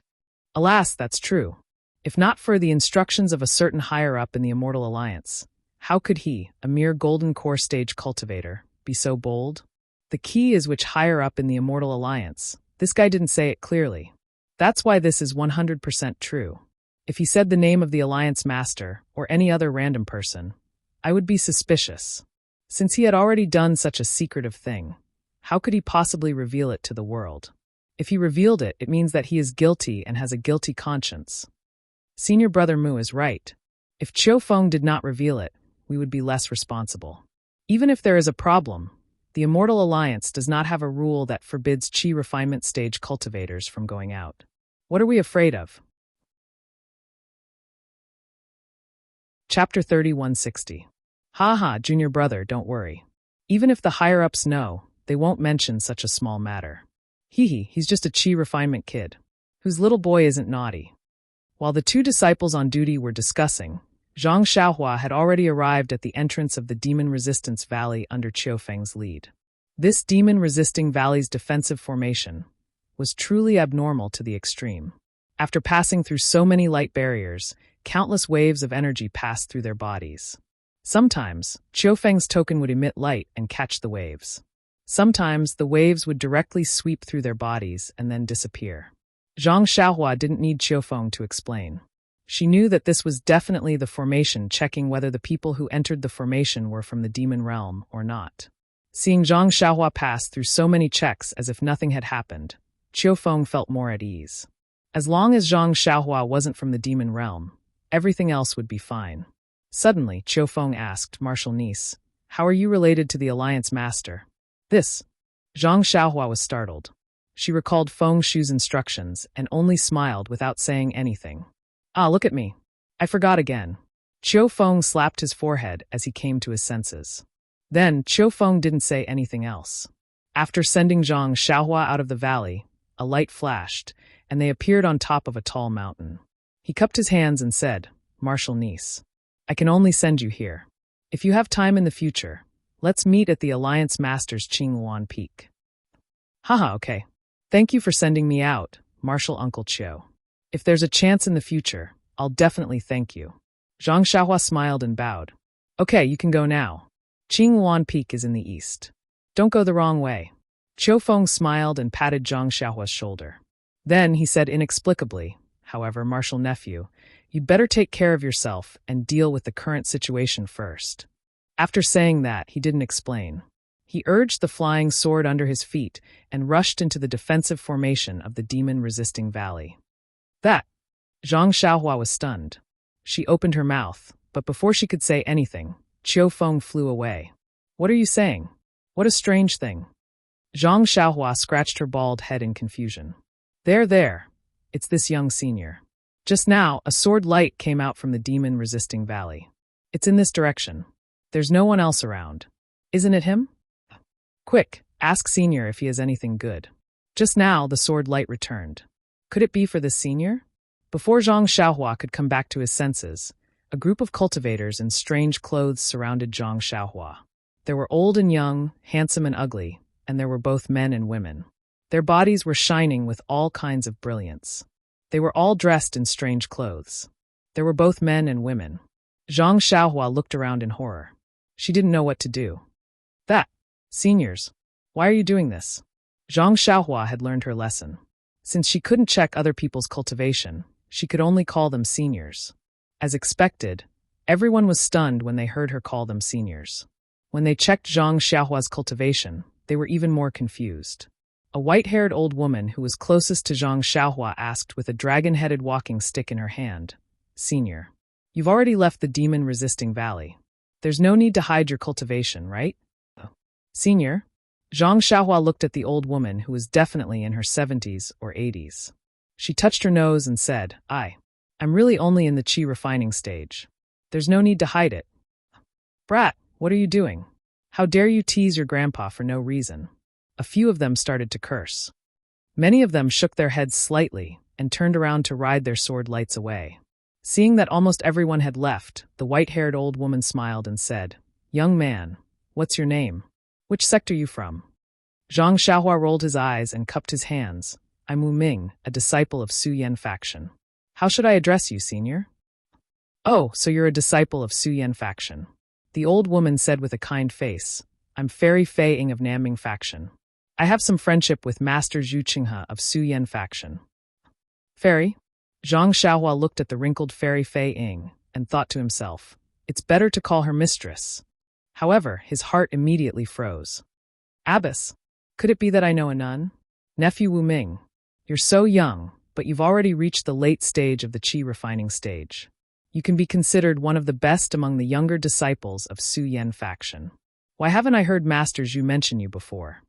Alas, that's true. If not for the instructions of a certain higher-up in the Immortal Alliance, how could he, a mere Golden Core Stage cultivator, be so bold? The key is which higher-up in the Immortal Alliance. This guy didn't say it clearly. That's why this is 100% true. If he said the name of the Alliance Master, or any other random person, I would be suspicious. Since he had already done such a secretive thing, how could he possibly reveal it to the world? If he revealed it, it means that he is guilty and has a guilty conscience. Senior brother Mu is right. If Qiu Feng did not reveal it, we would be less responsible. Even if there is a problem, the Immortal Alliance does not have a rule that forbids qi refinement stage cultivators from going out. What are we afraid of? Chapter 3160. Junior brother, don't worry. Even if the higher-ups know, they won't mention such a small matter. He's just a qi refinement kid, whose little boy isn't naughty. While the two disciples on duty were discussing, Zhang Xiaohua had already arrived at the entrance of the Demon Resistance Valley under Qiu Feng's lead. This demon-resisting valley's defensive formation was truly abnormal to the extreme. After passing through so many light barriers, countless waves of energy passed through their bodies. Sometimes, Qiufeng's token would emit light and catch the waves. Sometimes, the waves would directly sweep through their bodies and then disappear. Zhang Xiaohua didn't need Qiufeng to explain. She knew that this was definitely the formation, checking whether the people who entered the formation were from the demon realm or not. Seeing Zhang Xiaohua pass through so many checks as if nothing had happened, Qiufeng felt more at ease. As long as Zhang Xiaohua wasn't from the demon realm, everything else would be fine. Suddenly, Qiufeng asked Martial Niece, "How are you related to the Alliance Master?" This. Zhang Xiaohua was startled. She recalled Feng Shu's instructions and only smiled without saying anything. "Ah, look at me. I forgot again." Qiufeng slapped his forehead as he came to his senses. Then, Qiufeng didn't say anything else. After sending Zhang Xiaohua out of the valley, a light flashed, and they appeared on top of a tall mountain. He cupped his hands and said, "Martial Niece, I can only send you here. If you have time in the future, let's meet at the Alliance Master's Qingluan Peak." "Haha, okay. Thank you for sending me out, Martial Uncle Qiu. If there's a chance in the future, I'll definitely thank you." Zhang Xiaohua smiled and bowed. "Okay, you can go now. Qingluan Peak is in the east. Don't go the wrong way." Qiufeng smiled and patted Zhang Xiaohua's shoulder. Then he said inexplicably, "However, Martial Nephew, you'd better take care of yourself and deal with the current situation first." After saying that, he didn't explain. He urged the flying sword under his feet and rushed into the defensive formation of the demon-resisting valley. That. Zhang Xiaohua was stunned. She opened her mouth, but before she could say anything, Qiufeng flew away. "What are you saying? What a strange thing." Zhang Xiaohua scratched her bald head in confusion. There. It's this young senior. Just now, a sword light came out from the demon-resisting valley. It's in this direction. There's no one else around. Isn't it him? Quick, ask Senior if he has anything good." Just now, the sword light returned. Could it be for this senior? Before Zhang Xiaohua could come back to his senses, a group of cultivators in strange clothes surrounded Zhang Xiaohua. There were old and young, handsome and ugly, and there were both men and women. Their bodies were shining with all kinds of brilliance. They were all dressed in strange clothes. There were both men and women. Zhang Xiaohua looked around in horror. She didn't know what to do. Seniors, why are you doing this?" Zhang Xiaohua had learned her lesson. Since she couldn't check other people's cultivation, she could only call them seniors. As expected, everyone was stunned when they heard her call them seniors. When they checked Zhang Xiaohua's cultivation, they were even more confused. A white-haired old woman who was closest to Zhang Xiaohua asked with a dragon-headed walking stick in her hand, "Senior, you've already left the demon-resisting valley. There's no need to hide your cultivation, right?" "Senior?" Zhang Xiaohua looked at the old woman who was definitely in her 70s or 80s. She touched her nose and said, I'm really only in the qi refining stage. There's no need to hide it." "Brat, what are you doing? How dare you tease your grandpa for no reason?" A few of them started to curse. Many of them shook their heads slightly and turned around to ride their sword lights away. Seeing that almost everyone had left, the white-haired old woman smiled and said, "Young man, what's your name? Which sect are you from?" Zhang Xiaohua rolled his eyes and cupped his hands. "I'm Wu Ming, a disciple of Su Yan faction. How should I address you, senior?" "Oh, so you're a disciple of Su Yan faction." The old woman said with a kind face, "I'm Fairy Fei Ying of Nanming faction. I have some friendship with Master Zhu Qinghe of Su Yan faction." "Fairy?" Zhang Xiaohua looked at the wrinkled Fairy Fei Ying and thought to himself, it's better to call her mistress. However, his heart immediately froze. "Abbess, could it be that I know a nun?" "Nephew Wu Ming, you're so young, but you've already reached the late stage of the qi refining stage. You can be considered one of the best among the younger disciples of Su Yan faction. Why haven't I heard Master Zhu mention you before?"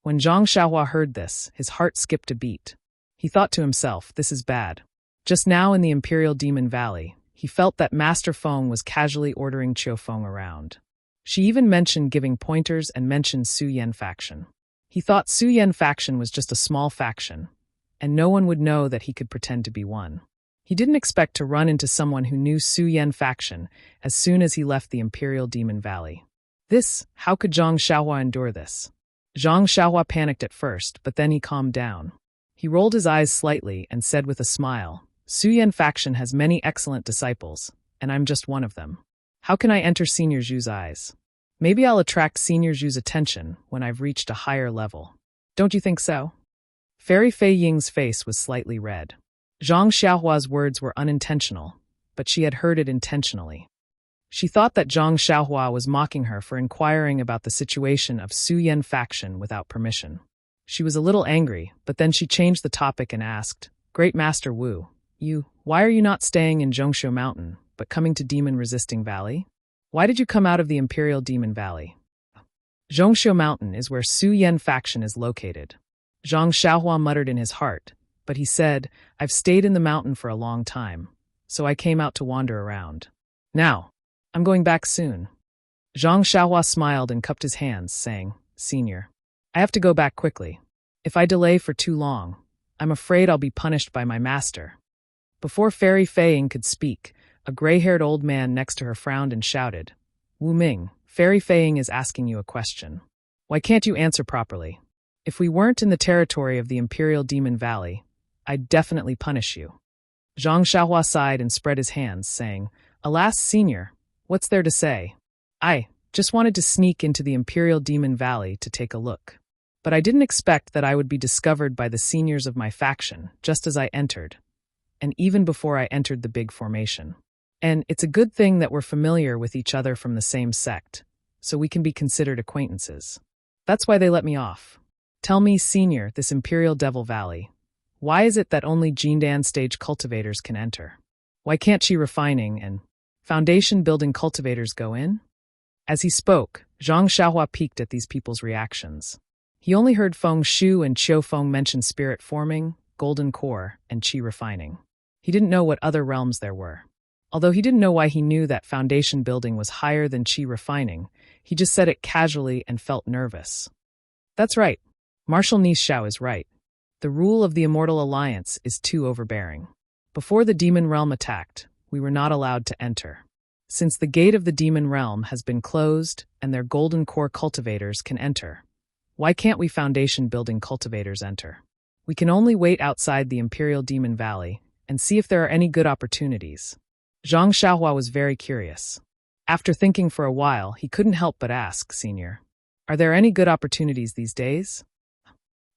When Zhang Xiaohua heard this, his heart skipped a beat. He thought to himself, this is bad. Just now in the Imperial Demon Valley, he felt that Master Feng was casually ordering Qiufeng around. She even mentioned giving pointers and mentioned Su Yan faction. He thought Su Yan faction was just a small faction, and no one would know that he could pretend to be one. He didn't expect to run into someone who knew Su Yan faction as soon as he left the Imperial Demon Valley. How could Zhang Xiaohua endure this? Zhang Xiaohua panicked at first, but then he calmed down. He rolled his eyes slightly and said with a smile, Suyen faction has many excellent disciples, and I'm just one of them. How can I enter Senior Zhu's eyes? Maybe I'll attract Senior Zhu's attention when I've reached a higher level. Don't you think so? Fairy Fei Ying's face was slightly red. Zhang Xiaohua's words were unintentional, but she had heard it intentionally. She thought that Zhang Xiaohua was mocking her for inquiring about the situation of Su Yan faction without permission. She was a little angry, but then she changed the topic and asked, Great Master Wu, why are you not staying in Zhongshu Mountain, but coming to Demon-Resisting Valley? Why did you come out of the Imperial Demon Valley? Zhongshu Mountain is where Su Yan faction is located. Zhang Xiaohua muttered in his heart, but he said, I've stayed in the mountain for a long time, so I came out to wander around. Now, I'm going back soon. Zhang Xiaohua smiled and cupped his hands, saying, Senior, I have to go back quickly. If I delay for too long, I'm afraid I'll be punished by my master. Before Fairy Fei Ying could speak, a gray-haired old man next to her frowned and shouted, Wu Ming, Fairy Fei Ying is asking you a question. Why can't you answer properly? If we weren't in the territory of the Imperial Demon Valley, I'd definitely punish you. Zhang Xiaohua sighed and spread his hands, saying, Alas, Senior, what's there to say? I just wanted to sneak into the Imperial Demon Valley to take a look. But I didn't expect that I would be discovered by the seniors of my faction just as I entered, and even before I entered the big formation. And it's a good thing that we're familiar with each other from the same sect, so we can be considered acquaintances. That's why they let me off. Tell me, Senior, this Imperial Devil Valley, why is it that only Jindan stage cultivators can enter? Why can't Qi refining and foundation building cultivators go in? As he spoke, Zhang Xiaohua peeked at these people's reactions. He only heard Feng Shu and Qiu Feng mention spirit forming, golden core, and Qi refining. He didn't know what other realms there were. Although he didn't know why he knew that foundation building was higher than Qi refining, he just said it casually and felt nervous. That's right. Marshal Nishao is right. The rule of the Immortal Alliance is too overbearing. Before the demon realm attacked, we were not allowed to enter. Since the gate of the demon realm has been closed and their golden core cultivators can enter, why can't we foundation building cultivators enter? We can only wait outside the Imperial Demon Valley and see if there are any good opportunities. Zhang Xiaohua was very curious. After thinking for a while, he couldn't help but ask, Senior, are there any good opportunities these days?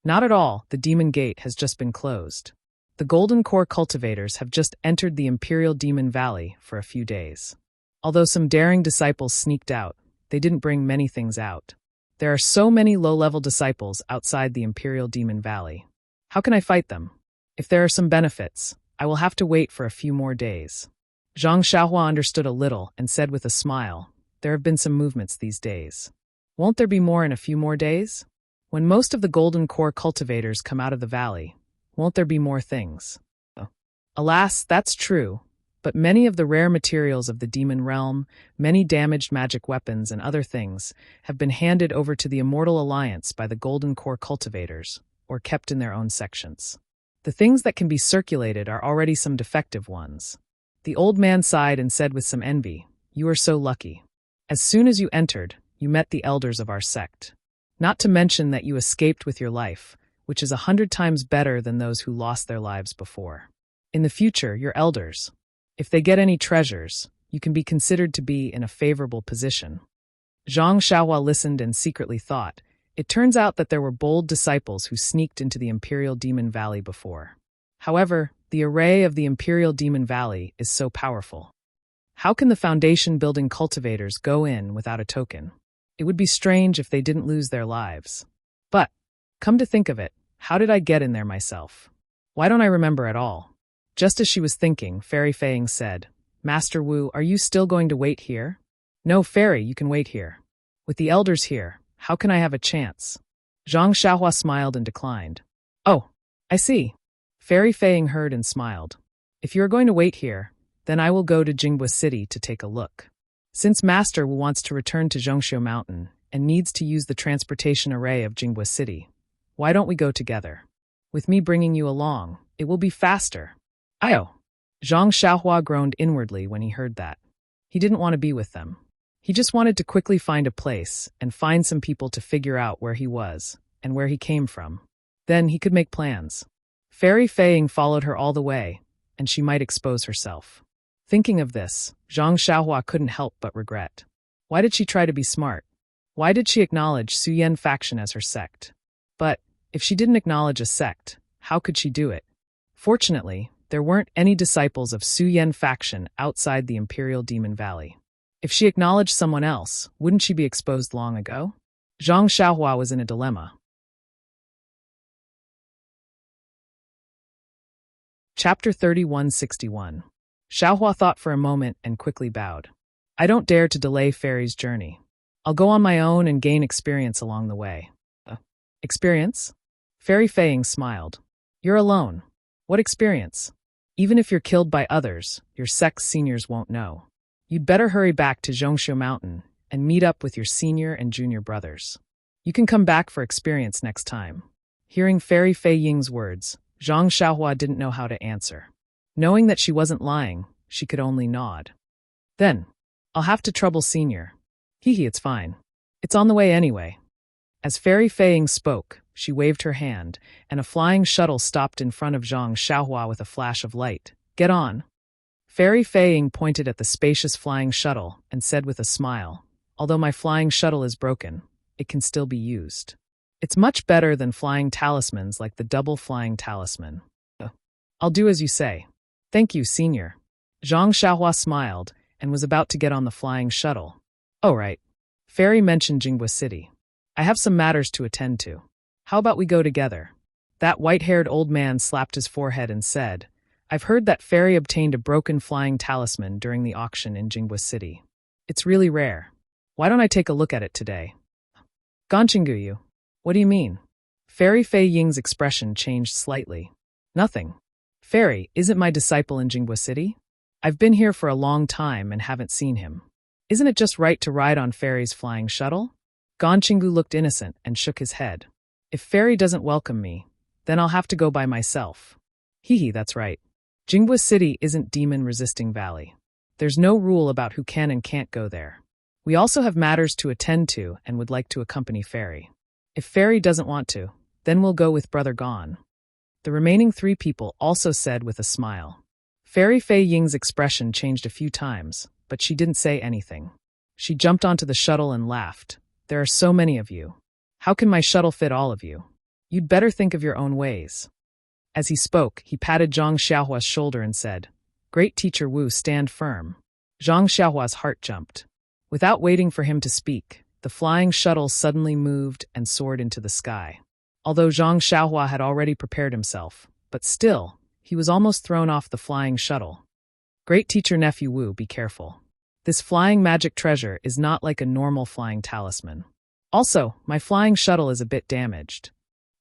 Not at all, the Demon Gate has just been closed. The Golden Core cultivators have just entered the Imperial Demon Valley for a few days. Although some daring disciples sneaked out, they didn't bring many things out. There are so many low-level disciples outside the Imperial Demon Valley. How can I fight them? If there are some benefits, I will have to wait for a few more days. Zhang Xiaohua understood a little and said with a smile, there have been some movements these days. Won't there be more in a few more days? When most of the Golden Core cultivators come out of the valley, won't there be more things? Alas, that's true, but many of the rare materials of the demon realm, many damaged magic weapons and other things, have been handed over to the Immortal Alliance by the Golden Core cultivators, or kept in their own sections. The things that can be circulated are already some defective ones. The old man sighed and said with some envy, You are so lucky. As soon as you entered, you met the elders of our sect. Not to mention that you escaped with your life, which is 100 times better than those who lost their lives before. In the future, your elders, if they get any treasures, you can be considered to be in a favorable position. Zhang Xiaohua listened and secretly thought, it turns out that there were bold disciples who sneaked into the Imperial Demon Valley before. However, the array of the Imperial Demon Valley is so powerful. How can the foundation-building cultivators go in without a token? It would be strange if they didn't lose their lives. But, come to think of it, how did I get in there myself? Why don't I remember at all? Just as she was thinking, Fairy Fei Ying said, Master Wu, are you still going to wait here? No, Fairy, you can wait here. With the elders here, how can I have a chance? Zhang Xiaohua smiled and declined. Oh, I see. Fairy Fei Ying heard and smiled. If you are going to wait here, then I will go to Jingbua City to take a look. Since Master Wu wants to return to Zhongshu Mountain and needs to use the transportation array of Jingbua City, why don't we go together? With me bringing you along, it will be faster. Ayo! Zhang Xiaohua groaned inwardly when he heard that. He didn't want to be with them. He just wanted to quickly find a place and find some people to figure out where he was and where he came from. Then he could make plans. Fairy Fei Ying followed her all the way, and she might expose herself. Thinking of this, Zhang Xiaohua couldn't help but regret. Why did she try to be smart? Why did she acknowledge Su Yan faction as her sect? But, if she didn't acknowledge a sect, how could she do it? Fortunately, there weren't any disciples of Su Yan faction outside the Imperial Demon Valley. If she acknowledged someone else, wouldn't she be exposed long ago? Zhang Xiaohua was in a dilemma. Chapter 3161. Xiaohua thought for a moment and quickly bowed. I don't dare to delay Fairy's journey. I'll go on my own and gain experience along the way. Experience? Fairy Fei Ying smiled. You're alone. What experience? Even if you're killed by others, your sect's seniors won't know. You'd better hurry back to Zhongshu Mountain and meet up with your senior and junior brothers. You can come back for experience next time. Hearing Fairy Fei Ying's words, Zhang Xiaohua didn't know how to answer. Knowing that she wasn't lying, she could only nod. Then, I'll have to trouble senior. It's fine. It's on the way anyway. As Fairy Fei Ying spoke, she waved her hand, and a flying shuttle stopped in front of Zhang Xiaohua with a flash of light. Get on. Fairy Fei Ying pointed at the spacious flying shuttle and said with a smile, although my flying shuttle is broken, it can still be used. It's much better than flying talismans like the double flying talisman. I'll do as you say. Thank you, senior. Zhang Xiaohua smiled and was about to get on the flying shuttle. Oh right. Fairy mentioned Jinghua City. I have some matters to attend to. How about we go together? That white-haired old man slapped his forehead and said, I've heard that Fairy obtained a broken flying talisman during the auction in Jinghua City. It's really rare. Why don't I take a look at it today? Ganqingguyu. What do you mean? Fairy Fei Ying's expression changed slightly. Nothing. Fairy isn't my disciple in Jinghua City? I've been here for a long time and haven't seen him. Isn't it just right to ride on Fairy's flying shuttle? Ganqinggu looked innocent and shook his head. If Fairy doesn't welcome me, then I'll have to go by myself. That's right. Jinghua City isn't demon-resisting valley. There's no rule about who can and can't go there. We also have matters to attend to and would like to accompany Fairy. If Fairy doesn't want to, then we'll go with Brother Gon. The remaining 3 people also said with a smile. Fairy Fei Ying's expression changed a few times, but she didn't say anything. She jumped onto the shuttle and laughed. There are so many of you. How can my shuttle fit all of you? You'd better think of your own ways. As he spoke, he patted Zhang Xiaohua's shoulder and said, Great Teacher Wu, stand firm. Zhang Xiaohua's heart jumped. Without waiting for him to speak, the flying shuttle suddenly moved and soared into the sky. Although Zhang Xiaohua had already prepared himself, but still, he was almost thrown off the flying shuttle. Great Teacher Nephew Wu, be careful. This flying magic treasure is not like a normal flying talisman. Also, my flying shuttle is a bit damaged.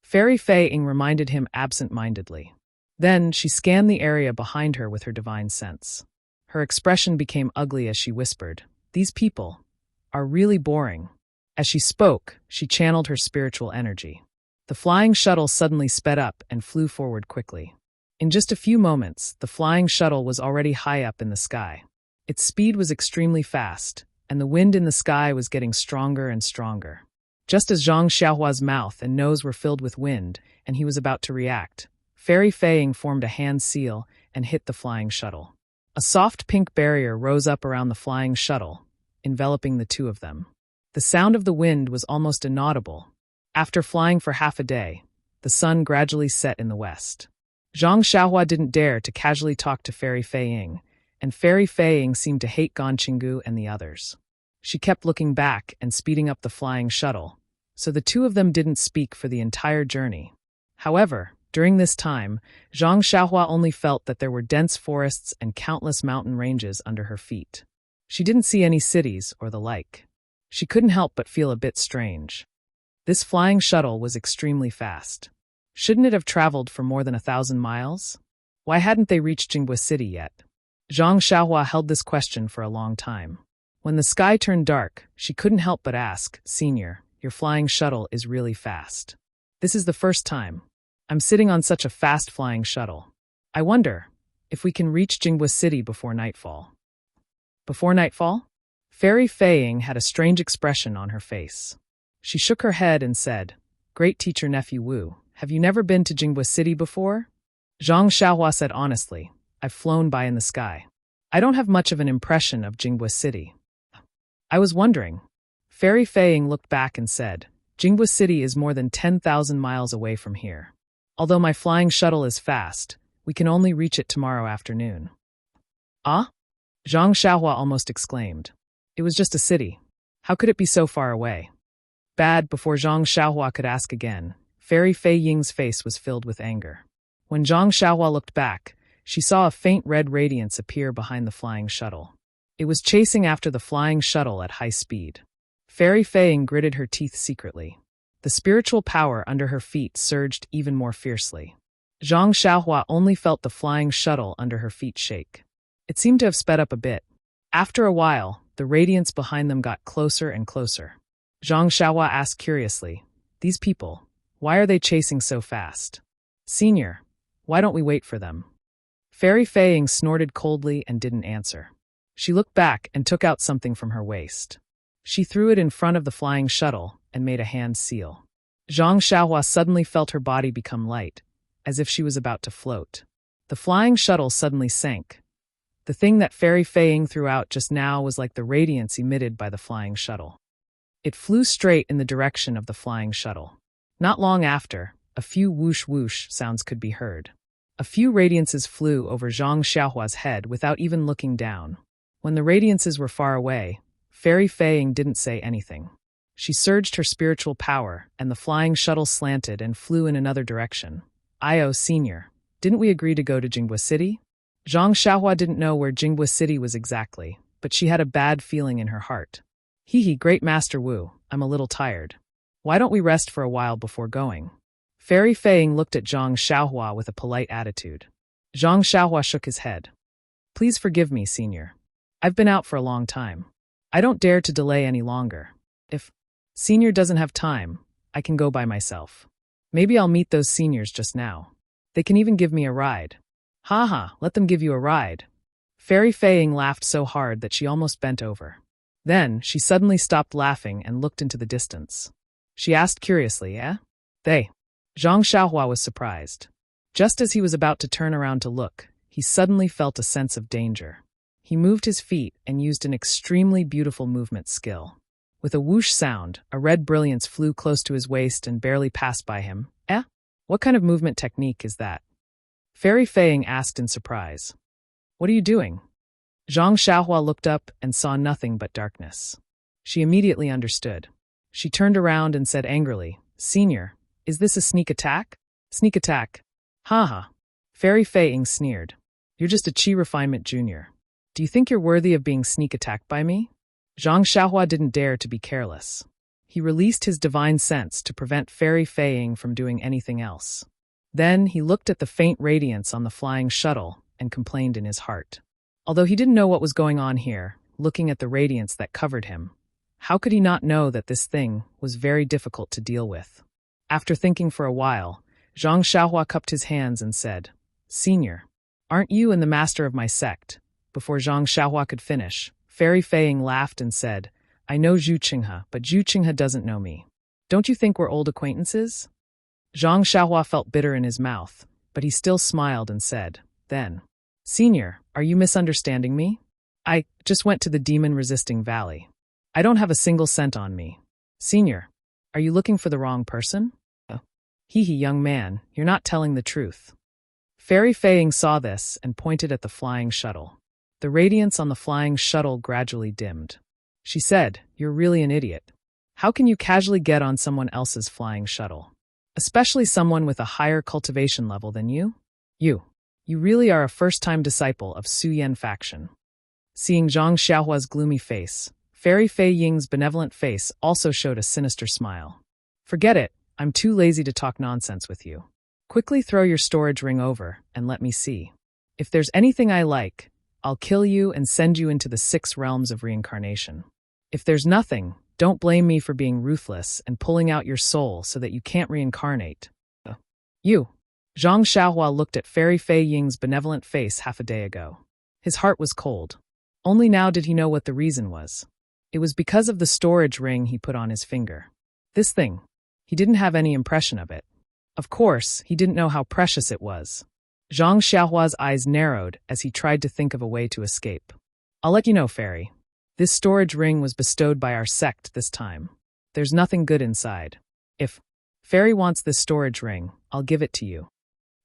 Fairy Fei Ying reminded him absent-mindedly. Then, she scanned the area behind her with her divine sense. Her expression became ugly as she whispered, These people are really boring. As she spoke, she channeled her spiritual energy. The flying shuttle suddenly sped up and flew forward quickly. In just a few moments, the flying shuttle was already high up in the sky. Its speed was extremely fast, and the wind in the sky was getting stronger and stronger. Just as Zhang Xiaohua's mouth and nose were filled with wind, and he was about to react, Fairy Fei Ying formed a hand seal and hit the flying shuttle. A soft pink barrier rose up around the flying shuttle, enveloping the two of them. The sound of the wind was almost inaudible. After flying for half a day, the sun gradually set in the west. Zhang Xiaohua didn't dare to casually talk to Fairy Fei Ying, and Fairy Fei Ying seemed to hate Ganqinggu and the others. She kept looking back and speeding up the flying shuttle, so the two of them didn't speak for the entire journey. However, during this time, Zhang Xiaohua only felt that there were dense forests and countless mountain ranges under her feet. She didn't see any cities or the like. She couldn't help but feel a bit strange. This flying shuttle was extremely fast. Shouldn't it have traveled for more than 1,000 miles? Why hadn't they reached Jinghua City yet? Zhang Xiaohua held this question for a long time. When the sky turned dark, she couldn't help but ask, Senior, your flying shuttle is really fast. This is the first time I'm sitting on such a fast flying shuttle. I wonder if we can reach Jinghua City before nightfall. Before nightfall? Fairy Fei Ying had a strange expression on her face. She shook her head and said, Great Teacher Nephew Wu, have you never been to Jinghua City before? Zhang Xiaohua said honestly, I've flown by in the sky. I don't have much of an impression of Jingbei City. I was wondering. Fairy Fei Ying looked back and said, Jingbei City is more than 10,000 miles away from here. Although my flying shuttle is fast, we can only reach it tomorrow afternoon. Ah? Zhang Xiaohua almost exclaimed. It was just a city. How could it be so far away? Bad. Before Zhang Xiaohua could ask again, Fairy Fei Ying's face was filled with anger. When Zhang Xiaohua looked back, she saw a faint red radiance appear behind the flying shuttle. It was chasing after the flying shuttle at high speed. Fairy Fei Ying gritted her teeth secretly. The spiritual power under her feet surged even more fiercely. Zhang Xiaohua only felt the flying shuttle under her feet shake. It seemed to have sped up a bit. After a while, the radiance behind them got closer and closer. Zhang Xiaohua asked curiously, These people, why are they chasing so fast? Senior, why don't we wait for them? Fairy Fei Ying snorted coldly and didn't answer. She looked back and took out something from her waist. She threw it in front of the flying shuttle and made a hand seal. Zhang Xiaohua suddenly felt her body become light, as if she was about to float. The flying shuttle suddenly sank. The thing that Fairy Fei Ying threw out just now was like the radiance emitted by the flying shuttle. It flew straight in the direction of the flying shuttle. Not long after, a few whoosh-whoosh sounds could be heard. A few radiances flew over Zhang Xiaohua's head without even looking down. When the radiances were far away, Fairy Fei Ying didn't say anything. She surged her spiritual power, and the flying shuttle slanted and flew in another direction. Io, Senior, didn't we agree to go to Jingbei City? Zhang Xiaohua didn't know where Jingbei City was exactly, but she had a bad feeling in her heart. Hee, Great Master Wu, I'm a little tired. Why don't we rest for a while before going? Fairy Fei Ying looked at Zhang Xiaohua with a polite attitude. Zhang Xiaohua shook his head. Please forgive me, Senior. I've been out for a long time. I don't dare to delay any longer. If Senior doesn't have time, I can go by myself. Maybe I'll meet those seniors just now. They can even give me a ride. Ha, let them give you a ride. Fairy Fei Ying laughed so hard that she almost bent over. Then, she suddenly stopped laughing and looked into the distance. She asked curiously, They? Zhang Xiaohua was surprised. Just as he was about to turn around to look, he suddenly felt a sense of danger. He moved his feet and used an extremely beautiful movement skill. With a whoosh sound, a red brilliance flew close to his waist and barely passed by him. What kind of movement technique is that? Fairy Fei Ying asked in surprise. What are you doing? Zhang Xiaohua looked up and saw nothing but darkness. She immediately understood. She turned around and said angrily, Senior, is this a sneak attack? Sneak attack. Ha. Fairy Fei Ying sneered. You're just a chi refinement junior. Do you think you're worthy of being sneak attacked by me? Zhang Xiaohua didn't dare to be careless. He released his divine sense to prevent Fairy Fei Ying from doing anything else. Then he looked at the faint radiance on the flying shuttle and complained in his heart. Although he didn't know what was going on here, looking at the radiance that covered him, how could he not know that this thing was very difficult to deal with? After thinking for a while, Zhang Xiaohua cupped his hands and said, Senior, aren't you and the master of my sect? Before Zhang Xiaohua could finish, Fairy Fei Ying laughed and said, I know Zhu Qinghe, but Zhu Qinghe doesn't know me. Don't you think we're old acquaintances? Zhang Xiaohua felt bitter in his mouth, but he still smiled and said, Then, Senior, are you misunderstanding me? I just went to the demon-resisting valley. I don't have a single cent on me. Senior, are you looking for the wrong person? Young man, you're not telling the truth. Fairy Fei Ying saw this and pointed at the flying shuttle. The radiance on the flying shuttle gradually dimmed. She said, You're really an idiot. How can you casually get on someone else's flying shuttle? Especially someone with a higher cultivation level than you? You really are a first-time disciple of Su Yan faction. Seeing Zhang Xiaohua's gloomy face, Fairy Fei Ying's benevolent face also showed a sinister smile. Forget it, I'm too lazy to talk nonsense with you. Quickly throw your storage ring over and let me see. If there's anything I like, I'll kill you and send you into the 6 realms of reincarnation. If there's nothing, don't blame me for being ruthless and pulling out your soul so that you can't reincarnate. Zhang Xiaohua looked at Fairy Fei Ying's benevolent face half a day ago. His heart was cold. Only now did he know what the reason was. It was because of the storage ring he put on his finger. This thing. He didn't have any impression of it. Of course, he didn't know how precious it was. Zhang Xiaohua's eyes narrowed as he tried to think of a way to escape. I'll let you know, fairy. This storage ring was bestowed by our sect this time. There's nothing good inside. If fairy wants this storage ring, I'll give it to you.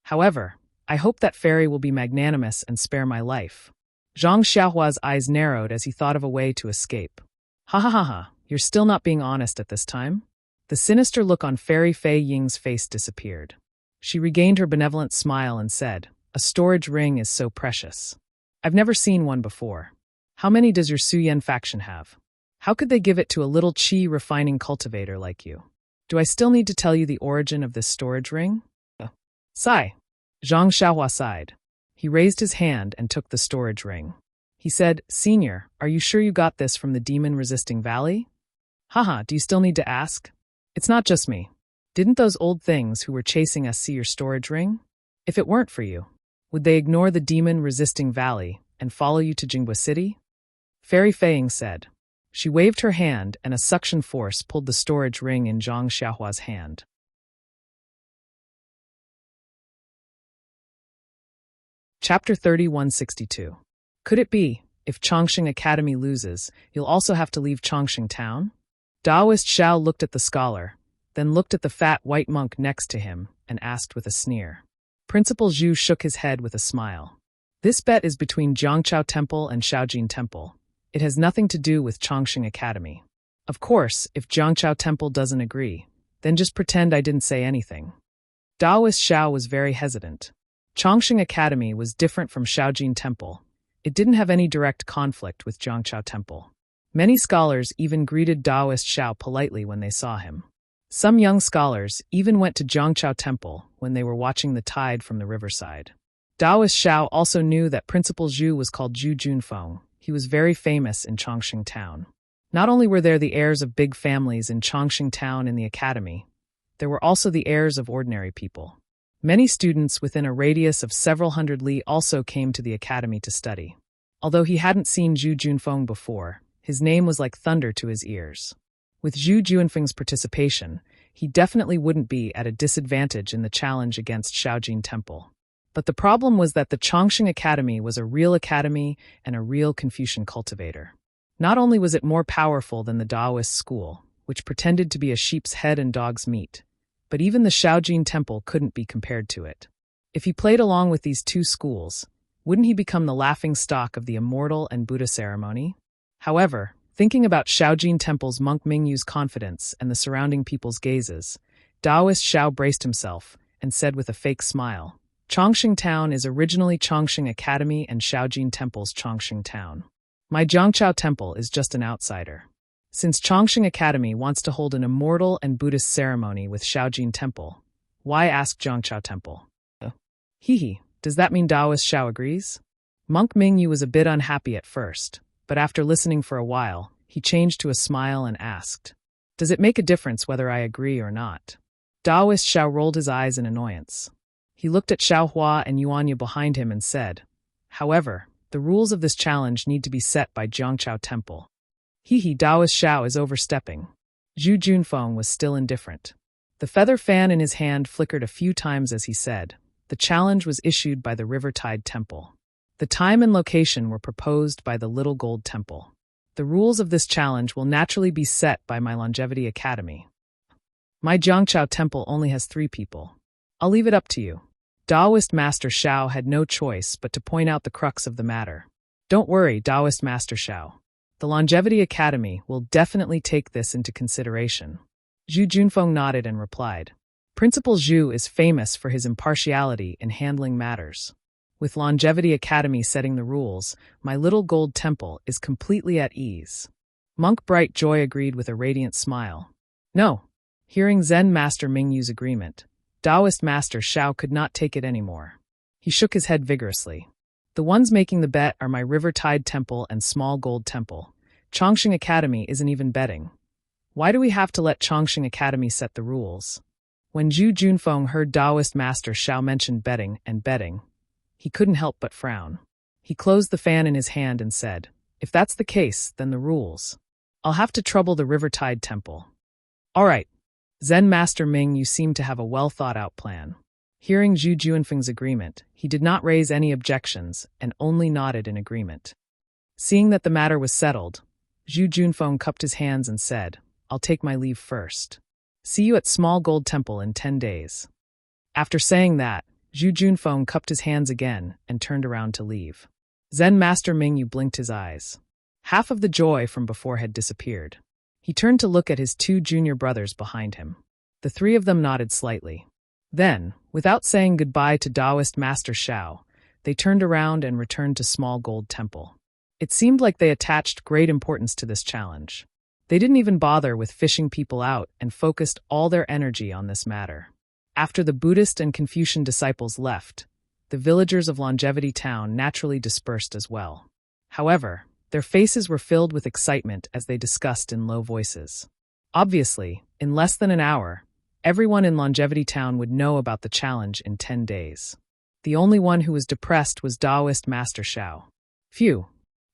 However, I hope that fairy will be magnanimous and spare my life. Zhang Xiaohua's eyes narrowed as he thought of a way to escape. Ha ha ha ha, you're still not being honest at this time? The sinister look on Fairy Fei Ying's face disappeared. She regained her benevolent smile and said, a storage ring is so precious. I've never seen one before. How many does your Suyen faction have? How could they give it to a little qi refining cultivator like you? Do I still need to tell you the origin of this storage ring? Sigh. Zhang Xiaohua sighed. He raised his hand and took the storage ring. He said, Senior, are you sure you got this from the demon-resisting valley? Haha, do you still need to ask? It's not just me. Didn't those old things who were chasing us see your storage ring? If it weren't for you, would they ignore the demon-resisting valley and follow you to Jinghua City? Fairy Feiying said. She waved her hand and a suction force pulled the storage ring in Zhang Xiaohua's hand. Chapter 3162. Could it be, if Chongqing Academy loses, you'll also have to leave Chongqing town? Taoist Xiao looked at the scholar, then looked at the fat white monk next to him, and asked with a sneer. Principal Zhu shook his head with a smile. This bet is between Jiangchao Temple and Shaojin Temple. It has nothing to do with Chongqing Academy. Of course, if Jiangchao Temple doesn't agree, then just pretend I didn't say anything. Taoist Xiao was very hesitant. Chongqing Academy was different from Shaojin Temple. It didn't have any direct conflict with Jiangchao Temple. Many scholars even greeted Taoist Xiao politely when they saw him. Some young scholars even went to Jiangchao Temple when they were watching the tide from the riverside. Taoist Xiao also knew that Principal Zhu was called Zhu Junfeng. He was very famous in Chongqing town. Not only were there the heirs of big families in Chongqing town in the academy, there were also the heirs of ordinary people. Many students within a radius of several hundred li also came to the academy to study. Although he hadn't seen Zhu Junfeng before, his name was like thunder to his ears. With Zhu Junfeng's participation, he definitely wouldn't be at a disadvantage in the challenge against Shaojin Temple. But the problem was that the Chongqing Academy was a real academy and a real Confucian cultivator. Not only was it more powerful than the Taoist school, which pretended to be a sheep's head and dog's meat, but even the Shaojin Temple couldn't be compared to it. If he played along with these two schools, wouldn't he become the laughing stock of the immortal and Buddha ceremony? However, thinking about Shaojin Temple's monk Mingyu's confidence and the surrounding people's gazes, Taoist Xiao braced himself and said with a fake smile, Chongqing Town is originally Chongqing Academy and Shaojin Temple's Chongqing Town. My Jiangchao Temple is just an outsider. Since Chongqing Academy wants to hold an immortal and Buddhist ceremony with Shaojin Temple, why ask Jiangchao Temple? Hee, does that mean Taoist Xiao agrees? Monk Mingyu was a bit unhappy at first, but after listening for a while, he changed to a smile and asked, Does it make a difference whether I agree or not? Taoist Xiao rolled his eyes in annoyance. He looked at Xiaohua and Yuanya behind him and said, However, the rules of this challenge need to be set by Jiangchao Temple. Taoist Xiao is overstepping. Zhu Junfeng was still indifferent. The feather fan in his hand flickered a few times as he said, The challenge was issued by the River Tide Temple. The time and location were proposed by the Little Gold Temple. The rules of this challenge will naturally be set by my Longevity Academy. My Jiangchao Temple only has 3 people. I'll leave it up to you. Taoist Master Xiao had no choice but to point out the crux of the matter. Don't worry, Taoist Master Xiao. The Longevity Academy will definitely take this into consideration. Zhu Junfeng nodded and replied, Principal Zhu is famous for his impartiality in handling matters. With Longevity Academy setting the rules, my Little Gold Temple is completely at ease. Monk Bright Joy agreed with a radiant smile. No. Hearing Zen Master Mingyu's agreement, Taoist Master Xiao could not take it anymore. He shook his head vigorously. The ones making the bet are my River Tide Temple and Small Gold Temple. Chongqing Academy isn't even betting. Why do we have to let Chongqing Academy set the rules? When Zhu Junfeng heard Taoist Master Xiao mention betting and betting, he couldn't help but frown. He closed the fan in his hand and said, If that's the case, then the rules. I'll have to trouble the River Tide Temple. All right. Zen Master Ming, you seem to have a well-thought-out plan. Hearing Zhu Juanfeng's agreement, he did not raise any objections and only nodded in agreement. Seeing that the matter was settled, Zhu Junfeng cupped his hands and said, "I'll take my leave first. See you at Small Gold Temple in 10 days. After saying that, Zhu Junfeng cupped his hands again and turned around to leave. Zen Master Mingyu blinked his eyes. Half of the joy from before had disappeared. He turned to look at his 2 junior brothers behind him. The 3 of them nodded slightly. Then, without saying goodbye to Taoist Master Shao, they turned around and returned to Small Gold Temple. It seemed like they attached great importance to this challenge. They didn't even bother with fishing people out and focused all their energy on this matter. After the Buddhist and Confucian disciples left, the villagers of Longevity Town naturally dispersed as well. However, their faces were filled with excitement as they discussed in low voices. Obviously, in less than an hour, everyone in Longevity Town would know about the challenge in 10 days. The only one who was depressed was Taoist Master Shao. Phew!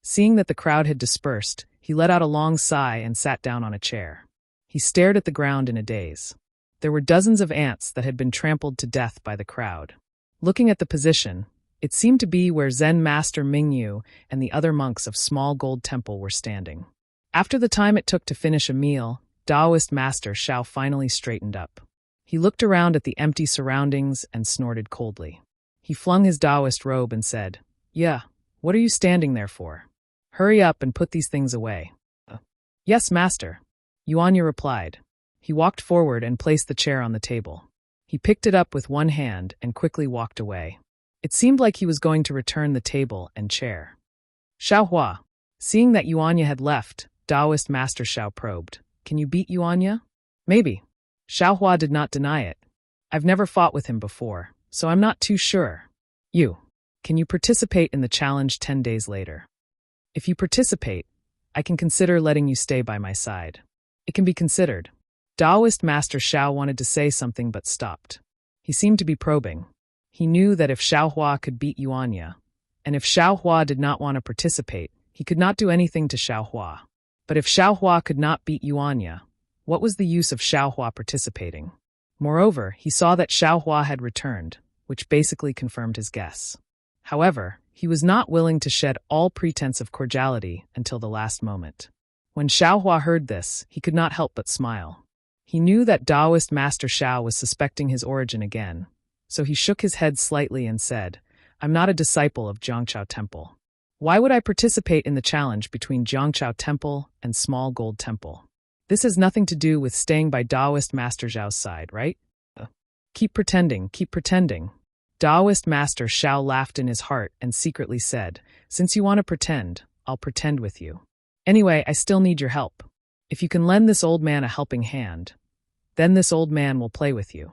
Seeing that the crowd had dispersed, he let out a long sigh and sat down on a chair. He stared at the ground in a daze. There were dozens of ants that had been trampled to death by the crowd. Looking at the position, it seemed to be where Zen Master Mingyu and the other monks of Small Gold Temple were standing. After the time it took to finish a meal, Taoist Master Shao finally straightened up. He looked around at the empty surroundings and snorted coldly. He flung his Taoist robe and said, "Yeah, what are you standing there for? Hurry up and put these things away." "Yes, Master," Yuanya replied. He walked forward and placed the chair on the table. He picked it up with one hand and quickly walked away. It seemed like he was going to return the table and chair. Xiaohua. Seeing that Yuanya had left, Taoist Master Shao probed, "Can you beat Yuanya?" "Maybe." Xiaohua did not deny it. "I've never fought with him before, so I'm not too sure." Can you participate in the challenge 10 days later? If you participate, I can consider letting you stay by my side. It can be considered. Taoist Master Shao wanted to say something but stopped. He seemed to be probing. He knew that if Xiaohua could beat Yuanya, and if Xiaohua did not want to participate, he could not do anything to Xiaohua. But if Xiaohua could not beat Yuanya, what was the use of Xiaohua participating? Moreover, he saw that Xiaohua had returned, which basically confirmed his guess. However, he was not willing to shed all pretense of cordiality until the last moment. When Xiaohua heard this, he could not help but smile. He knew that Taoist Master Shao was suspecting his origin again, so he shook his head slightly and said, "I'm not a disciple of Jiangchao Temple. Why would I participate in the challenge between Jiangchao Temple and Small Gold Temple? This has nothing to do with staying by Taoist Master Zhao's side, right? Keep pretending, keep pretending." Taoist Master Shao laughed in his heart and secretly said, "Since you want to pretend, I'll pretend with you. Anyway, I still need your help. If you can lend this old man a helping hand, then this old man will play with you."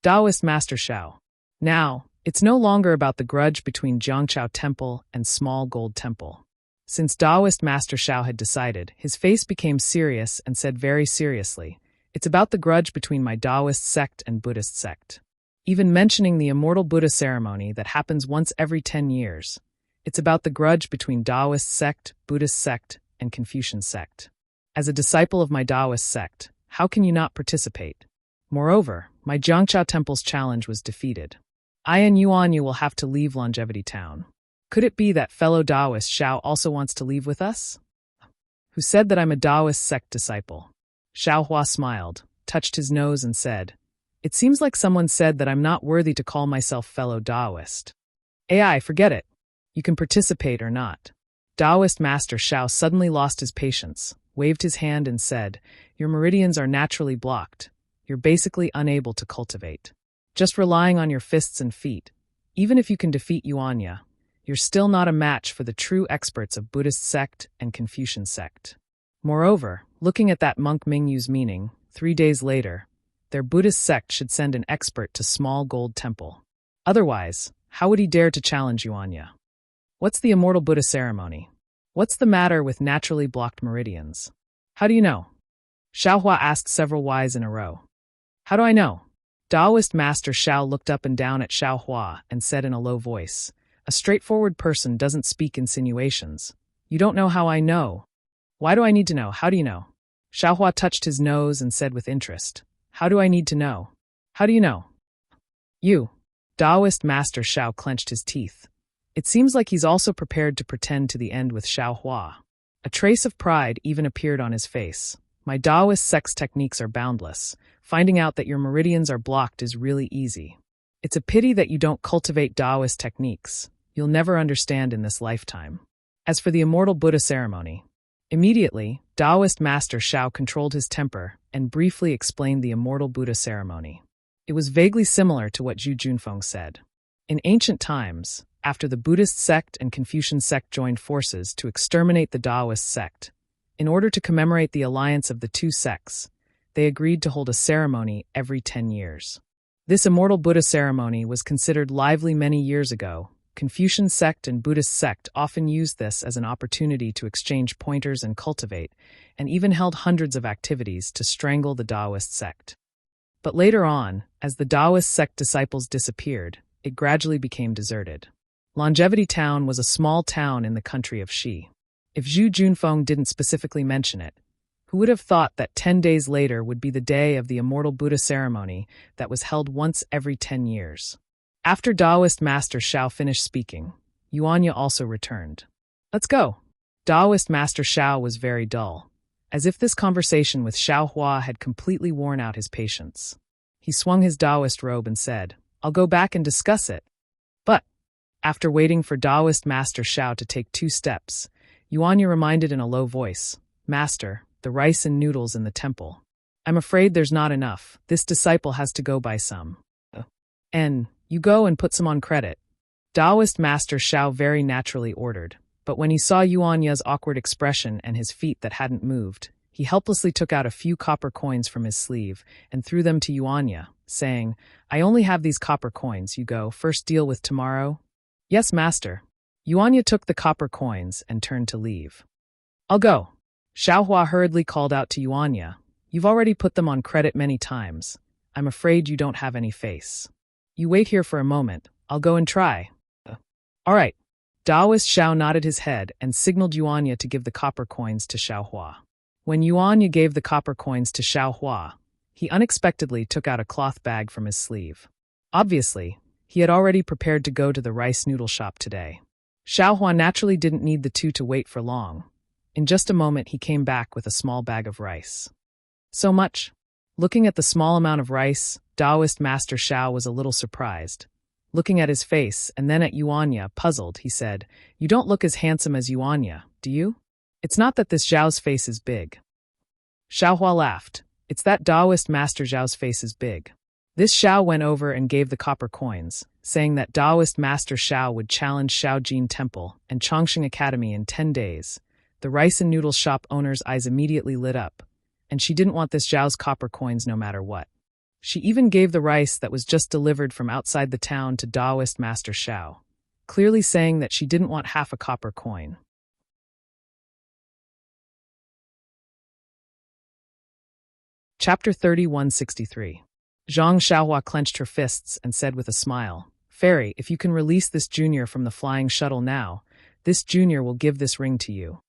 Taoist Master Shao. Now, it's no longer about the grudge between Jiangchao Temple and Small Gold Temple. Since Taoist Master Shao had decided, his face became serious and said very seriously, "It's about the grudge between my Taoist sect and Buddhist sect." Even mentioning the immortal Buddha ceremony that happens once every 10 years, it's about the grudge between Taoist sect, Buddhist sect, and Confucian sect. As a disciple of my Taoist sect, how can you not participate? Moreover, my Jiangchao Temple's challenge was defeated. I and Yuanya will have to leave Longevity Town. Could it be that fellow Taoist Shao also wants to leave with us? Who said that I'm a Taoist sect disciple? Xiaohua smiled, touched his nose and said, "It seems like someone said that I'm not worthy to call myself fellow Taoist." AI, forget it. You can participate or not. Taoist Master Shao suddenly lost his patience, waved his hand and said, "Your meridians are naturally blocked. You're basically unable to cultivate. Just relying on your fists and feet, even if you can defeat Yuanya, you're still not a match for the true experts of Buddhist sect and Confucian sect." Moreover, looking at that monk Mingyu's meaning, 3 days later, their Buddhist sect should send an expert to Small Gold Temple. Otherwise, how would he dare to challenge Yuanya? What's the immortal Buddha ceremony? What's the matter with naturally blocked meridians? How do you know? Xiaohua asked several whys in a row. How do I know? Taoist Master Shao looked up and down at Xiaohua and said in a low voice, "A straightforward person doesn't speak insinuations. You don't know how I know." "Why do I need to know? How do you know?" Xiaohua touched his nose and said with interest, "How do I need to know? How do you know?" You. Taoist Master Xiao clenched his teeth. It seems like he's also prepared to pretend to the end with Xiaohua. A trace of pride even appeared on his face. My Taoist sex techniques are boundless. Finding out that your meridians are blocked is really easy. It's a pity that you don't cultivate Taoist techniques. You'll never understand in this lifetime. As for the immortal Buddha ceremony, immediately, Taoist Master Xiao controlled his temper and briefly explained the immortal Buddha ceremony. It was vaguely similar to what Zhu Junfeng said. In ancient times, after the Buddhist sect and Confucian sect joined forces to exterminate the Taoist sect, in order to commemorate the alliance of the two sects, they agreed to hold a ceremony every 10 years. This immortal Buddha ceremony was considered lively many years ago. Confucian sect and Buddhist sect often used this as an opportunity to exchange pointers and cultivate, and even held hundreds of activities to strangle the Taoist sect. But later on, as the Taoist sect disciples disappeared, it gradually became deserted. Longevity Town was a small town in the country of Xi. If Zhu Junfeng didn't specifically mention it, who would have thought that 10 days later would be the day of the immortal Buddha ceremony that was held once every 10 years? After Taoist Master Xiao finished speaking, Yuanya also returned. Let's go. Taoist Master Xiao was very dull, as if this conversation with Xiaohua had completely worn out his patience. He swung his Taoist robe and said, I'll go back and discuss it. But, after waiting for Taoist Master Xiao to take 2 steps, Yuanya reminded in a low voice, Master, the rice and noodles in the temple. I'm afraid there's not enough. This disciple has to go buy some. You go and put some on credit. Taoist Master Xiao very naturally ordered, but when he saw Yuanya's awkward expression and his feet that hadn't moved, he helplessly took out a few copper coins from his sleeve and threw them to Yuanya, saying, I only have these copper coins, you go, first deal with tomorrow. Yes, master. Yuanya took the copper coins and turned to leave. I'll go. Xiaohua hurriedly called out to Yuanya, You've already put them on credit many times. I'm afraid you don't have any face. You wait here for a moment. I'll go and try. All right. Taoist Xiao nodded his head and signaled Yuanya to give the copper coins to Xiaohua. When Yuanya gave the copper coins to Xiaohua, he unexpectedly took out a cloth bag from his sleeve. Obviously, he had already prepared to go to the rice noodle shop today. Xiaohua naturally didn't need the two to wait for long. In just a moment he came back with a small bag of rice. So much. Looking at the small amount of rice, Taoist Master Xiao was a little surprised. Looking at his face and then at Yuanya, puzzled, he said, You don't look as handsome as Yuanya, do you? It's not that this Zhao's face is big. Xiaohua laughed. It's that Taoist Master Zhao's face is big. This Xiao went over and gave the copper coins, saying that Taoist Master Xiao would challenge Shaojin Temple and Chongqing Academy in 10 days. The rice and noodles shop owner's eyes immediately lit up, and she didn't want this Zhao's copper coins no matter what. She even gave the rice that was just delivered from outside the town to Taoist Master Xiao, clearly saying that she didn't want half a copper coin. Chapter 3163. Zhang Xiaohua clenched her fists and said with a smile, Fairy, if you can release this junior from the flying shuttle now, this junior will give this ring to you.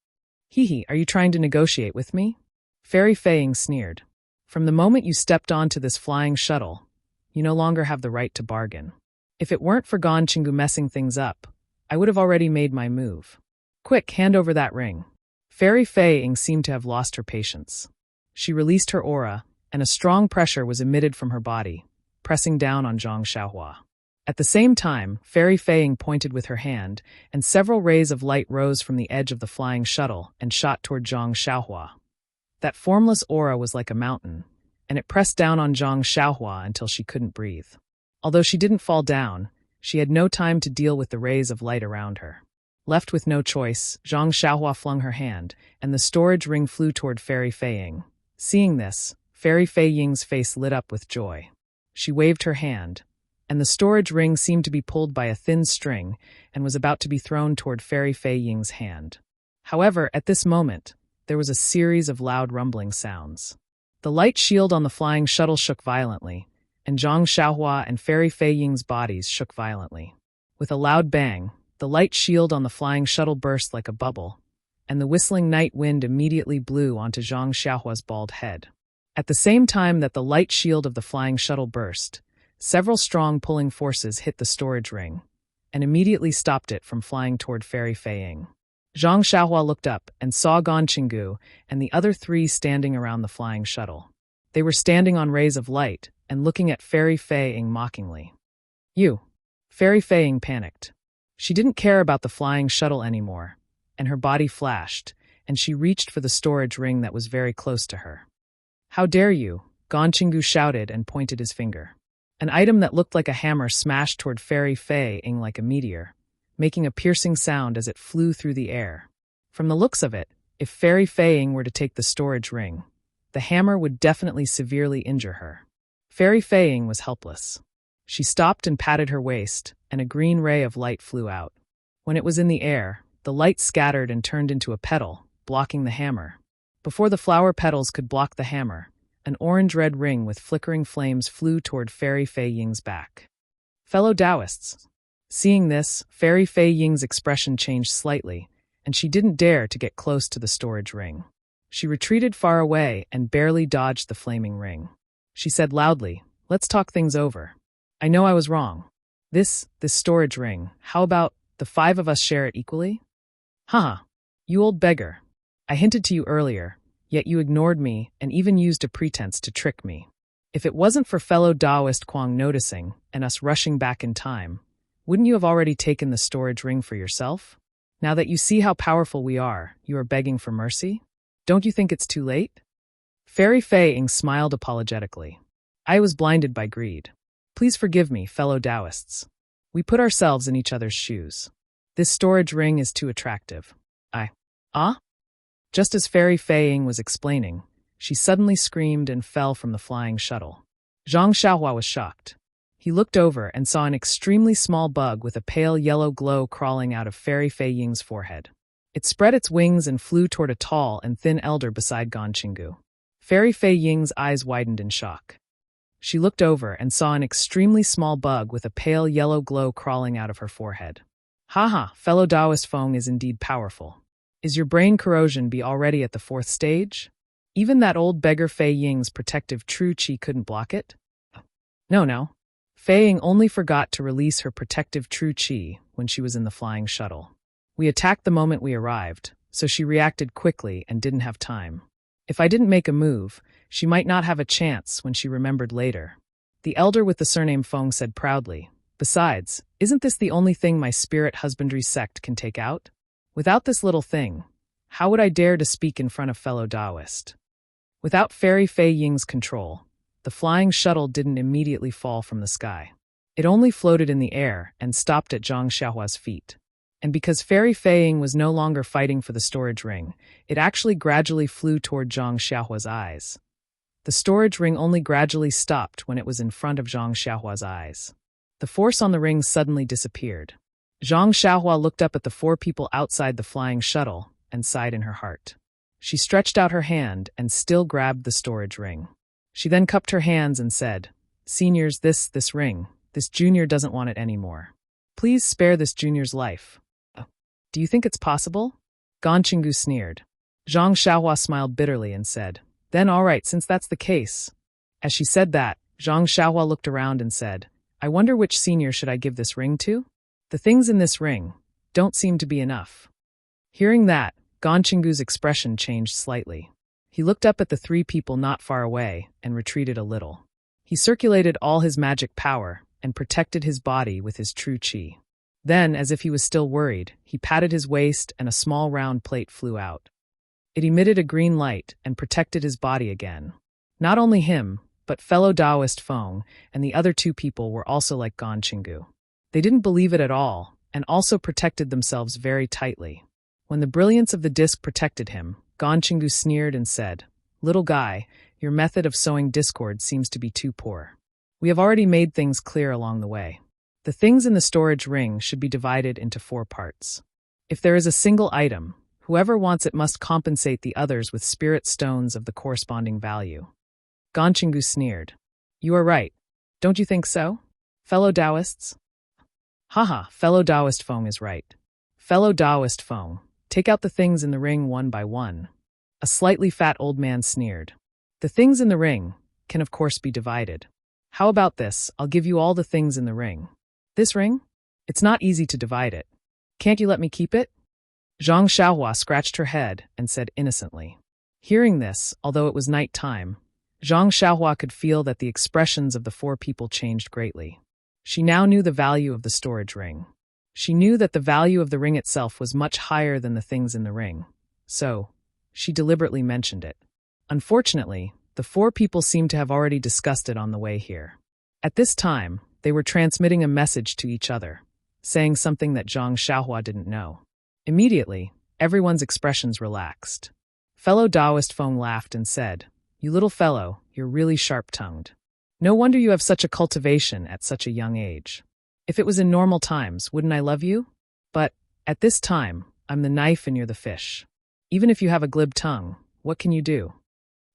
Hee, are you trying to negotiate with me? Fairy Feiying sneered. From the moment you stepped onto this flying shuttle, you no longer have the right to bargain. If it weren't for Gan Chingu messing things up, I would have already made my move. Quick, hand over that ring. Fairy Feiying seemed to have lost her patience. She released her aura, and a strong pressure was emitted from her body, pressing down on Zhang Xiaohua. At the same time, Fairy Feiying pointed with her hand, and several rays of light rose from the edge of the flying shuttle and shot toward Zhang Xiaohua. That formless aura was like a mountain, and it pressed down on Zhang Xiaohua until she couldn't breathe. Although she didn't fall down, she had no time to deal with the rays of light around her. Left with no choice, Zhang Xiaohua flung her hand, and the storage ring flew toward Fairy Feiying. Seeing this, Fairy Feiying's face lit up with joy. She waved her hand, and the storage ring seemed to be pulled by a thin string and was about to be thrown toward Fairy Feiying's hand. However, at this moment, there was a series of loud rumbling sounds. The light shield on the flying shuttle shook violently, and Zhang Xiaohua and Fairy Feiying's bodies shook violently. With a loud bang, the light shield on the flying shuttle burst like a bubble, and the whistling night wind immediately blew onto Zhang Xiaohua's bald head. At the same time that the light shield of the flying shuttle burst, several strong pulling forces hit the storage ring and immediately stopped it from flying toward Fairy Fei Ying. Zhang Xiaohua looked up and saw Gan Qinggu and the other three standing around the flying shuttle. They were standing on rays of light and looking at Fairy Fei Ying mockingly. "You!" Fairy Fei Ying panicked. She didn't care about the flying shuttle anymore, and her body flashed, and she reached for the storage ring that was very close to her. "How dare you!" Gan Qinggu shouted and pointed his finger. An item that looked like a hammer smashed toward Fairy Fei Ying like a meteor, making a piercing sound as it flew through the air. From the looks of it, if Fairy Fei Ying were to take the storage ring, the hammer would definitely severely injure her. Fairy Fei Ying was helpless. She stopped and patted her waist, and a green ray of light flew out. When it was in the air, the light scattered and turned into a petal, blocking the hammer. Before the flower petals could block the hammer, an orange-red ring with flickering flames flew toward Fairy Fei Ying's back. Fellow Taoists. Seeing this, Fairy Fei Ying's expression changed slightly, and she didn't dare to get close to the storage ring. She retreated far away and barely dodged the flaming ring. She said loudly, "Let's talk things over. I know I was wrong. This storage ring, how about the 5 of us share it equally?" "Haha, you old beggar. I hinted to you earlier, yet you ignored me and even used a pretense to trick me. If it wasn't for fellow Taoist Kuang noticing and us rushing back in time, wouldn't you have already taken the storage ring for yourself? Now that you see how powerful we are, you are begging for mercy? Don't you think it's too late?" Fairy Fei Ying smiled apologetically. "I was blinded by greed. Please forgive me, fellow Taoists. We put ourselves in each other's shoes. This storage ring is too attractive. Just as Fairy Fei Ying was explaining, she suddenly screamed and fell from the flying shuttle. Zhang Xiaohua was shocked. He looked over and saw an extremely small bug with a pale yellow glow crawling out of Fairy Fei Ying's forehead. It spread its wings and flew toward a tall and thin elder beside Gan Qinggu. Fairy Fei Ying's eyes widened in shock. She looked over and saw an extremely small bug with a pale yellow glow crawling out of her forehead. "Haha, fellow Taoist Feng is indeed powerful. Is your brain corrosion be already at the 4th stage? Even that old beggar Fei Ying's protective true qi couldn't block it?" No. Fei Ying only forgot to release her protective true qi when she was in the flying shuttle. We attacked the moment we arrived, so she reacted quickly and didn't have time. If I didn't make a move, she might not have a chance when she remembered later. The elder with the surname Feng said proudly, "Besides, isn't this the only thing my spirit husbandry sect can take out? Without this little thing, how would I dare to speak in front of fellow Taoist?" Without Fairy Fei Ying's control, the flying shuttle didn't immediately fall from the sky. It only floated in the air and stopped at Zhang Xiaohua's feet. And because Fairy Fei Ying was no longer fighting for the storage ring, it actually gradually flew toward Zhang Xiaohua's eyes. The storage ring only gradually stopped when it was in front of Zhang Xiaohua's eyes. The force on the ring suddenly disappeared. Zhang Xiaohua looked up at the 4 people outside the flying shuttle and sighed in her heart. She stretched out her hand and still grabbed the storage ring. She then cupped her hands and said, "Seniors, this ring, this junior doesn't want it anymore. Please spare this junior's life." "Do you think it's possible?" Gan Qinggu sneered. Zhang Xiaohua smiled bitterly and said, "Then all right, since that's the case." As she said that, Zhang Xiaohua looked around and said, "I wonder which senior should I give this ring to? The things in this ring don't seem to be enough." Hearing that, Gan Qinggu's expression changed slightly. He looked up at the 3 people not far away and retreated a little. He circulated all his magic power and protected his body with his true qi. Then, as if he was still worried, he patted his waist and a small round plate flew out. It emitted a green light and protected his body again. Not only him, but fellow Taoist Feng and the other 2 people were also like Gan Qinggu. They didn't believe it at all, and also protected themselves very tightly. When the brilliance of the disc protected him, Gan Qinggu sneered and said, "Little guy, your method of sowing discord seems to be too poor. We have already made things clear along the way. The things in the storage ring should be divided into 4 parts. If there is a single item, whoever wants it must compensate the others with spirit stones of the corresponding value." Gan Qinggu sneered. "You are right. Don't you think so, fellow Taoists?" "Haha, fellow Taoist Feng is right. Fellow Taoist Feng, take out the things in the ring one by one." A slightly fat old man sneered. "The things in the ring can of course be divided. How about this? I'll give you all the things in the ring. This ring? It's not easy to divide it. Can't you let me keep it? Zhang Xiaohua scratched her head and said innocently. Hearing this, although it was night time, Zhang Xiaohua could feel that the expressions of the four people changed greatly. She now knew the value of the storage ring. She knew that the value of the ring itself was much higher than the things in the ring. So, she deliberately mentioned it. Unfortunately, the four people seemed to have already discussed it on the way here. At this time, they were transmitting a message to each other, saying something that Zhang Xiaohua didn't know. Immediately, everyone's expressions relaxed. Fellow Taoist Feng laughed and said, "You little fellow, you're really sharp-tongued. No wonder you have such a cultivation at such a young age. If it was in normal times, wouldn't I love you? But, at this time, I'm the knife and you're the fish. Even if you have a glib tongue, what can you do?"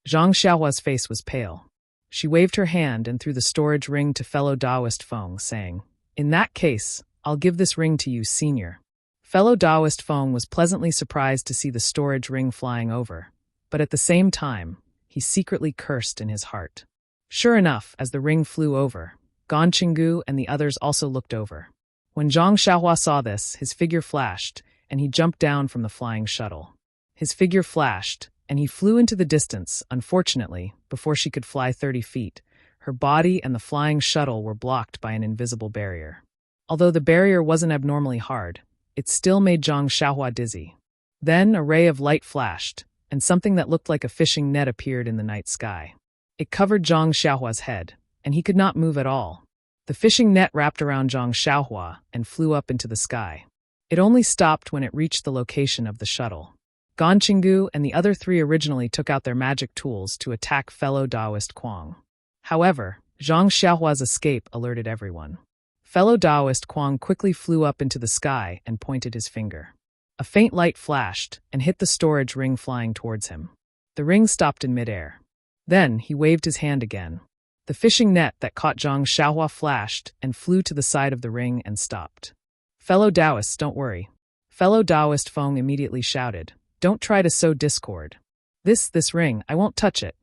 Zhang Xiaohua's face was pale. She waved her hand and threw the storage ring to fellow Taoist Feng, saying, "In that case, I'll give this ring to you, senior." Fellow Taoist Feng was pleasantly surprised to see the storage ring flying over, but at the same time, he secretly cursed in his heart. Sure enough, as the ring flew over, Gan Qinggu and the others also looked over. When Zhang Xiaohua saw this, his figure flashed, and he jumped down from the flying shuttle. His figure flashed, and he flew into the distance. Unfortunately, before she could fly 30 feet, her body and the flying shuttle were blocked by an invisible barrier. Although the barrier wasn't abnormally hard, it still made Zhang Xiaohua dizzy. Then a ray of light flashed, and something that looked like a fishing net appeared in the night sky. It covered Zhang Xiaohua's head, and he could not move at all. The fishing net wrapped around Zhang Xiaohua and flew up into the sky. It only stopped when it reached the location of the shuttle. Gan Qinggu and the other three originally took out their magic tools to attack fellow Taoist Kuang. However, Zhang Xiaohua's escape alerted everyone. Fellow Taoist Kuang quickly flew up into the sky and pointed his finger. A faint light flashed and hit the storage ring flying towards him. The ring stopped in midair. Then he waved his hand again. The fishing net that caught Zhang Xiaohua flashed and flew to the side of the ring and stopped. "Fellow Taoists, don't worry." Fellow Taoist Feng immediately shouted, "Don't try to sow discord. This ring, I won't touch it."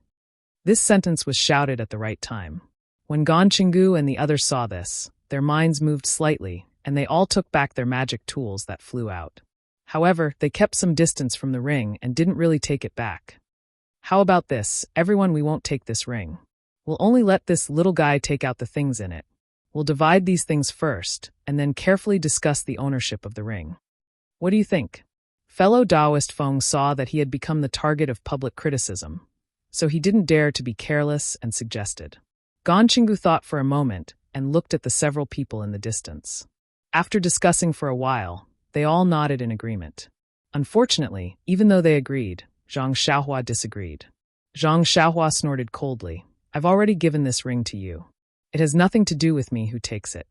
This sentence was shouted at the right time. When Gan Qinggu and the others saw this, their minds moved slightly, and they all took back their magic tools that flew out. However, they kept some distance from the ring and didn't really take it back. "How about this, everyone? We won't take this ring. We'll only let this little guy take out the things in it. We'll divide these things first, and then carefully discuss the ownership of the ring. What do you think?" Fellow Taoist Feng saw that he had become the target of public criticism, so he didn't dare to be careless and suggested. Gan Qinggu thought for a moment and looked at the several people in the distance. After discussing for a while, they all nodded in agreement. Unfortunately, even though they agreed, Zhang Xiaohua disagreed. Zhang Xiaohua snorted coldly, "I've already given this ring to you. It has nothing to do with me who takes it.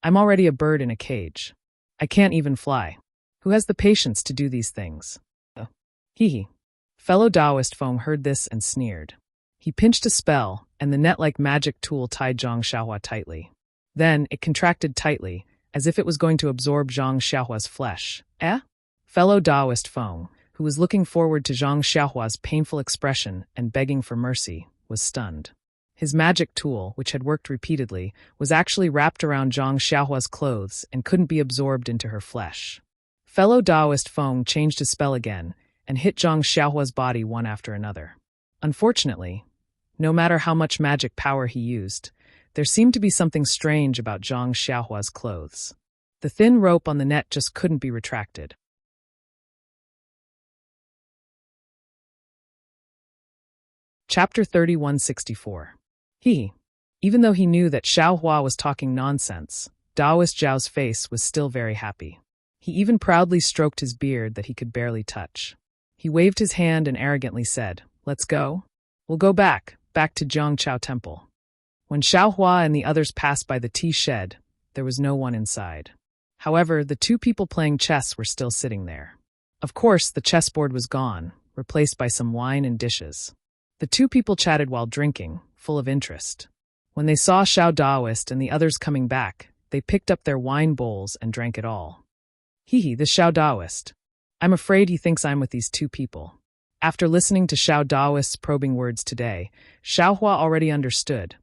I'm already a bird in a cage. I can't even fly. Who has the patience to do these things?" Hee. Fellow Taoist Feng heard this and sneered. He pinched a spell, and the net-like magic tool tied Zhang Xiaohua tightly. Then it contracted tightly, as if it was going to absorb Zhang Xiaohua's flesh. Fellow Taoist Feng, who was looking forward to Zhang Xiaohua's painful expression and begging for mercy, was stunned. His magic tool, which had worked repeatedly, was actually wrapped around Zhang Xiaohua's clothes and couldn't be absorbed into her flesh. Fellow Taoist Feng changed his spell again and hit Zhang Xiaohua's body one after another. Unfortunately, no matter how much magic power he used, there seemed to be something strange about Zhang Xiaohua's clothes. The thin rope on the net just couldn't be retracted. Chapter 3164. Even though he knew that Xiaohua was talking nonsense, Taoist Zhao's face was still very happy. He even proudly stroked his beard that he could barely touch. He waved his hand and arrogantly said, "Let's go. We'll go back to Jiangchao Temple." When Xiaohua and the others passed by the tea shed, there was no one inside. However, the two people playing chess were still sitting there. Of course, the chessboard was gone, replaced by some wine and dishes. The two people chatted while drinking, full of interest. When they saw Xiao Daoist and the others coming back, they picked up their wine bowls and drank it all. The Xiao Daoist. I'm afraid he thinks I'm with these two people. After listening to Xiao Daoist's probing words today, Xiaohua already understood.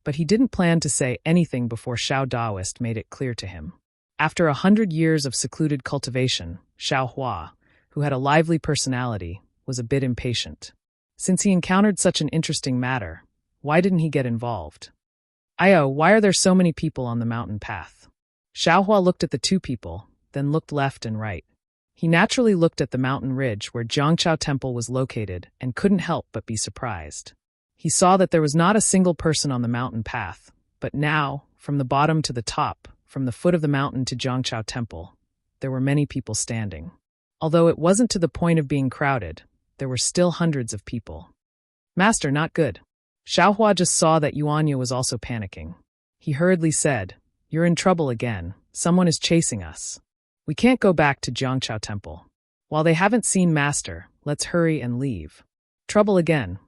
But he didn't plan to say anything before Xiao Daoist made it clear to him. After 100 years of secluded cultivation, Xiao Hua, who had a lively personality, was a bit impatient. Since he encountered such an interesting matter, why didn't he get involved? Why are there so many people on the mountain path? Xiao Hua looked at the two people, then looked left and right. He naturally looked at the mountain ridge where Jiangqiao Temple was located and couldn't help but be surprised. He saw that there was not a single person on the mountain path, but now, from the bottom to the top, from the foot of the mountain to Jiangqiao Temple, there were many people standing. Although it wasn't to the point of being crowded, there were still hundreds of people. Master, not good. Xiao Hua just saw that Yuanya was also panicking. He hurriedly said, "You're in trouble again. Someone is chasing us. We can't go back to Jiangqiao Temple. While they haven't seen Master, let's hurry and leave." Trouble again.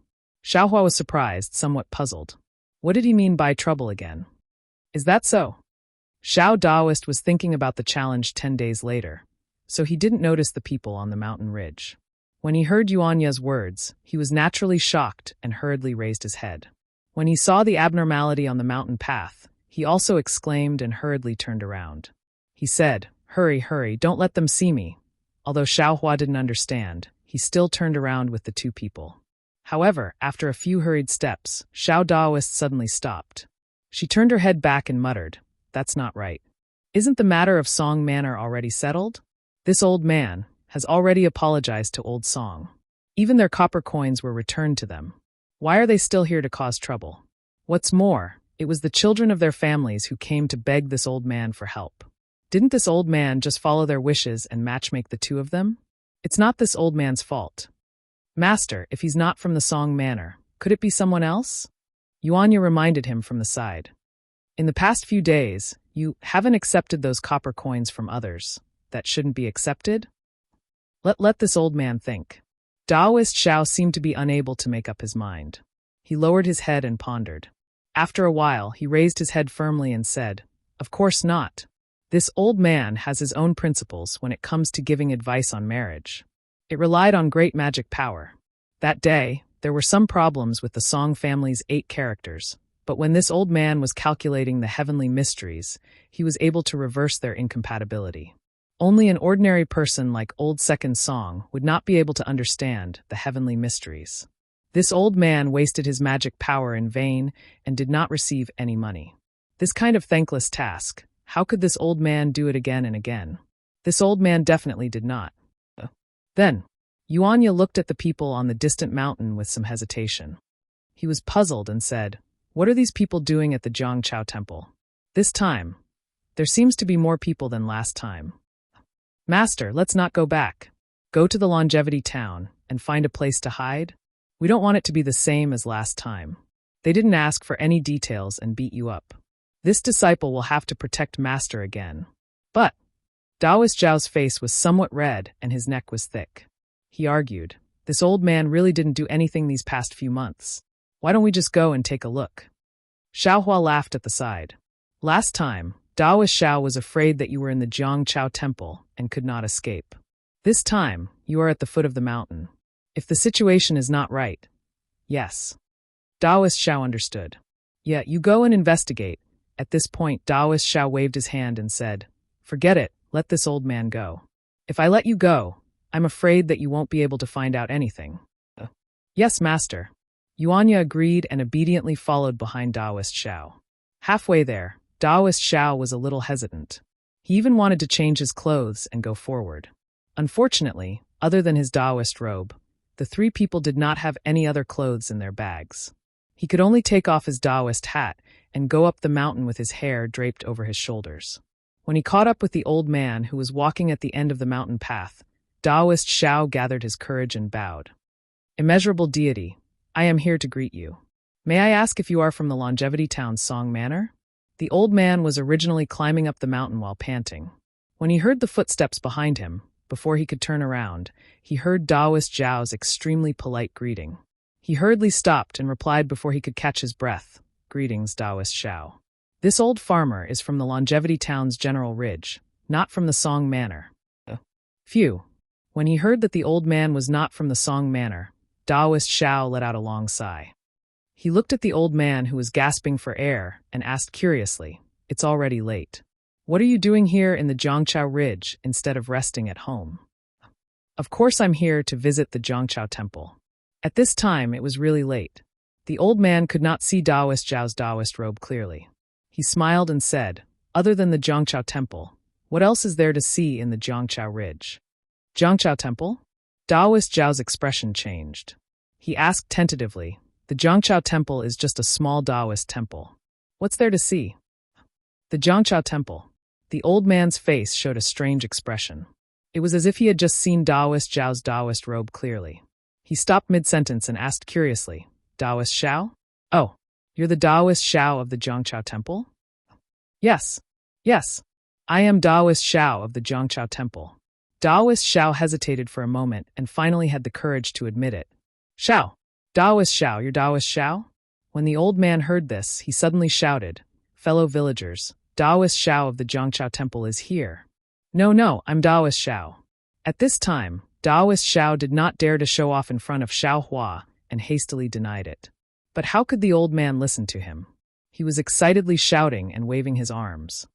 Xiao Hua was surprised, somewhat puzzled. What did he mean by trouble again? Is that so? Xiao Daoist was thinking about the challenge 10 days later, so he didn't notice the people on the mountain ridge. When he heard Yuanya's words, he was naturally shocked and hurriedly raised his head. When he saw the abnormality on the mountain path, he also exclaimed and hurriedly turned around. He said, "Hurry, hurry, don't let them see me." Although Xiao Hua didn't understand, he still turned around with the two people. However, after a few hurried steps, Xiao Daoist suddenly stopped. She turned her head back and muttered, "That's not right. Isn't the matter of Song Manor already settled? This old man has already apologized to Old Song. Even their copper coins were returned to them. Why are they still here to cause trouble? What's more, it was the children of their families who came to beg this old man for help. Didn't this old man just follow their wishes and matchmake the two of them? It's not this old man's fault. Master, if he's not from the Song Manor, could it be someone else?" Yuanya reminded him from the side. "In the past few days, you haven't accepted those copper coins from others. That shouldn't be accepted? Let this old man think." Daoist Xiao seemed to be unable to make up his mind. He lowered his head and pondered. After a while, he raised his head firmly and said, "Of course not. This old man has his own principles when it comes to giving advice on marriage. It relied on great magic power. That day, there were some problems with the Song family's 8 characters, but when this old man was calculating the heavenly mysteries, he was able to reverse their incompatibility. Only an ordinary person like Old Second Song would not be able to understand the heavenly mysteries. This old man wasted his magic power in vain and did not receive any money. This kind of thankless task, how could this old man do it again and again? This old man definitely did not. Then, Yuanya looked at the people on the distant mountain with some hesitation. He was puzzled and said, "What are these people doing at the Jiangqiao Temple? This time, there seems to be more people than last time." "Master, let's not go back. Go to the Longevity Town and find a place to hide. We don't want it to be the same as last time. They didn't ask for any details and beat you up. This disciple will have to protect Master again." But Daoist Zhao's face was somewhat red and his neck was thick. He argued, "This old man really didn't do anything these past few months. Why don't we just go and take a look?" Xiao Hua laughed at the side. "Last time, Daoist Xiao was afraid that you were in the Jiangqiao Temple and could not escape. This time, you are at the foot of the mountain. If the situation is not right, yes." Daoist Xiao understood. "Yeah, you go and investigate." At this point, Daoist Xiao waved his hand and said, "Forget it, let this old man go. If I let you go, I'm afraid that you won't be able to find out anything." "Yes, master." Yuanya agreed and obediently followed behind Daoist Xiao. Halfway there, Daoist Xiao was a little hesitant. He even wanted to change his clothes and go forward. Unfortunately, other than his Daoist robe, the 3 people did not have any other clothes in their bags. He could only take off his Daoist hat and go up the mountain with his hair draped over his shoulders. When he caught up with the old man who was walking at the end of the mountain path, Daoist Xiao gathered his courage and bowed. "Immeasurable deity, I am here to greet you. May I ask if you are from the Longevity Town's Song Manor?" The old man was originally climbing up the mountain while panting. When he heard the footsteps behind him, before he could turn around, he heard Daoist Zhao's extremely polite greeting. He hurriedly stopped and replied before he could catch his breath, "Greetings, Daoist Xiao. This old farmer is from the Longevity Town's General Ridge, not from the Song Manor." Phew. When he heard that the old man was not from the Song Manor, Daoist Xiao let out a long sigh. He looked at the old man who was gasping for air and asked curiously, "It's already late. What are you doing here in the Zhangqiao Ridge instead of resting at home?" "Of course I'm here to visit the Zhangqiao Temple." At this time it was really late. The old man could not see Daoist Zhao's Daoist robe clearly. He smiled and said, "Other than the Zhangqiao Temple, what else is there to see in the Zhangqiao Ridge?" "Zhangqiao Temple?" Daoist Zhao's expression changed. He asked tentatively, "The Zhangqiao Temple is just a small Daoist temple. What's there to see?" "The Zhangqiao Temple." The old man's face showed a strange expression. It was as if he had just seen Daoist Zhao's Daoist robe clearly. He stopped mid-sentence and asked curiously, "Daoist Xiao? Oh, you're the Daoist Xiao of the Zhangqiao Temple?" Yes. I am Daoist Xiao of the Zhangqiao Temple." Daoist Xiao hesitated for a moment and finally had the courage to admit it. "Xiao! Daoist Xiao, you're Daoist Xiao?" When the old man heard this, he suddenly shouted, "Fellow villagers, Daoist Xiao of the Zhangqiao Temple is here." No, I'm Daoist Xiao." At this time, Daoist Xiao did not dare to show off in front of Xiao Hua and hastily denied it. But how could the old man listen to him? He was excitedly shouting and waving his arms.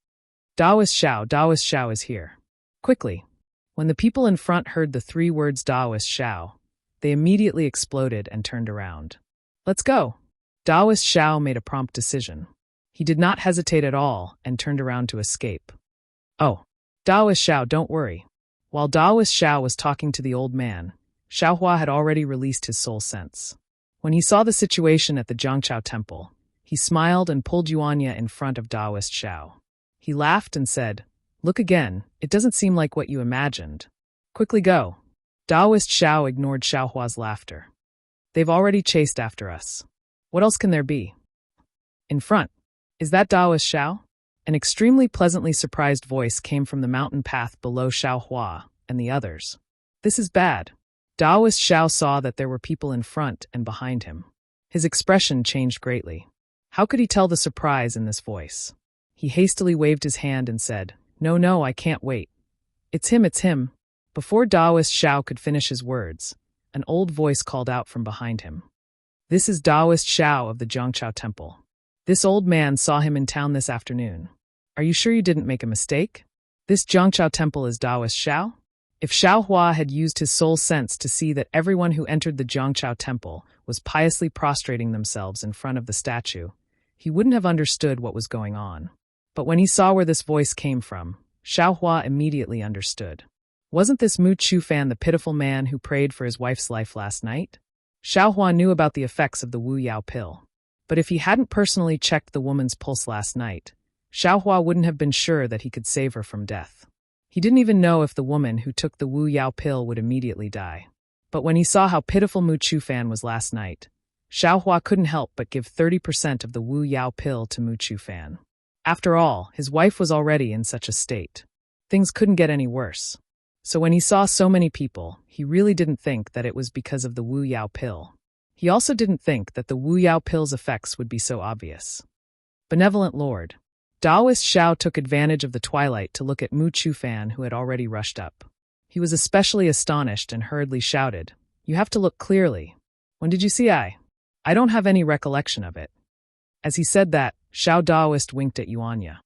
Daoist Xiao is here." Quickly. When the people in front heard the 3 words Daoist Xiao, they immediately exploded and turned around. "Let's go." Daoist Xiao made a prompt decision. He did not hesitate at all and turned around to escape. "Oh, Daoist Xiao, don't worry." While Daoist Xiao was talking to the old man, Xiao Hua had already released his soul sense. When he saw the situation at the Zhangqiao Temple, he smiled and pulled Yuanya in front of Daoist Xiao. He laughed and said, "Look again, it doesn't seem like what you imagined. Quickly go." Daoist Xiao ignored Xiao Hua's laughter. "They've already chased after us. What else can there be?" "In front. Is that Daoist Xiao?" An extremely pleasantly surprised voice came from the mountain path below Xiao Hua and the others. "This is bad." Daoist Xiao saw that there were people in front and behind him. His expression changed greatly. How could he tell the surprise in this voice? He hastily waved his hand and said, No, I can't wait. It's him. Before Daoist Xiao could finish his words, an old voice called out from behind him. "This is Daoist Xiao of the Zhangqiao Temple. This old man saw him in town this afternoon. Are you sure you didn't make a mistake? This Zhangqiao Temple is Daoist Xiao?" If Xiao Hua had used his soul sense to see that everyone who entered the Zhangqiao Temple was piously prostrating themselves in front of the statue, he wouldn't have understood what was going on. But when he saw where this voice came from, Xiao Hua immediately understood. Wasn't this Mu Chufan the pitiful man who prayed for his wife's life last night? Xiao Hua knew about the effects of the Wu Yao pill. But if he hadn't personally checked the woman's pulse last night, Xiao Hua wouldn't have been sure that he could save her from death. He didn't even know if the woman who took the Wu Yao pill would immediately die. But when he saw how pitiful Mu Chufan was last night, Xiao Hua couldn't help but give 30% of the Wu Yao pill to Mu Chufan. After all, his wife was already in such a state. Things couldn't get any worse. So when he saw so many people, he really didn't think that it was because of the Wu Yao pill. He also didn't think that the Wu Yao pill's effects would be so obvious. Benevolent Lord. Daoist Xiao took advantage of the twilight to look at Mu Chufan, who had already rushed up. He was especially astonished and hurriedly shouted, "You have to look clearly. When did you see I don't have any recollection of it." As he said that, Xiao Daoist winked at Yuanya.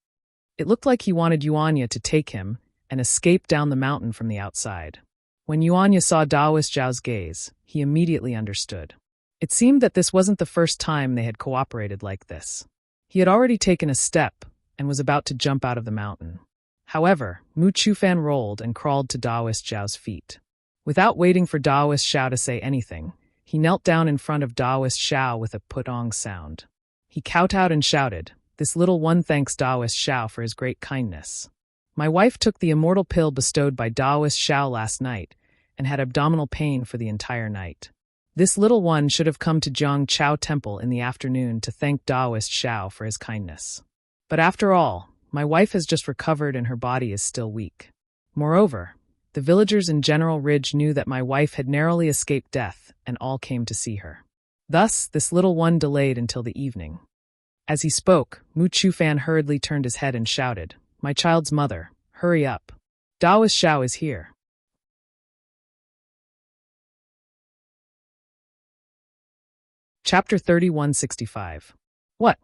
It looked like he wanted Yuanya to take him and escape down the mountain from the outside. When Yuanya saw Daoist Zhao's gaze, he immediately understood. It seemed that this wasn't the first time they had cooperated like this. He had already taken a step and was about to jump out of the mountain. However, Mu Chufan rolled and crawled to Daoist Zhao's feet. Without waiting for Daoist Xiao to say anything, he knelt down in front of Daoist Xiao with a putong sound. He kowtowed and shouted, "This little one thanks Daoist Xiao for his great kindness. My wife took the immortal pill bestowed by Daoist Xiao last night and had abdominal pain for the entire night. This little one should have come to Zhangqiao Temple in the afternoon to thank Daoist Xiao for his kindness. But after all, my wife has just recovered and her body is still weak. Moreover, the villagers in General Ridge knew that my wife had narrowly escaped death and all came to see her. Thus, this little one delayed until the evening." As he spoke, Mu Chufan hurriedly turned his head and shouted, "My child's mother, hurry up. Daoist Xiao is here." Chapter 3165. What?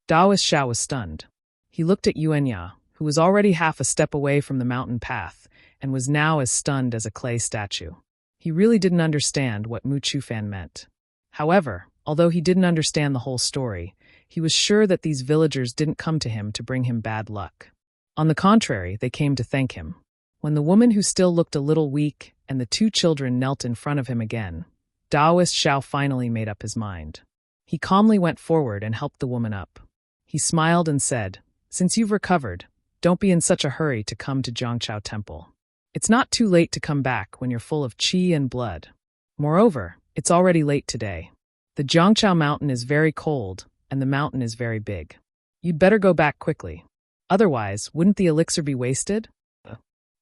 Daoist Xiao was stunned. He looked at Yuanya, who was already half a step away from the mountain path, and was now as stunned as a clay statue. He really didn't understand what Mu Chufan meant. However, although he didn't understand the whole story, he was sure that these villagers didn't come to him to bring him bad luck. On the contrary, they came to thank him. When the woman who still looked a little weak and the two children knelt in front of him again, Daoist Xiao finally made up his mind. He calmly went forward and helped the woman up. He smiled and said, "Since you've recovered, don't be in such a hurry to come to Zhangchao Temple. It's not too late to come back when you're full of qi and blood. Moreover, it's already late today. The Zhangchao mountain is very cold, and the mountain is very big. You'd better go back quickly. Otherwise, wouldn't the elixir be wasted?"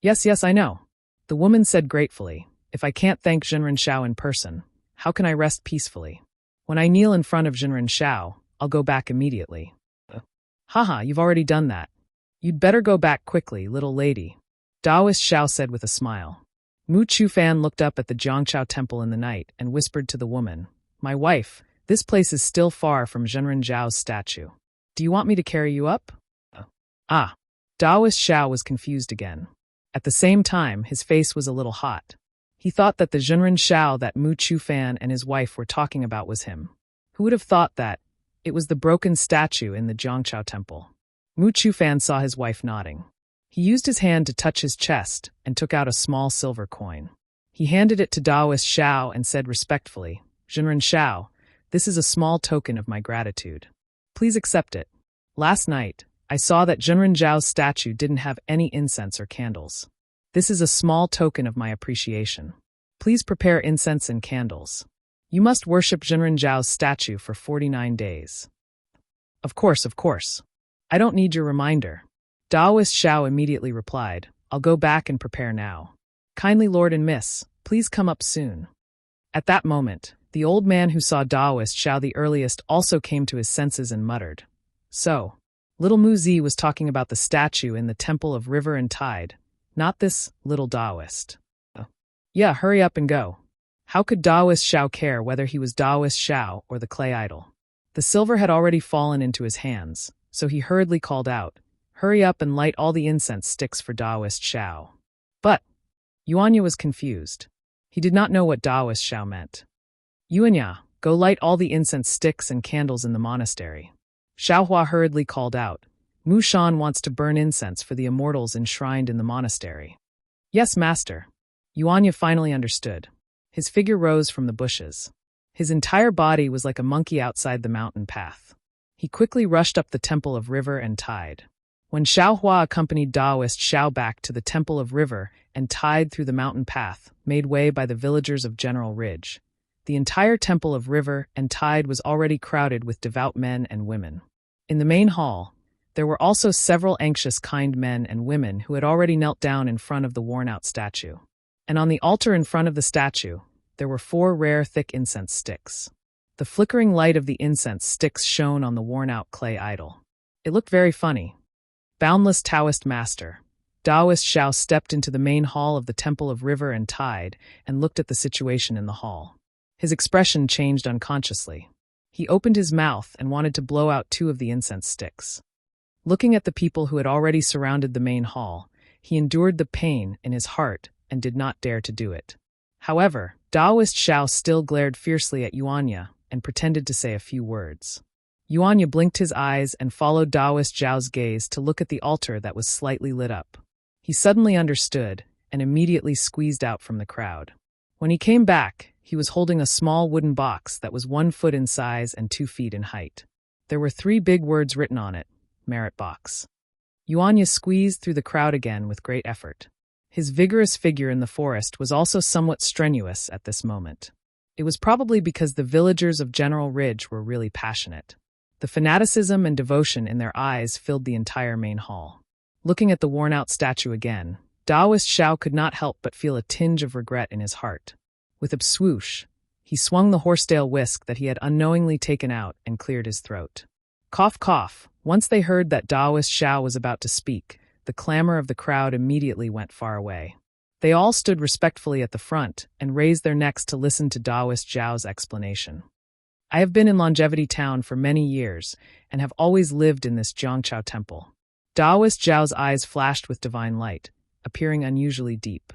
Yes, I know," the woman said gratefully. "If I can't thank Jinren Xiao in person, how can I rest peacefully? When I kneel in front of Jinren Xiao, I'll go back immediately." Haha, you've already done that. You'd better go back quickly, little lady," Daoist Xiao said with a smile. Mu Chufan looked up at the Zhangchao temple in the night and whispered to the woman, "My wife, this place is still far from Jinren Zhao's statue. Do you want me to carry you up?" Daoist Xiao was confused again. At the same time, his face was a little hot. He thought that the Jinren Xiao that Mu Chufan and his wife were talking about was him. Who would have thought that? It was the broken statue in the Zhangchao temple. Mu Chufan saw his wife nodding. He used his hand to touch his chest and took out a small silver coin. He handed it to Daoist Xiao and said respectfully, "Jinren Xiao, this is a small token of my gratitude. Please accept it. Last night, I saw that Jinren Zhao's statue didn't have any incense or candles. This is a small token of my appreciation. Please prepare incense and candles. You must worship Jinren Zhao's statue for 49 days. Of course. I don't need your reminder." Daoist Xiao immediately replied, "I'll go back and prepare now. Kindly Lord and Miss, please come up soon." At that moment, the old man who saw Daoist Xiao the earliest also came to his senses and muttered, "So, little Mu Zi was talking about the statue in the Temple of River and Tide, not this little Daoist." Yeah, hurry up and go. How could Daoist Xiao care whether he was Daoist Xiao or the clay idol? The silver had already fallen into his hands, so he hurriedly called out, "Hurry up and light all the incense sticks for Daoist Xiao." But Yuanya was confused. He did not know what Daoist Xiao meant. "Yuanya, go light all the incense sticks and candles in the monastery." Xiaohua hurriedly called out, "Mu Shan wants to burn incense for the immortals enshrined in the monastery." "Yes, master." Yuanya finally understood. His figure rose from the bushes. His entire body was like a monkey outside the mountain path. He quickly rushed up the Temple of River and Tide. When Xiaohua accompanied Daoist Xiao back to the Temple of River and Tide through the mountain path, made way by the villagers of General Ridge, the entire Temple of River and Tide was already crowded with devout men and women. In the main hall, there were also several anxious kind men and women who had already knelt down in front of the worn-out statue. And on the altar in front of the statue, there were 4 rare thick incense sticks. The flickering light of the incense sticks shone on the worn-out clay idol. It looked very funny. Boundless Taoist master, Daoist Xiao stepped into the main hall of the Temple of River and Tide and looked at the situation in the hall. His expression changed unconsciously. He opened his mouth and wanted to blow out 2 of the incense sticks. Looking at the people who had already surrounded the main hall, he endured the pain in his heart and did not dare to do it. However, Daoist Xiao still glared fiercely at Yuanya and pretended to say a few words. Yuanya blinked his eyes and followed Daoist Xiao's gaze to look at the altar that was slightly lit up. He suddenly understood and immediately squeezed out from the crowd. When he came back, he was holding a small wooden box that was 1 foot in size and 2 feet in height. There were 3 big words written on it, "Merit Box." Yuanya squeezed through the crowd again with great effort. His vigorous figure in the forest was also somewhat strenuous at this moment. It was probably because the villagers of General Ridge were really passionate. The fanaticism and devotion in their eyes filled the entire main hall. Looking at the worn-out statue again, Daoist Xiao could not help but feel a tinge of regret in his heart. With a swoosh, he swung the horsetail whisk that he had unknowingly taken out and cleared his throat. Cough, cough. Once they heard that Daoist Xiao was about to speak, the clamor of the crowd immediately went far away. They all stood respectfully at the front and raised their necks to listen to Daoist Xiao's explanation. I have been in Longevity Town for many years and have always lived in this Zhangchao temple. Taoist Zhao's eyes flashed with divine light, appearing unusually deep.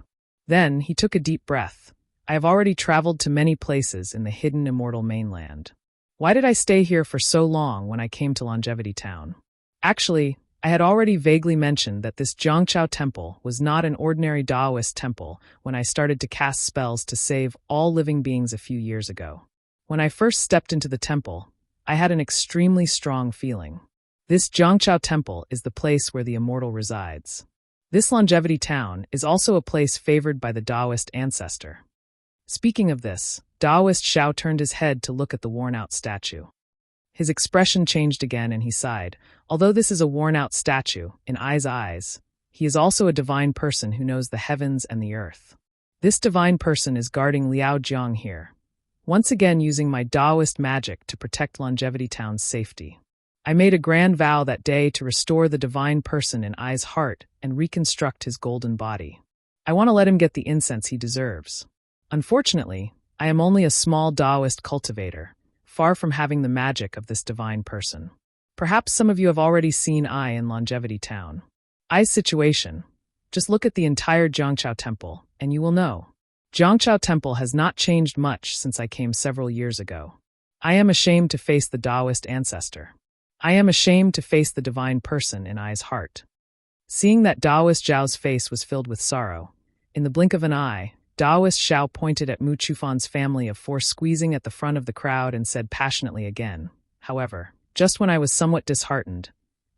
Then he took a deep breath. I have already traveled to many places in the hidden immortal mainland. Why did I stay here for so long when I came to Longevity Town? Actually, I had already vaguely mentioned that this Zhangchao temple was not an ordinary Taoist temple when I started to cast spells to save all living beings a few years ago. When I first stepped into the temple, I had an extremely strong feeling. This Zhangchao temple is the place where the immortal resides. This Longevity Town is also a place favored by the Taoist ancestor. Speaking of this, Taoist Xiao turned his head to look at the worn-out statue. His expression changed again and he sighed. Although this is a worn-out statue, in Ai's eyes, he is also a divine person who knows the heavens and the earth. This divine person is guarding Liao Jiang here, once again using my Taoist magic to protect Longevity Town's safety. I made a grand vow that day to restore the divine person in Ai's heart and reconstruct his golden body. I want to let him get the incense he deserves. Unfortunately, I am only a small Taoist cultivator, far from having the magic of this divine person. Perhaps some of you have already seen Ai in Longevity Town. Ai's situation. Just look at the entire Zhangchao temple, and you will know. Zhangchao temple has not changed much since I came several years ago. I am ashamed to face the Taoist ancestor. I am ashamed to face the divine person in Ai's heart. Seeing that Taoist Zhao's face was filled with sorrow, in the blink of an eye, Taoist Xiao pointed at Mu Chufan's family of four squeezing at the front of the crowd and said passionately again. However, just when I was somewhat disheartened,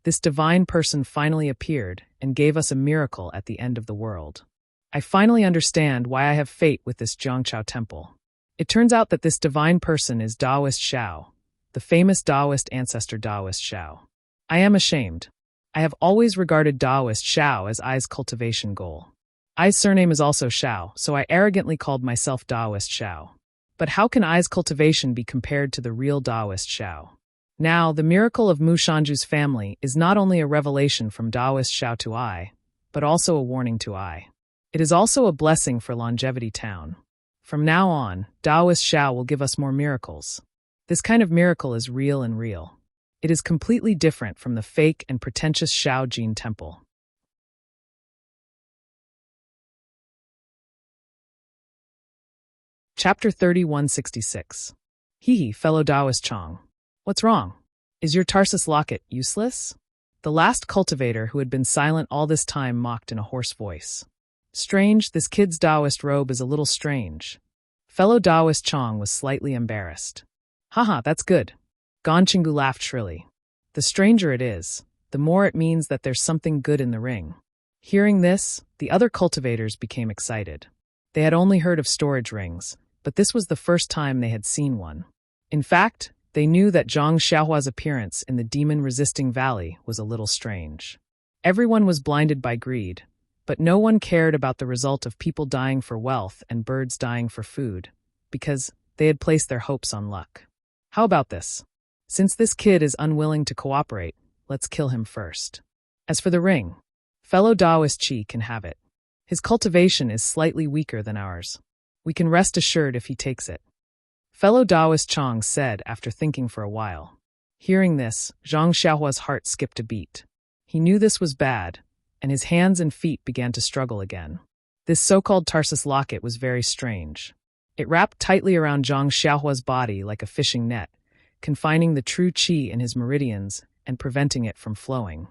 this divine person finally appeared and gave us a miracle at the end of the world. I finally understand why I have fate with this Zhangchao temple. It turns out that this divine person is Taoist Xiao, the famous Taoist ancestor Taoist Xiao. I am ashamed. I have always regarded Taoist Xiao as Ai's cultivation goal. Ai's surname is also Xiao, so I arrogantly called myself Taoist Xiao. But how can Ai's cultivation be compared to the real Taoist Xiao? Now, the miracle of Mu Shanju's family is not only a revelation from Taoist Xiao to Ai, but also a warning to Ai. It is also a blessing for Longevity Town. From now on, Taoist Xiao will give us more miracles. This kind of miracle is real and real. It is completely different from the fake and pretentious Xiao Jin temple. Chapter 3166. Hee, fellow Taoist Chong. What's wrong? Is your Tarsus locket useless? The last cultivator who had been silent all this time mocked in a hoarse voice. Strange, this kid's Taoist robe is a little strange. Fellow Taoist Chong was slightly embarrassed. Haha, that's good. Gon Chingu laughed shrilly. The stranger it is, the more it means that there's something good in the ring. Hearing this, the other cultivators became excited. They had only heard of storage rings, but this was the first time they had seen one. In fact, they knew that Zhang Xiaohua's appearance in the demon-resisting valley was a little strange. Everyone was blinded by greed, but no one cared about the result of people dying for wealth and birds dying for food, because they had placed their hopes on luck. How about this? Since this kid is unwilling to cooperate, let's kill him first. As for the ring, fellow Taoist Qi can have it. His cultivation is slightly weaker than ours. We can rest assured if he takes it. Fellow Taoist Chong said after thinking for a while. Hearing this, Zhang Xiaohua's heart skipped a beat. He knew this was bad, and his hands and feet began to struggle again. This so-called Tarsus locket was very strange. It wrapped tightly around Zhang Xiaohua's body like a fishing net, confining the true qi in his meridians and preventing it from flowing.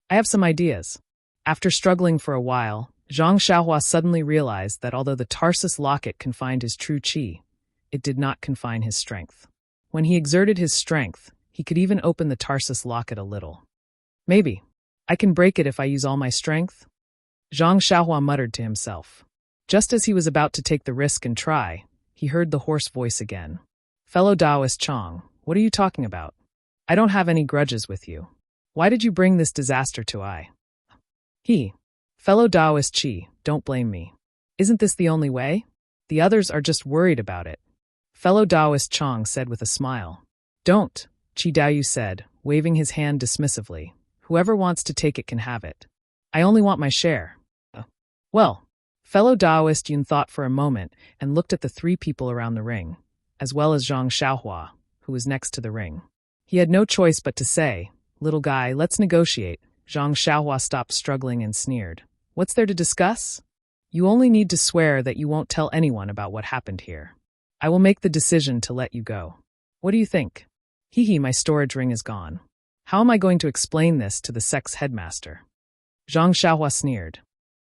I have some ideas. After struggling for a while, Zhang Xiaohua suddenly realized that although the Tarsus locket confined his true qi, it did not confine his strength. When he exerted his strength, he could even open the Tarsus locket a little. Maybe I can break it if I use all my strength? Zhang Xiaohua muttered to himself. Just as he was about to take the risk and try, he heard the hoarse voice again. Fellow Taoist Chong, what are you talking about? I don't have any grudges with you. Why did you bring this disaster to Ai? Fellow Taoist Qi, don't blame me. Isn't this the only way? The others are just worried about it. Fellow Taoist Chong said with a smile. Don't, Qi Daoyu said, waving his hand dismissively. Whoever wants to take it can have it. I only want my share. Well, fellow Taoist Yun thought for a moment and looked at the three people around the ring. as well as Zhang Xiaohua, who was next to the ring. He had no choice but to say, "Little guy, let's negotiate." Zhang Xiaohua stopped struggling and sneered. "What's there to discuss? You only need to swear that you won't tell anyone about what happened here. I will make the decision to let you go. What do you think?" "Hee, my storage ring is gone. How am I going to explain this to the sect's headmaster?" Zhang Xiaohua sneered.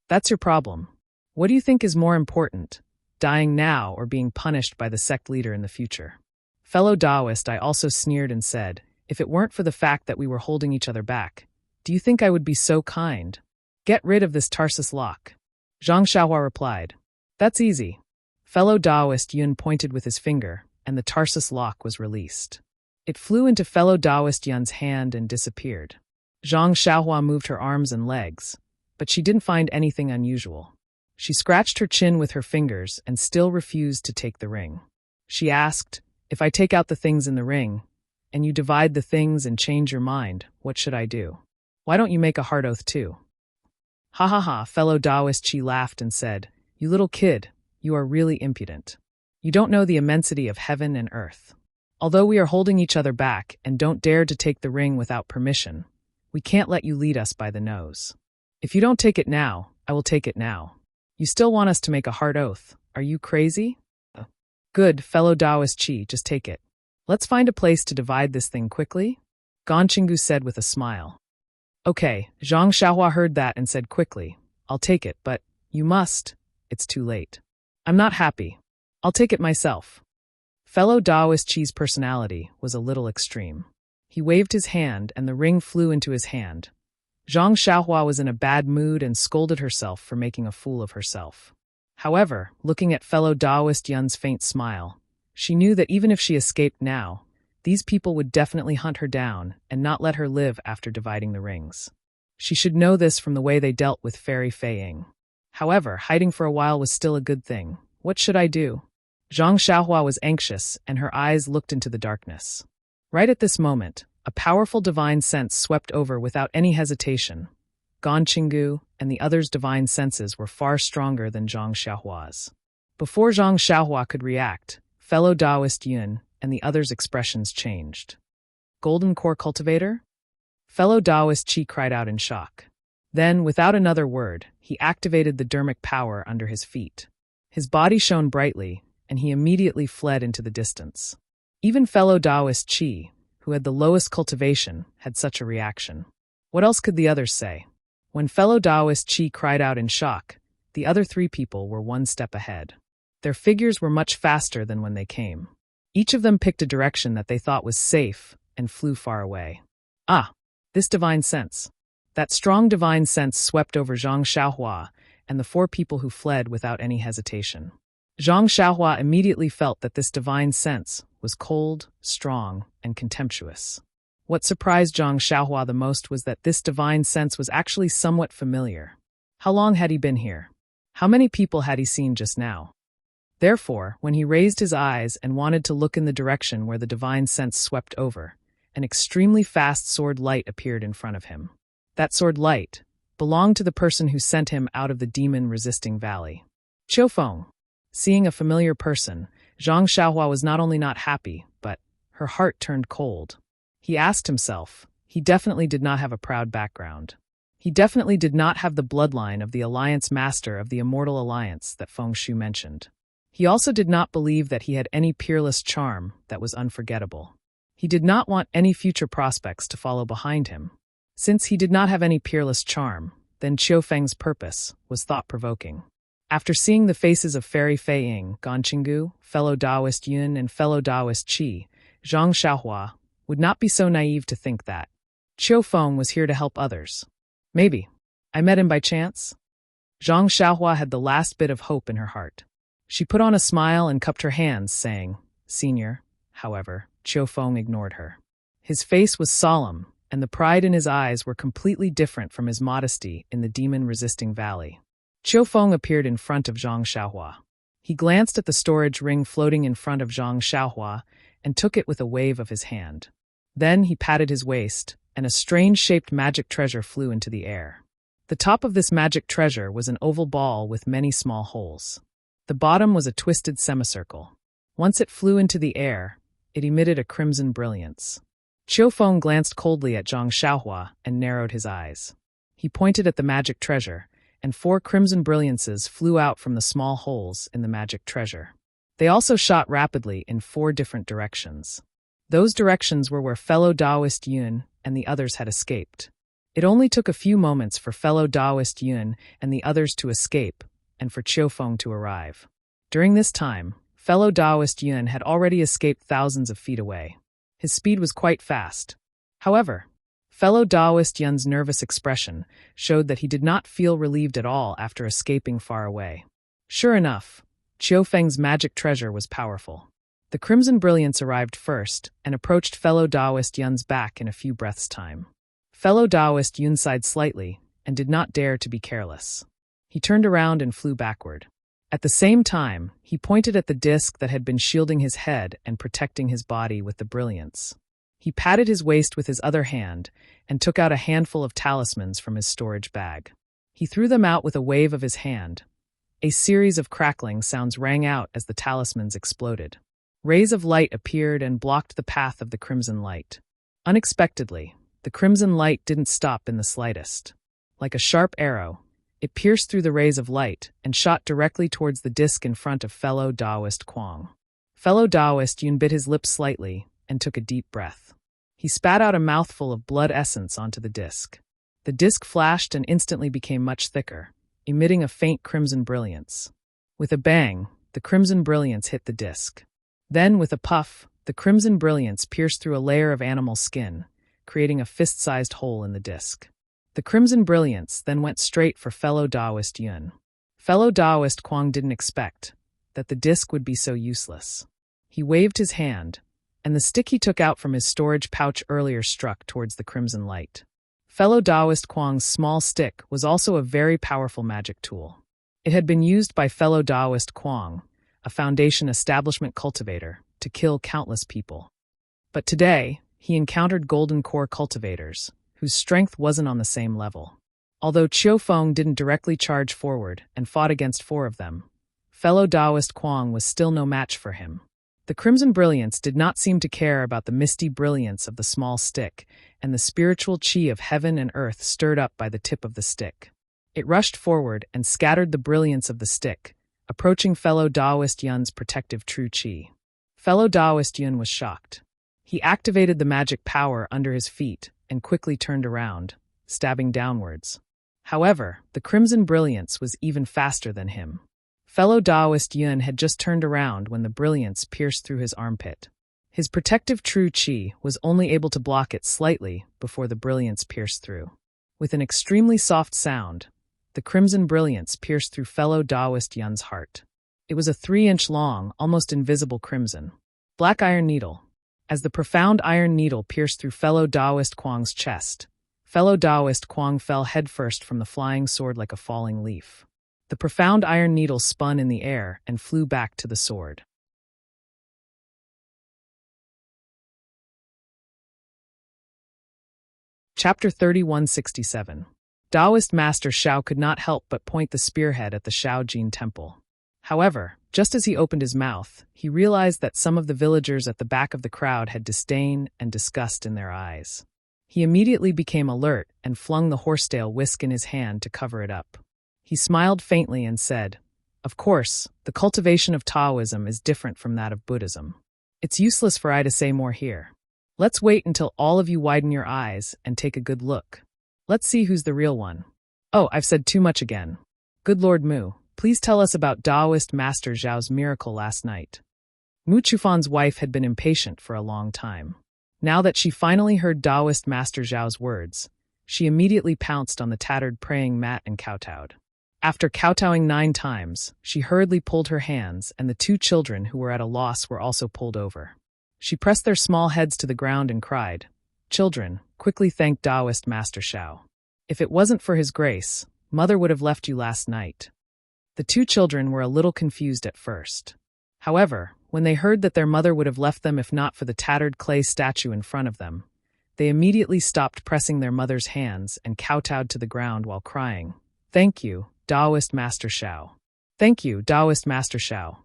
"That's your problem. What do you think is more important, dying now or being punished by the sect leader in the future?" "Fellow Taoist," I also sneered and said, "if it weren't for the fact that we were holding each other back, do you think I would be so kind? Get rid of this Tarsus lock." Zhang Xiaohua replied, "That's easy." Fellow Taoist Yun pointed with his finger, and the Tarsus lock was released. It flew into fellow Taoist Yun's hand and disappeared. Zhang Xiaohua moved her arms and legs, but she didn't find anything unusual. She scratched her chin with her fingers and still refused to take the ring. She asked, "If I take out the things in the ring, and you divide the things and change your mind, what should I do? Why don't you make a heart oath too?" "Ha ha ha," fellow Taoist Chi laughed and said, "You little kid, you are really impudent. You don't know the immensity of heaven and earth. Although we are holding each other back and don't dare to take the ring without permission, we can't let you lead us by the nose. If you don't take it now, I will take it now. You still want us to make a heart oath. Are you crazy?" "Good, fellow Taoist Chi, just take it. Let's find a place to divide this thing quickly," Ganqinggu said with a smile. "Okay," Zhang Xiaohua heard that and said quickly, "I'll take it, but you must. It's too late. I'm not happy. I'll take it myself." Fellow Taoist Chi's personality was a little extreme. He waved his hand and the ring flew into his hand. Zhang Xiaohua was in a bad mood and scolded herself for making a fool of herself. However, looking at fellow Taoist Yun's faint smile, she knew that even if she escaped now, these people would definitely hunt her down and not let her live after dividing the rings. She should know this from the way they dealt with Fairy Fei Ying. However, hiding for a while was still a good thing. What should I do? Zhang Xiaohua was anxious, and her eyes looked into the darkness. Right at this moment, a powerful divine sense swept over without any hesitation. Ganqinggu and the others' divine senses were far stronger than Zhang Xiaohua's. Before Zhang Xiaohua could react, fellow Taoist Yun and the others' expressions changed. "Golden Core Cultivator?" Fellow Taoist Chi cried out in shock. Then, without another word, he activated the dermic power under his feet. His body shone brightly, and he immediately fled into the distance. Even fellow Taoist Chi, who had the lowest cultivation, had such a reaction. What else could the others say? When fellow Taoist Chi cried out in shock, the other three people were one step ahead. Their figures were much faster than when they came. Each of them picked a direction that they thought was safe and flew far away. Ah, this divine sense. That strong divine sense swept over Zhang Xiaohua and the four people who fled without any hesitation. Zhang Xiaohua immediately felt that this divine sense was cold, strong, and contemptuous. What surprised Zhang Xiaohua the most was that this divine sense was actually somewhat familiar. How long had he been here? How many people had he seen just now? Therefore, when he raised his eyes and wanted to look in the direction where the divine sense swept over, an extremely fast sword light appeared in front of him. That sword light belonged to the person who sent him out of the demon-resisting valley. Qiufeng. Seeing a familiar person, Zhang Xiaohua was not only not happy, but her heart turned cold. He asked himself, he definitely did not have a proud background. He definitely did not have the bloodline of the Alliance Master of the Immortal Alliance that Feng Shu mentioned. He also did not believe that he had any peerless charm that was unforgettable. He did not want any future prospects to follow behind him. Since he did not have any peerless charm, then Qiufeng's purpose was thought-provoking. After seeing the faces of Fairy Fei Ying, Ganqinggu, fellow Taoist Yun, and fellow Taoist Qi, Zhang Xiaohua would not be so naive to think that Qiufeng was here to help others. Maybe. I met him by chance? Zhang Xiaohua had the last bit of hope in her heart. She put on a smile and cupped her hands, saying, "Senior." However, Qiufeng ignored her. His face was solemn, and the pride in his eyes were completely different from his modesty in the demon-resisting valley. Qiufeng appeared in front of Zhang Xiaohua. He glanced at the storage ring floating in front of Zhang Xiaohua and took it with a wave of his hand. Then he patted his waist, and a strange-shaped magic treasure flew into the air. The top of this magic treasure was an oval ball with many small holes. The bottom was a twisted semicircle. Once it flew into the air, it emitted a crimson brilliance. Qiu Feng glanced coldly at Zhang Xiaohua and narrowed his eyes. He pointed at the magic treasure, and 4 crimson brilliances flew out from the small holes in the magic treasure. They also shot rapidly in 4 different directions. Those directions were where fellow Taoist Yun and the others had escaped. It only took a few moments for fellow Taoist Yun and the others to escape, and for Qiu Feng to arrive. During this time, fellow Taoist Yun had already escaped thousands of feet away. His speed was quite fast. However, fellow Taoist Yun's nervous expression showed that he did not feel relieved at all after escaping far away. Sure enough, Qiu Feng's magic treasure was powerful. The crimson brilliance arrived first and approached fellow Taoist Yun's back in a few breaths' time. Fellow Taoist Yun sighed slightly and did not dare to be careless. He turned around and flew backward. At the same time, he pointed at the disc that had been shielding his head and protecting his body with the brilliance. He patted his waist with his other hand and took out a handful of talismans from his storage bag. He threw them out with a wave of his hand. A series of crackling sounds rang out as the talismans exploded. Rays of light appeared and blocked the path of the crimson light. Unexpectedly, the crimson light didn't stop in the slightest. Like a sharp arrow, it pierced through the rays of light and shot directly towards the disc in front of fellow Taoist Kuang. Fellow Taoist Yun bit his lips slightly and took a deep breath. He spat out a mouthful of blood essence onto the disc. The disc flashed and instantly became much thicker, emitting a faint crimson brilliance. With a bang, the crimson brilliance hit the disc. Then, with a puff, the crimson brilliance pierced through a layer of animal skin, creating a fist-sized hole in the disc. The crimson brilliance then went straight for fellow Taoist Yun. Fellow Taoist Kuang didn't expect that the disc would be so useless. He waved his hand, and the stick he took out from his storage pouch earlier struck towards the crimson light. Fellow Taoist Kuang's small stick was also a very powerful magic tool. It had been used by fellow Taoist Kuang, a Foundation establishment cultivator, to kill countless people. But today, he encountered Golden Core cultivators, whose strength wasn't on the same level. Although Qiu Feng didn't directly charge forward and fought against 4 of them, fellow Taoist Kuang was still no match for him. The crimson brilliance did not seem to care about the misty brilliance of the small stick, and the spiritual qi of heaven and earth stirred up by the tip of the stick. It rushed forward and scattered the brilliance of the stick, approaching fellow Taoist Yun's protective true qi. Fellow Taoist Yun was shocked. He activated the magic power under his feet and quickly turned around, stabbing downwards. However, the crimson brilliance was even faster than him. Fellow Taoist Yun had just turned around when the brilliance pierced through his armpit. His protective true qi was only able to block it slightly before the brilliance pierced through. With an extremely soft sound, the crimson brilliance pierced through fellow Taoist Yun's heart. It was a 3-inch long, almost invisible crimson. Black iron needle. As the profound iron needle pierced through fellow Taoist Kuang's chest, fellow Taoist Kuang fell headfirst from the flying sword like a falling leaf. The profound iron needle spun in the air and flew back to the sword. Chapter 3167. Taoist Master Shao could not help but point the spearhead at the Shaojin Temple. However, just as he opened his mouth, he realized that some of the villagers at the back of the crowd had disdain and disgust in their eyes. He immediately became alert and flung the horsetail whisk in his hand to cover it up. He smiled faintly and said, "Of course, the cultivation of Taoism is different from that of Buddhism. It's useless for I to say more here. Let's wait until all of you widen your eyes and take a good look. Let's see who's the real one. Oh, I've said too much again. Good Lord Mu, please tell us about Taoist Master Zhao's miracle last night." Mu Chufan's wife had been impatient for a long time. Now that she finally heard Taoist Master Zhao's words, she immediately pounced on the tattered praying mat and kowtowed. After kowtowing 9 times, she hurriedly pulled her hands, and the 2 children who were at a loss were also pulled over. She pressed their small heads to the ground and cried, "Children, quickly thank Taoist Master Shao. If it wasn't for his grace, Mother would have left you last night." The 2 children were a little confused at first. However, when they heard that their mother would have left them if not for the tattered clay statue in front of them, they immediately stopped pressing their mother's hands and kowtowed to the ground while crying, "Thank you, Taoist Master Shao. Thank you, Taoist Master Shao."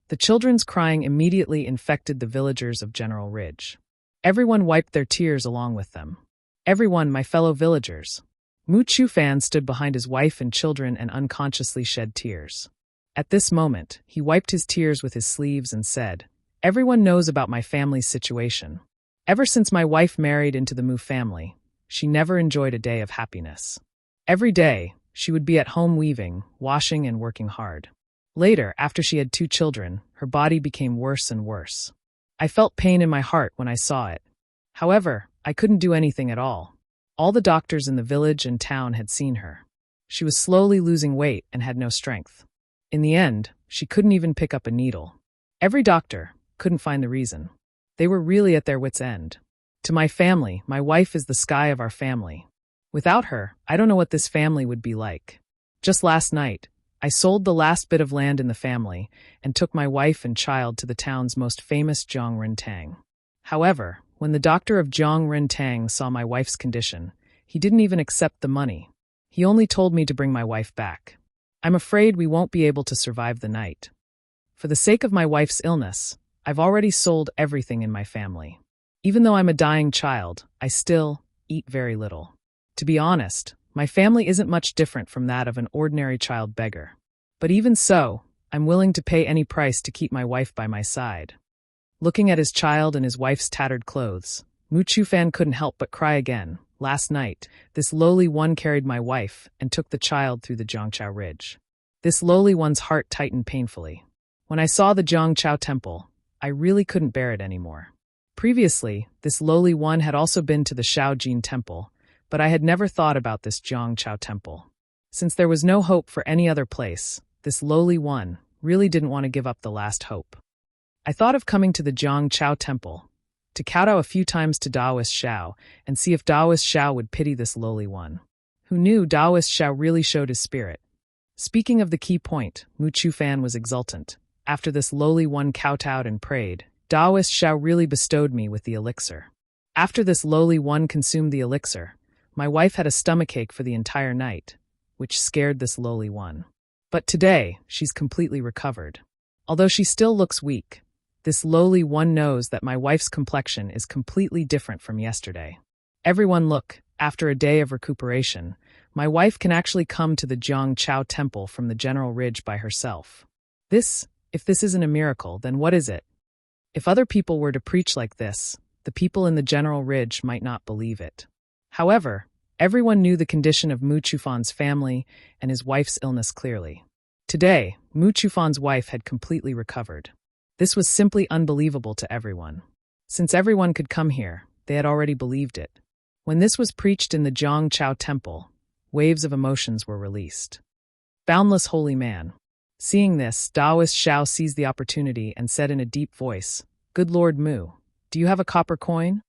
The The children's crying immediately infected the villagers of General Ridge. Everyone wiped their tears along with them. Everyone, my fellow villagers. Mu Chufan stood behind his wife and children and unconsciously shed tears. At this moment, he wiped his tears with his sleeves and said, "Everyone knows about my family's situation. Ever since my wife married into the Mu family, she never enjoyed a day of happiness. Every day, she would be at home weaving, washing, and working hard. Later, after she had 2 children, her body became worse and worse. I felt pain in my heart when I saw it. However, I couldn't do anything at all. All the doctors in the village and town had seen her. She was slowly losing weight and had no strength. In the end, she couldn't even pick up a needle. Every doctor couldn't find the reason. They were really at their wits' end. To my family, my wife is the sky of our family. Without her, I don't know what this family would be like. Just last night, I sold the last bit of land in the family and took my wife and child to the town's most famous Jiang Rintang. However, when the doctor of Jiang Rintang saw my wife's condition, he didn't even accept the money. He only told me to bring my wife back. I'm afraid we won't be able to survive the night. For the sake of my wife's illness, I've already sold everything in my family. Even though I'm a dying child, I still eat very little. To be honest, my family isn't much different from that of an ordinary child beggar. But even so, I'm willing to pay any price to keep my wife by my side." Looking at his child and his wife's tattered clothes, Mu Chufan couldn't help but cry again. Last night, this lowly one carried my wife and took the child through the Jiangchao Ridge. This lowly one's heart tightened painfully. When I saw the Jiangchao temple, I really couldn't bear it anymore. Previously, this lowly one had also been to the Shaojin temple, but I had never thought about this Jiangchao temple. Since there was no hope for any other place, this lowly one really didn't want to give up the last hope. I thought of coming to the Jiangchao temple, to kowtow a few times to Taoist Shao and see if Taoist Shao would pity this lowly one. Who knew Taoist Shao really showed his spirit? Speaking of the key point, Mu Chufan was exultant. After this lowly one kowtowed and prayed, Taoist Shao really bestowed me with the elixir. After this lowly one consumed the elixir, my wife had a stomachache for the entire night, which scared this lowly one. But today, she's completely recovered. Although she still looks weak, this lowly one knows that my wife's complexion is completely different from yesterday. Everyone look, after a day of recuperation, my wife can actually come to the Jiangchao temple from the General Ridge by herself. If this isn't a miracle, then what is it? If other people were to preach like this, the people in the General Ridge might not believe it. However, everyone knew the condition of Mu Chufan's family and his wife's illness clearly. Today, Mu Chufan's wife had completely recovered. This was simply unbelievable to everyone. Since everyone could come here, they had already believed it. When this was preached in the Jiangchao temple, waves of emotions were released. Boundless holy man. Seeing this, Taoist Shao seized the opportunity and said in a deep voice, "Good Lord Mu, do you have a copper coin?"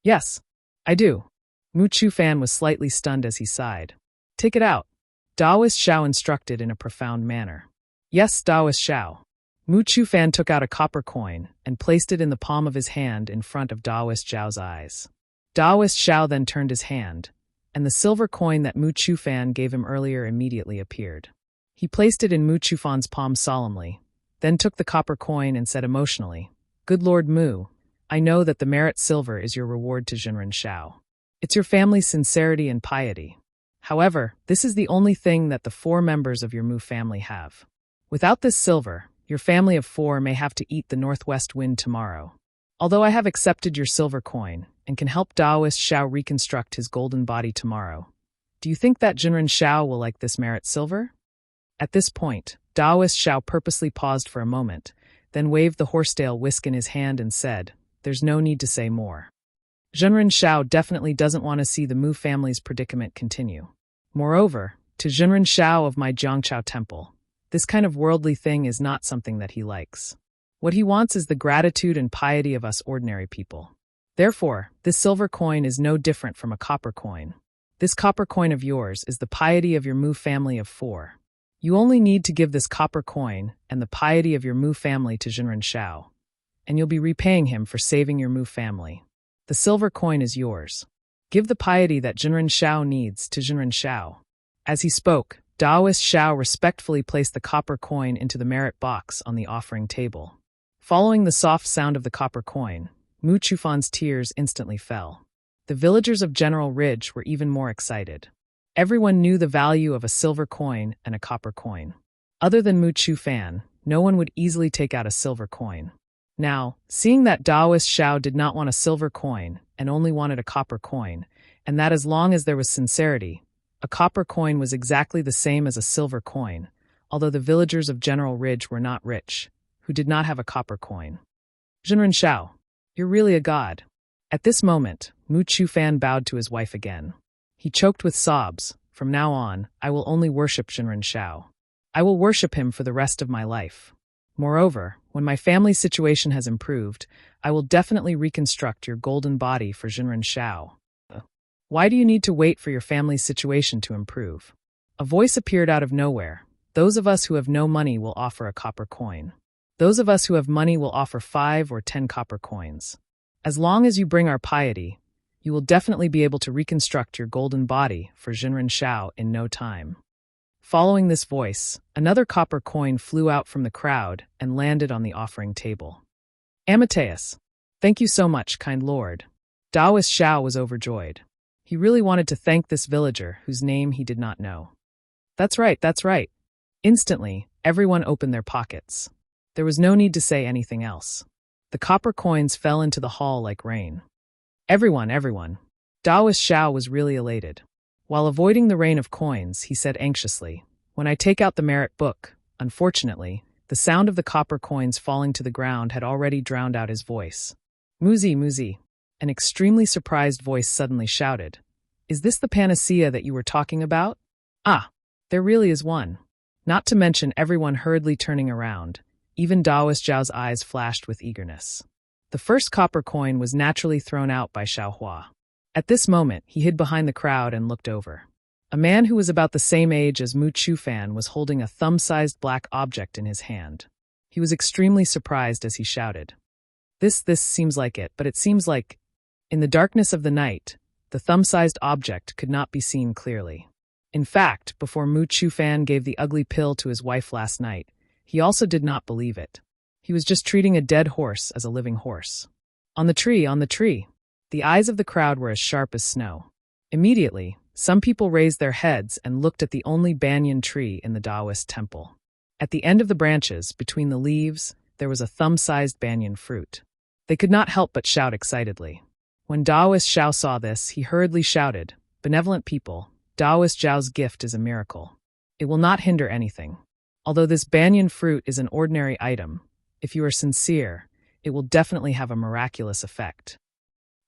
"Yes, I do." Mu Chufan was slightly stunned as he sighed. "Take it out," Taoist Shao instructed in a profound manner. "Yes, Taoist Shao." Mu Chufan took out a copper coin and placed it in the palm of his hand in front of Taoist Shao's eyes. Taoist Shao then turned his hand, and the silver coin that Mu Chufan gave him earlier immediately appeared. He placed it in Mu Chufan's palm solemnly, then took the copper coin and said emotionally, "Good Lord Mu, I know that the merit silver is your reward to Jinren Shao. It's your family's sincerity and piety. However, this is the only thing that the 4 members of your Mu family have. Without this silver, your family of 4 may have to eat the northwest wind tomorrow. Although I have accepted your silver coin and can help Taoist Shao reconstruct his golden body tomorrow, do you think that Jinren Shao will like this merit silver?" At this point, Taoist Shao purposely paused for a moment, then waved the horsetail whisk in his hand and said, "There's no need to say more. Jinren Shao definitely doesn't want to see the Mu family's predicament continue. Moreover, to Jinren Shao of my Jiangchao temple, this kind of worldly thing is not something that he likes. What he wants is the gratitude and piety of us ordinary people. Therefore, this silver coin is no different from a copper coin. This copper coin of yours is the piety of your Mu family of 4. You only need to give this copper coin and the piety of your Mu family to Jinren Shao, and you'll be repaying him for saving your Mu family. The silver coin is yours. Give the piety that Jinren Shao needs to Jinren Shao." As he spoke, Taoist Xiao respectfully placed the copper coin into the merit box on the offering table. Following the soft sound of the copper coin, Mu Chufan's tears instantly fell. The villagers of General Ridge were even more excited. Everyone knew the value of a silver coin and a copper coin. Other than Mu Chufan, no one would easily take out a silver coin. Now, seeing that Taoist Xiao did not want a silver coin and only wanted a copper coin, and that as long as there was sincerity, a copper coin was exactly the same as a silver coin, although the villagers of General Ridge were not rich, who did not have a copper coin. Zhenren Xiao, you're really a god. At this moment, Mu Chufan bowed to his wife again. He choked with sobs. From now on, I will only worship Zhenren Xiao. I will worship him for the rest of my life. Moreover, when my family's situation has improved, I will definitely reconstruct your golden body for Zhenren Xiao. Why do you need to wait for your family's situation to improve? A voice appeared out of nowhere. Those of us who have no money will offer a copper coin. Those of us who have money will offer 5 or 10 copper coins. As long as you bring our piety, you will definitely be able to reconstruct your golden body for Zhenren Xiao in no time. Following this voice, another copper coin flew out from the crowd and landed on the offering table. Amateus, thank you so much, kind lord. Taoist Xiao was overjoyed. He really wanted to thank this villager whose name he did not know. That's right, that's right. Instantly, everyone opened their pockets. There was no need to say anything else. The copper coins fell into the hall like rain. Everyone. Taoist Xiao was really elated. While avoiding the rain of coins, he said anxiously, when I take out the merit book, unfortunately, the sound of the copper coins falling to the ground had already drowned out his voice. Muzi. An extremely surprised voice suddenly shouted, is this the panacea that you were talking about? Ah, there really is one. Not to mention everyone hurriedly turning around. Even Taoist Zhao's eyes flashed with eagerness. The first copper coin was naturally thrown out by Xiaohua. At this moment, he hid behind the crowd and looked over. A man who was about the same age as Mu Chufan was holding a thumb-sized black object in his hand. He was extremely surprised as he shouted, This seems like it, but it seems like... In the darkness of the night, the thumb-sized object could not be seen clearly. In fact, before Mu Chufan gave the ugly pill to his wife last night, he also did not believe it. He was just treating a dead horse as a living horse. On the tree. The eyes of the crowd were as sharp as snow. Immediately, some people raised their heads and looked at the only banyan tree in the Taoist temple. At the end of the branches, between the leaves, there was a thumb-sized banyan fruit. They could not help but shout excitedly. When Taoist Xiao saw this, he hurriedly shouted, Benevolent people, Taoist Zhao's gift is a miracle. It will not hinder anything. Although this banyan fruit is an ordinary item, if you are sincere, it will definitely have a miraculous effect.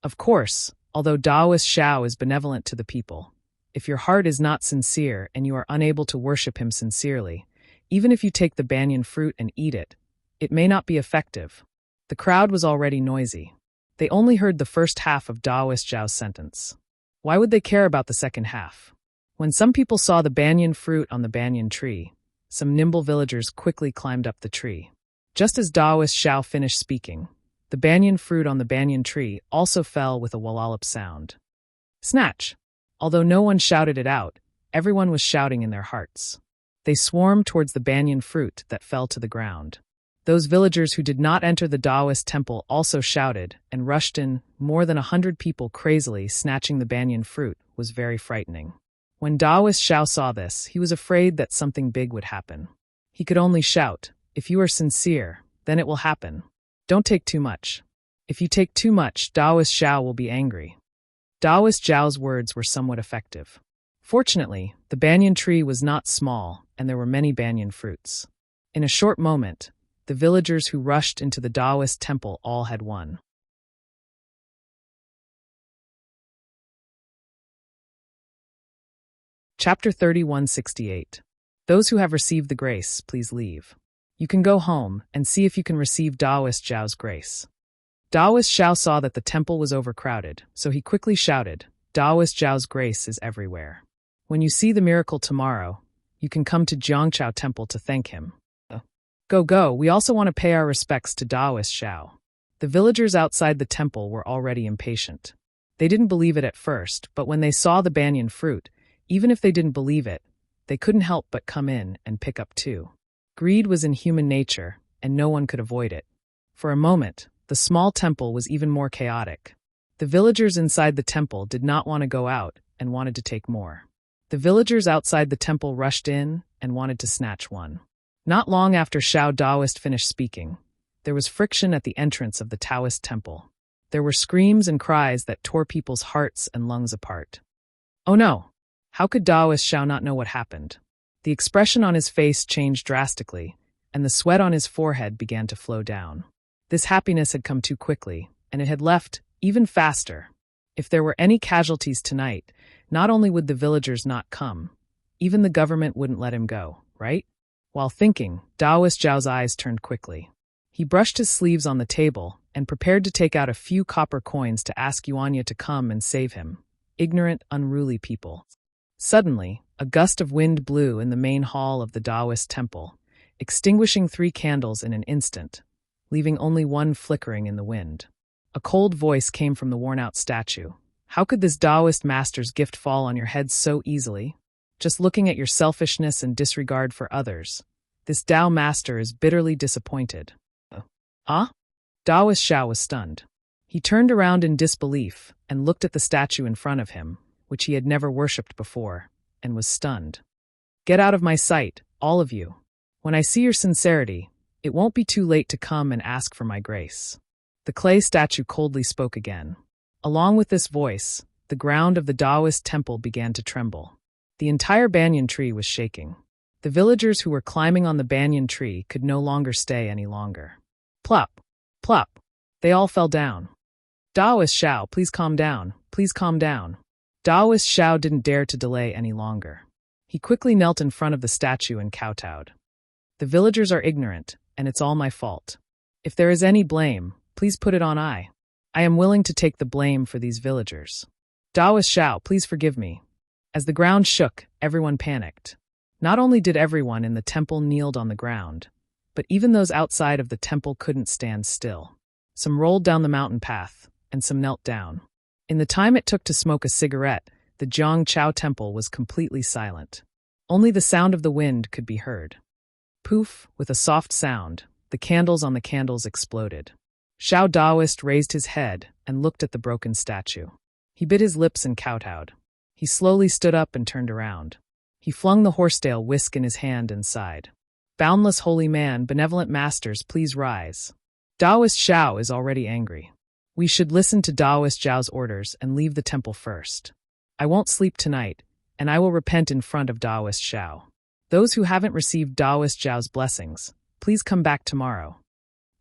Of course, although Taoist Xiao is benevolent to the people, if your heart is not sincere and you are unable to worship him sincerely, even if you take the banyan fruit and eat it, it may not be effective. The crowd was already noisy. They only heard the first half of Taoist Zhao's sentence. Why would they care about the second half? When some people saw the banyan fruit on the banyan tree, some nimble villagers quickly climbed up the tree. Just as Taoist Xiao finished speaking, the banyan fruit on the banyan tree also fell with a wallop sound. Snatch! Although no one shouted it out, everyone was shouting in their hearts. They swarmed towards the banyan fruit that fell to the ground. Those villagers who did not enter the Taoist temple also shouted and rushed in. More than 100 people crazily snatching the banyan fruit was very frightening. When Taoist Xiao saw this, he was afraid that something big would happen. He could only shout, if you are sincere, then it will happen. Don't take too much. If you take too much, Taoist Xiao will be angry. Taoist Zhao's words were somewhat effective. Fortunately, the banyan tree was not small, and there were many banyan fruits. In a short moment, the villagers who rushed into the Taoist temple all had won. Chapter 3168. Those who have received the grace, please leave. You can go home and see if you can receive Taoist Zhao's grace. Taoist Xiao saw that the temple was overcrowded, so he quickly shouted, Taoist Zhao's grace is everywhere. When you see the miracle tomorrow, you can come to Jiangchao Temple to thank him. Go, we also want to pay our respects to Taoist Xiao. The villagers outside the temple were already impatient. They didn't believe it at first, but when they saw the banyan fruit, even if they didn't believe it, They couldn't help but come in and pick up too. Greed was in human nature, and no one could avoid it. For a moment, the small temple was even more chaotic. The villagers inside the temple did not want to go out and wanted to take more. The villagers outside the temple rushed in and wanted to snatch one. Not long after Xiao Daoist finished speaking, there was friction at the entrance of the Taoist temple. There were screams and cries that tore people's hearts and lungs apart. Oh no! How could Daoist Xiao not know what happened? The expression on his face changed drastically, and the sweat on his forehead began to flow down. This happiness had come too quickly, and it had left even faster. If there were any casualties tonight, not only would the villagers not come, even the government wouldn't let him go, right? While thinking, Daoist Zhao's eyes turned quickly. He brushed his sleeves on the table and prepared to take out a few copper coins to ask Yuanya to come and save him. Ignorant, unruly people. Suddenly, a gust of wind blew in the main hall of the Daoist temple, extinguishing 3 candles in an instant, leaving only one flickering in the wind. A cold voice came from the worn-out statue. How could this Daoist master's gift fall on your head so easily? Just looking at your selfishness and disregard for others, this Dao master is bitterly disappointed. Ah? Daoist Xiao was stunned. He turned around in disbelief and looked at the statue in front of him, which he had never worshipped before, and was stunned. Get out of my sight, all of you. When I see your sincerity, it won't be too late to come and ask for my grace. The clay statue coldly spoke again. Along with this voice, the ground of the Daoist temple began to tremble. The entire banyan tree was shaking. The villagers who were climbing on the banyan tree could no longer stay any longer. Plop! Plop! They all fell down. Daoist Xiao, please calm down. Please calm down. Daoist Xiao didn't dare to delay any longer. He quickly knelt in front of the statue and kowtowed. The villagers are ignorant, and it's all my fault. If there is any blame, please put it on I. I am willing to take the blame for these villagers. Daoist Xiao, please forgive me. As the ground shook, everyone panicked. Not only did everyone in the temple kneeled on the ground, but even those outside of the temple couldn't stand still. Some rolled down the mountain path, and some knelt down. In the time it took to smoke a cigarette, the Jiangchao temple was completely silent. Only the sound of the wind could be heard. Poof, with a soft sound, the candles on the candles exploded. Xiao Daoist raised his head and looked at the broken statue. He bit his lips and kowtowed. He slowly stood up and turned around. He flung the horsetail whisk in his hand and sighed. Boundless holy man, benevolent masters, please rise. Daoist Xiao is already angry. We should listen to Daoist Zhao's orders and leave the temple first. I won't sleep tonight, and I will repent in front of Daoist Xiao. Those who haven't received Daoist Zhao's blessings, please come back tomorrow.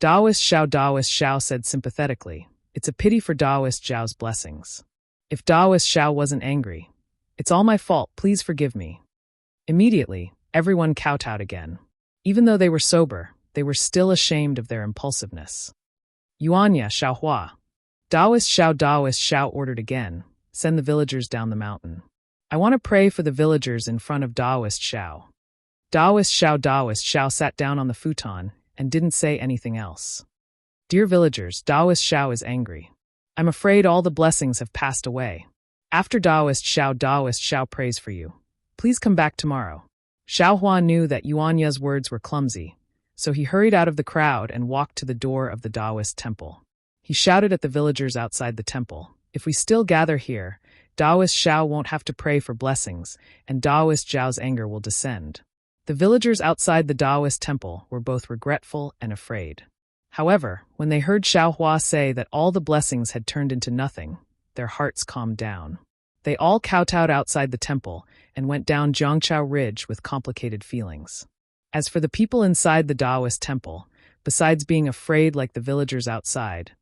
Daoist Xiao said sympathetically, it's a pity for Daoist Zhao's blessings. If Daoist Xiao wasn't angry, it's all my fault, please forgive me. Immediately, everyone kowtowed again. Even though they were sober, they were still ashamed of their impulsiveness. Yuanya, Xiaohua. Daoist Xiao ordered again, send the villagers down the mountain. I want to pray for the villagers in front of Daoist Xiao. Daoist Xiao sat down on the futon and didn't say anything else. Dear villagers, Daoist Xiao is angry. I'm afraid all the blessings have passed away. After Daoist Xiao prays for you. Please come back tomorrow. Xiaohua knew that Yuanya's words were clumsy, so he hurried out of the crowd and walked to the door of the Daoist temple. He shouted at the villagers outside the temple, if we still gather here, Daoist Xiao won't have to pray for blessings, and Daoist Zhao's anger will descend. The villagers outside the Daoist temple were both regretful and afraid. However, when they heard Xiaohua say that all the blessings had turned into nothing, their hearts calmed down. They all kowtowed outside the temple and went down Jiangchao Ridge with complicated feelings. As for the people inside the Daoist temple, besides being afraid like the villagers outside,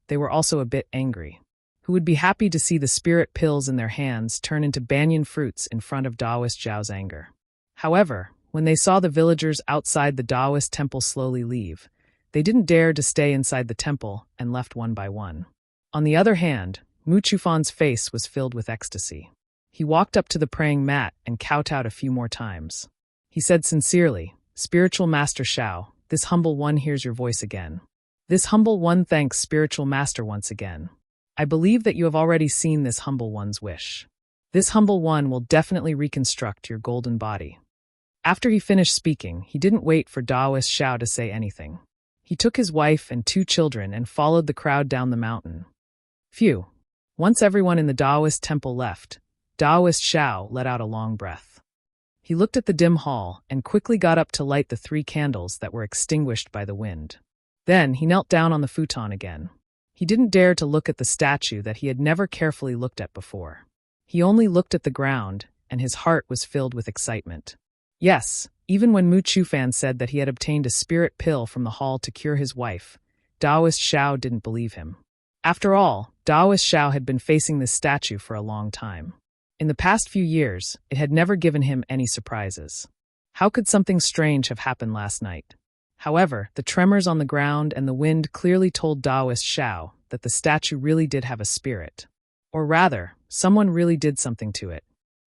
they were also a bit angry. Who would be happy to see the spirit pills in their hands turn into banyan fruits in front of Daoist Zhao's anger. However, when they saw the villagers outside the Daoist temple slowly leave, they didn't dare to stay inside the temple and left one by one. On the other hand, Mu Chufan's face was filled with ecstasy. He walked up to the praying mat and kowtowed a few more times. He said sincerely, Spiritual Master Xiao, this humble one hears your voice again. This humble one thanks Spiritual Master once again. I believe that you have already seen this humble one's wish. This humble one will definitely reconstruct your golden body." After he finished speaking, he didn't wait for Taoist Xiao to say anything. He took his wife and 2 children and followed the crowd down the mountain. Phew. Once everyone in the Taoist temple left, Taoist Xiao let out a long breath. He looked at the dim hall and quickly got up to light the 3 candles that were extinguished by the wind. Then he knelt down on the futon again. He didn't dare to look at the statue that he had never carefully looked at before. He only looked at the ground, and his heart was filled with excitement. Yes, even when Mu Chufan said that he had obtained a spirit pill from the hall to cure his wife, Taoist Xiao didn't believe him. After all, Taoist Xiao had been facing this statue for a long time. In the past few years, it had never given him any surprises. How could something strange have happened last night? However, the tremors on the ground and the wind clearly told Taoist Xiao that the statue really did have a spirit. Or rather, someone really did something to it.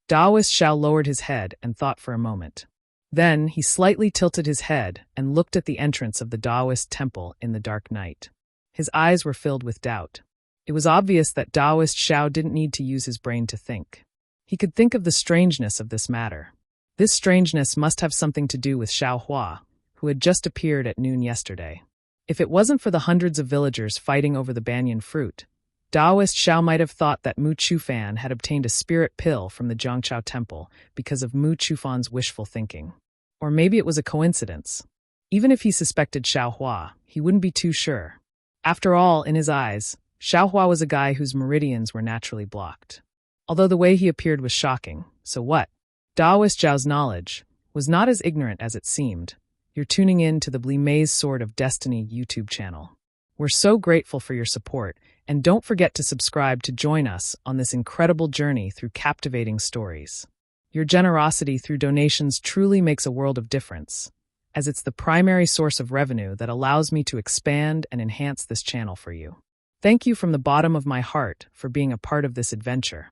Taoist Xiao lowered his head and thought for a moment. Then he slightly tilted his head and looked at the entrance of the Taoist temple in the dark night. His eyes were filled with doubt. It was obvious that Taoist Xiao didn't need to use his brain to think. He could think of the strangeness of this matter. This strangeness must have something to do with Xiao Hua, who had just appeared at noon yesterday. If it wasn't for the hundreds of villagers fighting over the banyan fruit, Taoist Xiao might have thought that Mu Chufan had obtained a spirit pill from the Zhangchao temple because of Mu Chufan's wishful thinking. Or maybe it was a coincidence. Even if he suspected Xiao Hua, he wouldn't be too sure. After all, in his eyes, Xiao Hua was a guy whose meridians were naturally blocked. Although the way he appeared was shocking, so what? Taoist Xiao's knowledge was not as ignorant as it seemed. You're tuning in to the Blimay's Sword of Destiny YouTube channel. We're so grateful for your support, and don't forget to subscribe to join us on this incredible journey through captivating stories. Your generosity through donations truly makes a world of difference, as it's the primary source of revenue that allows me to expand and enhance this channel for you. Thank you from the bottom of my heart for being a part of this adventure.